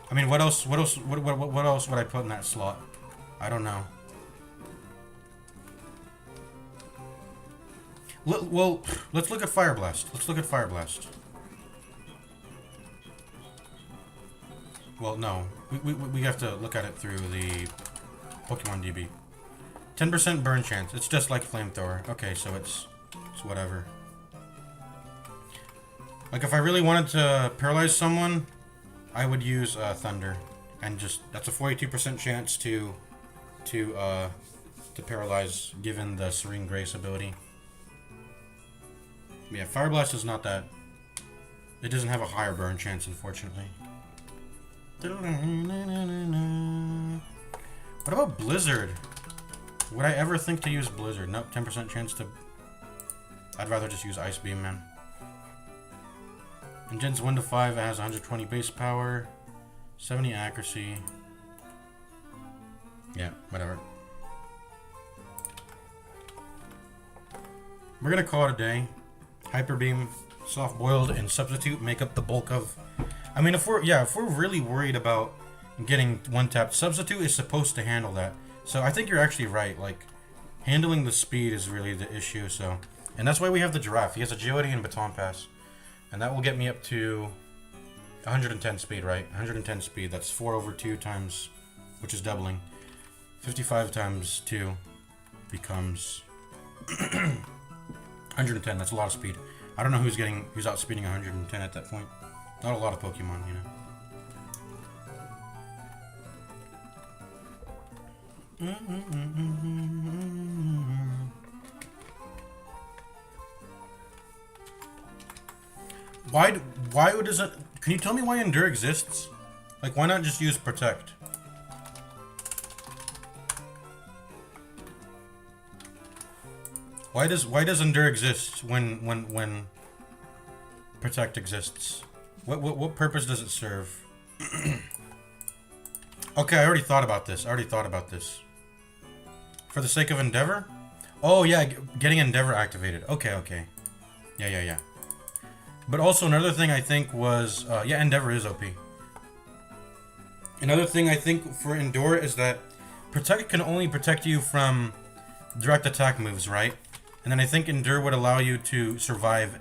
[SPEAKER 1] I mean, what else would I put in that slot? I don't know. Well, let's look at Fire Blast. Let's look at Fire Blast. Well, no. We have to look at it through the Pokemon DB. 10% burn chance. It's just like Flamethrower. Okay, so it's whatever. Like, if I really wanted to paralyze someone, I would use Thunder. And just, that's a 42% chance to paralyze, given the Serene Grace ability. Yeah, Fire Blast is not that... It doesn't have a higher burn chance, unfortunately. What about Blizzard? Would I ever think to use Blizzard? Nope, 10% chance to... I'd rather just use Ice Beam, man. In Gens 1 to 5, it has 120 base power, 70 accuracy. Yeah, whatever. We're gonna call it a day. Hyper Beam, Soft Boiled, and Substitute make up the bulk of... I mean, if we're really worried about getting one-tapped, Substitute is supposed to handle that. So I think you're actually right. Like, handling the speed is really the issue. So, and that's why we have the Giraffe. He has Agility and Baton Pass, and that will get me up to 110 speed, right? 110 speed. That's 4 over 2 times, which is doubling. 55 times 2 becomes 110. That's a lot of speed. I don't know who's outspeeding 110 at that point. Not a lot of Pokemon, you know. Why does it... Can you tell me why Endure exists? Like, why not just use Protect? Why does Endure exist when Protect exists? What purpose does it serve? Okay, I already thought about this. For the sake of Endeavor? Oh yeah, getting Endeavor activated. Okay. Yeah. But also another thing I think was... yeah, Endeavor is OP. Another thing I think for Endure is that Protect can only protect you from direct attack moves, right? And then I think Endure would allow you to survive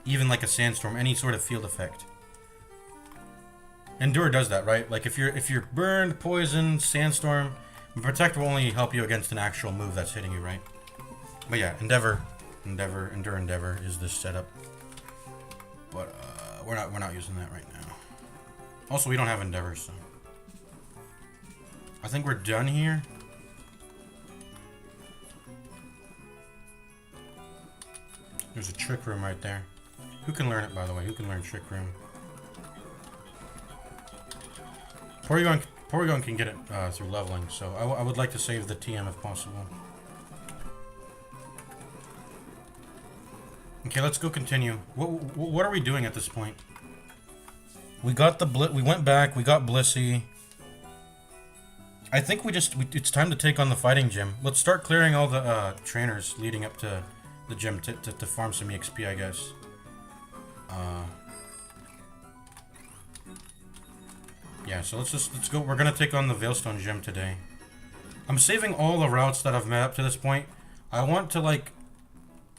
[SPEAKER 1] even like a Sandstorm, any sort of field effect. Endure does that, right? Like if you're burned, poisoned, Sandstorm, Protect will only help you against an actual move that's hitting you, right? But yeah, Endure is this setup. But we're not using that right now. Also, we don't have Endeavor, so I think we're done here. There's a trick room right there. Who can learn it, by the way? Who can learn trick room? Porygon can get it through leveling, so I would like to save the TM if possible. Okay, let's go continue. What are we doing at this point? We got the we went back, we got Blissey. I think it's time to take on the fighting gym. Let's start clearing all the trainers leading up to the gym to farm some EXP, I guess. Yeah, so let's go. We're gonna take on the Veilstone gym today. I'm saving all the routes that I've met up to this point. I want to like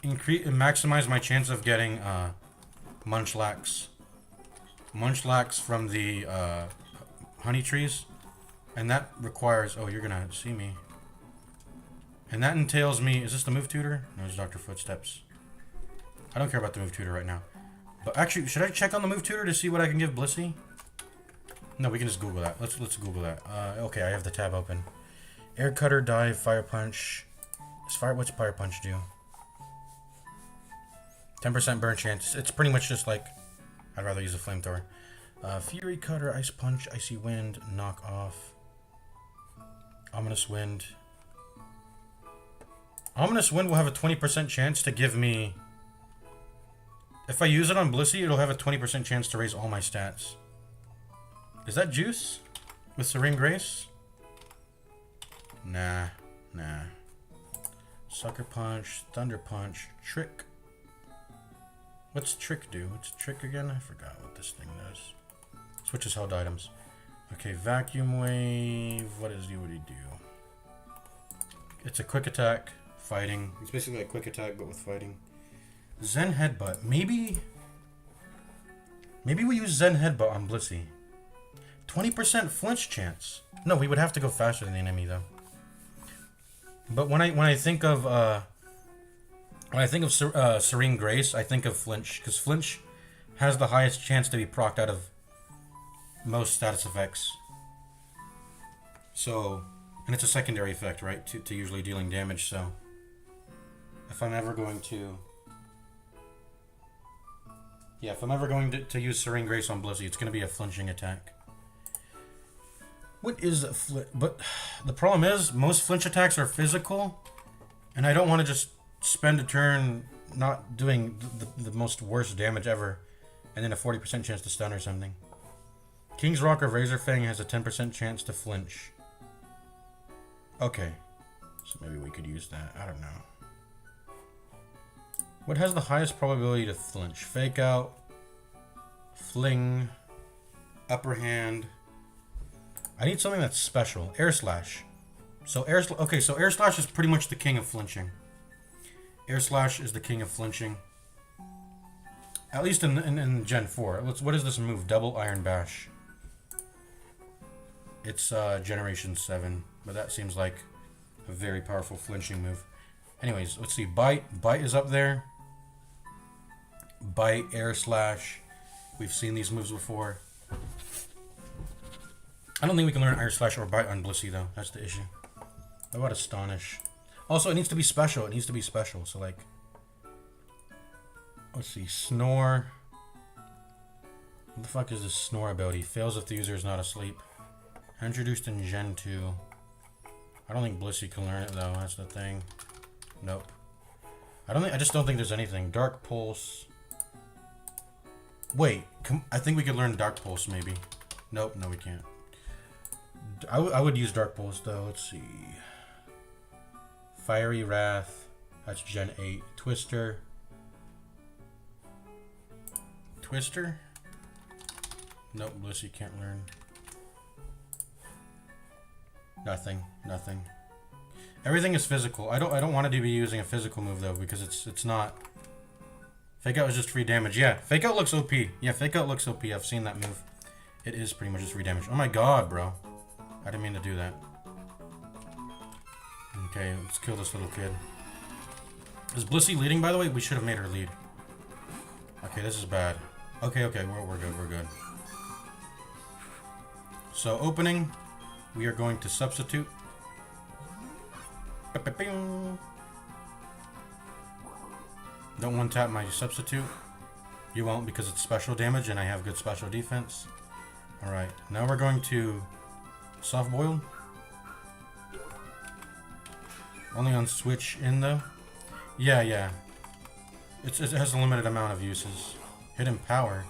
[SPEAKER 1] increase and maximize my chance of getting Munchlax from the honey trees, and that requires. Oh, you're gonna see me. And that entails me. Is this the move tutor? No, it's Dr. Footsteps. I don't care about the move tutor right now. But actually, should I check on the move tutor to see what I can give Blissey? No, we can just Google that. Let's Google that. Okay, I have the tab open. Air Cutter, Dive, Fire Punch. What's Fire Punch do? 10% burn chance. It's pretty much just like, I'd rather use a flamethrower. Fury Cutter, Ice Punch, Icy Wind, Knock Off. Ominous Wind. Ominous Wind will have a 20% chance to give me... If I use it on Blissey, it'll have a 20% chance to raise all my stats. Is that Juice? With Serene Grace? Nah. Sucker Punch, Thunder Punch, Trick. What's Trick do? What's Trick again? I forgot what this thing does. Switches held items. Okay, Vacuum Wave. What would he do? It's a quick attack, fighting. It's basically like quick attack, but with fighting. Zen Headbutt. Maybe we use Zen Headbutt on Blissey. 20% flinch chance. No, we would have to go faster than the enemy though. But when I think of Serene Grace, I think of flinch, because flinch has the highest chance to be procced out of most status effects. So, and it's a secondary effect, right? To usually dealing damage. So, if I'm ever going to use Serene Grace on Blissey, it's going to be a flinching attack. What is a flinch? But the problem is, most flinch attacks are physical, and I don't want to just spend a turn not doing the most worst damage ever, and then a 40% chance to stun or something. King's Rock or Razor Fang has a 10% chance to flinch. Okay, so maybe we could use that. I don't know. What has the highest probability to flinch? Fake Out, Fling, Upper Hand. I need something that's special. Air Slash. So Air Slash is pretty much the king of flinching. Air Slash is the king of flinching. At least in Gen 4. What is this move? Double Iron Bash. It's Generation 7, but that seems like a very powerful flinching move. Anyways, let's see. Bite. Bite is up there. Bite, Air Slash. We've seen these moves before. I don't think we can learn Air Slash or Bite on Blissey, though. That's the issue. What about Astonish? Also, it needs to be special. It needs to be special. So, like... Let's see. Snore. What the fuck is this Snore ability? Fails if the user is not asleep. Introduced in Gen 2. I don't think Blissey can learn it, though. That's the thing. Nope. I just don't think there's anything. Dark Pulse. Wait. I think we could learn Dark Pulse, maybe. Nope. No, we can't. I would use Dark Pulse, though. Let's see. Fiery Wrath. That's Gen 8. Twister. Twister? Nope, Blissey can't learn. Nothing. Everything is physical. I don't want to be using a physical move, though, because it's not. Fake Out is just free damage. Yeah, Fake Out looks OP. Yeah, Fake Out looks OP. I've seen that move. It is pretty much just free damage. Oh my god, bro. I didn't mean to do that. Okay, let's kill this little kid. Is Blissey leading, by the way? We should have made her lead. Okay, this is bad. Okay, we're good. So, opening, we are going to substitute. Don't one-tap my substitute. You won't because it's special damage and I have good special defense. Alright, now we're going to soft-boiled. Only on switch in though. Yeah. It has a limited amount of uses. Hidden power.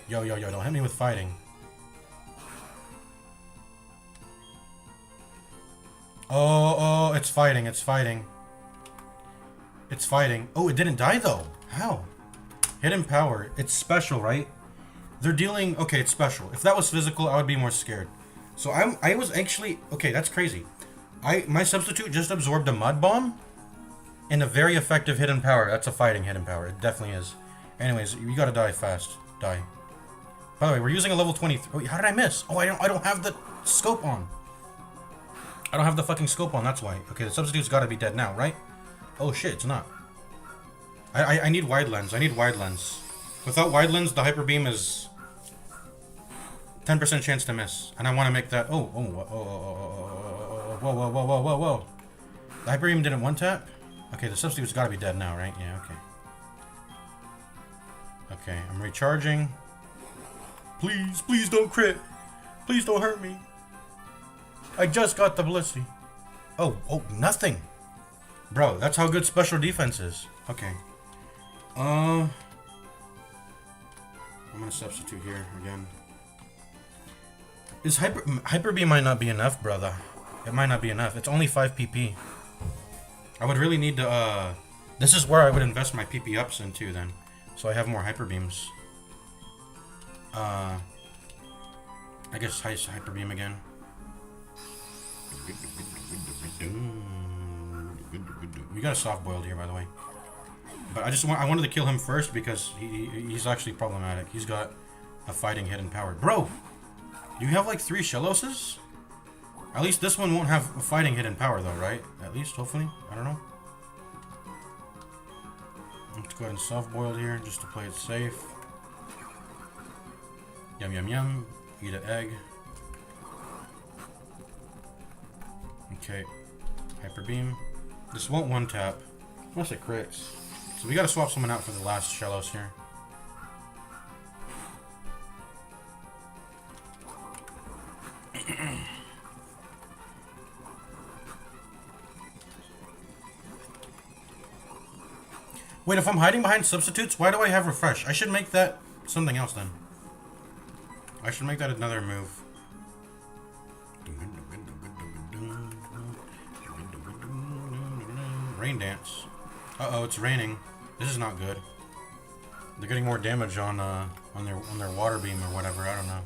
[SPEAKER 1] Yo, don't hit me with fighting. Oh, it's fighting. It's fighting. Oh, it didn't die though. How? Hidden power. It's special, right? They're dealing... Okay, it's special. If that was physical, I would be more scared. So I was actually... Okay, that's crazy. My substitute just absorbed a mud bomb and a very effective hidden power. That's a fighting hidden power. It definitely is. Anyways, you gotta die fast. Die. By the way, we're using a level 20... Oh, how did I miss? Oh, I don't have the scope on. I don't have the fucking scope on, that's why. Okay, the substitute's gotta be dead now, right? Oh shit, it's not. I need wide lens. Without wide lens, the hyper beam is 10% chance to miss. And I want to make that... Whoa. The hyper beam didn't one tap? Okay, the substitute's gotta be dead now, right? Yeah, okay. Okay, I'm recharging. Please don't crit. Please don't hurt me. I just got the Blissey. Oh, nothing. Bro, that's how good special defense is. Okay. I'm gonna substitute here again. Is hyper beam might not be enough, brother. It might not be enough. It's only 5 PP. I would really need to this is where I would invest my PP ups into then. So I have more hyper beams. I guess hyper beam again. We got a soft boiled here, by the way. But I wanted to kill him first because he's actually problematic. He's got a fighting hidden power. Bro, you have like 3 Shelloses? At least this one won't have a fighting hidden power though, right? At least, hopefully. I don't know. Let's go ahead and soft boiled here just to play it safe. Yum. Eat an egg. Okay. Hyper beam. This won't one tap. Unless it crits. So we gotta swap someone out for the last Shellos here. Wait, if I'm hiding behind substitutes, why do I have refresh? I should make that something else then. I should make that another move. Rain dance. Uh-oh, it's raining. This is not good. They're getting more damage on their water beam or whatever. I don't know.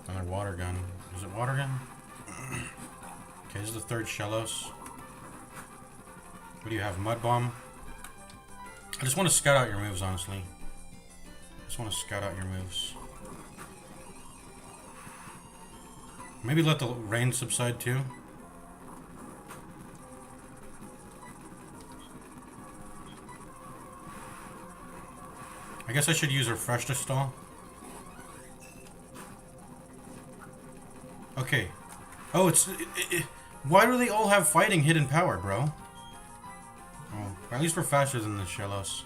[SPEAKER 1] On their water gun. Is it water gun? Okay, this is the 3rd Shellos. What do you have? Mud bomb. I just want to scout out your moves, honestly. Maybe let the rain subside too. I guess I should use refresh to stall. Okay. Oh, why do they all have fighting hidden power, bro? Oh, at least we're faster than the Shellos.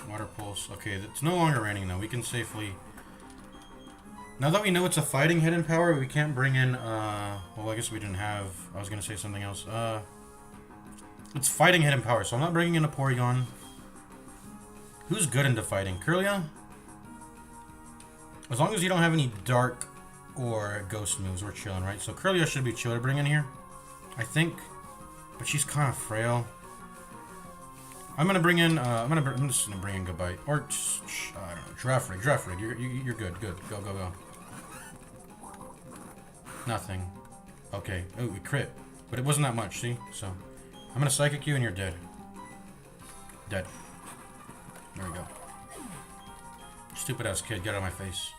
[SPEAKER 1] Water pulse. Okay, it's no longer raining though. We can safely... Now that we know it's a fighting hidden power, we can't bring in, well, I guess we didn't have... I was gonna say something else. It's fighting hidden power, so I'm not bringing in a Porygon. Who's good into fighting? Kirlia? As long as you don't have any dark or ghost moves, we're chilling, right? So Kirlia should be chill to bring in here, I think. But she's kind of frail. I'm gonna bring in, I'm just gonna bring in Goodbye. Or, I don't know, Giraffe Rig. You're good. Go. Nothing. Okay. Oh, we crit. But it wasn't that much, see? So, I'm gonna Psychic you and you're dead. Dead. There we go. Stupid ass kid, get out of my face.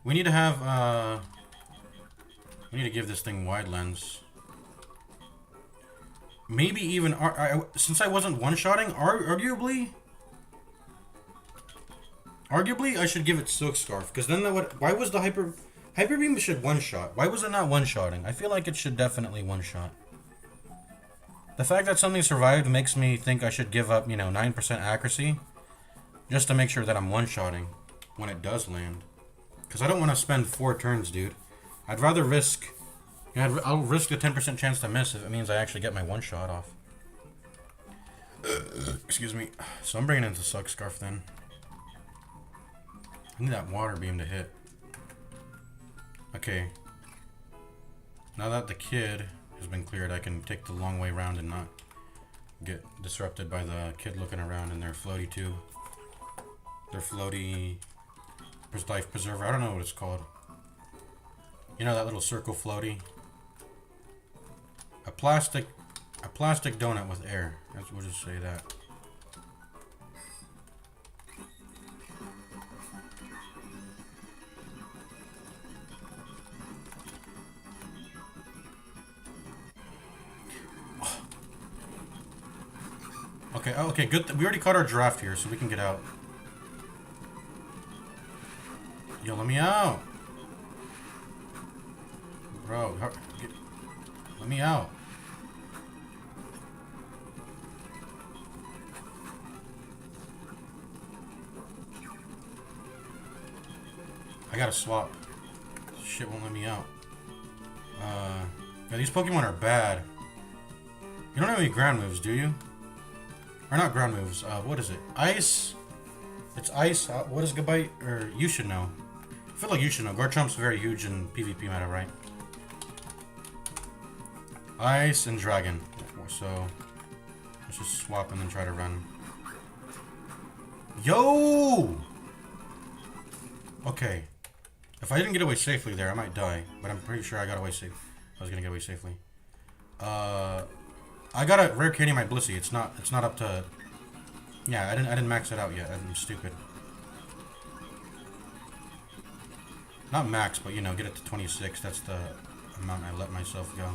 [SPEAKER 1] We need to have, we need to give this thing wide lens. Maybe even, since I wasn't one-shotting, arguably, Arguably, I should give it Silk Scarf, because then that would... Why was the Hyper Beam should one-shot. Why was it not one-shotting? I feel like it should definitely one-shot. The fact that something survived makes me think I should give up, you know, 9% accuracy, just to make sure that I'm one-shotting when it does land. Because I don't want to spend 4 turns, dude. I'd rather risk... You know, I'll risk a 10% chance to miss if it means I actually get my one-shot off. Excuse me. So I'm bringing in the Silk Scarf then. I need that water beam to hit. Okay. Now that the kid has been cleared, I can take the long way around and not get disrupted by the kid looking around in their floaty tube. Their floaty life preserver. I don't know what it's called. You know that little circle floaty? A plastic donut with air. We'll just say that. Okay, okay, good. We already caught our draft here, so we can get out. Yo, let me out. Bro, let me out. I gotta swap. Shit won't let me out. Yeah, these Pokemon are bad. You don't have any ground moves, do you? Or not ground moves. What is it? Ice? It's ice. What is Gabite? Or you should know. I feel like you should know. Garchomp's very huge in PvP meta, right? Ice and Dragon. So, let's just swap and then try to run. Yo! Okay. If I didn't get away safely there, I might die. But I'm pretty sure I got away safe. I was gonna get away safely. I got a rare candy in my Blissey. It's not up to... Yeah, I didn't max it out yet. I'm stupid. Not max, but you know, get it to 26. That's the amount I let myself go.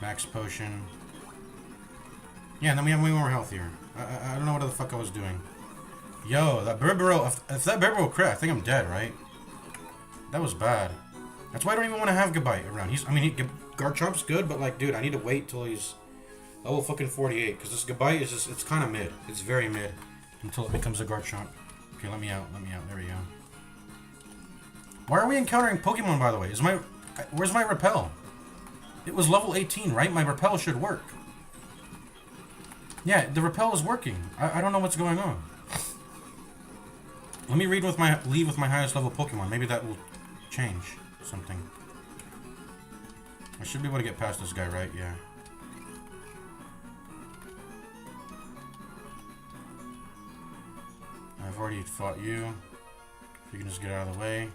[SPEAKER 1] Max potion. Yeah, and then we have way more health here. I don't know what the fuck I was doing. Yo, that Birbaro... If that Birbaro crit, I think I'm dead, right? That was bad. That's why I don't even want to have Gabite around. Garchomp's good, but like, dude, I need to wait till he's level fucking 48. Because this Gabite is just, it's kind of mid. It's very mid. Until it becomes a Garchomp. Okay, let me out. Let me out. There we go. Why are we encountering Pokemon, by the way? Where's my Repel? It was level 18, right? My Repel should work. Yeah, the Repel is working. I don't know what's going on. Let me leave with my highest level Pokemon. Maybe that will change something. I should be able to get past this guy, right? Yeah. I've already fought you. If you can just get out of the way.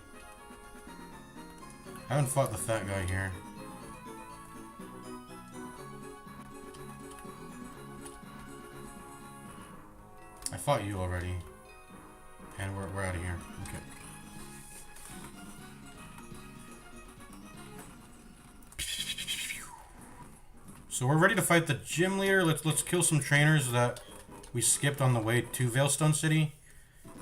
[SPEAKER 1] I haven't fought the fat guy here. I fought you already. And we're out of here. Okay. So we're ready to fight the gym leader. Let's kill some trainers that we skipped on the way to Veilstone City.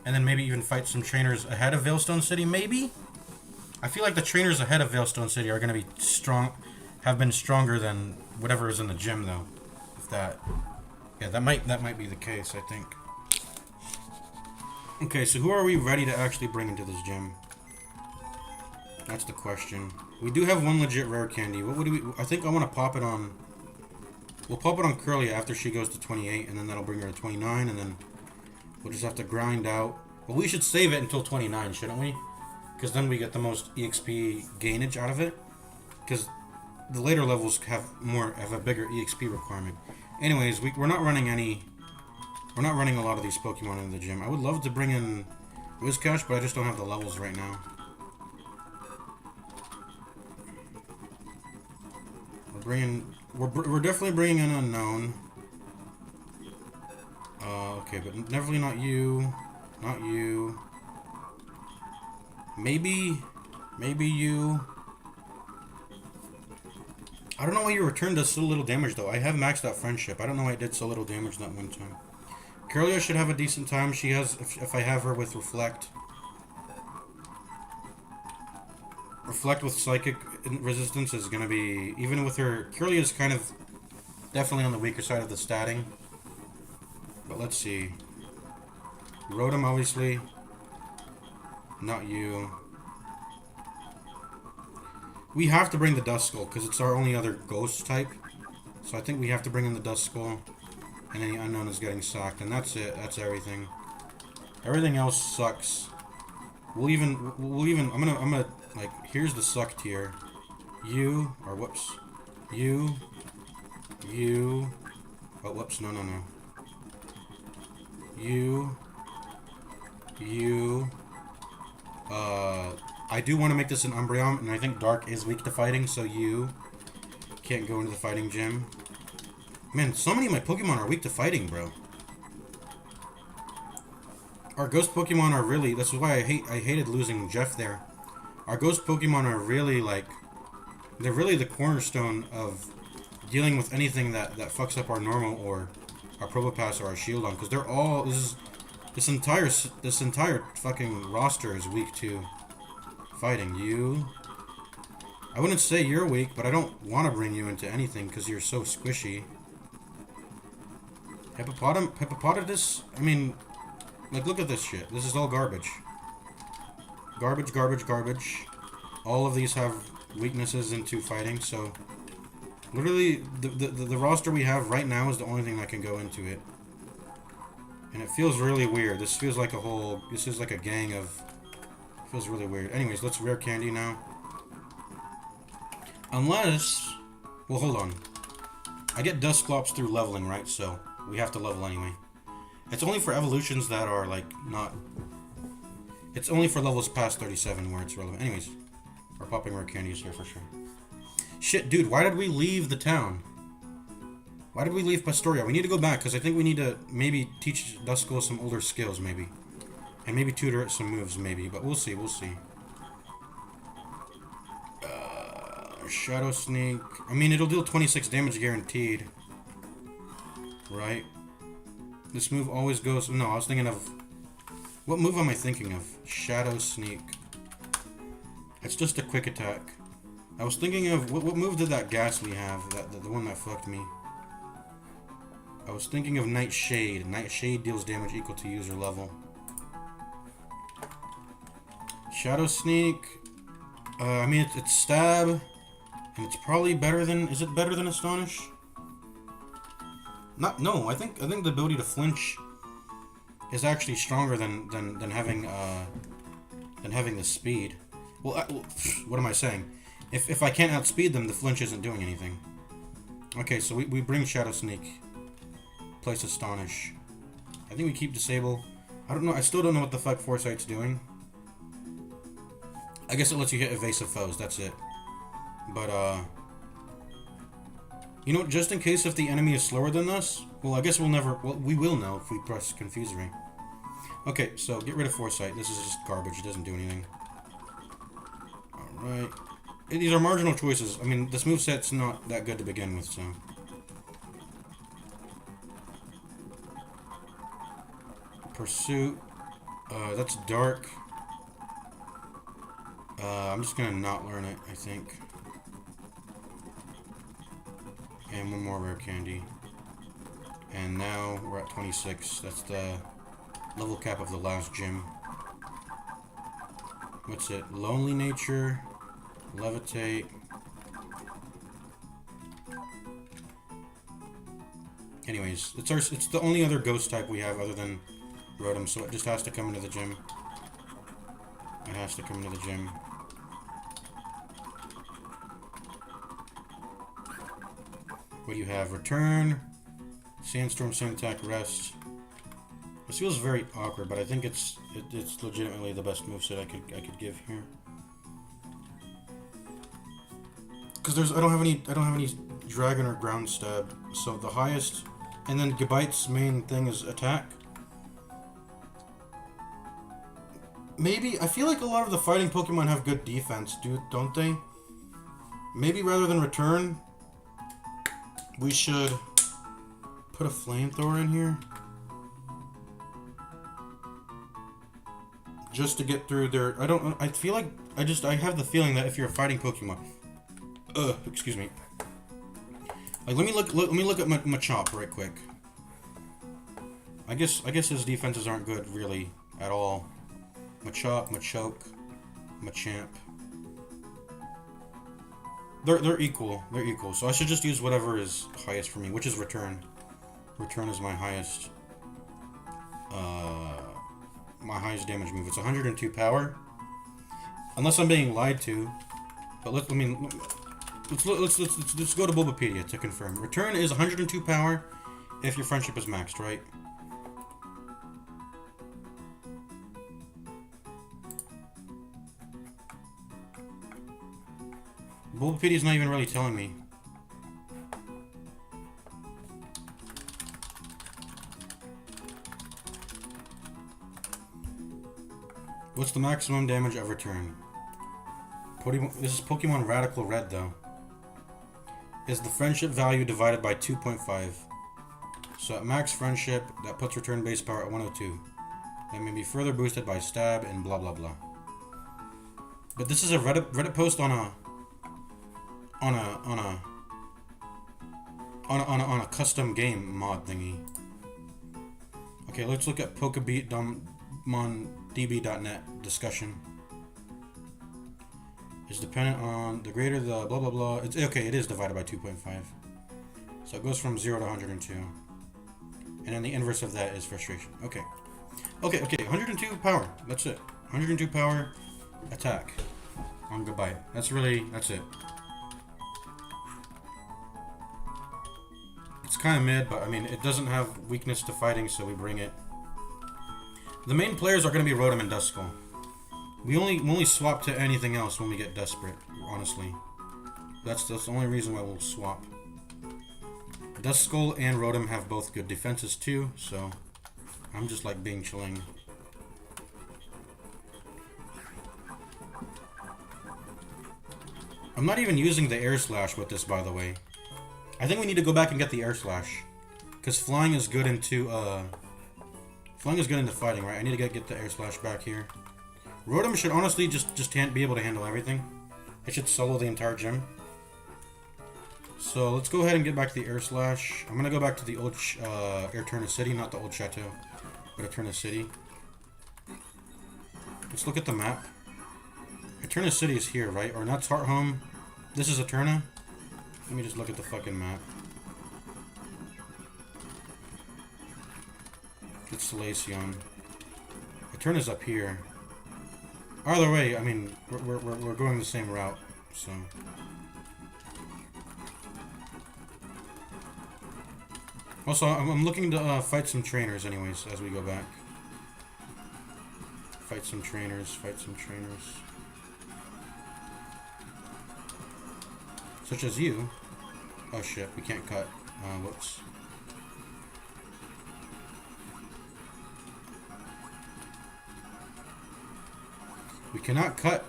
[SPEAKER 1] And then maybe even fight some trainers ahead of Veilstone City, maybe? I feel like the trainers ahead of Veilstone City are gonna be have been stronger than whatever is in the gym though. If that... Yeah, that might be the case, I think. Okay, so who are we ready to actually bring into this gym? That's the question. We do have one legit rare candy. What would we... I think I want to pop it on... We'll pop it on Curly after she goes to 28, and then that'll bring her to 29, and then we'll just have to grind out... Well, we should save it until 29, shouldn't we? Because then we get the most EXP gainage out of it. Because the later levels have a bigger EXP requirement. Anyways, we're not running any... We're not running a lot of these Pokemon in the gym. I would love to bring in Whiscash, but I just don't have the levels right now. We're definitely bringing in Unknown. Okay, but definitely not you. Not you. Maybe you. I don't know why your return does so little damage though. I have maxed out Friendship. I don't know why it did so little damage that one time. Curlia should have a decent time. She has, if I have her with Reflect. Reflect with Psychic resistance is going to be, even with her, Curlia is kind of definitely on the weaker side of the statting. But let's see. Rotom, obviously. Not you. We have to bring the Duskull, because it's our only other ghost type. So I think we have to bring in the Duskull. And any unknown is getting sacked. And that's it. That's everything. Everything else sucks. I'm gonna, like, here's the suck tier. You, or whoops. You. Oh, whoops, no. You. I do want to make this an Umbreon, and I think Dark is weak to fighting, so you can't go into the fighting gym. Man, so many of my Pokemon are weak to fighting, bro. Our ghost Pokemon are really, that's why I hated losing Jeff there. Our ghost Pokemon are really, like, they're really the cornerstone of dealing with anything that fucks up our normal or our Probopass or our Shieldon, because they're all, this entire fucking roster is weak to fighting. You, I wouldn't say you're weak, but I don't want to bring you into anything because you're so squishy. Hippopotamus, I mean, like, look at this shit. This is all garbage. Garbage. All of these have weaknesses into fighting, so literally the roster we have right now is the only thing that can go into it. And it feels really weird. This feels like this is like a gang of, it feels really weird. Anyways, let's rare candy now. Unless, well, hold on. I get Dusclops through leveling, right? So we have to level anyway. It's only for evolutions that are, like, not... It's only for levels past 37 where it's relevant. Anyways, we're popping rare candies here for sure. Shit, dude, why did we leave the town? Why did we leave Pastoria? We need to go back, because I think we need to maybe teach Duskull some older skills, maybe. And maybe tutor it some moves, maybe. But we'll see. Shadow Sneak. I mean, it'll deal 26 damage guaranteed. Right? This move always goes... No, I was thinking of... What move am I thinking of? Shadow Sneak. It's just a quick attack. I was thinking of... What move did that Ghastly have? The one that fucked me. I was thinking of Nightshade. Nightshade deals damage equal to user level. Shadow Sneak. I mean, it's Stab. And it's probably better than... Is it better than Astonish? No, I think the ability to flinch is actually stronger than having the speed. Well, what am I saying? If I can't outspeed them, the flinch isn't doing anything. Okay, so we bring Shadow Sneak. Place Astonish. I think we keep Disable. I don't know. I still don't know what the fuck Foresight's doing. I guess it lets you hit evasive foes. That's it. But you know, just in case if the enemy is slower than us, well, I guess we'll never. Well, we will know if we press Confuse Ring. Okay, so get rid of Foresight. This is just garbage. It doesn't do anything. All right. These are marginal choices. I mean, this moveset's not that good to begin with, so. Pursuit. That's Dark. I'm just gonna not learn it, I think. And one more rare candy. And now we're at 26. That's the level cap of the last gym. What's it? Lonely Nature. Levitate. Anyways, it's the only other ghost type we have other than Rotom, so it just has to come into the gym. It has to come into the gym. What do you have? Return, Sandstorm, Sand Attack, Rest. This feels very awkward, but I think it's legitimately the best moveset I could give here. Because I don't have any Dragon or Ground Stab, so the highest, and then Gabite's main thing is attack. Maybe I feel like a lot of the fighting Pokemon have good defense, don't they? Maybe rather than Return, we should put a Flamethrower in here. just to get through their. I feel like I have the feeling that if you're fighting Pokemon, excuse me. Like let me look at Machop right quick. I guess his defenses aren't good really at all. Machop, Machoke, Machamp. They're equal. They're equal. So I should just use whatever is highest for me, which is Return. Return is my highest. My highest damage move. It's 102 power. Unless I'm being lied to. But let's go to Bulbapedia to confirm. Return is 102 power if your friendship is maxed, right? Bulbapedia's not even really telling me. What's the maximum damage of Return? This is Pokemon Radical Red, though. Is the friendship value divided by 2.5. So at max friendship, that puts Return base power at 102. That may be further boosted by Stab and blah blah blah. But this is a Reddit post on a custom game mod thingy. Okay, let's look at PokemonDB.net discussion. Is dependent on the greater the blah blah blah. It's okay. It is divided by 2.5, so it goes from 0 to 102, and then the inverse of that is frustration. Okay. 102 power. That's it. 102 power attack on goodbye. That's it. It's kind of mid, but I mean it doesn't have weakness to fighting, so we bring it. The main players are going to be Rotom and Duskull. We only swap to anything else when we get desperate, honestly. That's the only reason why we'll swap. Duskull and Rotom have both good defenses too, so I'm just like being chilling. I'm not even using the Air Slash with this, by the way. I think we need to go back and get the Air Slash, because flying is good into fighting, right? I need to get the Air Slash back here. Rotom should honestly just be able to handle everything. It should solo the entire gym. So let's go ahead and get back to the Air Slash. I'm gonna go back to the old Eterna City, not the old Chateau, but Eterna City. Let's look at the map. Eterna City is here, right? Or not Hearthome. This is Eterna. Let me just look at the fucking map. It's Salacion. Eterna's up here. Either way, I mean, we're going the same route, so. Also, I'm looking to fight some trainers anyways as we go back. Fight some trainers. Such as you. Oh shit, we can't cut. Whoops. We cannot cut.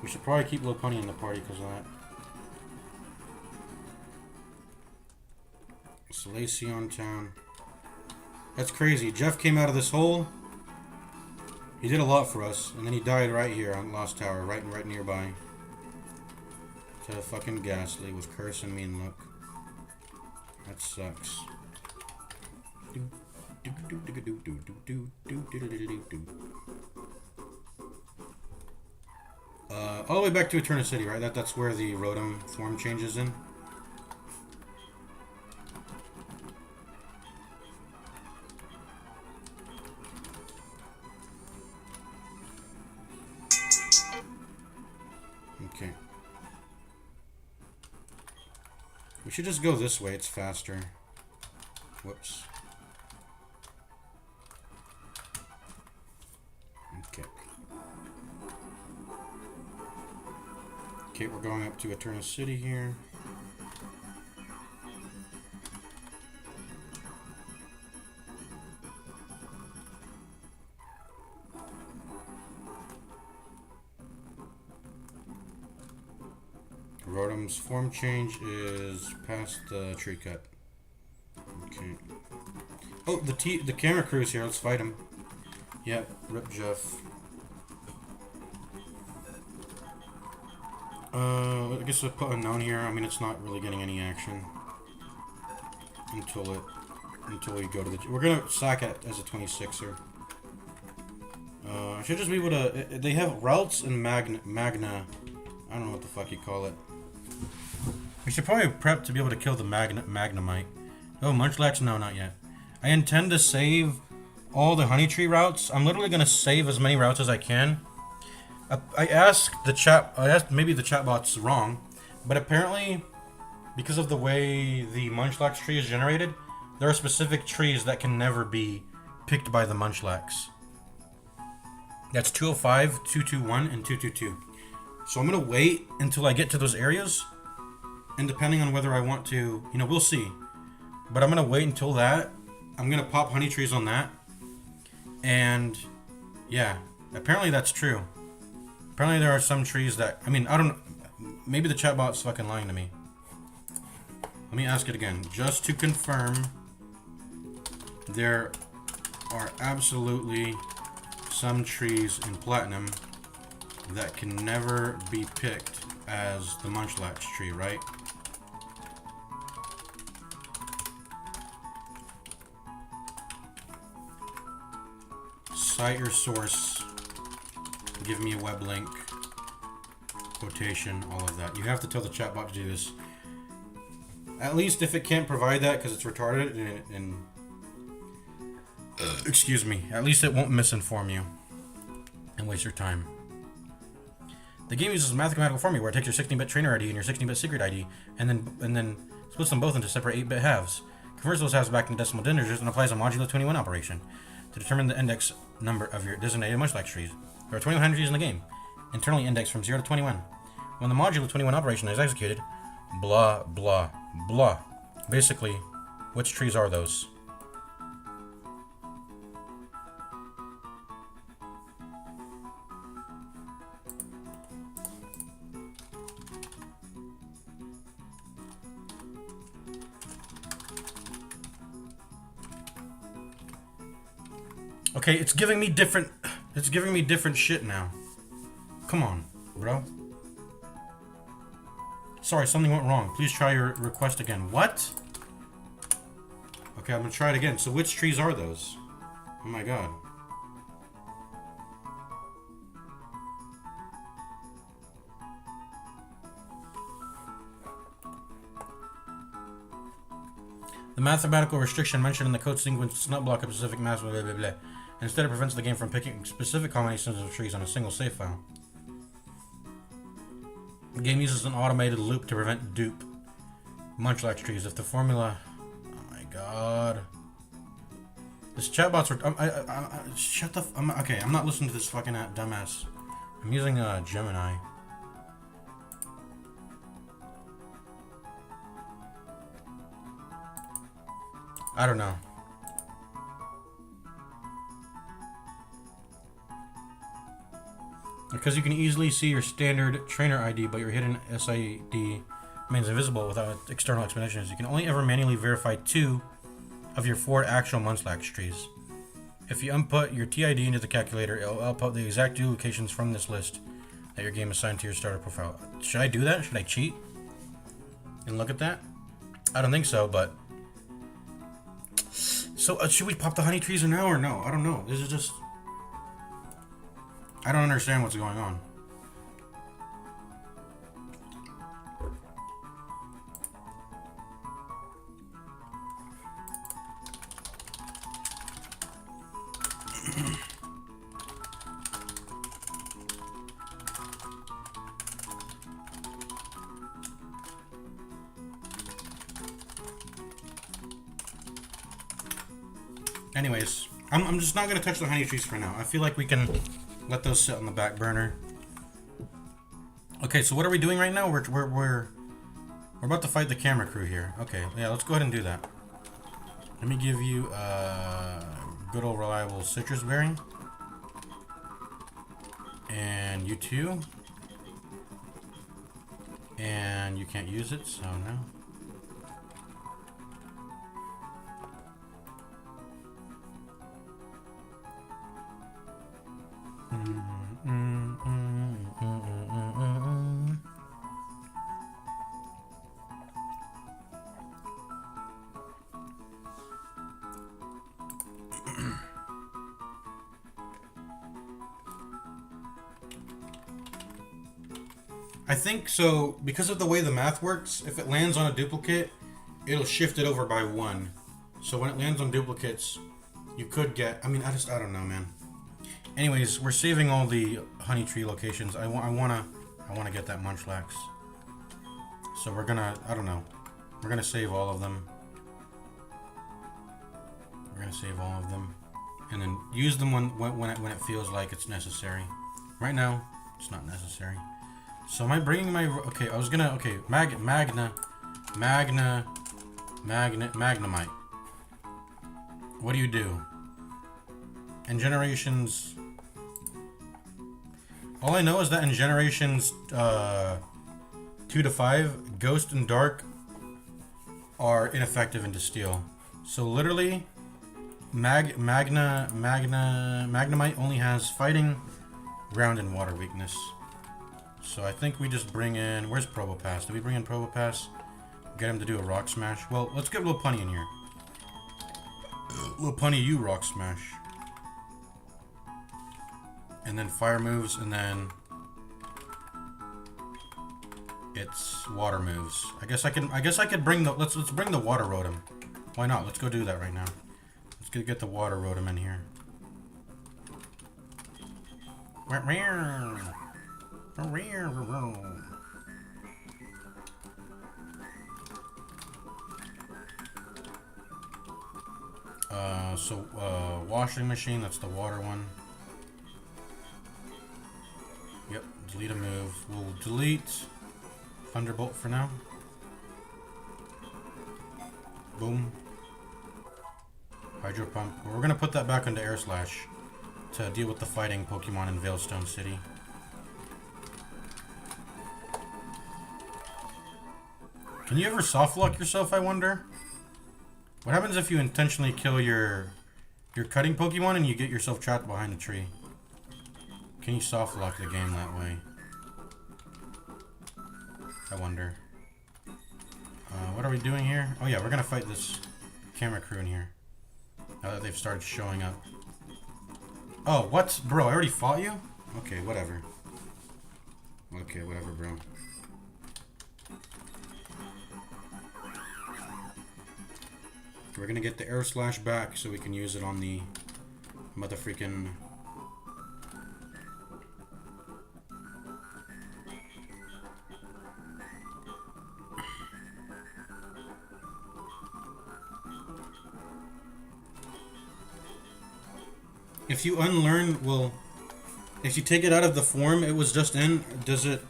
[SPEAKER 1] We should probably keep Lopunny in the party because of that. Salacion Town. That's crazy. Jeff came out of this hole. He did a lot for us, and then he died right here on Lost Tower, right nearby. To fucking Ghastly with Curse and Mean Look. That sucks. All the way back to Eterna City, right? That's where the Rotom form changes in. Okay. We should just go this way, it's faster. Whoops. Okay. Okay, we're going up to Eterna City here. Rotom's form change is past the tree cut. Okay. Oh, the camera crew's here. Let's fight him. Yep, rip Jeff. I guess I'll put unknown here. I mean, it's not really getting any action until we go to the. We're gonna sack it as a 26er. I should just be able to. They have routes and magna. I don't know what the fuck you call it. We should probably prep to be able to kill the magnemite. Oh, munchlax? No, not yet. I intend to save all the honey tree routes. I'm literally gonna save as many routes as I can. I asked maybe the chatbot's wrong, but apparently, because of the way the munchlax tree is generated, there are specific trees that can never be picked by the munchlax. That's 205, 221, and 222. So I'm gonna wait until I get to those areas, and depending on whether I want to, we'll see. But I'm gonna wait until that. I'm gonna pop honey trees on that, and yeah, apparently that's true. Apparently there are some trees that, I don't know, maybe the chatbot's fucking lying to me. Let me ask it again, just to confirm. There are absolutely some trees in Platinum that can never be picked as the munchlax tree, right? Cite your source. Give me a web link, quotation, all of that. You have to tell the chatbot to do this. At least if it can't provide that because it's retarded and excuse me, at least it won't misinform you and waste your time. The game uses a mathematical formula where it takes your 16-bit trainer ID and your 16-bit secret ID and then splits them both into separate 8-bit halves, converts those halves back into decimal integers, and applies a modulo 21 operation to determine the index number of your designated munchlax trees. There are 21 trees in the game, internally indexed from 0 to 21. When the modulo 21 operation is executed, blah, blah, blah. Basically, which trees are those? Okay, it's giving me different shit now. Come on, bro. Sorry, something went wrong. Please try your request again. What? Okay, I'm gonna try it again. So which trees are those? Oh my god. The mathematical restriction mentioned in the code sequence does not block a specific math, blah, blah, blah, blah. Instead, it prevents the game from picking specific combinations of trees on a single save file. The game uses an automated loop to prevent dupe munchlax trees. If the formula... Oh my god. This chatbot's... shut the... okay, I'm not listening to this fucking dumbass. I'm using Gemini. I don't know. Because you can easily see your standard trainer ID, but your hidden SID remains invisible without external explanations. You can only ever manually verify 2 of your 4 actual munchlax trees. If you input your TID into the calculator, it will output the exact 2 locations from this list that your game assigned to your starter profile. Should I do that? Should I cheat and look at that? I don't think so, but... So, should we pop the honey trees now or no? I don't know. This is just... I don't understand what's going on. Anyways, I'm just not going to touch the honey trees for now. I feel like we can let those sit on the back burner. Okay, so what are we doing right now? We're about to fight the camera crew here. Okay, yeah, let's go ahead and do that. Let me give you good old reliable citrus berry. And you too. And you can't use it, so no. I think so, because of the way the math works, if it lands on a duplicate, it'll shift it over by 1. So when it lands on duplicates, you could get... I don't know, man. Anyways, we're saving all the honey tree locations. I wanna get that munchlax. So we're gonna... I don't know. We're gonna save all of them. We're gonna save all of them. And then use them when it feels like it's necessary. Right now, it's not necessary. So am I bringing my... Okay, I was gonna... Okay, Magnemite. What do you do? In generations... All I know is that in generations 2 to 5, Ghost and Dark are ineffective into steel. So literally, Magnemite only has fighting, ground, and water weakness. So I think we just bring in... Where's Probopass? Did we bring in Probopass? Get him to do a rock smash? Well, let's get Little Punny in here. Little Punny, you rock smash. And then fire moves, and then... it's water moves. I guess I could bring the... Let's bring the water rotom. Why not? Let's go do that right now. Let's get the water rotom in here. Washing machine, that's the water one. Yep, delete a move. We'll delete Thunderbolt for now. Boom. Hydro Pump. We're gonna put that back into Air Slash to deal with the fighting Pokemon in Veilstone City. Can you ever soft lock yourself, I wonder? What happens if you intentionally kill your cutting Pokemon and you get yourself trapped behind a tree? Can you soft lock the game that way? I wonder. What are we doing here? Oh yeah, we're gonna fight this camera crew in here. Now that they've started showing up. Oh, what? Bro, I already fought you? Okay, whatever. Okay, whatever, bro. We're gonna get the Air Slash back so we can use it on the motherfreaking... If you unlearn, well, if you take it out of the form it was just in, does it,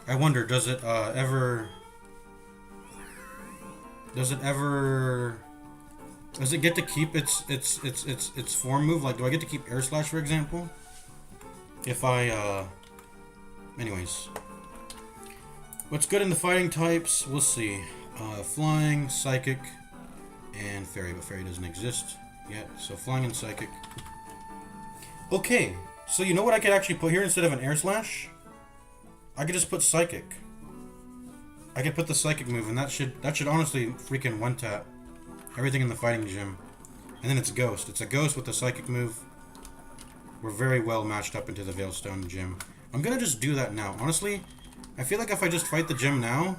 [SPEAKER 1] I wonder, does it ever get to keep its form move? Like, do I get to keep Air Slash, for example? If I, anyways. What's good in the fighting types? We'll see. Flying, Psychic, and Fairy, but Fairy doesn't exist yet, so Flying and Psychic. Okay, so you know what I could actually put here instead of an Air Slash? I could just put Psychic. I could put the Psychic move, and that should honestly freaking one-tap everything in the fighting gym. And then it's Ghost. It's a Ghost with the Psychic move. We're very well matched up into the Veilstone gym. I'm gonna just do that now. Honestly, I feel like if I just fight the gym now,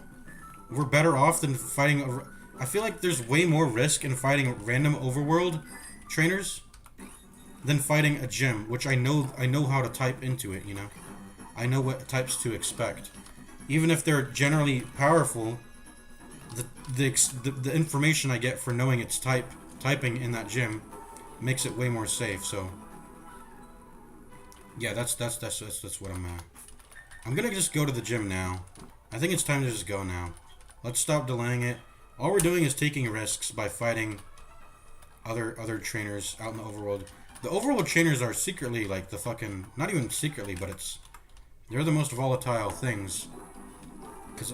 [SPEAKER 1] we're better off than fighting... I feel like there's way more risk in fighting random overworld trainers than fighting a gym, which I know how to type into it, you know? I know what types to expect. Even if they're generally powerful, the information I get for knowing it's typing in that gym makes it way more safe, so... Yeah, that's what I'm gonna just go to the gym now. I think it's time to just go now. Let's stop delaying it. All we're doing is taking risks by fighting other trainers out in the overworld. The overworld trainers are secretly like the fucking... Not even secretly, but they're the most volatile things. Because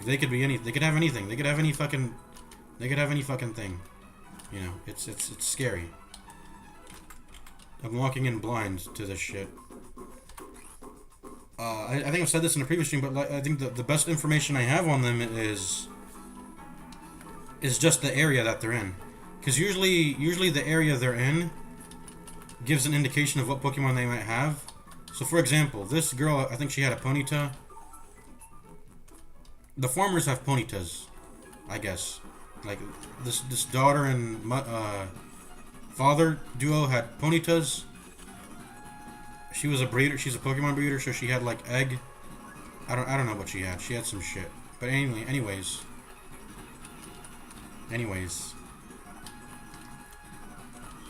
[SPEAKER 1] they could be any... They could have anything. They could have any fucking... They could have any fucking thing. You know, it's scary. I'm walking in blind to this shit. I think I've said this in a previous stream, but like, I think the best information I have on them is just the area that they're in. Because usually the area they're in gives an indication of what Pokemon they might have. So for example, this girl, I think she had a Ponyta. The farmers have Ponytas, I guess. Like, this daughter and father duo had Ponytas. She was a breeder. She's a Pokemon breeder, so she had like egg. I don't know what she had. She had some shit. But anyway, anyways.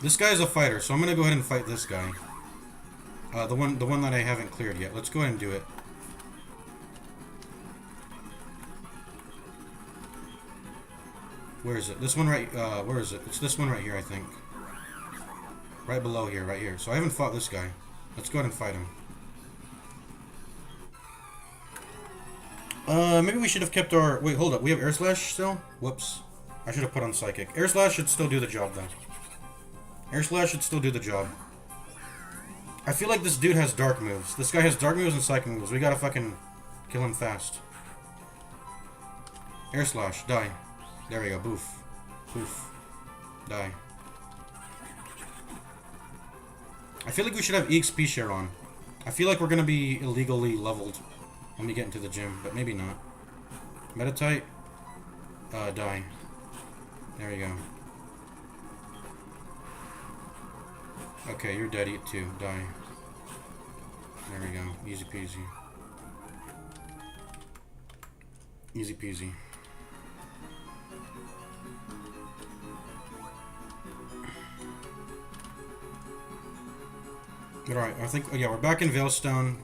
[SPEAKER 1] This guy's a fighter, so I'm gonna go ahead and fight this guy. The one that I haven't cleared yet. Let's go ahead and do it. Where is it? This one right, where is it? It's this one right here, I think. Right below here, right here. So I haven't fought this guy. Let's go ahead and fight him. Maybe we should have kept our... Wait, hold up. We have Air Slash still? Whoops. I should have put on Psychic. Air Slash should still do the job, though. Air Slash should still do the job. I feel like this dude has dark moves. This guy has dark moves and Psychic moves. We gotta fucking kill him fast. Air Slash. Die. There we go. Boof. Boof. Die. I feel like we should have EXP share on. I feel like we're gonna be illegally leveled when we get into the gym, but maybe not. Meditite. Die. There we go. Okay, you're dead. Eat too. Die. There we go. Easy peasy. Easy peasy. Alright, I think, yeah, we're back in Veilstone.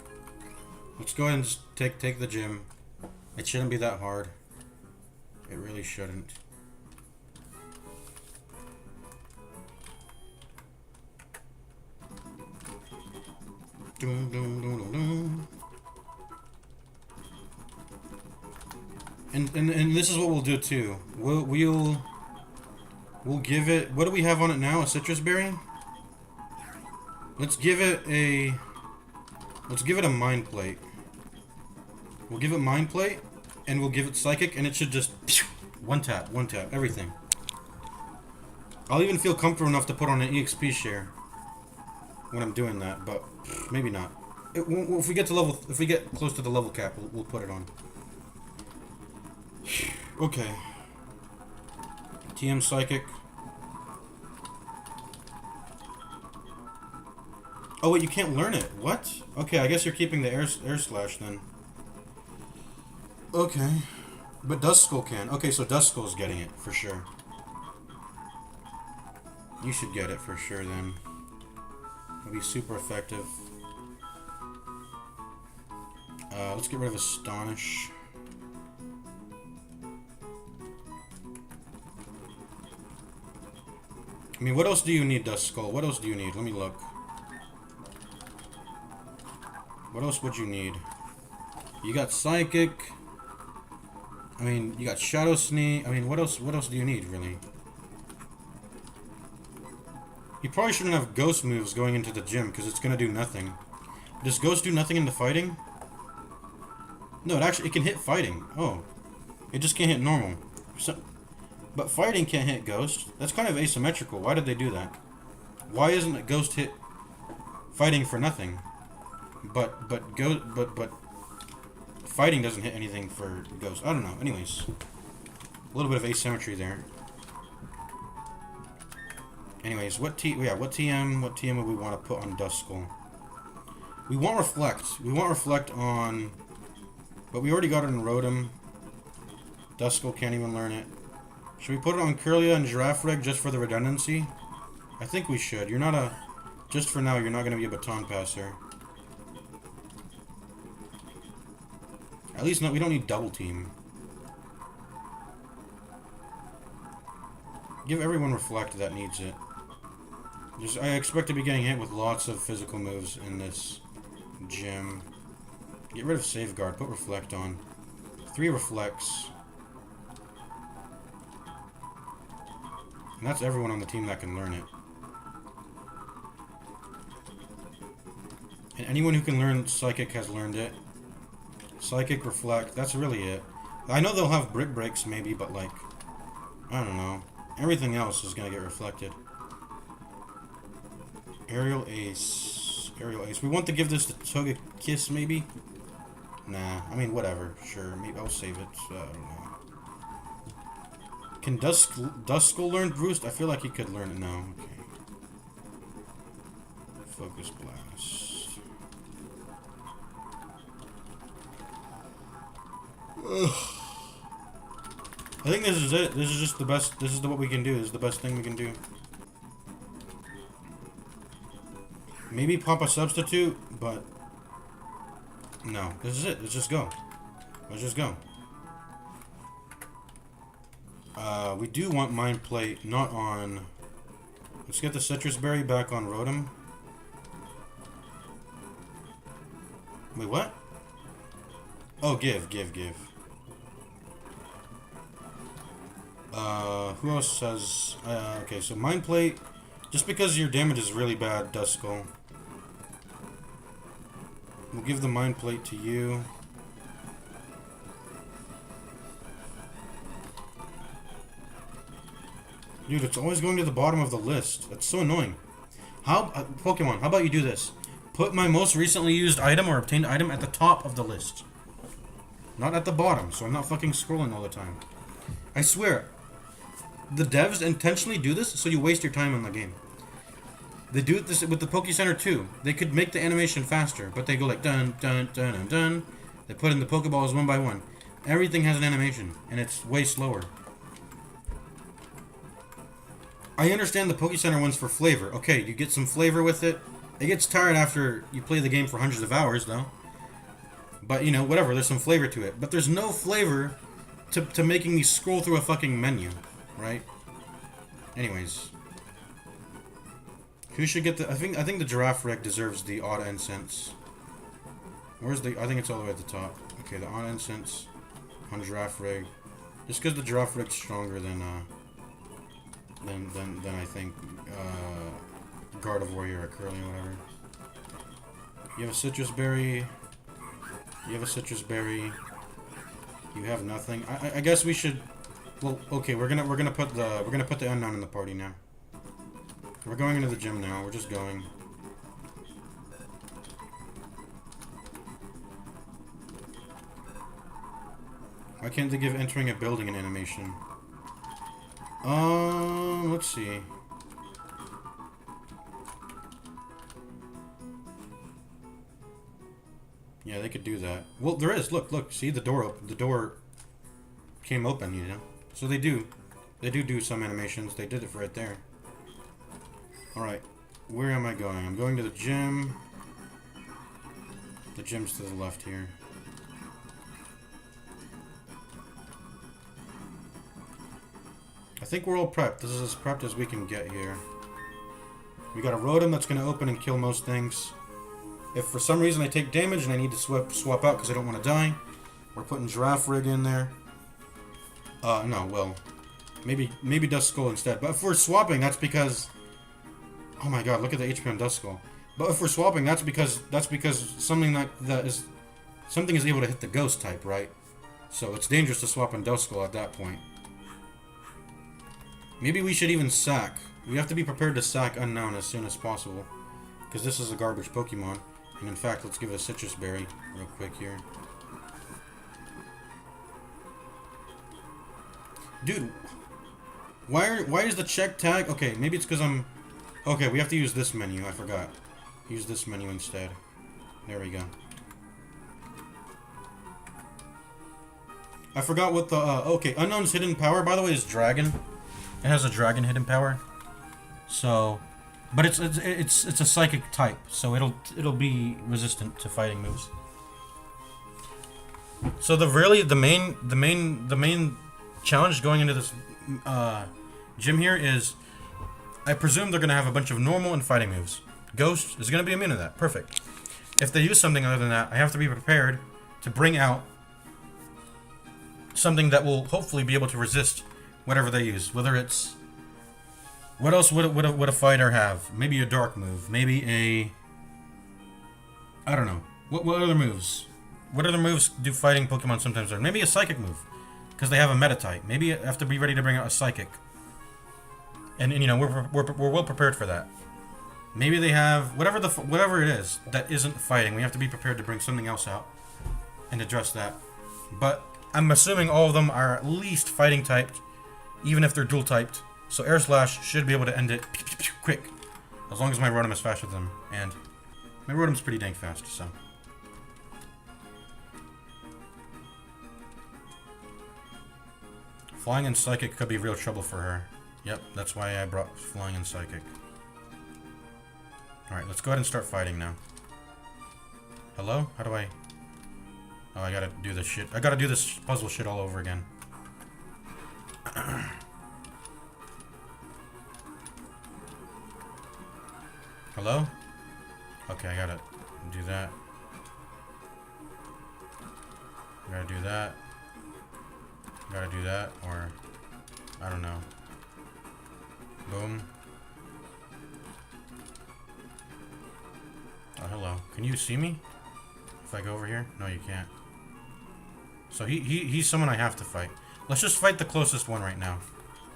[SPEAKER 1] Let's go ahead and just take the gym. It shouldn't be that hard. It really shouldn't. Doom, doom, doom, doom, doom. And this is what we'll do too. We'll give it, what do we have on it now? A citrus berry? Let's give it a mind plate. We'll give it mind plate, and we'll give it psychic, and it should just one tap, everything. I'll even feel comfortable enough to put on an EXP share when I'm doing that, but maybe not. If we get close to the level cap, we'll put it on. Okay. TM psychic. Oh wait, you can't learn it. What? Okay, I guess you're keeping the air slash then. Okay. But Duskull can. Okay, so Duskull's getting it, for sure. You should get it for sure then. It'll be super effective. Let's get rid of Astonish. I mean, what else do you need, Duskull? What else do you need? Let me look. What else would you need? You got Psychic. I mean, you got Shadow Sneak. I mean, what else do you need, really? You probably shouldn't have Ghost moves going into the gym, because it's going to do nothing. Does Ghost do nothing into fighting? No, it can hit fighting. Oh. It just can't hit normal. But fighting can't hit Ghost. That's kind of asymmetrical. Why did they do that? Why isn't it Ghost hit fighting for nothing? But fighting doesn't hit anything for Ghost. I don't know. Anyways, a little bit of asymmetry there. Anyways, what TM would we want to put on Duskull? We want Reflect. We want Reflect on, but we already got it in Rotom. Duskull can't even learn it. Should we put it on Kirlia and Girafarig just for the redundancy? I think we should. You're not a, just for now, you're not going to be a baton passer. At least we don't need double team. Give everyone Reflect that needs it. I expect to be getting hit with lots of physical moves in this gym. Get rid of Safeguard, put Reflect on. 3 Reflects. And that's everyone on the team that can learn it. And anyone who can learn Psychic has learned it. Psychic, Reflect, that's really it. I know they'll have Brick Breaks maybe, but like, I don't know. Everything else is gonna get reflected. Aerial Ace. Aerial Ace. We want to give this to Toga Kiss maybe? Nah, I mean whatever. Sure, maybe I'll save it. I don't know. Can Duskull learn Roost? I feel like he could learn it. No, okay. Focus Blast. Ugh. I think this is it. This is just the best. This is what we can do. This is the best thing we can do. Maybe pop a substitute, but no. This is it. Let's just go. Let's just go. We do want Mind Plate, not on... Let's get the Citrus Berry back on Rotom. Wait, what? Oh, give. Who else has... okay, so Mind Plate, just because your damage is really bad, Duskull. We'll give the Mind Plate to you. Dude, it's always going to the bottom of the list. That's so annoying. How, Pokemon, how about you do this? Put my most recently used item or obtained item at the top of the list. Not at the bottom, so I'm not fucking scrolling all the time. I swear, the devs intentionally do this so you waste your time in the game. They do this with the Poke Center too. They could make the animation faster, but they go like dun dun dun dun dun. They put in the Pokeballs one by one. Everything has an animation, and it's way slower. I understand the Poke Center one's for flavor. Okay, you get some flavor with it. It gets tired after you play the game for hundreds of hours, though. But, you know, whatever, there's some flavor to it. But there's no flavor to making me scroll through a fucking menu, right? Anyways. Who should get the... I think the Giraffe Rig deserves the Odd Incense. Where's the... I think it's all the way at the top. Okay, the Odd Incense on Giraffe Rig. Just because the Giraffe Rig's stronger than I think Gardevoir or Curly or whatever. You have a Citrus Berry. You have a Citrus Berry. You have nothing. I guess we should. Well, okay, we're gonna put the Unknown in the party now. We're going into the gym now. We're just going. Why can't they give entering a building an animation? Let's see. Yeah, they could do that. Well, there is. Look. See the door open. The door came open, you know. So they do some animations. They did it right there. All right. Where am I going? I'm going to the gym. The gym's to the left here. I think we're all prepped. This is as prepped as we can get here. We got a Rotom that's going to open and kill most things. If for some reason I take damage and I need to swap out because I don't want to die, we're putting Giraffe Rig in there. No, well, maybe Duskull instead. But if we're swapping, that's because... Oh my god, look at the HP on Duskull. But if we're swapping, that's because something is able to hit the Ghost type, right? So it's dangerous to swap on Duskull at that point. Maybe we should even sack. We have to be prepared to sack Unknown as soon as possible. Because this is a garbage Pokemon. And in fact, let's give it a Citrus Berry real quick here. Dude, why is the check tag... Okay, maybe it's because I'm... Okay, we have to use this menu. I forgot. Use this menu instead. There we go. I forgot what the... okay, Unknown's hidden power, by the way, is Dragon. It has a Dragon hidden power. So... But it's a Psychic type, so it'll be resistant to fighting moves. So the main challenge going into this gym here is, I presume they're gonna have a bunch of normal and fighting moves. Ghost is gonna be immune to that. Perfect. If they use something other than that, I have to be prepared to bring out something that will hopefully be able to resist whatever they use. Whether it's... What else would a fighter have? Maybe a dark move. Maybe a... I don't know. What other moves? What other moves do fighting Pokemon sometimes learn? Maybe a Psychic move. Because they have a Meta type. Maybe you have to be ready to bring out a Psychic. And you know, we're well prepared for that. Maybe they have... Whatever it is that isn't fighting, we have to be prepared to bring something else out. And address that. But I'm assuming all of them are at least fighting typed. Even if they're dual typed. So Air Slash should be able to end it quick. As long as my Rotom is faster than them. And my Rotom's pretty dang fast, so... Flying and Psychic could be real trouble for her. Yep, that's why I brought Flying and Psychic. Alright, let's go ahead and start fighting now. Hello? How do I... Oh, I gotta do this shit. I gotta do this puzzle shit all over again. Hello? Okay, I gotta do that. I gotta do that. Gotta do that, or... I don't know. Boom. Oh, hello. Can you see me? If I go over here? No, you can't. So he's someone I have to fight. Let's just fight the closest one right now.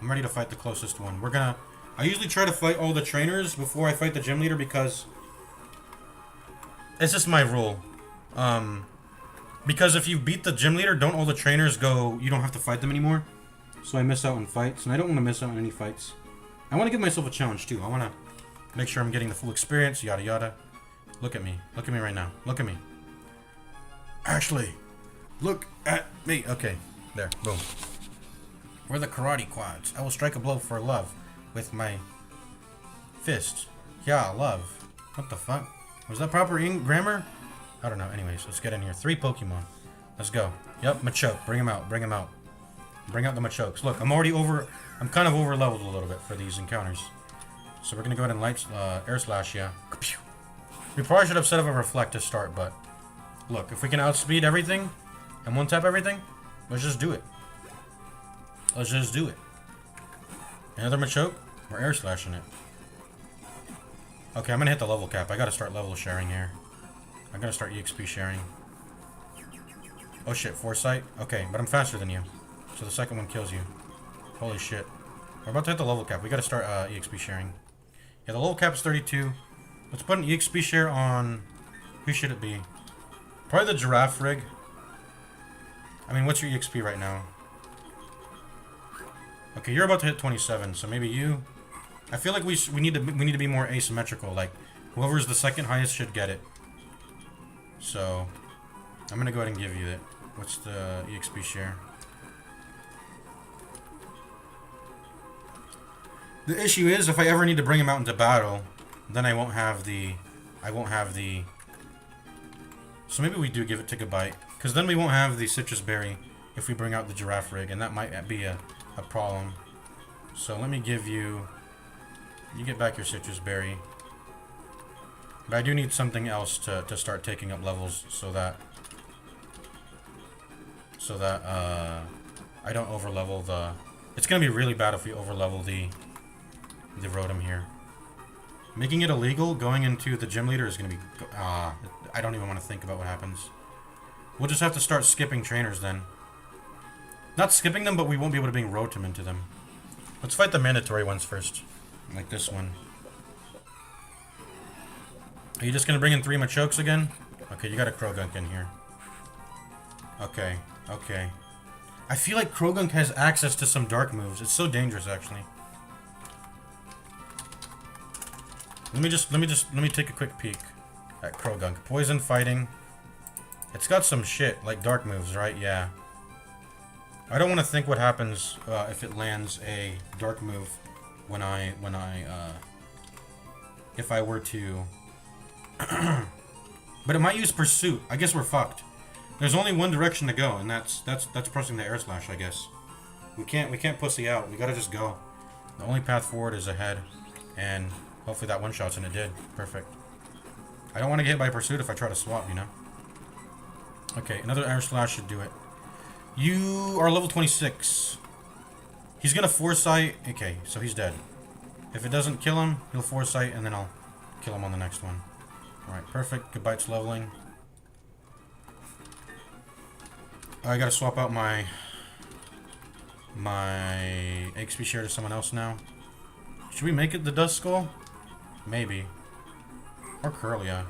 [SPEAKER 1] I'm ready to fight the closest one. We're gonna... I usually try to fight all the trainers before I fight the gym leader because... It's just my rule. Because if you beat the gym leader, don't all the trainers go... You don't have to fight them anymore. So I miss out on fights, and I don't want to miss out on any fights. I want to give myself a challenge, too. I want to make sure I'm getting the full experience, yada yada. Look at me. Look at me right now. Look at me. Ashley, look at me. Okay, there. Boom. We're the karate quads. I will strike a blow for love with my fist. Yeah, love. What the fuck? Was that proper grammar? I don't know. Anyways, let's get in here. 3 Pokemon. Let's go. Yep, Machoke. Bring him out. Bring him out. Bring out the Machokes. Look, I'm kind of over leveled a little bit for these encounters. So we're gonna go ahead and Air Slash, yeah. We probably should have set up a Reflect to start, but look, if we can outspeed everything and one-tap everything, let's just do it. Let's just do it. Another Machoke? We're Air Slashing it. Okay, I'm gonna hit the level cap. I gotta start level sharing here. I gotta start EXP sharing. Oh shit, Foresight? Okay, but I'm faster than you. So the second one kills you. Holy shit. We're about to hit the level cap. We gotta start EXP sharing. Yeah, the level cap is 32. Let's put an EXP share on... Who should it be? Probably the Giraffe Rig. I mean, what's your EXP right now? Okay, you're about to hit 27, so maybe you... I feel like we need to be more asymmetrical. Like, whoever's the second highest should get it. So, I'm gonna go ahead and give you it. What's the EXP share? The issue is, if I ever need to bring him out into battle, then I won't have the... So maybe we do give it to Gabite. Because then we won't have the Citrus Berry if we bring out the Giraffe Rig, and that might be a problem. So let me give you... You get back your Citrus Berry. But I do need something else to start taking up levels so that I don't overlevel the... It's going to be really bad if we overlevel the Rotom here. Making it illegal going into the gym leader is going to be... I don't even want to think about what happens. We'll just have to start skipping trainers then. Not skipping them, but we won't be able to bring Rotom into them. Let's fight the mandatory ones first. Like this one. Are you just going to bring in 3 Machokes again? Okay, you got a Krogunk in here. Okay, okay. I feel like Krogunk has access to some dark moves. It's so dangerous, actually. Let me take a quick peek at Krogunk. Poison fighting. It's got some shit, like dark moves, right? Yeah. I don't want to think what happens if it lands a dark move if I were to... But it might use Pursuit. I guess we're fucked. There's only one direction to go, and that's pressing the Air Slash, I guess. We can't pussy out. We gotta just go. The only path forward is ahead, and hopefully that one-shots, and it did. Perfect. I don't want to get hit by Pursuit if I try to swap, you know? Okay, another Air Slash should do it. You are level 26. He's gonna Foresight. Okay, so he's dead. If it doesn't kill him, he'll Foresight, and then I'll kill him on the next one. Alright, perfect. Goodbye, it's leveling. I gotta swap out my XP share to someone else now. Should we make it the Dust Skull? Maybe. Or Curlia.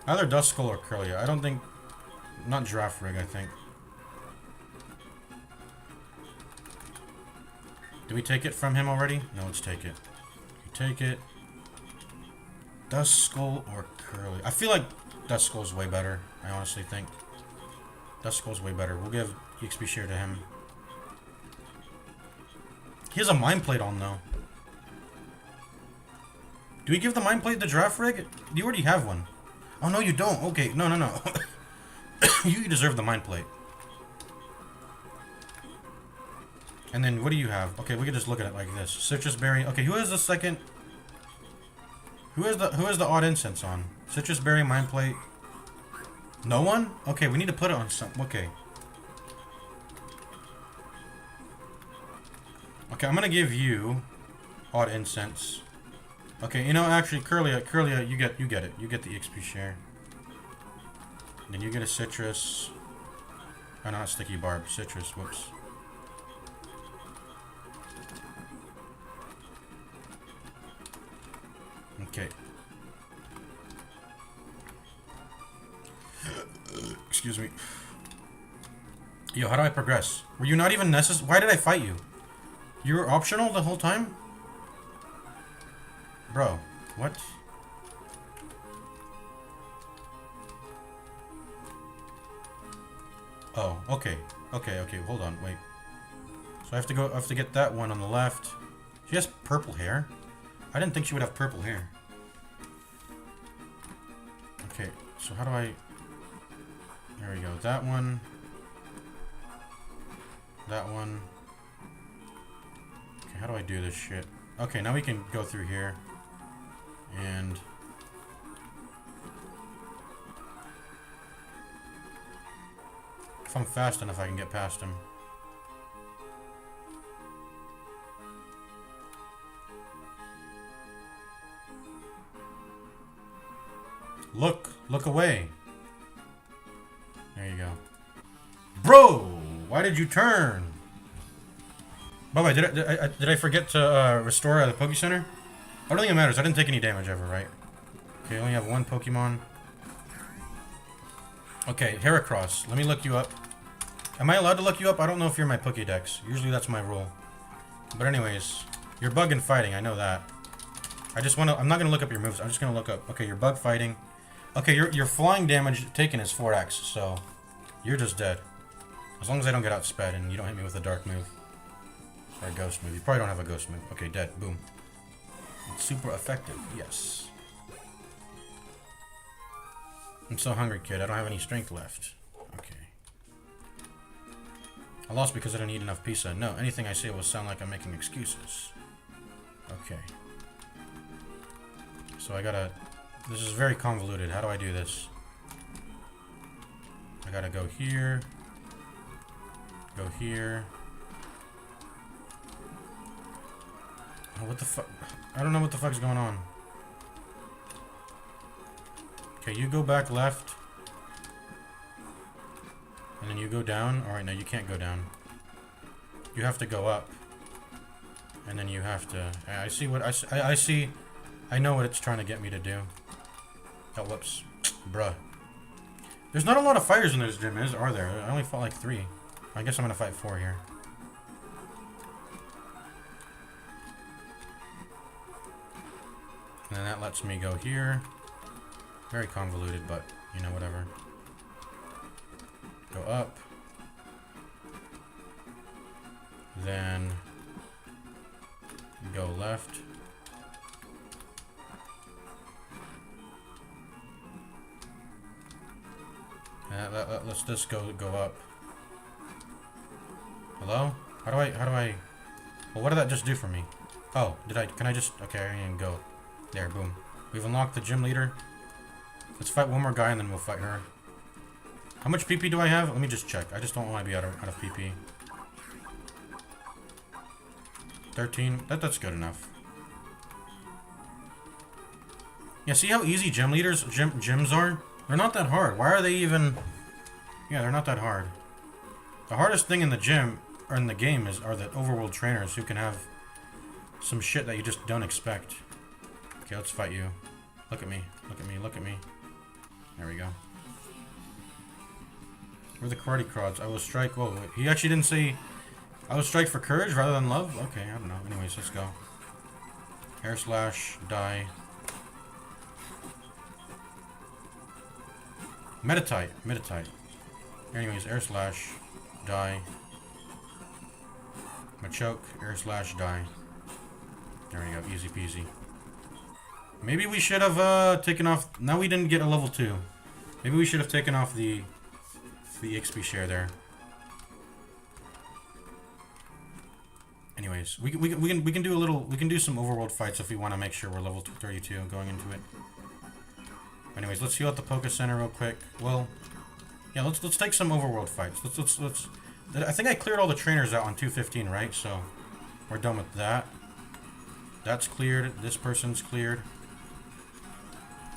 [SPEAKER 1] Either Dust Skull or Curlia. I don't think... Not Giraffe Rig, I think. Did we take it from him already? No, let's take it. You take it. Dust Skull or Curlia? I feel like Dust Skull's way better. I honestly think. Dust Skull's way better. We'll give XP share to him. He has a Mind Plate on, though. Do we give the Mind Plate to Giraffe Rig? You already have one. Oh, no, you don't. Okay, no, no, no. You deserve the Mind Plate. And then, what do you have? Okay, we can just look at it like this. Citrus Berry. Okay, who has the second... Who has the odd incense on? Citrus Berry, Mind Plate. No one? Okay, we need to put it on some... Okay. Okay, I'm gonna give you odd incense. Okay, you know, actually, Curlia, you get it. You get the XP share. Then you get a citrus. Oh, not sticky barb. Citrus. Whoops. Okay. Excuse me. Yo, how do I progress? Were you not even necessary? Why did I fight you? You were optional the whole time? Bro, what? Oh, okay. Okay, hold on, wait. So I have to get that one on the left. She has purple hair? I didn't think she would have purple hair. Okay, so how do I... There we go, that one. That one. Okay, how do I do this shit? Okay, now we can go through here. And... if I'm fast enough, I can get past him. Look away. There you go. Bro, why did you turn? By the way, did I forget to restore the Poke Center? I don't think it matters. I didn't take any damage ever, right? Okay, I only have one Pokemon. Okay, Heracross. Let me look you up. Am I allowed to look you up? I don't know if you're my Pokédex. Usually that's my rule. But anyways, you're bug and fighting. I know that. I'm not gonna look up your moves. I'm just gonna look up. Okay, you're bug fighting. Okay, your flying damage taken is 4x, so you're just dead. As long as I don't get outsped and you don't hit me with a dark move. Or a ghost move. You probably don't have a ghost move. Okay, dead. Boom. It's super effective. Yes. I'm so hungry, kid. I don't have any strength left. Okay. I lost because I didn't eat enough pizza. No, anything I say will sound like I'm making excuses. Okay. So I gotta... This is very convoluted. How do I do this? I gotta go here. Go here. Oh, what the fuck? I don't know what the fuck's going on. Okay, you go back left. And then you go down. Alright, no, you can't go down. You have to go up. And then you have to... I see what... I see... I know what it's trying to get me to do. Oh, whoops. Bruh. There's not a lot of fighters in this gym, are there? I only fought like 3. I guess I'm gonna fight 4 here. And then that lets me go here. Very convoluted, but, you know, whatever. Go up. Then... go left. Let's just go up. Hello? How do I... Well, what did that just do for me? Oh, can I just... Okay, I can go. There, boom. We've unlocked the gym leader. Let's fight one more guy and then we'll fight her. How much PP do I have? Let me just check. I just don't want to be out of PP. 13? That's good enough. Yeah, see how easy gym leaders, gyms are? They're not that hard. Why are they even... Yeah, they're not that hard. The hardest thing in the gym, or in the game, are the overworld trainers who can have some shit that you just don't expect. Okay, let's fight you. Look at me. Look at me. Look at me. There we go. We're the karate crods. I will strike... Whoa, wait. He actually didn't say... I will strike for courage rather than love? Okay, I don't know. Anyways, let's go. Air slash, die. Meditate. Meditate. Anyways, air slash, die. Machoke, air slash, die. There we go, easy peasy. Maybe we should have taken off... Now we didn't get a level 2. Maybe we should have taken off the XP share there. Anyways, we can do a little... We can do some overworld fights if we want to make sure we're level 32 going into it. Anyways, let's heal out the Poké Center real quick. Well, yeah, let's take some overworld fights. Let's. I think I cleared all the trainers out on 215, right? So we're done with that. That's cleared. This person's cleared.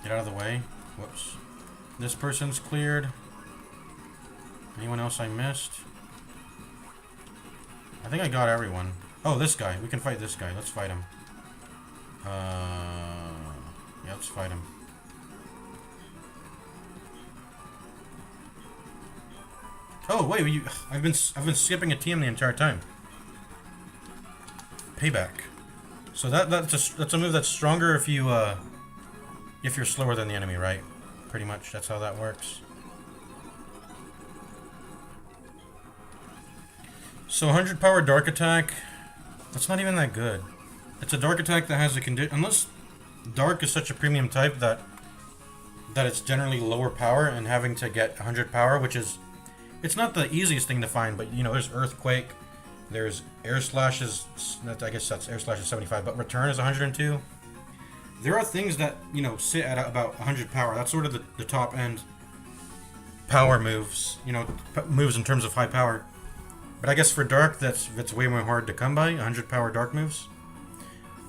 [SPEAKER 1] Get out of the way. Whoops. This person's cleared. Anyone else I missed? I think I got everyone. Oh, this guy. We can fight this guy. Let's fight him. Yeah, let's fight him. Oh wait, I've been skipping a TM the entire time. Payback. So that's a move that's stronger if you're slower than the enemy, right? Pretty much that's how that works. So 100 power dark attack. That's not even that good. It's a dark attack that has a condition. Unless dark is such a premium type that it's generally lower power and having to get 100 power, which is. It's not the easiest thing to find, but you know, there's Earthquake, there's Air Slashes, I guess that's Air Slash is 75, but Return is 102. There are things that, you know, sit at about 100 power. That's sort of the top end power moves, you know, moves in terms of high power. But I guess for Dark, that's way more hard to come by, 100 power Dark moves.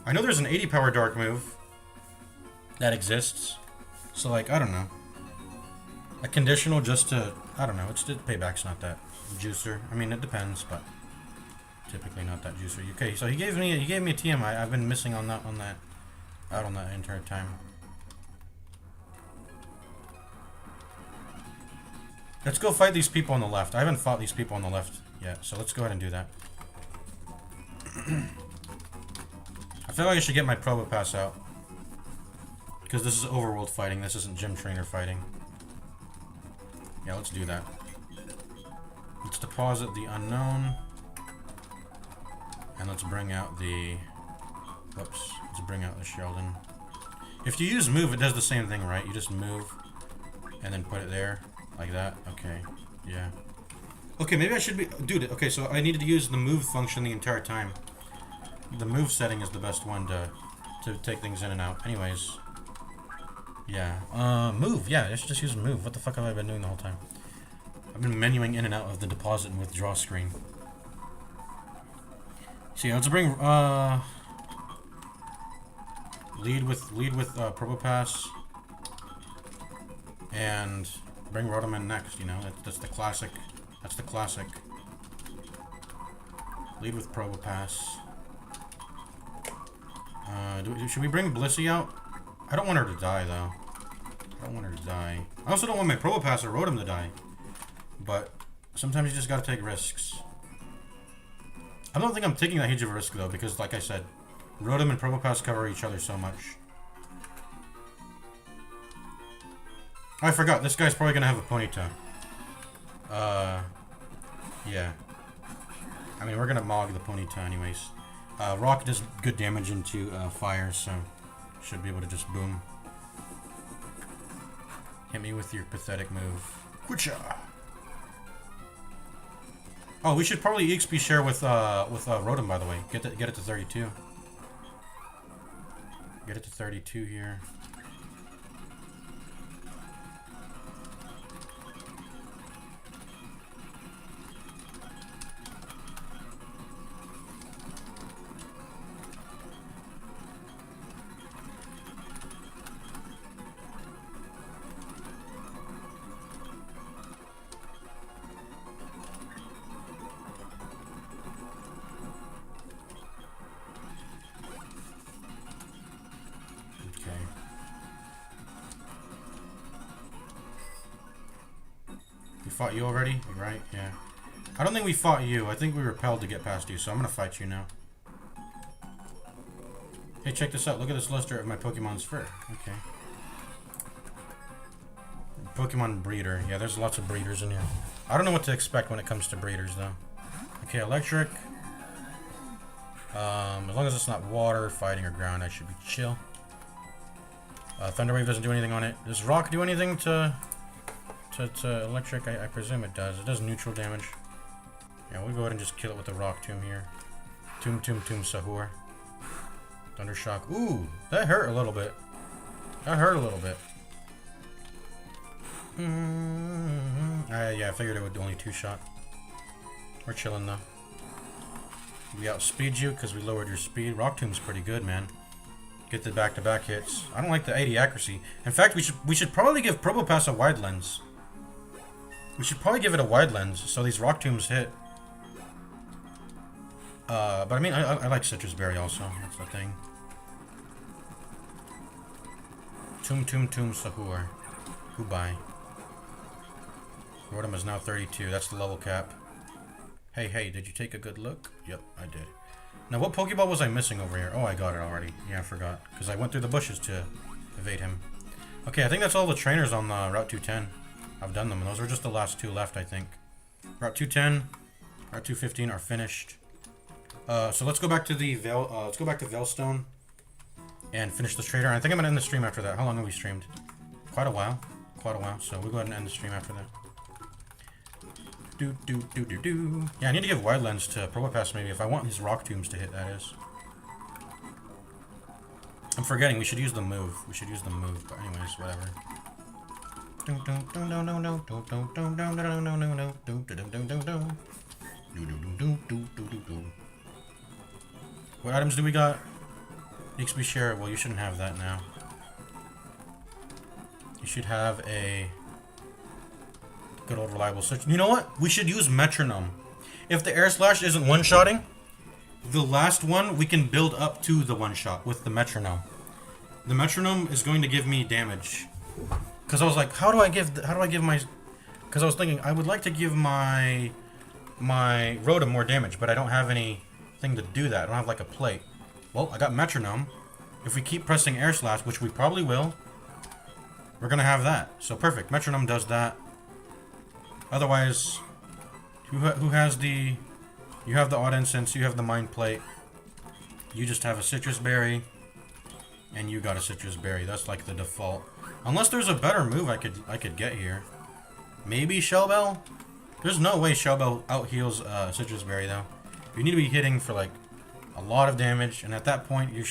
[SPEAKER 1] I know there's an 80 power Dark move that exists, so like, I don't know. A conditional just to... I don't know, payback's not that juicer. I mean, it depends, but typically not that juicer. Okay, so he gave me a TM. I've been missing on that entire time. Let's go fight these people on the left. I haven't fought these people on the left yet, so let's go ahead and do that. I feel like I should get my Probo Pass out. Because this is overworld fighting, this isn't gym trainer fighting. Yeah, let's do that. Let's deposit the unknown. And let's bring out the... Whoops. Let's bring out the Sheldon. If you use move, it does the same thing, right? You just move and then put it there. Like that. Okay. Yeah. Okay, maybe I should be... Dude, okay, so I needed to use the move function the entire time. The move setting is the best one to take things in and out. Anyways... Yeah, move, yeah, I should just use move. What the fuck have I been doing the whole time? I've been menuing in and out of the deposit and withdraw screen. So yeah, let's bring, lead with Probo Pass. And bring Rotoman next, you know, that's the classic, Lead with Probo Pass. Should we bring Blissey out? I don't want her to die, though. I also don't want my Probo Pass or Rotom to die. But sometimes you just gotta take risks. I don't think I'm taking that huge of a risk, though, because, like I said, Rotom and Probo Pass cover each other so much. Oh, I forgot. This guy's probably gonna have a Ponyta. Yeah. I mean, we're gonna Mog the Ponyta anyways. Rock does good damage into fire, so... Should be able to just boom. Hit me with your pathetic move. Kucha! Oh, we should probably EXP share with Rotom, by the way. Get it to 32. Get it to 32 here. fought you already? Right? Yeah. I don't think we fought you. I think we repelled to get past you, so I'm gonna fight you now. Hey, check this out. Look at this luster of my Pokemon's fur. Okay. Pokemon breeder. Yeah, there's lots of breeders in here. I don't know what to expect when it comes to breeders, though. Okay, electric. As long as it's not water, fighting, or ground, I should be chill. Thunder Wave doesn't do anything on it. Does rock do anything to electric? I presume it does. It does neutral damage. Yeah, we'll go ahead and just kill it with the rock tomb here. Tomb Sahur. Thunder shock. Ooh, that hurt a little bit. That hurt a little bit. Yeah, I figured it would only 2-shot. We're chilling though. We outspeed you because we lowered your speed. Rock Tomb's pretty good, man. Get the back-to-back hits. I don't like the 80 accuracy. In fact, we should probably give Probopass a wide lens. We should probably give it a wide lens so these Rock Tombs hit. But I mean, I like Citrus Berry also. That's the thing. Tomb Sahur. Goodbye. Rotom is now 32. That's the level cap. Hey, did you take a good look? Yep, I did. Now, what Pokeball was I missing over here? Oh, I got it already. Yeah, I forgot. Because I went through the bushes to evade him. Okay, I think that's all the trainers on Route 210. I've done them, and those are just the last 2 left, I think. Route 210, Route 215 are finished. So let's go back to the let's go back to Veilstone and finish this trader. I think I'm gonna end the stream after that. How long have we streamed? Quite a while. So we'll go ahead and end the stream after that. Yeah, I need to give wide lens to Probopass maybe if I want these Rock Tombs to hit. That is. I'm forgetting. We should use the move. But anyways, whatever. What items do we got? XP share. Well, you shouldn't have that now. You should have a good old reliable switch. You know what? We should use Metronome. If the Air Slash isn't one-shotting, the last one we can build up to the one-shot with the Metronome. The Metronome is going to give me damage. Because I was like, how do I give my... Because I was thinking, I would like to give my Rotom more damage, but I don't have anything to do that. I don't have like a plate. Well, I got Metronome. If we keep pressing Air Slash, which we probably will, we're going to have that. So perfect. Metronome does that. Otherwise, who has the... You have the Odd Incense, you have the Mind Plate. You just have a Citrus Berry. And you got a Citrus Berry. That's like the default. Unless there's a better move I could get here. Maybe Shell Bell? There's no way Shell Bell out-heals Citrus Berry, though. You need to be hitting for, like, a lot of damage. And at that point, you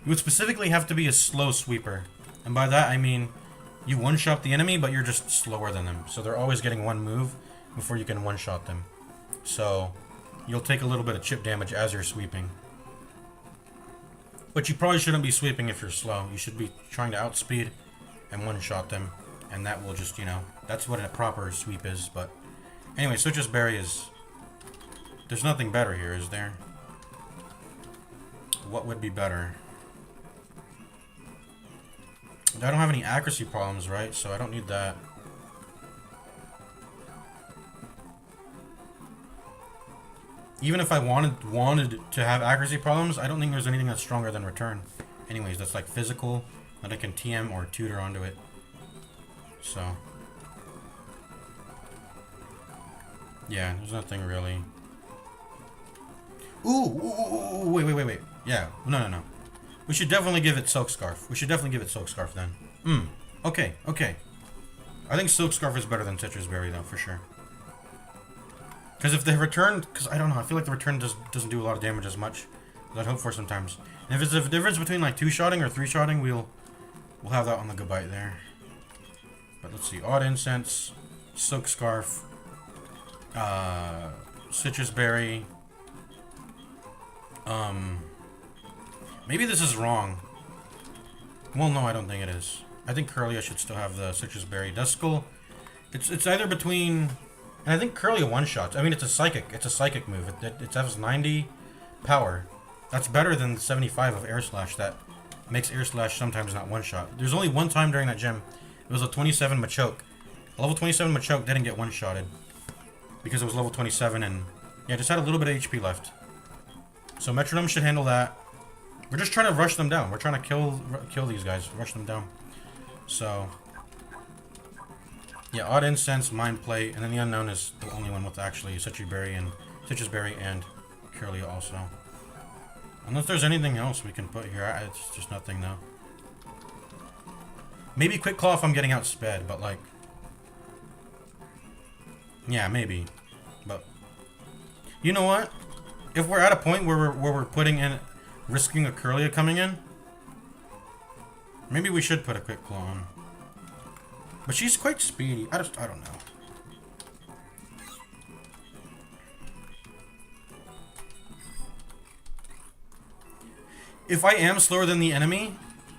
[SPEAKER 1] would specifically have to be a slow sweeper. And by that, I mean, you one-shot the enemy, but you're just slower than them. So they're always getting one move before you can one-shot them. So you'll take a little bit of chip damage as you're sweeping. But you probably shouldn't be sweeping if you're slow. You should be trying to outspeed and one-shot them. And that will just, you know, that's what a proper sweep is. But anyway, Citrus Berry is... There's nothing better here, is there? What would be better? I don't have any accuracy problems, right? So I don't need that. Even if I wanted to have accuracy problems, I don't think there's anything that's stronger than Return. Anyways, that's like physical, that I can TM or tutor onto it. So. Yeah, there's nothing really. Ooh, wait. Yeah, no. We should definitely give it Silk Scarf. then. Okay. I think Silk Scarf is better than Citrus Berry, though, for sure. Because if the return... Because, I don't know, I feel like the return doesn't do a lot of damage as much as I'd hope for sometimes. And if it's a difference between, like, 2-shotting or 3-shotting, we'll have that on the goodbye there. But let's see. Odd Incense, Silk Scarf, Citrus Berry. Maybe this is wrong. Well, no, I don't think it is. I think Curlia should still have the Citrus Berry. Duskull, it's either between... And I think Curlia one-shots. I mean, it's a psychic move. It has 90 power. That's better than 75 of Air Slash that makes Air Slash sometimes not one-shot. There's only one time during that gym. It was a 27 Machoke. Level 27 Machoke didn't get one-shotted. Because it was level 27 and... Yeah, just had a little bit of HP left. So Metronome should handle that. We're just trying to rush them down. We're trying to kill these guys. Rush them down. So... Yeah, Odd Incense, Mind Plate, and then the Unknown is the only one with actually Citrus Berry and Curly also. Unless there's anything else we can put here. It's just nothing though. Maybe Quick Claw if I'm getting outsped, but like... Yeah, maybe. But... You know what? If we're at a point where we're putting in... Risking a Curlia coming in... Maybe we should put a Quick Claw on. But she's quite speedy. I don't know. If I am slower than the enemy,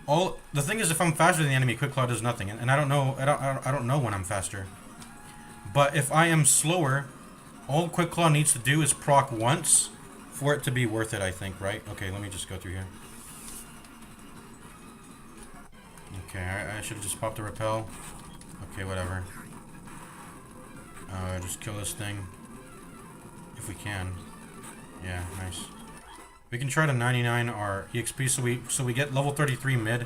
[SPEAKER 1] the thing is, if I'm faster than the enemy, Quick Claw does nothing, and I don't know. I don't know when I'm faster. But if I am slower, all Quick Claw needs to do is proc once for it to be worth it. I think, right? Okay, let me just go through here. Okay, I should have just popped the repel. Okay, whatever. Just kill this thing. If we can. Yeah, nice. We can try to 99 our EXP so we get level 33 mid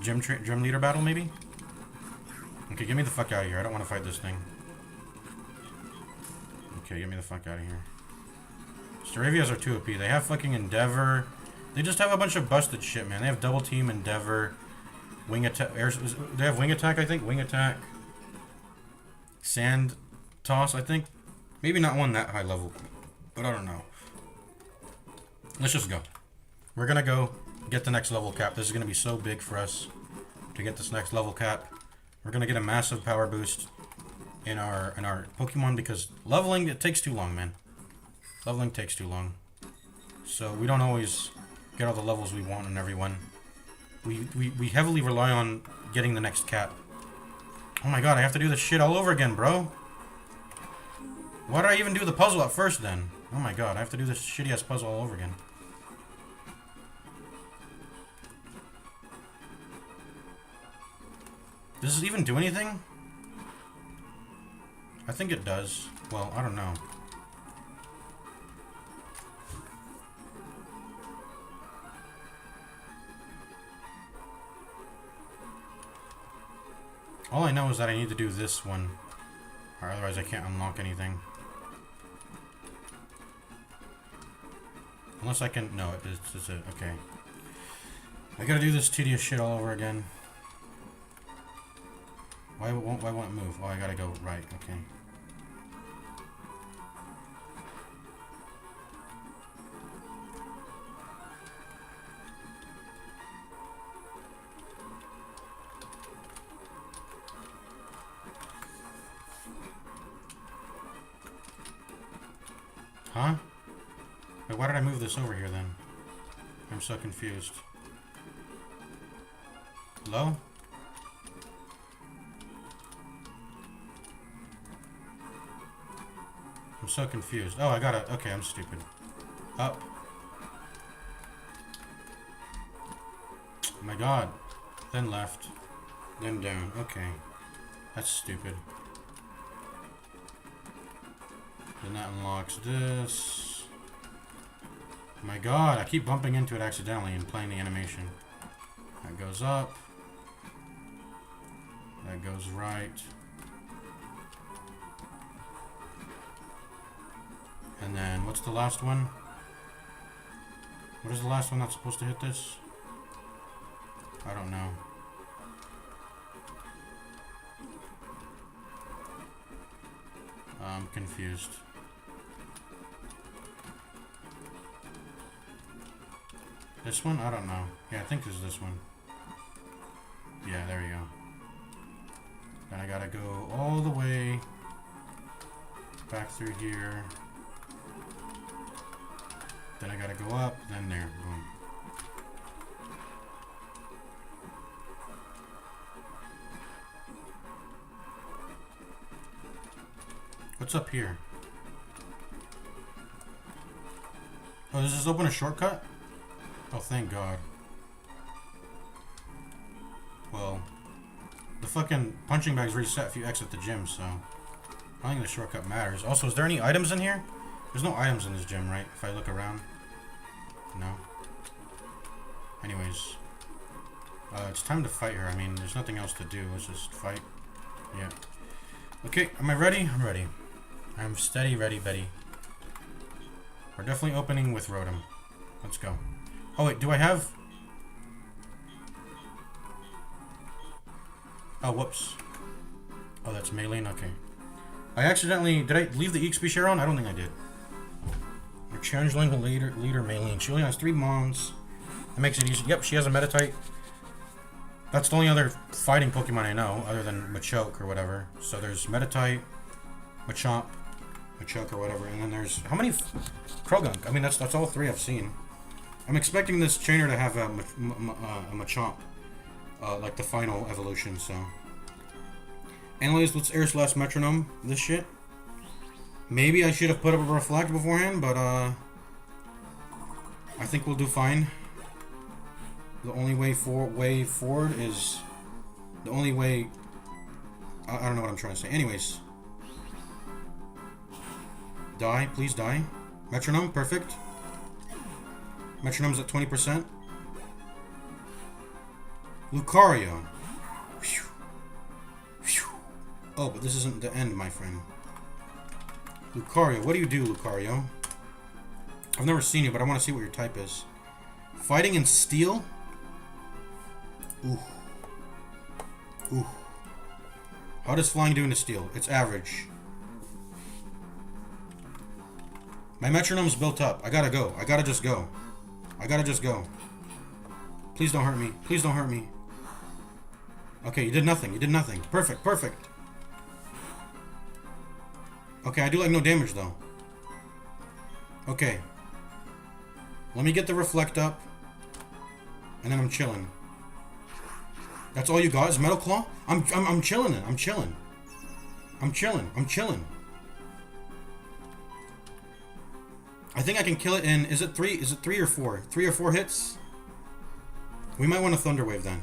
[SPEAKER 1] gym leader battle maybe? Okay, get me the fuck out of here. I don't want to fight this thing. Okay, get me the fuck out of here. Staravias are 2 OP. They have fucking Endeavor. They just have a bunch of busted shit, man. They have double team, Endeavor. Wing attack. They have wing attack, I think. Wing attack. Sand toss, I think. Maybe not one that high level. But I don't know. Let's just go. We're gonna go get the next level cap. This is gonna be so big for us to get this next level cap. We're gonna get a massive power boost in our Pokemon because leveling, it takes too long, man. Leveling takes too long. So we don't always get all the levels we want in everyone. We heavily rely on getting the next cap. Oh my god, I have to do this shit all over again, bro. Why did I even do the puzzle at first then? Oh my god, I have to do this shitty ass puzzle all over again. Does this even do anything? I think it does. Well, I don't know. All I know is that I need to do this one, or otherwise I can't unlock anything. Unless I can... No, it's it. Okay. I gotta do this tedious shit all over again. Why won't it move? Oh, I gotta go right. Okay. Huh? Wait, why did I move this over here then? I'm so confused. Hello? I'm so confused. Oh, I gotta... Okay, I'm stupid. Up. Oh my god. Then left. Then down. Okay. That's stupid. Then that unlocks this. Oh my god, I keep bumping into it accidentally and playing the animation. That goes up. That goes right. And then, what's the last one? What is the last one that's supposed to hit this? I don't know. I'm confused. This one? I don't know. Yeah, I think it's this one. Yeah, there you go. Then I gotta go all the way back through here. Then I gotta go up, then there. Boom. What's up here? Oh, does this open a shortcut? Oh, thank God. Well, fucking punching bags reset if you exit the gym, so I don't think the shortcut matters. Also, is there any items in here? There's no items in this gym, right? If I look around. No. Anyways. It's time to fight her. I mean, there's nothing else to do. Let's just fight. Yeah. Okay, am I ready? I'm ready. I'm steady, ready, Betty. We're definitely opening with Rotom. Let's go. Oh, wait, do I have... Oh, whoops. Oh, that's Maylene? Okay. I accidentally... Did I leave the EXP share on? I don't think I did. Our changeling leader Maylene. She only has 3 mons. That makes it easy. Yep, she has a Meditite. That's the only other fighting Pokemon I know, other than Machoke or whatever. So there's Meditite, Machamp, Machoke or whatever, and then there's... How many... Krogunk. I mean, that's all 3 I've seen. I'm expecting this trainer to have a Machamp. Like the final evolution, so... Anyways, let's air slash metronome this shit. Maybe I should have put up a reflect beforehand, but I think we'll do fine. The only way forward is... The only way... I don't know what I'm trying to say. Anyways. Die, please die. Metronome, perfect. Metronome's at 20%. Lucario. Whew. Whew. Oh, but this isn't the end, my friend. Lucario, what do you do, Lucario? I've never seen you, but I want to see what your type is. Fighting in Steel? Ooh. Ooh. How does Flying do in Steel? It's average. My metronome's built up. I gotta go. I gotta just go. I gotta just go. Please don't hurt me. Please don't hurt me. Okay, you did nothing. You did nothing. Perfect, perfect. Okay, I do like no damage, though. Okay. Let me get the reflect up. And then I'm chilling. That's all you got is Metal Claw? I'm chilling it. I'm chilling. I'm chilling. I'm chilling. I think I can kill it in... Is it 3 or 4? 3 or 4 hits? We might want a Thunder Wave then.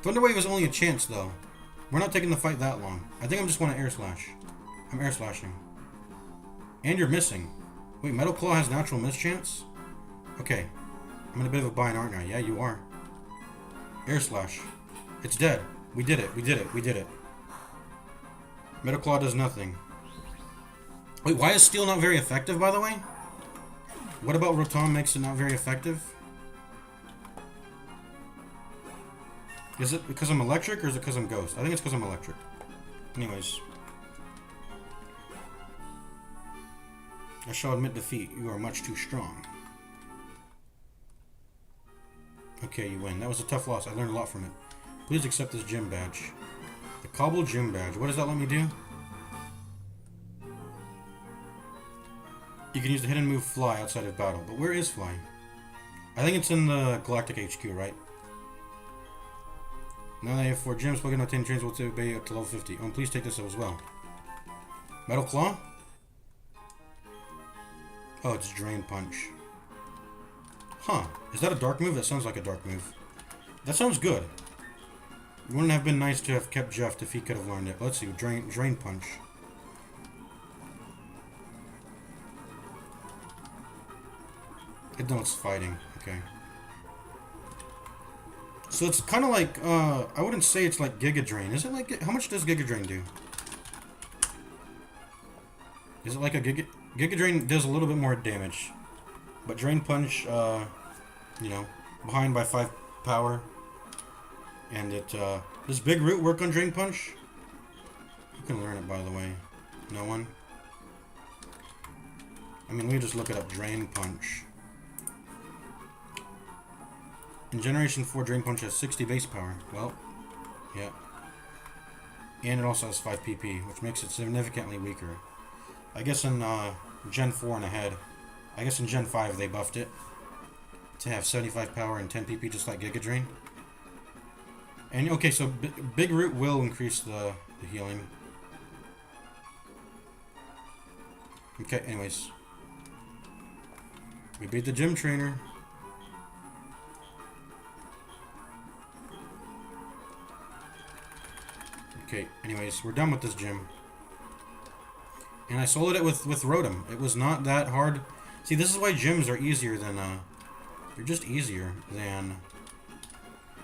[SPEAKER 1] Thunder Wave is only a chance, though. We're not taking the fight that long. I think I'm just want to Air Slash. I'm Air Slashing. And you're missing. Wait, Metal Claw has natural miss chance? Okay. I'm in a bit of a bind, aren't I? Yeah, you are. Air Slash. It's dead. We did it. We did it. We did it. Metal Claw does nothing. Wait, why is Steel not very effective, by the way? What about Rotom makes it not very effective? Is it because I'm electric or is it because I'm ghost? I think it's because I'm electric. Anyways. I shall admit defeat. You are much too strong. Okay, you win. That was a tough loss. I learned a lot from it. Please accept this gym badge. The Cobble Gym Badge. What does that let me do? You can use the hidden move Fly outside of battle. But where is Fly? I think it's in the Galactic HQ, right? Now that I have 4 gyms, Pokemon obtain trains will obey up to level 50. Oh, and please take this as well. Metal Claw? Oh, it's Drain Punch. Huh. Is that a dark move? That sounds like a dark move. That sounds good. It wouldn't have been nice to have kept Jeff if he could have learned it. Let's see. Drain Punch. No, it's fighting. Okay. So it's kind of like, I wouldn't say it's like Giga Drain. Is it like, how much does Giga Drain do? Is it like a Giga Drain does a little bit more damage. But Drain Punch, you know, behind by 5 power. And it, does Big Root work on Drain Punch? Who can learn it, by the way? No one? I mean, we just look it up. Drain Punch. In Generation 4, Drain Punch has 60 base power. Well, yeah. And it also has 5 PP, which makes it significantly weaker. I guess in Gen 4 and ahead. I guess in Gen 5 they buffed it to have 75 power and 10 PP, just like Giga Drain. And okay, so Big Root will increase the healing. Okay, anyways. We beat the gym trainer. Okay, anyways, we're done with this gym. And I soloed it with Rotom. It was not that hard. See, this is why gyms are easier than, they're just easier than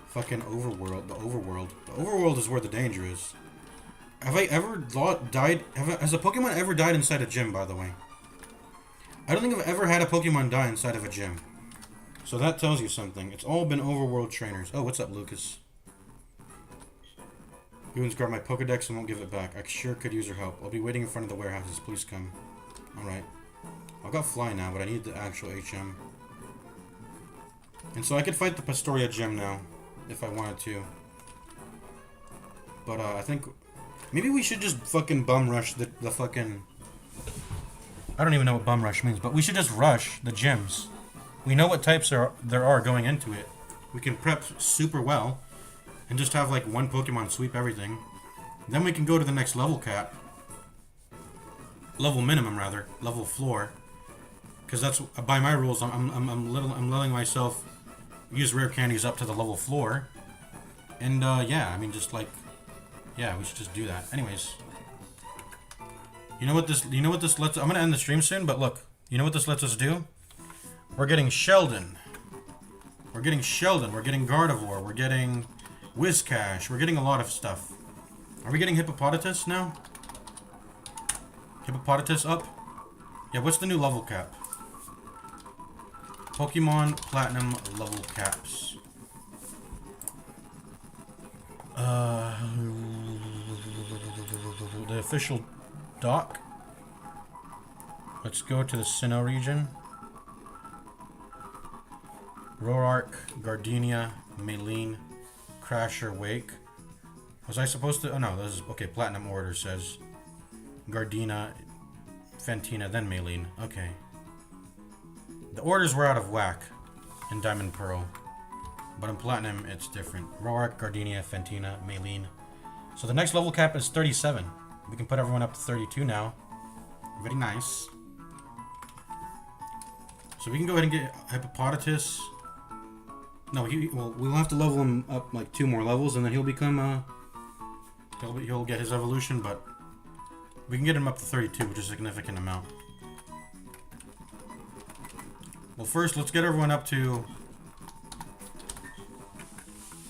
[SPEAKER 1] fucking Overworld. The Overworld. The Overworld is where the danger is. Have I ever died? Has a Pokemon ever died inside a gym, by the way? I don't think I've ever had a Pokemon die inside of a gym. So that tells you something. It's all been Overworld trainers. Oh, what's up, Lucas? Humans grab my Pokedex and won't give it back. I sure could use your help. I'll be waiting in front of the warehouses. Please come. Alright. I've got Fly now, but I need the actual HM. And so I could fight the Pastoria gym now, if I wanted to. But, I think... Maybe we should just fucking bum rush the fucking... I don't even know what bum rush means, but we should just rush the gyms. We know what types there are going into it. We can prep super well. And just have like one Pokemon sweep everything. Then we can go to the next level cap. Level minimum rather. Level floor. Because that's by my rules. I'm letting myself use rare candies up to the level floor. And yeah, I mean just like, yeah, we should just do that. Anyways, you know what this lets. I'm gonna end the stream soon, but look, you know what this lets us do? We're getting Sheldon. We're getting Gardevoir. We're getting Whiscash. We're getting a lot of stuff. Are we getting Hippopotamus now? Hippopotamus up? Yeah, what's the new level cap? Pokemon Platinum level caps. The official dock. Let's go to the Sinnoh region. Roark, Gardenia, Maylene, Crasher, Wake. Was I supposed to... Oh no, this is... Okay, Platinum order says Gardena, Fantina, then Maylene. Okay. The orders were out of whack in Diamond Pearl. But in Platinum, it's different. Roark, Gardenia, Fantina, Maylene. So the next level cap is 37. We can put everyone up to 32 now. Very nice. So we can go ahead and get Hippopotamus. No, we'll have to level him up like 2 more levels, and then he'll become he'll get his evolution. But we can get him up to 32, which is a significant amount. Well, first let's get everyone up to.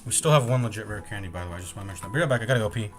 [SPEAKER 1] We still have 1 legit rare candy, by the way. I just want to mention that. Be right back. I gotta go pee.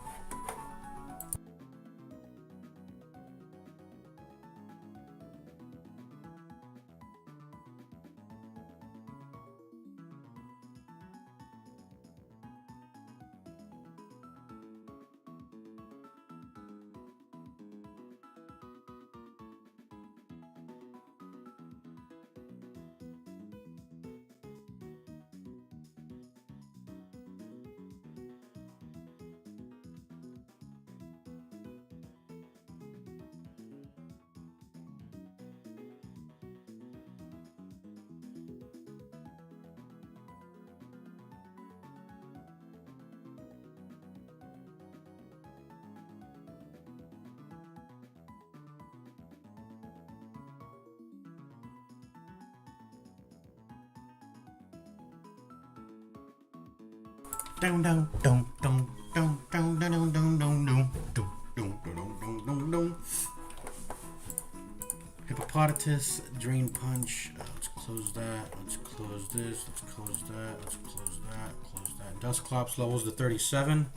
[SPEAKER 1] Hippopotamus, Drain Punch. Let's close that. Let's close this. Let's close that. Let's close that. Close that. Dusclops levels to 37.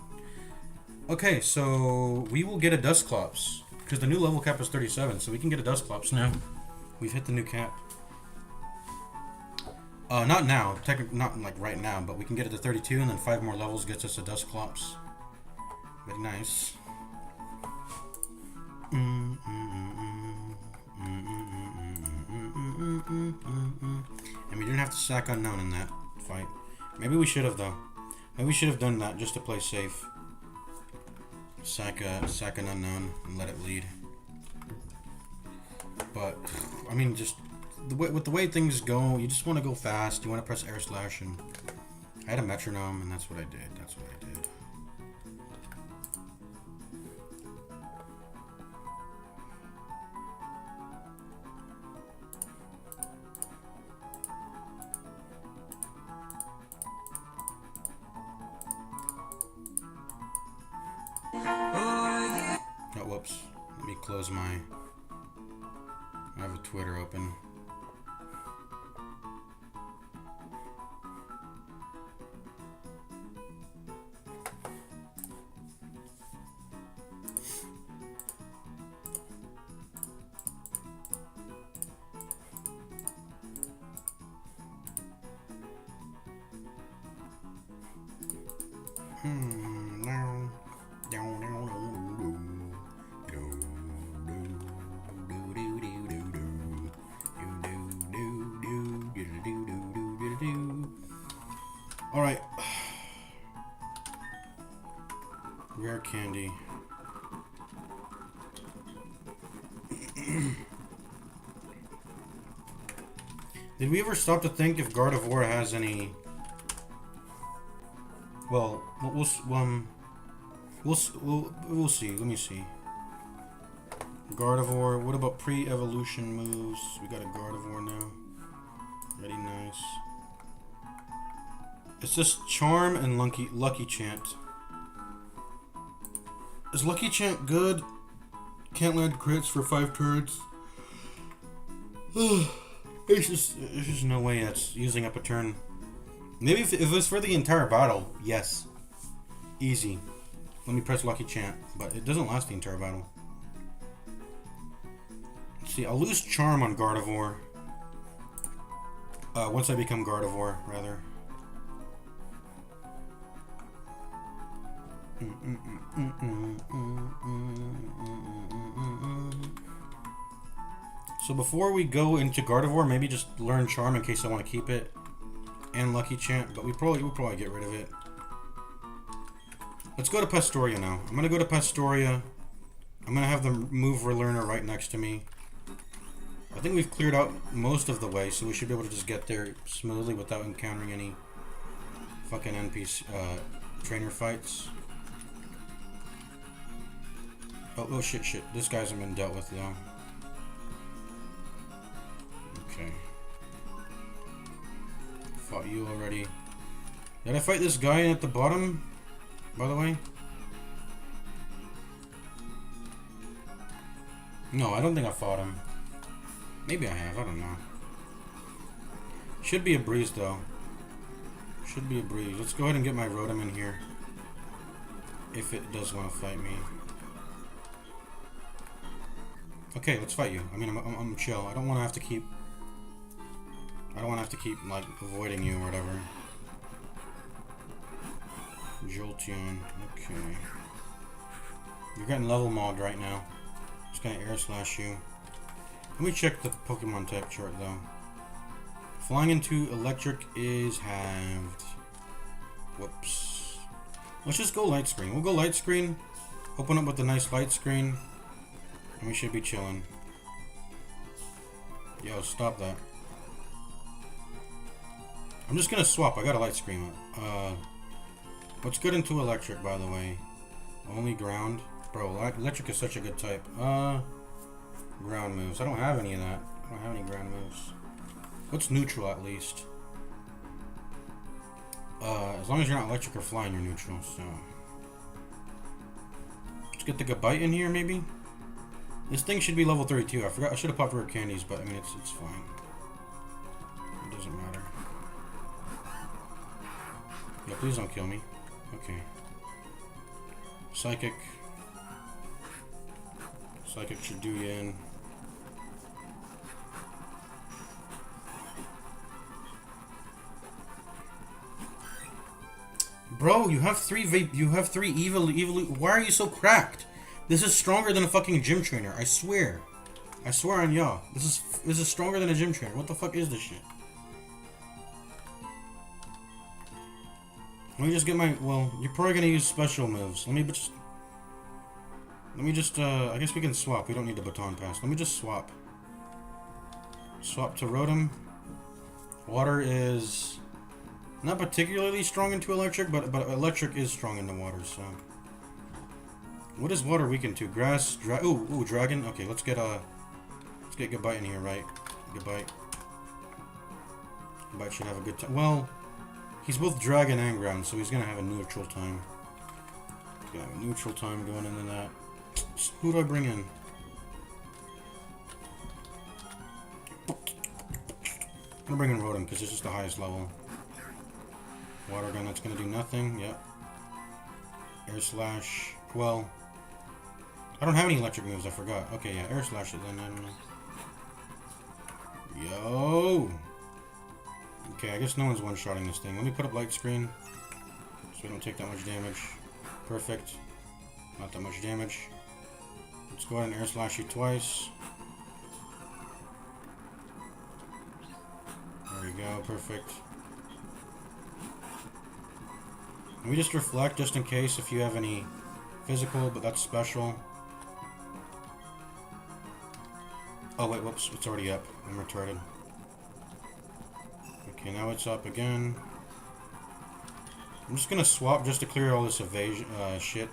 [SPEAKER 1] Okay, so we will get a Dusclops because the new level cap is 37, so we can get a Dusclops now. We've hit the new cap. Not now, not like right now, but we can get it to 32, and then 5 more levels gets us a Dusclops. Very nice. And we didn't have to sack Unknown in that fight. Maybe we should have though. Maybe we should have done that just to play safe. Sack an Unknown and let it lead. But I mean, just with the way things go, you just want to go fast. You want to press Air Slash, and I had a metronome, and that's what I did. That's what I did. Whoops. Let me close my... I have a Twitter open. Alright. Rare candy. Did we ever stop to think if Gardevoir has any... Well, we'll see. Let me see. Gardevoir. What about pre-evolution moves? We got a Gardevoir now. Very nice. It's just Charm and Lucky Chant. Is Lucky Chant good? Can't land crits for 5 turns. There's just no way it's using up a turn. Maybe if it was for the entire battle, yes. Easy. Let me press Lucky Chant, but it doesn't last the entire battle. Let's see, I'll lose Charm on Gardevoir. Once I become Gardevoir, rather. So before we go into Gardevoir, maybe just learn Charm in case I want to keep it. And Lucky Chant, but we'll probably get rid of it. Let's go to Pastoria now. I'm gonna go to Pastoria. I'm gonna have the move relearner right next to me. I think we've cleared out most of the way, so we should be able to just get there smoothly without encountering any fucking NPC trainer fights. Oh shit. This guy's been dealt with though. Okay. Fought you already. Did I fight this guy at the bottom, by the way? No, I don't think I fought him. Maybe I have, I don't know. Should be a breeze though. Should be a breeze. Let's go ahead and get my Rotom in here. If it does want to fight me. Okay, let's fight you. I mean, I'm chill. I don't want to have to keep... like, avoiding you or whatever. Jolteon. Okay. You're getting level mobbed right now. Just gonna air slash you. Let me check the Pokemon type chart, though. Flying into electric is halved. Whoops. Let's just go light screen. We'll go light screen. Open up with a nice light screen. And we should be chilling. Yo, stop that. I'm just gonna swap. I got a light screen up. What's good into electric, by the way? Only ground? Bro, electric is such a good type. Ground moves. I don't have any of that. I don't have any ground moves. What's neutral, at least? As long as you're not electric or flying, you're neutral, so... Let's get the Gabite in here, maybe? This thing should be level 32. I forgot. I should have popped rare candies, but I mean, it's fine. It doesn't matter. Yeah, please don't kill me. Okay. Psychic. Psychic should do you in. Bro, you have three evil. Why are you so cracked? This is stronger than a fucking gym trainer. I swear. I swear on y'all. This is stronger than a gym trainer. What the fuck is this shit? Let me just get my... Well, you're probably gonna use special moves. Let me just... I guess we can swap. We don't need the baton pass. Let me just swap. Swap to Rotom. Water is... not particularly strong into electric, but electric is strong into water, so... What is water weak into? Grass, ooh, dragon. Okay, let's get Gabite in here, right? Gabite should have a good time. Well, he's both dragon and ground, so he's gonna have a neutral time. He's gonna have a neutral time going into that. Who do I bring in? I'm gonna bring in Rotom because this is the highest level. Water gun, that's gonna do nothing. Yep. Air slash. Well, I don't have any electric moves. I forgot. Okay, yeah, air slash it then. I don't know. Yo. Okay, I guess no one's one-shotting this thing. Let me put up light screen so we don't take that much damage. Perfect. Not that much damage. Let's go ahead and air slash you twice. There we go. Perfect. Can we just reflect just in case if you have any physical, but that's special. Oh wait, whoops, it's already up. I'm retarded. Okay, now it's up again. I'm just gonna swap just to clear all this evasion shit.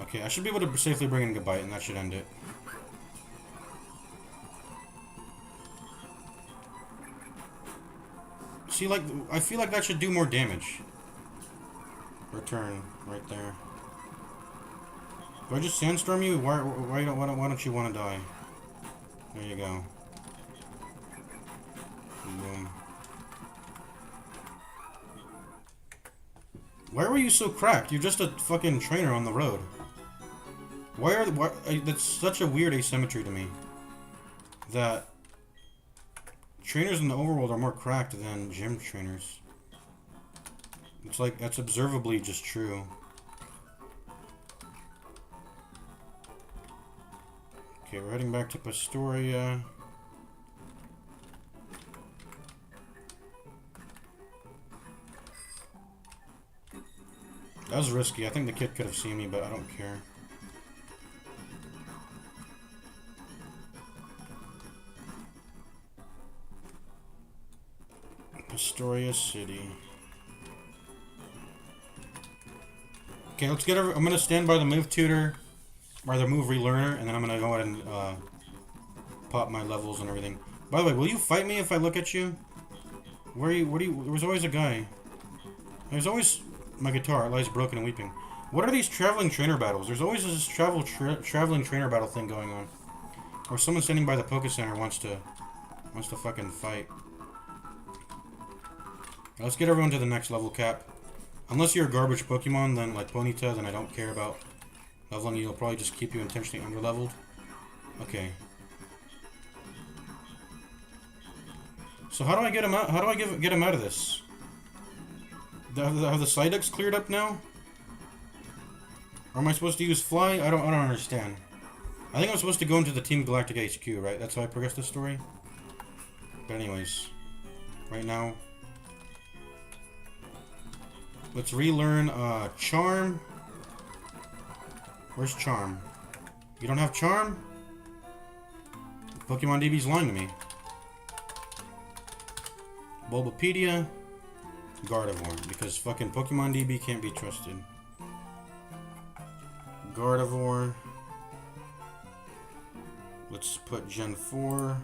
[SPEAKER 1] Okay, I should be able to safely bring in Gabite, and that should end it. See, like, I feel like that should do more damage. Return, right there. Do I just sandstorm you? Why don't you want to die? There you go. Boom. Why were you so cracked? You're just a fucking trainer on the road. That's such a weird asymmetry to me. That trainers in the overworld are more cracked than gym trainers. It's like, that's observably just true. Okay, we're heading back to Pastoria. That was risky. I think the kid could have seen me, but I don't care. Pastoria City. Okay, let's get over. I'm gonna stand by the move tutor, or the move relearner, and then I'm gonna go ahead and pop my levels and everything. By the way, will you fight me if I look at you? Where are you? What do you? There was always a guy. There's always my guitar. It lies broken and weeping. What are these traveling trainer battles? There's always this traveling trainer battle thing going on, or someone standing by the Poké Center wants to fucking fight. Let's get everyone to the next level cap. Unless you're a garbage Pokemon, then like Ponyta, then I don't care about leveling you. It'll probably just keep you intentionally underleveled. Okay. So how do I get him out? How do I get him out of this? Have the Psyducks cleared up now? Or am I supposed to use Fly? I don't understand. I think I'm supposed to go into the Team Galactic HQ, right? That's how I progress this story. But anyways, right now, let's relearn Charm. Where's Charm? You don't have Charm? Pokemon DB's lying to me. Bulbapedia, Gardevoir, because fucking Pokemon DB can't be trusted. Gardevoir. Let's put Gen 4.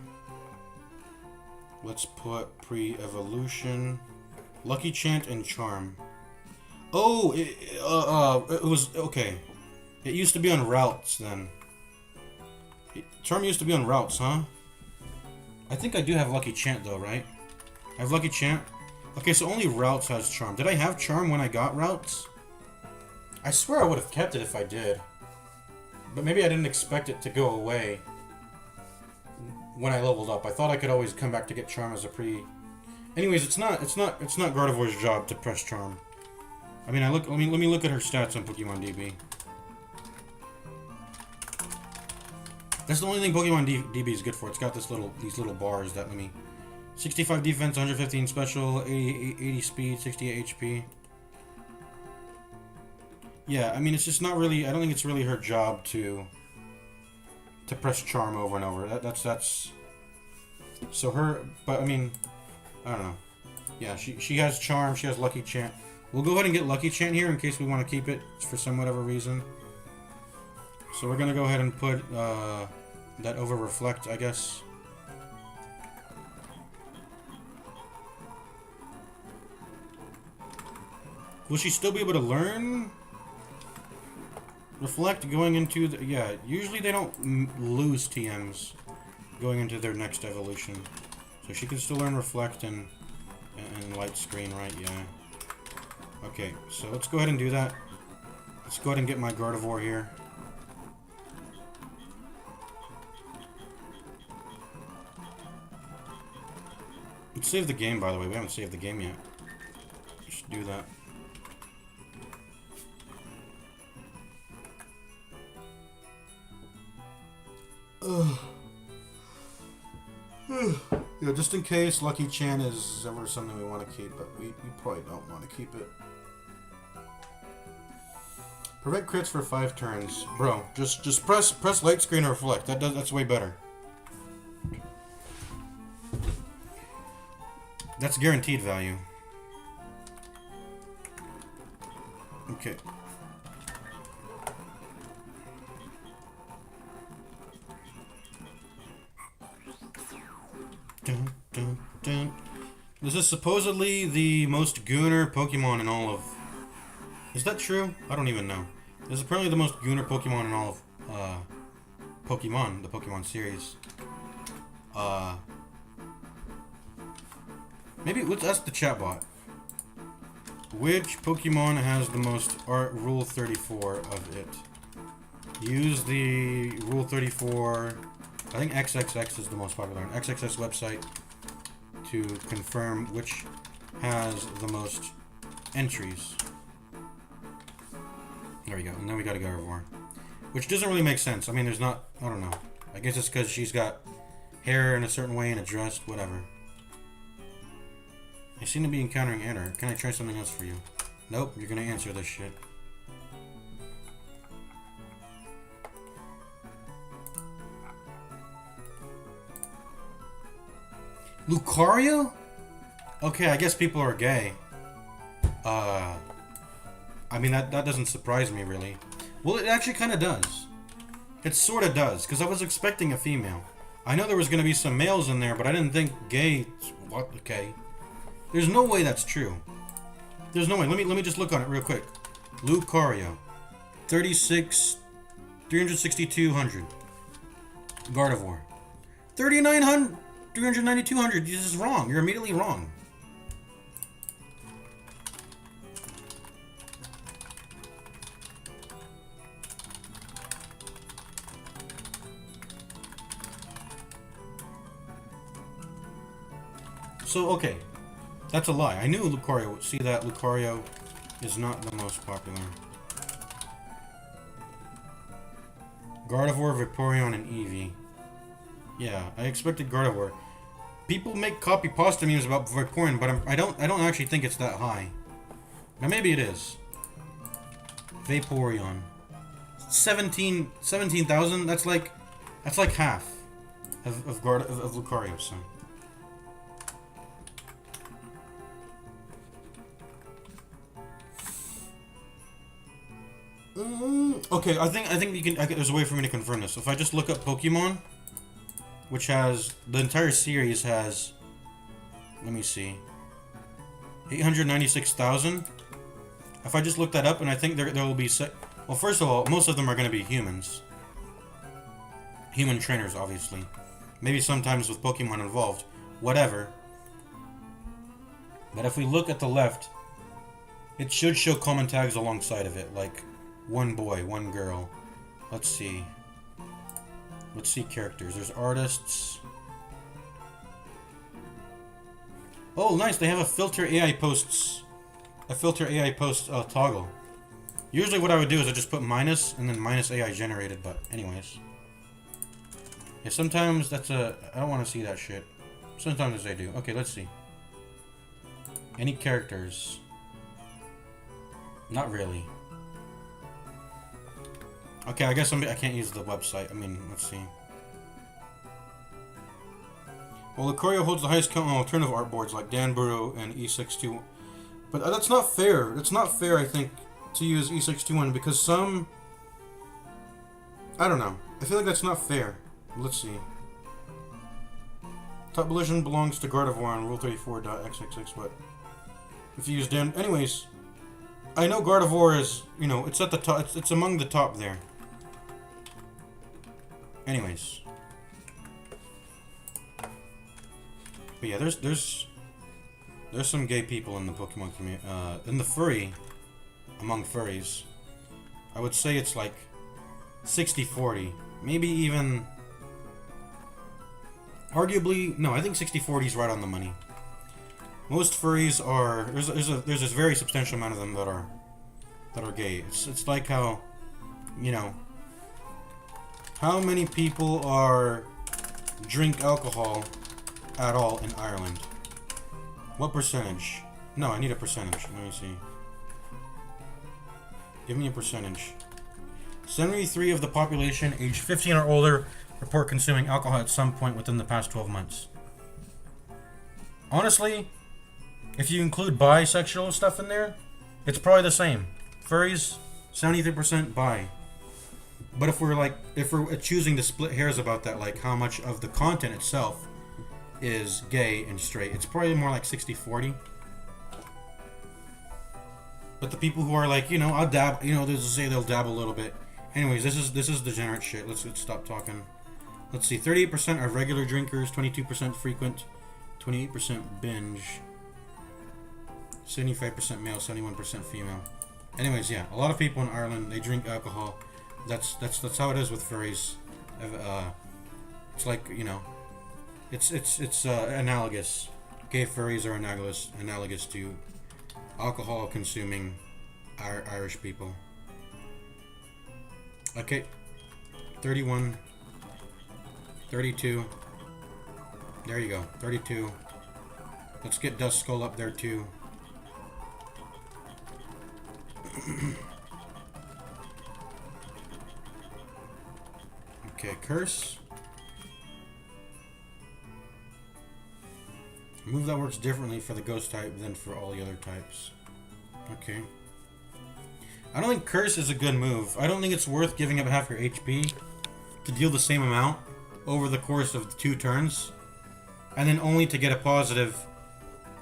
[SPEAKER 1] Let's put Pre-Evolution. Lucky Chant and Charm. Oh, it was, okay. It used to be on routes then. Charm used to be on routes, huh? I think I do have Lucky Chant though, right? I have Lucky Chant. Okay, so only routes has Charm. Did I have Charm when I got routes? I swear I would have kept it if I did. But maybe I didn't expect it to go away when I leveled up. I thought I could always come back to get Charm as a pre. Anyways, it's not Gardevoir's job to press Charm. I mean, let me look at her stats on Pokemon DB. That's the only thing Pokemon DB is good for. It's got these little bars that let me 65 defense, 115 special, 80 speed, 68 HP. Yeah, I mean, it's just not really. I don't think it's really her job to press Charm over and over. That's. So her, but I mean, I don't know. Yeah, she has Charm. She has Lucky Chant. We'll go ahead and get Lucky Chant here in case we want to keep it for some whatever reason. So we're gonna go ahead and put that over Reflect, I guess. Will she still be able to learn? Reflect going into the... Yeah, usually they don't lose TMs going into their next evolution. So she can still learn Reflect and Light Screen, right? Yeah. Okay, so let's go ahead and do that. Let's go ahead and get my Gardevoir here. Let's save the game, by the way. We haven't saved the game yet. We should do that. Yeah, just in case Lucky Chan is ever something we want to keep, but we probably don't want to keep it. Prevent crits for 5 turns. Bro, just press Light Screen or Reflect. That's way better. That's guaranteed value. Okay. Dun, dun, dun. This is supposedly the most Gooner Pokemon in all of... Is that true? I don't even know. This is apparently the most Gooner Pokemon in all of Pokemon, the Pokemon series. Maybe let's ask the chatbot. Which Pokemon has the most Rule 34 of it? Use the Rule 34... I think XXX is the most popular one. XXX website to confirm which has the most entries. There we go. And then we got a Gardevoir. Which doesn't really make sense. I mean, there's not... I don't know. I guess it's because she's got hair in a certain way and a dress, whatever. I seem to be encountering error. Can I try something else for you? Nope, you're gonna answer this shit. Lucario? Okay, I guess people are gay. I mean, that doesn't surprise me, really. Well, it actually kind of does. It sort of does, because I was expecting a female. I know there was going to be some males in there, but I didn't think gay... What? Okay. There's no way that's true. There's no way. Let me just look on it real quick. Lucario. 36200. Gardevoir. 3900... 39200. This is wrong. You're immediately wrong. So, okay. That's a lie. I knew Lucario. See that? Lucario is not the most popular. Gardevoir, Vaporeon, and Eevee. Yeah, I expected Gardevoir. People make copy pasta memes about Vaporeon, but I don't actually think it's that high. Now maybe it is. Vaporeon. 17,000? That's like half of Lucario, so. Okay, I think you can. There's a way for me to confirm this. If I just look up Pokemon, which has the entire series has, let me see, 896,000. If I just look that up, and I think there will be well, first of all, most of them are going to be humans, human trainers, obviously. Maybe sometimes with Pokemon involved, whatever. But if we look at the left, it should show common tags alongside of it, like one boy, one girl. Let's see. Let's see characters. There's artists. Oh, nice. They have a filter AI posts. A filter AI post toggle. Usually what I would do is I just put minus and then minus AI generated, but anyways. Yeah, sometimes that's I don't want to see that shit. Sometimes I do. Okay, let's see. Any characters? Not really. Okay, I guess I can't use the website. I mean, let's see. Well, Lucario holds the highest count on alternative art boards like Danburu and E621. But that's not fair. It's not fair, I think, to use E621 because some... I don't know. I feel like that's not fair. Let's see. Top position belongs to Gardevoir on Rule 34.xxx, but... If you use Dan... Anyways... I know Gardevoir is, you know, it's at the top. It's among the top there. Anyways. But yeah, there's some gay people in the Pokemon community. In the furry, among furries, I would say it's like 60-40. Maybe even... Arguably, no, I think 60-40 is right on the money. Most furries are... There's this very substantial amount of them that are gay. It's like how, you know... How many people drink alcohol at all in Ireland? What percentage? No, I need a percentage. Let me see. Give me a percentage. 73% of the population aged 15 or older report consuming alcohol at some point within the past 12 months. Honestly, if you include bisexual stuff in there, it's probably the same. Furries, 73% bi. But if we're choosing to split hairs about that, like how much of the content itself is gay and straight, it's probably more like 60-40. But the people who are like, you know, I'll dab, you know, they'll say they'll dab a little bit. Anyways, this is degenerate shit. Let's stop talking. Let's see. 38% are regular drinkers, 22% frequent, 28% binge, 75% male, 71% female. Anyways, yeah, a lot of people in Ireland, they drink alcohol. That's how it is with furries. It's like, you know, it's analogous. Gay furries are analogous to alcohol consuming Irish people. Okay, 31, 32. There you go, 32. Let's get Duskull up there too. Okay, curse. A move that works differently for the ghost type than for all the other types. Okay. I don't think curse is a good move. I don't think it's worth giving up half your HP to deal the same amount over the course of 2 turns, and then only to get a positive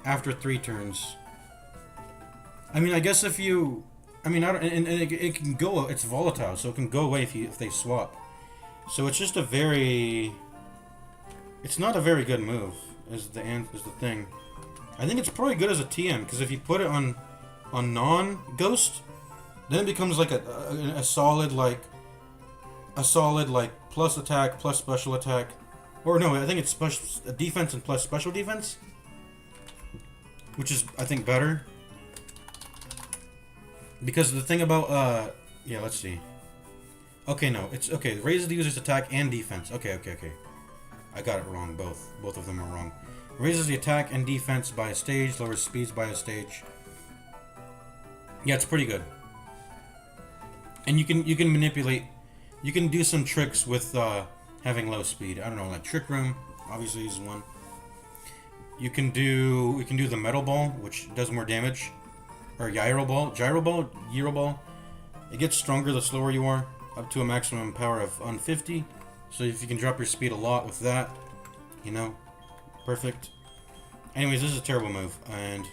[SPEAKER 1] after 3 turns. I mean, I guess if you... I mean, it can go... It's volatile, so it can go away if they swap. So it's just a very... It's not a very good move, is the thing. I think it's probably good as a TM, because if you put it on non-ghost, then it becomes like a solid plus attack plus special attack, or no, I think it's special defense and plus special defense, which is I think better. Because the thing about yeah, let's see. Okay, no, it's okay. Raises the user's attack and defense. Okay. I got it wrong. Both of them are wrong. Raises the attack and defense by a stage. Lowers speeds by a stage. Yeah, it's pretty good. And you can manipulate. You can do some tricks with having low speed. I don't know, like Trick Room. Obviously, is one. We can do the Metal Ball, which does more damage, or Gyro Ball. It gets stronger the slower you are, up to a maximum power of 150. So if you can drop your speed a lot with that, you know, perfect. Anyways, this is a terrible move, and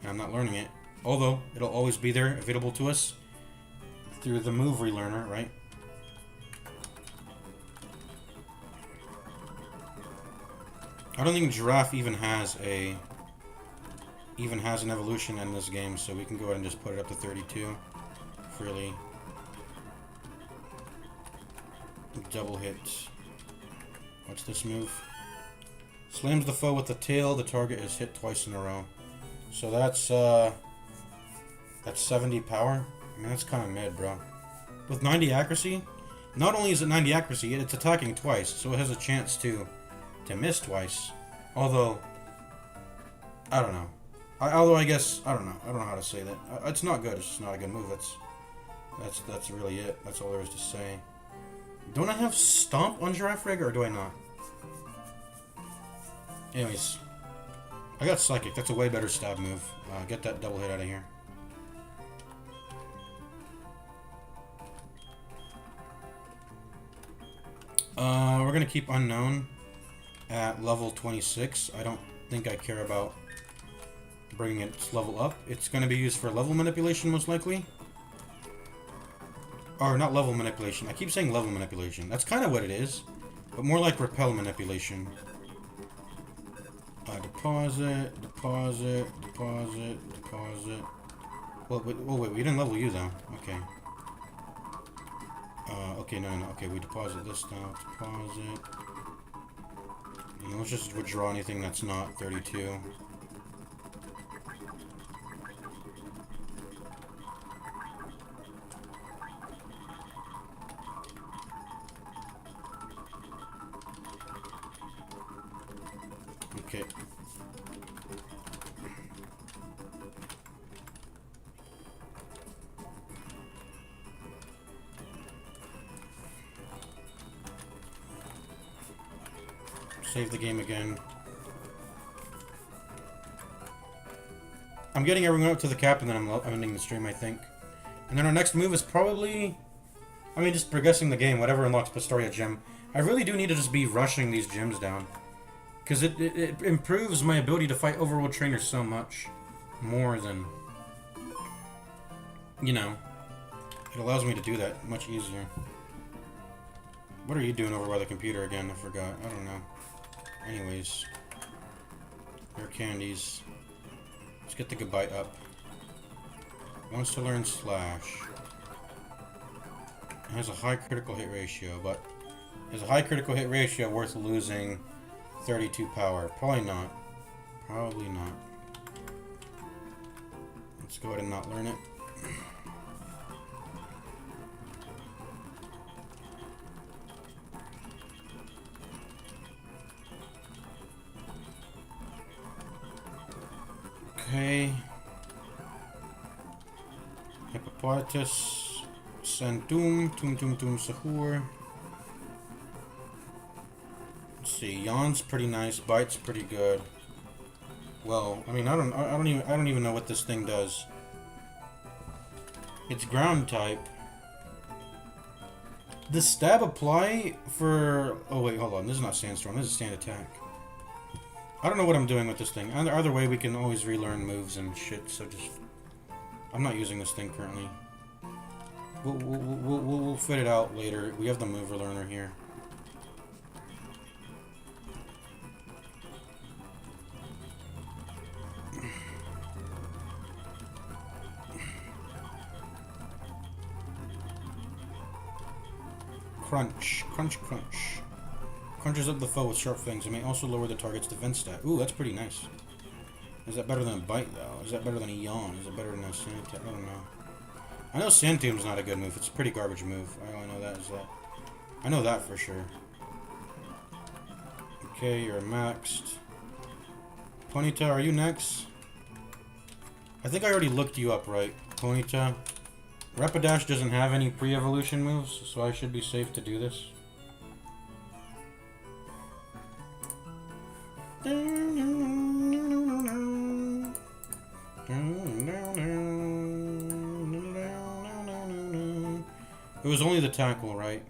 [SPEAKER 1] I'm not learning it. Although it'll always be there, available to us through the move relearner, right? I don't think Giraffe even has an evolution in this game, so we can go ahead and just put it up to 32 freely. Double hit. What's this move? Slams the foe with the tail. The target is hit twice in a row. So that's 70 power. I mean, that's kind of mid, bro. With 90 accuracy, not only is it 90 accuracy, it's attacking twice, so it has a chance to miss twice. Although, I don't know. I guess I don't know. I don't know how to say that. It's not good. It's just not a good move. That's really it. That's all there is to say. Don't I have Stomp on Giraffe Rig, or do I not? Anyways, I got Psychic. That's a way better stab move. Get that double hit out of here. We're gonna keep Unknown at level 26. I don't think I care about bringing its level up. It's going to be used for level manipulation, most likely. Or, not level manipulation. I keep saying level manipulation. That's kind of what it is. But more like repel manipulation. Deposit, deposit, deposit, deposit. Well, wait, oh wait, we didn't level you though. Okay. Okay, no. Okay, we deposit this now. Deposit. You know, let's just withdraw anything that's not 32. Okay. Save the game again. I'm getting everyone up to the cap and then I'm ending the stream, I think. And then our next move is probably... I mean, just progressing the game, whatever unlocks Pastoria Gem. I really do need to just be rushing these gems down. Because it improves my ability to fight overworld trainers so much. More than... You know. It allows me to do that much easier. What are you doing over by the computer again? I forgot. I don't know. Anyways. Rare candies. Let's get the goodbye up. Wants to learn slash. It has a high critical hit ratio, but is a high critical hit ratio worth losing 32 power? Probably not. Probably not. Let's go ahead and not learn it. Okay. Hippopotamus, Santum, Tum Sahur. Let's see. Yawn's pretty nice. Bite's pretty good. Well, I mean, I don't even know what this thing does. It's ground type. Does stab apply for? Oh wait, hold on. This is not sandstorm. This is stand attack. I don't know what I'm doing with this thing. Either way, we can always relearn moves and shit, so just... I'm not using this thing currently. We'll fit it out later. We have the mover learner here. Crunch. Crunch, crunch. Crunches up the foe with sharp fangs and may also lower the target's defense stat. Ooh, that's pretty nice. Is that better than a bite, though? Is that better than a yawn? Is it better than a sand attack? I don't know. I know Santum's not a good move. It's a pretty garbage move. I only know that is that. I know that for sure. Okay, you're maxed. Ponyta, are you next? I think I already looked you up, right? Ponyta. Rapidash doesn't have any pre-evolution moves, so I should be safe to do this. It was only the tackle, right?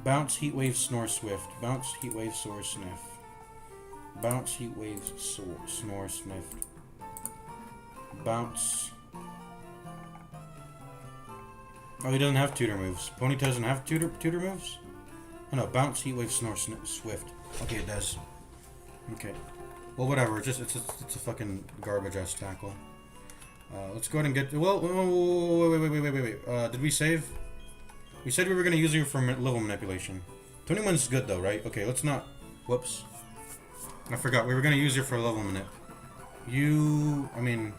[SPEAKER 1] Bounce, heat wave, snore, swift. Bounce, heat wave, soar, sniff. Bounce, heat wave, soar, snore, sniff. Bounce. Oh, he doesn't have tutor moves. Pony doesn't have tutor moves? Oh no, bounce, heat wave, snore, swift. Okay, it does. Okay. Well, whatever. It's a fucking garbage ass tackle. Let's go ahead and get. Well, wait. Did we save? We said we were gonna use you for level manipulation. 21's good though, right? Okay, let's not. Whoops. I forgot. We were gonna use you for level manip. I mean,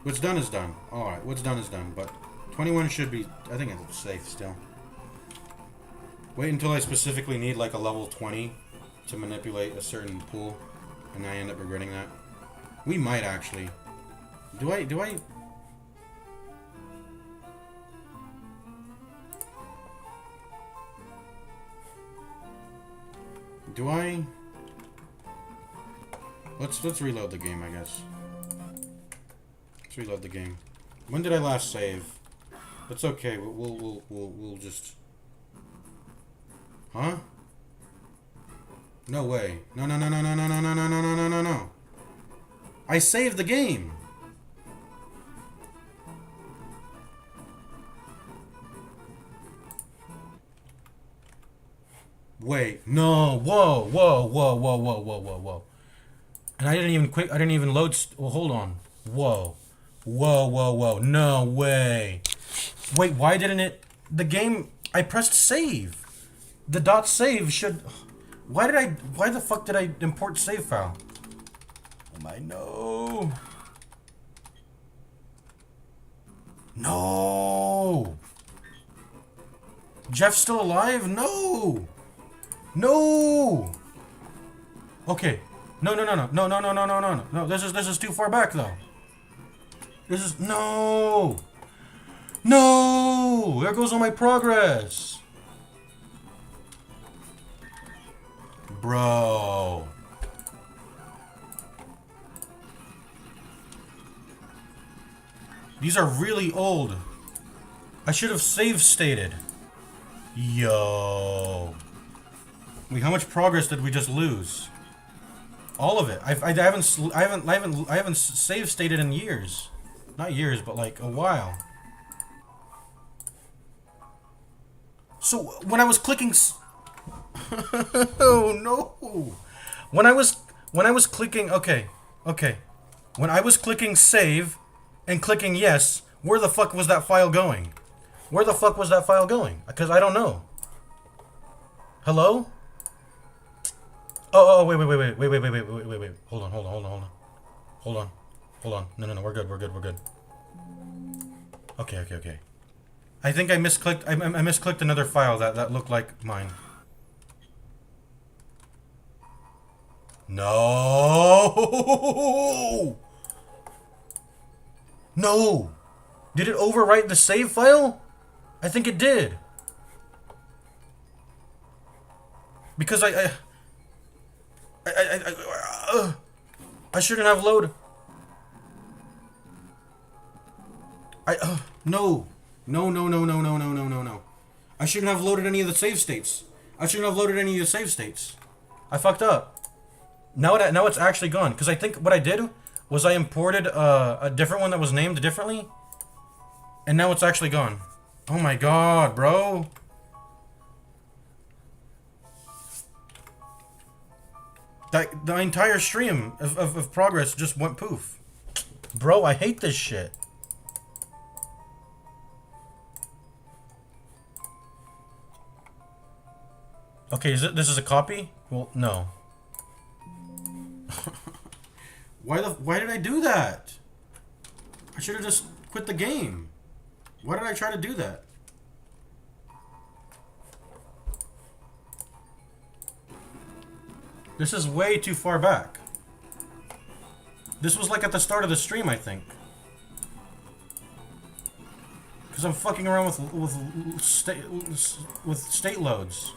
[SPEAKER 1] what's done is done. All right, what's done is done. But 21 should be. I think it's safe still. Wait until I specifically need like a level 20 to manipulate a certain pool, and I end up regretting that. We might actually. Do I? Let's reload the game, I guess. Let's reload the game. When did I last save? That's okay. We'll just. Huh? No way. No. I saved the game. Wait, no, whoa, whoa, whoa, whoa, whoa, whoa, whoa, whoa. And I didn't even quit. I didn't even load. Well, hold on. Whoa, whoa, whoa, whoa. No way. Wait, why didn't it? The game. I pressed save. The dot save should. Why did I? Why the fuck did I import save file? Oh my no. No. Jeff's still alive? No. No. Okay. No, no, no, no, no, no, no, no, no, no, no. This is too far back though. This is no. No. There goes all my progress. Bro. These are really old. I should have save stated. Yo. Wait, how much progress did we just lose? All of it. I haven't save stated in years. Not years, but like a while. So when I was clicking oh no. When I was clicking okay. When I was clicking save and clicking yes, where the fuck was that file going? Where the fuck was that file going? Because I don't know. Hello? Oh, wait. Hold on. No. We're good. Okay. I think I misclicked. I misclicked another file that looked like mine. No. No. Did it overwrite the save file? I think it did. Because I shouldn't have loaded. No. I shouldn't have loaded any of the save states. I fucked up. Now it's actually gone. Because I think what I did was I imported a different one that was named differently. And now it's actually gone. Oh my god, bro. The entire stream of progress just went poof. Bro, I hate this shit. Okay, this is a copy? Well, no. Why did I do that? I should have just quit the game. Why did I try to do that? This is way too far back. This was like at the start of the stream, I think. Because I'm fucking around with state loads.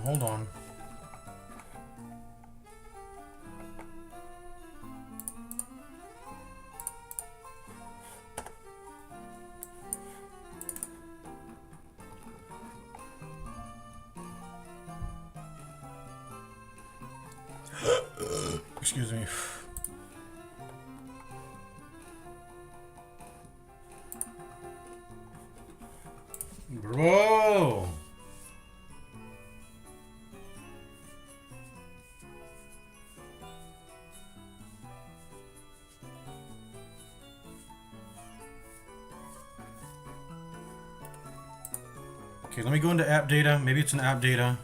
[SPEAKER 1] Hold on. Excuse me. Bro! Okay, let me go into app data. Maybe it's an app data.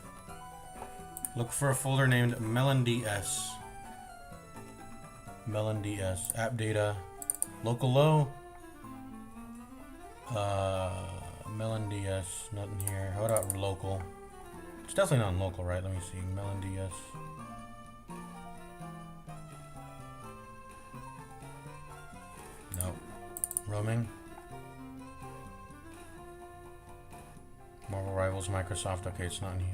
[SPEAKER 1] Look for a folder named Melon DS. Melon DS. App data. Local low. Melon DS. Nothing here. How about local? It's definitely not local, right? Let me see. Melon DS. Nope. Roaming. Marvel Rivals, Microsoft. Okay, it's not in here.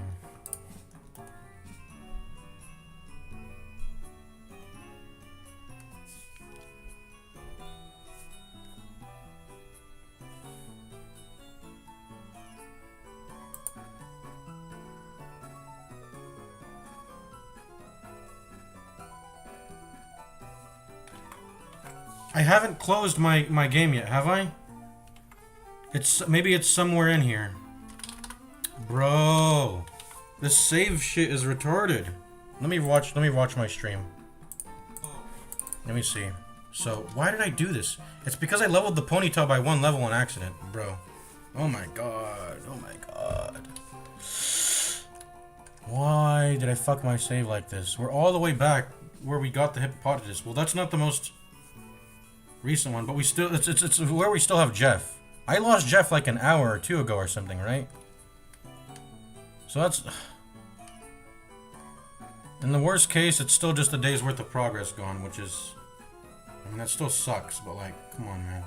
[SPEAKER 1] I haven't closed my game yet, have I? Maybe it's somewhere in here. Bro, this save shit is retarded. Let me watch my stream. Let me see. So, why did I do this? It's because I leveled the ponytail by 1 level on accident, bro. Oh my god. Oh my god. Why did I fuck my save like this? We're all the way back where we got the hippopotamus. Well, that's not the most recent one, but we still it's where we still have Jeff. I lost Jeff like an hour or 2 ago or something, right? So that's, in the worst case, it's still just a day's worth of progress gone, which is, I mean, that still sucks, but like, come on, man.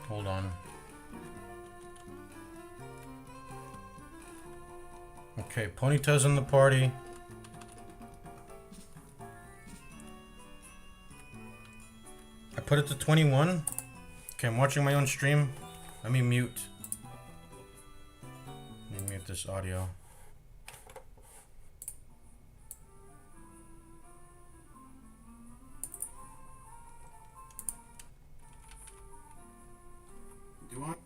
[SPEAKER 1] Hold on. Okay, Ponyta's in the party. I put it to 21. Okay, I'm watching my own stream. Let me mute. Let me mute this audio. Do you want?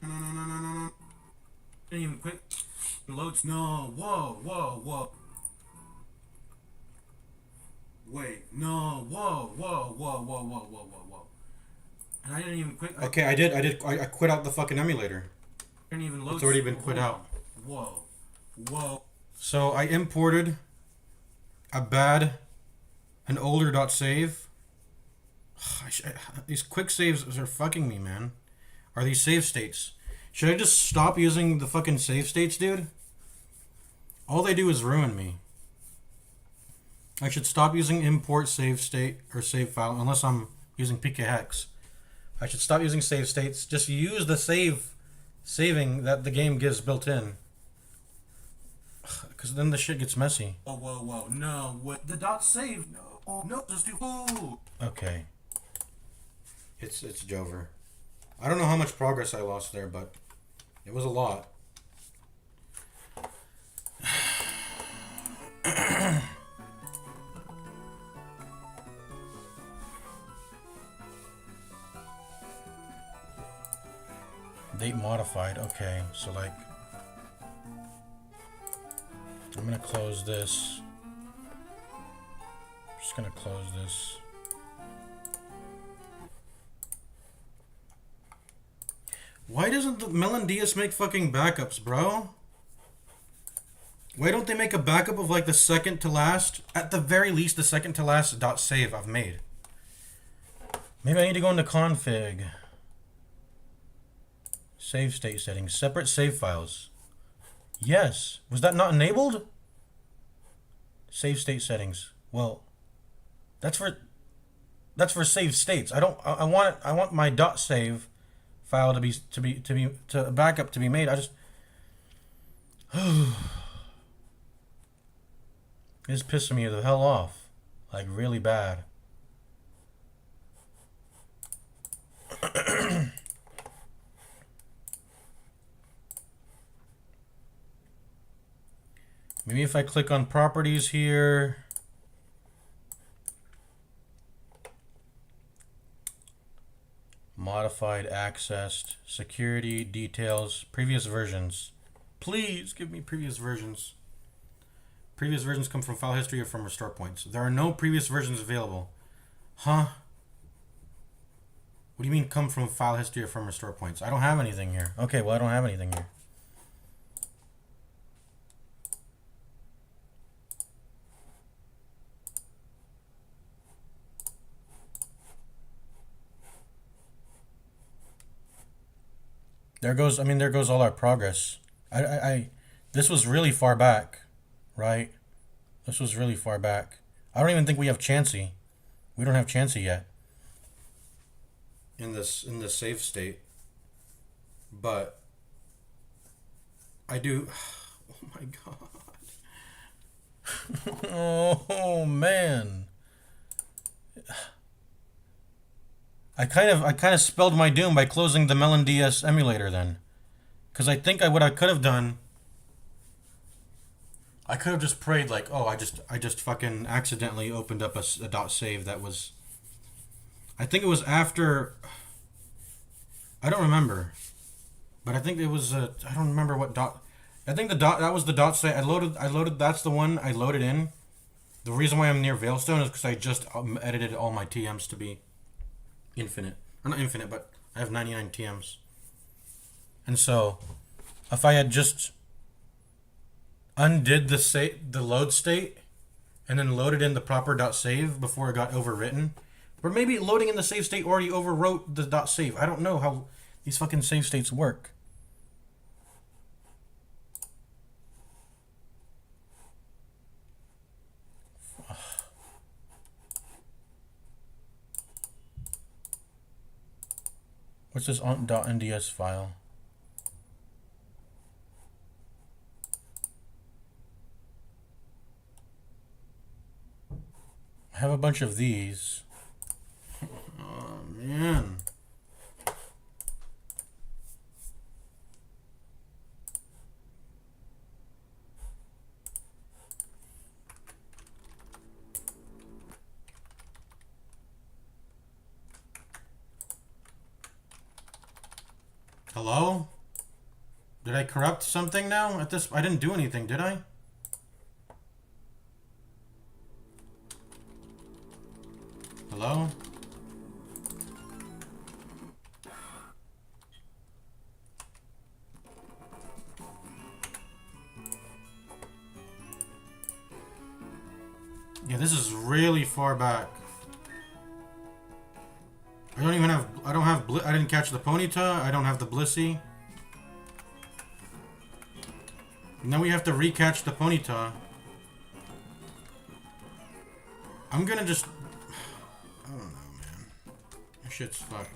[SPEAKER 1] No. Didn't even quit. Loads. No. Whoa. Wait. No. Whoa. And I didn't even quit. Okay, I did. I quit out the fucking emulator. Didn't even load. It's already been quit out. Whoa. So I imported an older .save. These quick saves are fucking me, man. Are these save states? Should I just stop using the fucking save states, dude? All they do is ruin me. I should stop using import save state or save file unless I'm using pkhex. I should stop using save states. Just use the saving that the game gives built in. Because then the shit gets messy. Whoa. No, what? The .save. No, just do. Okay. It's Jover. I don't know how much progress I lost there, but it was a lot. Date modified. Okay, so like, I'm gonna close this. I'm just gonna close this. Why doesn't the Melon DS make fucking backups, bro? Why don't they make a backup of like the second to last, at the very least the second to last .save I've made? Maybe I need to go into config. Save state settings, separate save files. Yes, was that not enabled? Save state settings. Well, that's for save states. I want my .save file to backup to be made. I just it's pissing me the hell off, like really bad. Maybe if I click on properties here. Modified, accessed, security, details, previous versions. Please give me previous versions. Previous versions come from file history or from restore points. There are no previous versions available. Huh? What do you mean come from file history or from restore points? I don't have anything here. Okay, well I don't have anything here. There goes, I mean, there goes all our progress. This was really far back, right? This was really far back. I don't even think we have Chansey. We don't have Chansey yet. In this save state. But I do. Oh my god. Oh man. I kind of spelled my doom by closing the Melon DS emulator then. Cuz I think what I could have done, I could have just prayed like, oh, I just fucking accidentally opened up a dot save that was, I think it was after, I don't remember. But I think it was I don't remember what dot. I think that was the dot save. I loaded that's the one I loaded in. The reason why I'm near Veilstone is because I just edited all my TMs to be infinite. Or not infinite, but I have 99 TMs. And so, if I had just undid the load state and then loaded in the proper .save before it got overwritten, or maybe loading in the save state already overwrote the .save. I don't know how these fucking save states work. What's this .nds file? I have a bunch of these. Oh man. Hello? Did I corrupt something now? I didn't do anything, did I? Hello? Yeah, this is really far back. I didn't catch the Ponyta. I don't have the Blissey. Now we have to recatch the Ponyta. I'm gonna just... I don't know, man. This shit's fucked.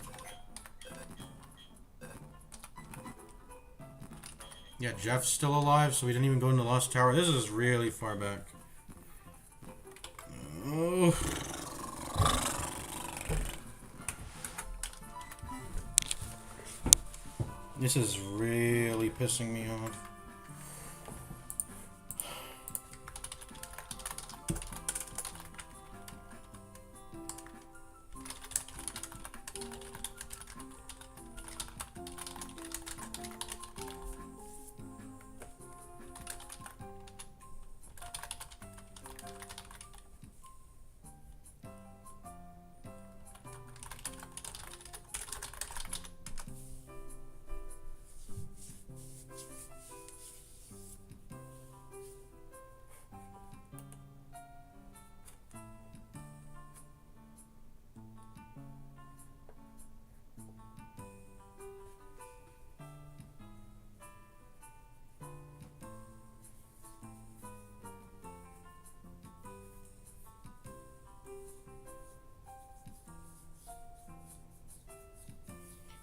[SPEAKER 1] Yeah, Jeff's still alive, so we didn't even go into Lost Tower. This is really far back. Oh... This is really pissing me off.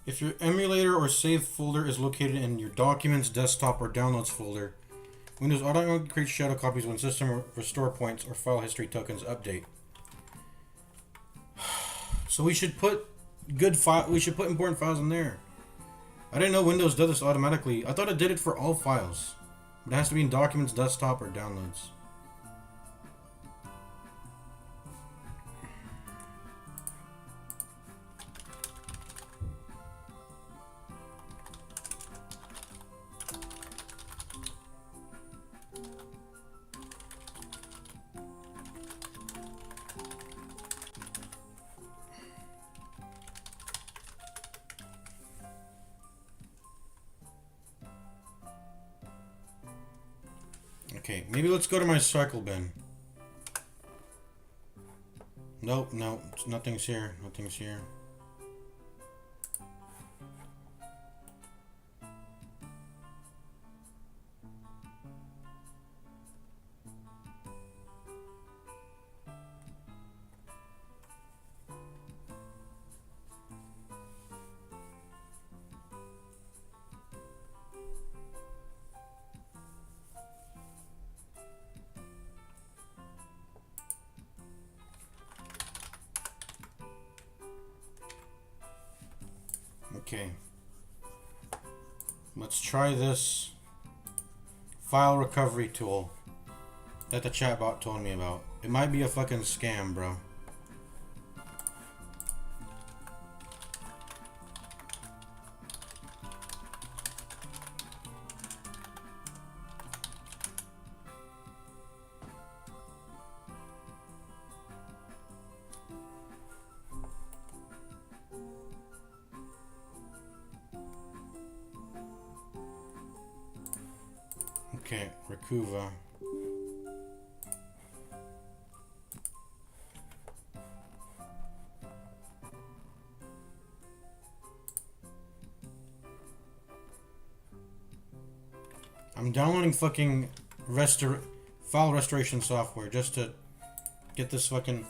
[SPEAKER 1] If your emulator or save folder is located in your Documents, Desktop, or Downloads folder, Windows automatically creates shadow copies when system restore points or file history tokens update. So we should put important files in there. I didn't know Windows does this automatically. I thought it did it for all files. But it has to be in Documents, Desktop, or Downloads. Okay, maybe let's go to my cycle bin. Nope, no, nothing's here. Nothing's here. Okay. Let's try this file recovery tool that the chatbot told me about. It might be a fucking scam, bro. Okay, Rakuva. I'm downloading fucking file restoration software just to get this fucking...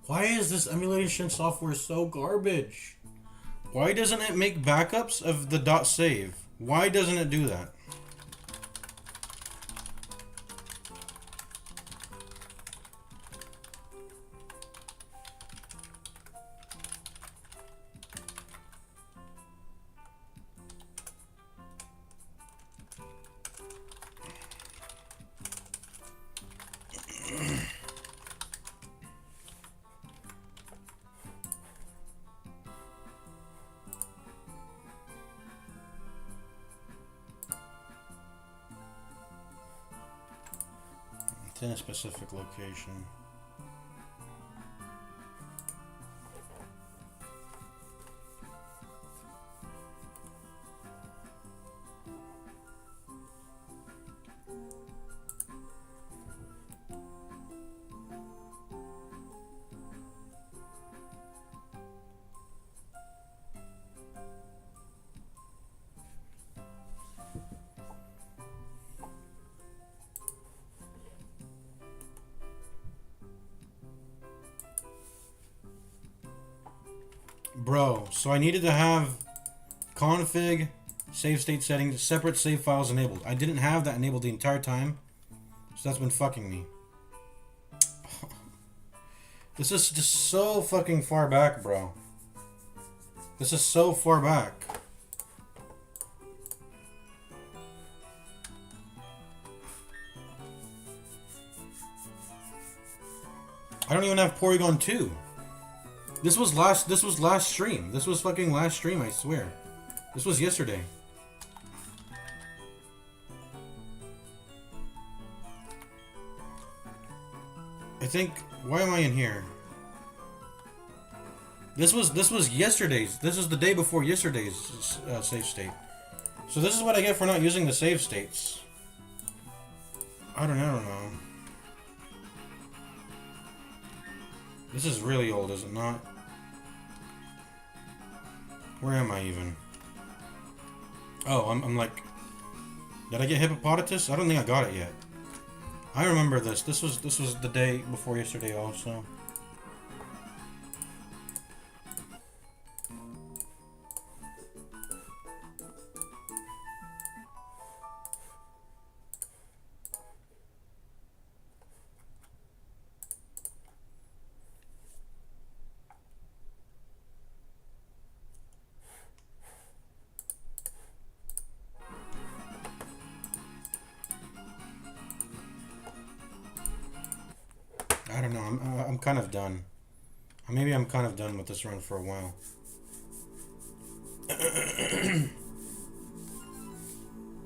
[SPEAKER 1] Why is this emulation software so garbage? Why doesn't it make backups of the .save? Why doesn't it do that? It's in a specific location. Bro, so I needed to have config, save state settings, separate save files enabled. I didn't have that enabled the entire time, so that's been fucking me. This is just so fucking far back, bro. This is so far back. I don't even have Porygon 2. This was last stream. This was fucking last stream, I swear. This was yesterday. I think, why am I in here? This was yesterday's. This is the day before yesterday's save state. So this is what I get for not using the save states. I don't know. This is really old, is it not? Where am I even? Oh, I'm like... Did I get Hippopotamus? I don't think I got it yet. I remember this. This was the day before yesterday also. I don't know. I'm kind of done. Maybe I'm kind of done with this run for a while.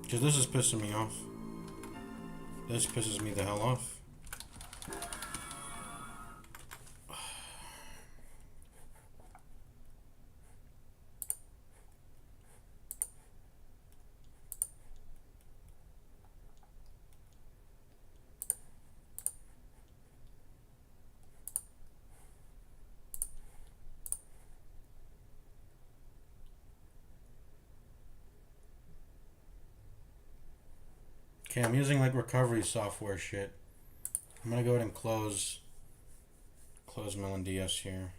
[SPEAKER 1] Because this is pissing me off. This pisses me the hell off. Okay, I'm using like recovery software shit. I'm gonna go ahead and close Melon DS here.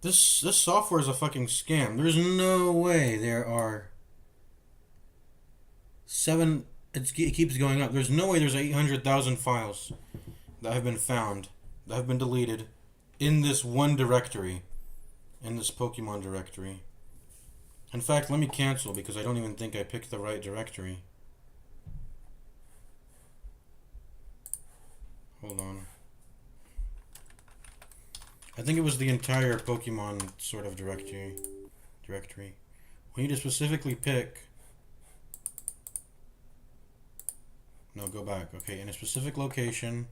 [SPEAKER 1] This software is a fucking scam. There's no way there are seven. It keeps going up. There's no way there's 800,000 files that have been found, that have been deleted, in this one directory, in this Pokemon directory. In fact, let me cancel because I don't even think I picked the right directory. Hold on. I think it was the entire Pokemon sort of directory. We need to specifically pick. No, go back. Okay, in a specific location.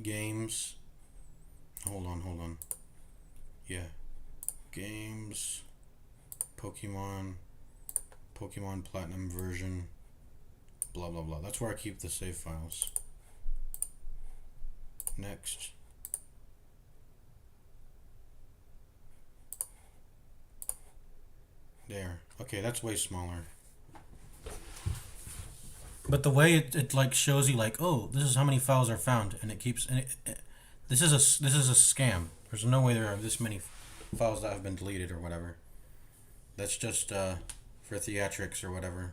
[SPEAKER 1] Games. Hold on. Yeah. Games. Pokemon Platinum version. Blah, blah, blah. That's where I keep the save files. Next. There. Okay, that's way smaller. But the way it like shows you like, oh, this is how many files are found, and it keeps this is a scam. There's no way there are this many files that have been deleted or whatever. That's just for theatrics or whatever.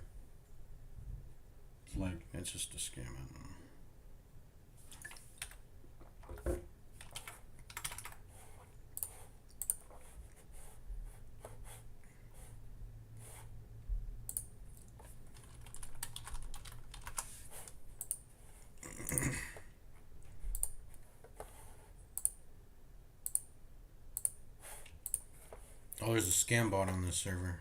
[SPEAKER 1] It's like it's just a scam. I don't know. Oh, there's a scam bot on this server.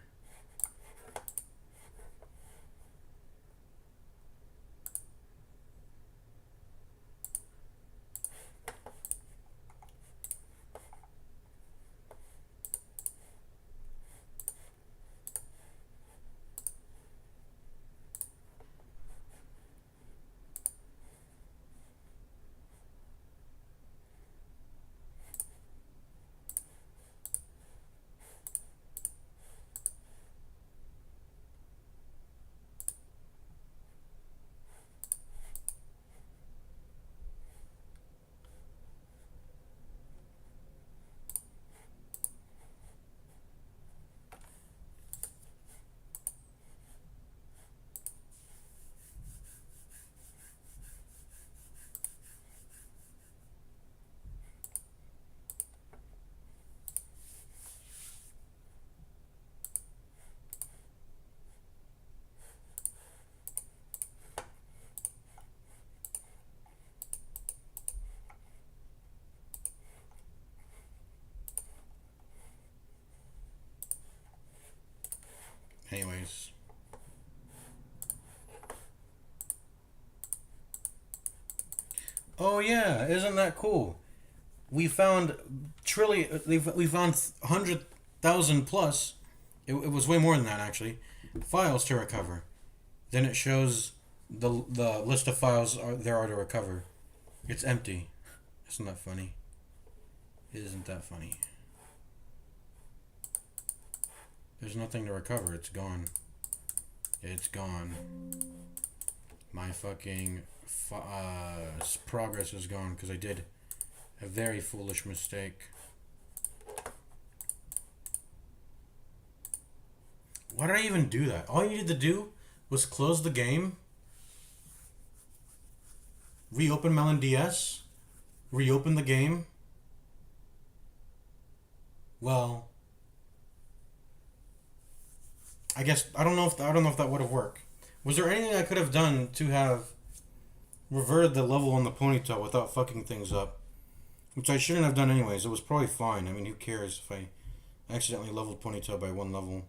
[SPEAKER 1] Anyways. Oh yeah, isn't that cool? We found we found 100,000 plus. It was way more than that actually. Files to recover. Then it shows the list of files there are to recover. It's empty. Isn't that funny? Isn't that funny? There's nothing to recover. It's gone. It's gone. My fucking progress is gone because I did a very foolish mistake. Why did I even do that? All you needed to do was close the game, reopen Melon DS, reopen the game. Well, I guess I don't know if that would have worked. Was there anything I could have done to have reverted the level on the ponytail without fucking things up? Which I shouldn't have done anyways. It was probably fine. I mean, who cares if I accidentally leveled ponytail by one level?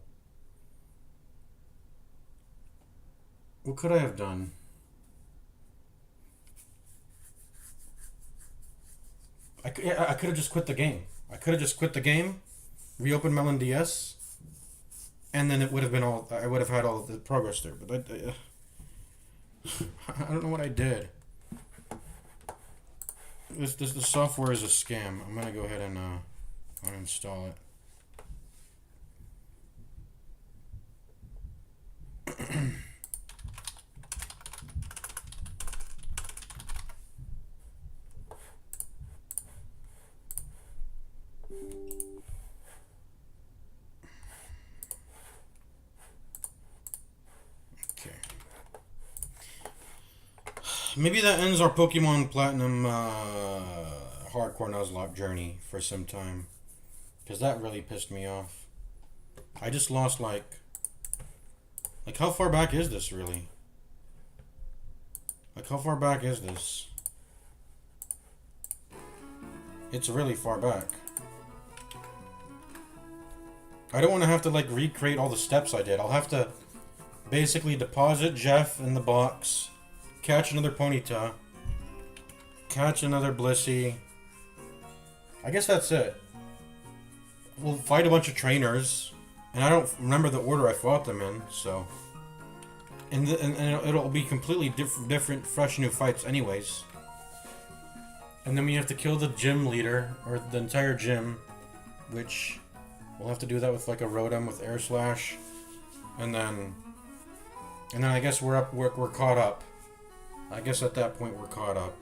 [SPEAKER 1] What could I have done? I could have just quit the game. Reopened Melon DS, and then it would have been all. I would have had all the progress there. But I don't know what I did. This software is a scam. I'm gonna go ahead and uninstall it. Okay. Maybe that ends our Pokemon Platinum hardcore Nuzlocke journey for some time. Because that really pissed me off. I just lost like how far back is this really? Like how far back is this? It's really far back. I don't want to have to like recreate all the steps I did. I'll have to basically deposit Jeff in the box, catch another Ponyta, catch another Blissey. I guess that's it. We'll fight a bunch of trainers, and I don't remember the order I fought them in, so. And it'll be completely different, fresh new fights anyways. And then we have to kill the gym leader, or the entire gym, which we'll have to do that with like a Rotom with Air Slash. And then I guess we're caught up. I guess at that point we're caught up.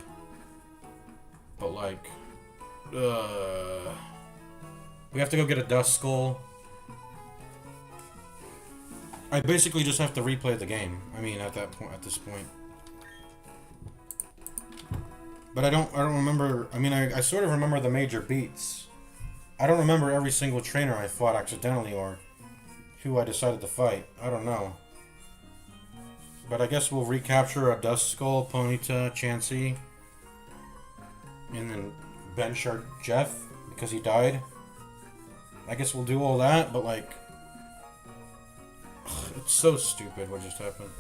[SPEAKER 1] But like, we have to go get a Dust Skull. I basically just have to replay the game. I mean, at this point. But I don't remember. I mean, I sort of remember the major beats. I don't remember every single trainer I fought accidentally or who I decided to fight. I don't know. But I guess we'll recapture a Dust Skull, Ponyta, Chansey, and then bench our Jeff because he died. I guess we'll do all that, but like, it's so stupid what just happened.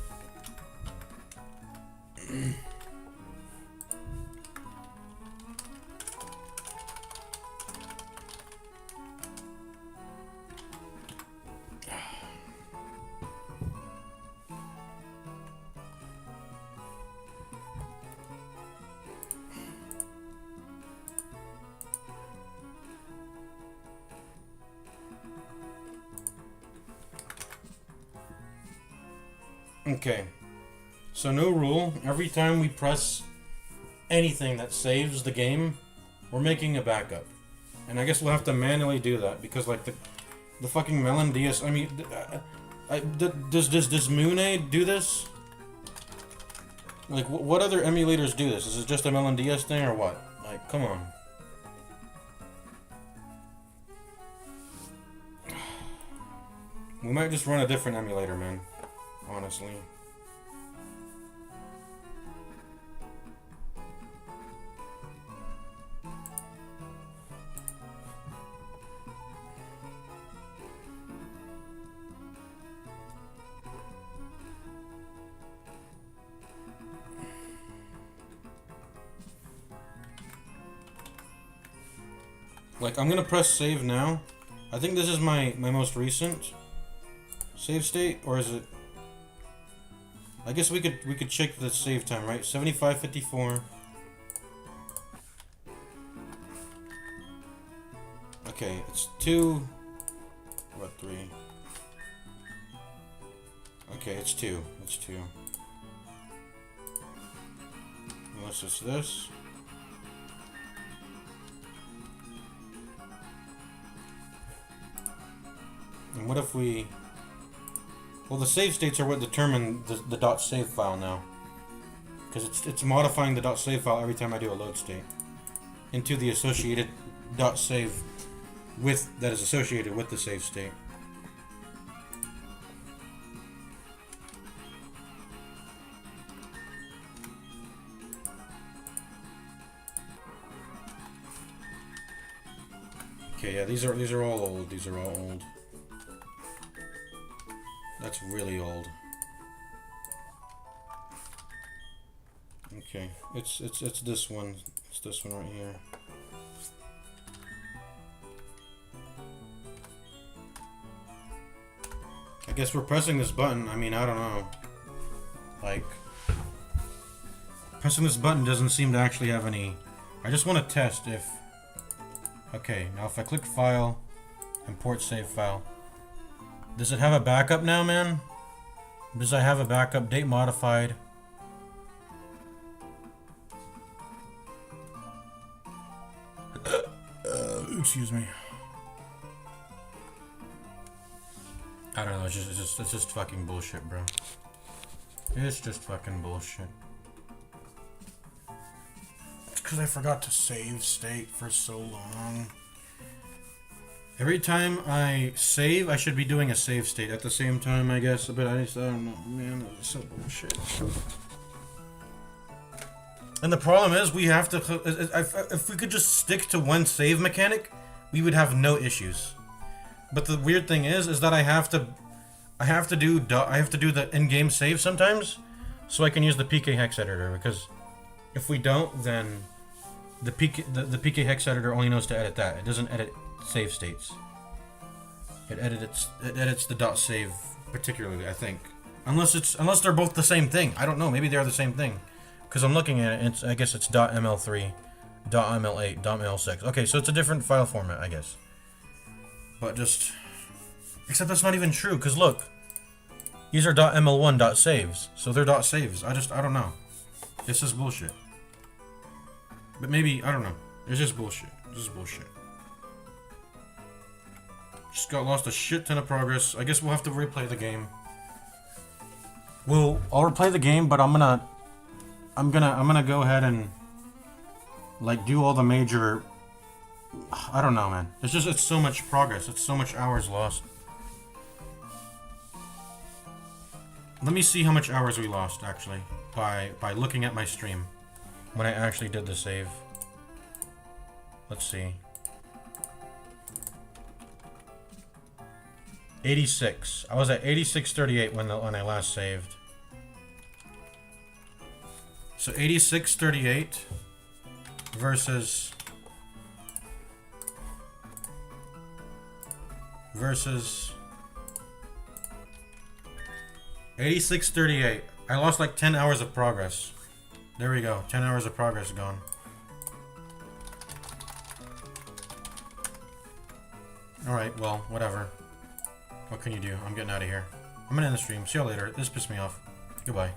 [SPEAKER 1] Okay, so new rule, every time we press anything that saves the game, we're making a backup. And I guess we'll have to manually do that, because like the fucking Melon DS, I mean, does Moonade do this? Like, what other emulators do this? Is it just a Melon DS thing, or what? Like, come on. We might just run a different emulator, man. Honestly. Like, I'm gonna press save now. I think this is my most recent save state, or is it? I guess we could check the save time, right? 75:54. Okay, it's 2. What, 3? Okay, it's 2. It's 2. Unless it's this. And what if we... Well, the save states are what determine the .save file now. Because it's modifying the .save file every time I do a load state. Into the associated .save with that is associated with the save state. Okay, yeah, these are all old. These are all old. That's really old. Okay, it's this one. It's this one right here. I guess we're pressing this button. I mean, I don't know. Like, pressing this button doesn't seem to actually have any I just want to test if... Okay, now if I click File, Import Save File. Does it have a backup now, man? Does I have a backup? Date modified. Excuse me. I don't know, it's just fucking bullshit, bro. It's just fucking bullshit. It's because I forgot to save state for so long. Every time I save, I should be doing a save state at the same time, I guess. But I don't know, man. It's so bullshit. And the problem is, we have to... If we could just stick to one save mechanic, we would have no issues. But the weird thing is that I have to do the in-game save sometimes, so I can use the PK hex editor. Because if we don't, then the PK hex editor only knows to edit that. It doesn't edit save states. It edits the .save particularly, I think. Unless they're both the same thing. I don't know. Maybe they're the same thing. Because I'm looking at it. I guess it's .ml3, .ml8, .ml6. Okay, so it's a different file format, I guess. But just... Except that's not even true, because look. These are .ml1 .saves. So they're .saves. I don't know. It's just bullshit. But maybe, I don't know. It's just bullshit. It's just bullshit. Just got lost a shit ton of progress. I guess we'll have to replay the game. I'll replay the game, but I'm gonna go ahead and like do all the major... I don't know, man. It's so much progress. It's so much hours lost. Let me see how much hours we lost, actually, by looking at my stream when I actually did the save. Let's see. 86. I was at 86:38 when I last saved. So 86:38 versus 86:38. I lost like 10 hours of progress. There we go. 10 hours of progress gone. Alright, well, whatever. What can you do? I'm getting out of here. I'm gonna end the stream. See y'all later. This pissed me off. Goodbye.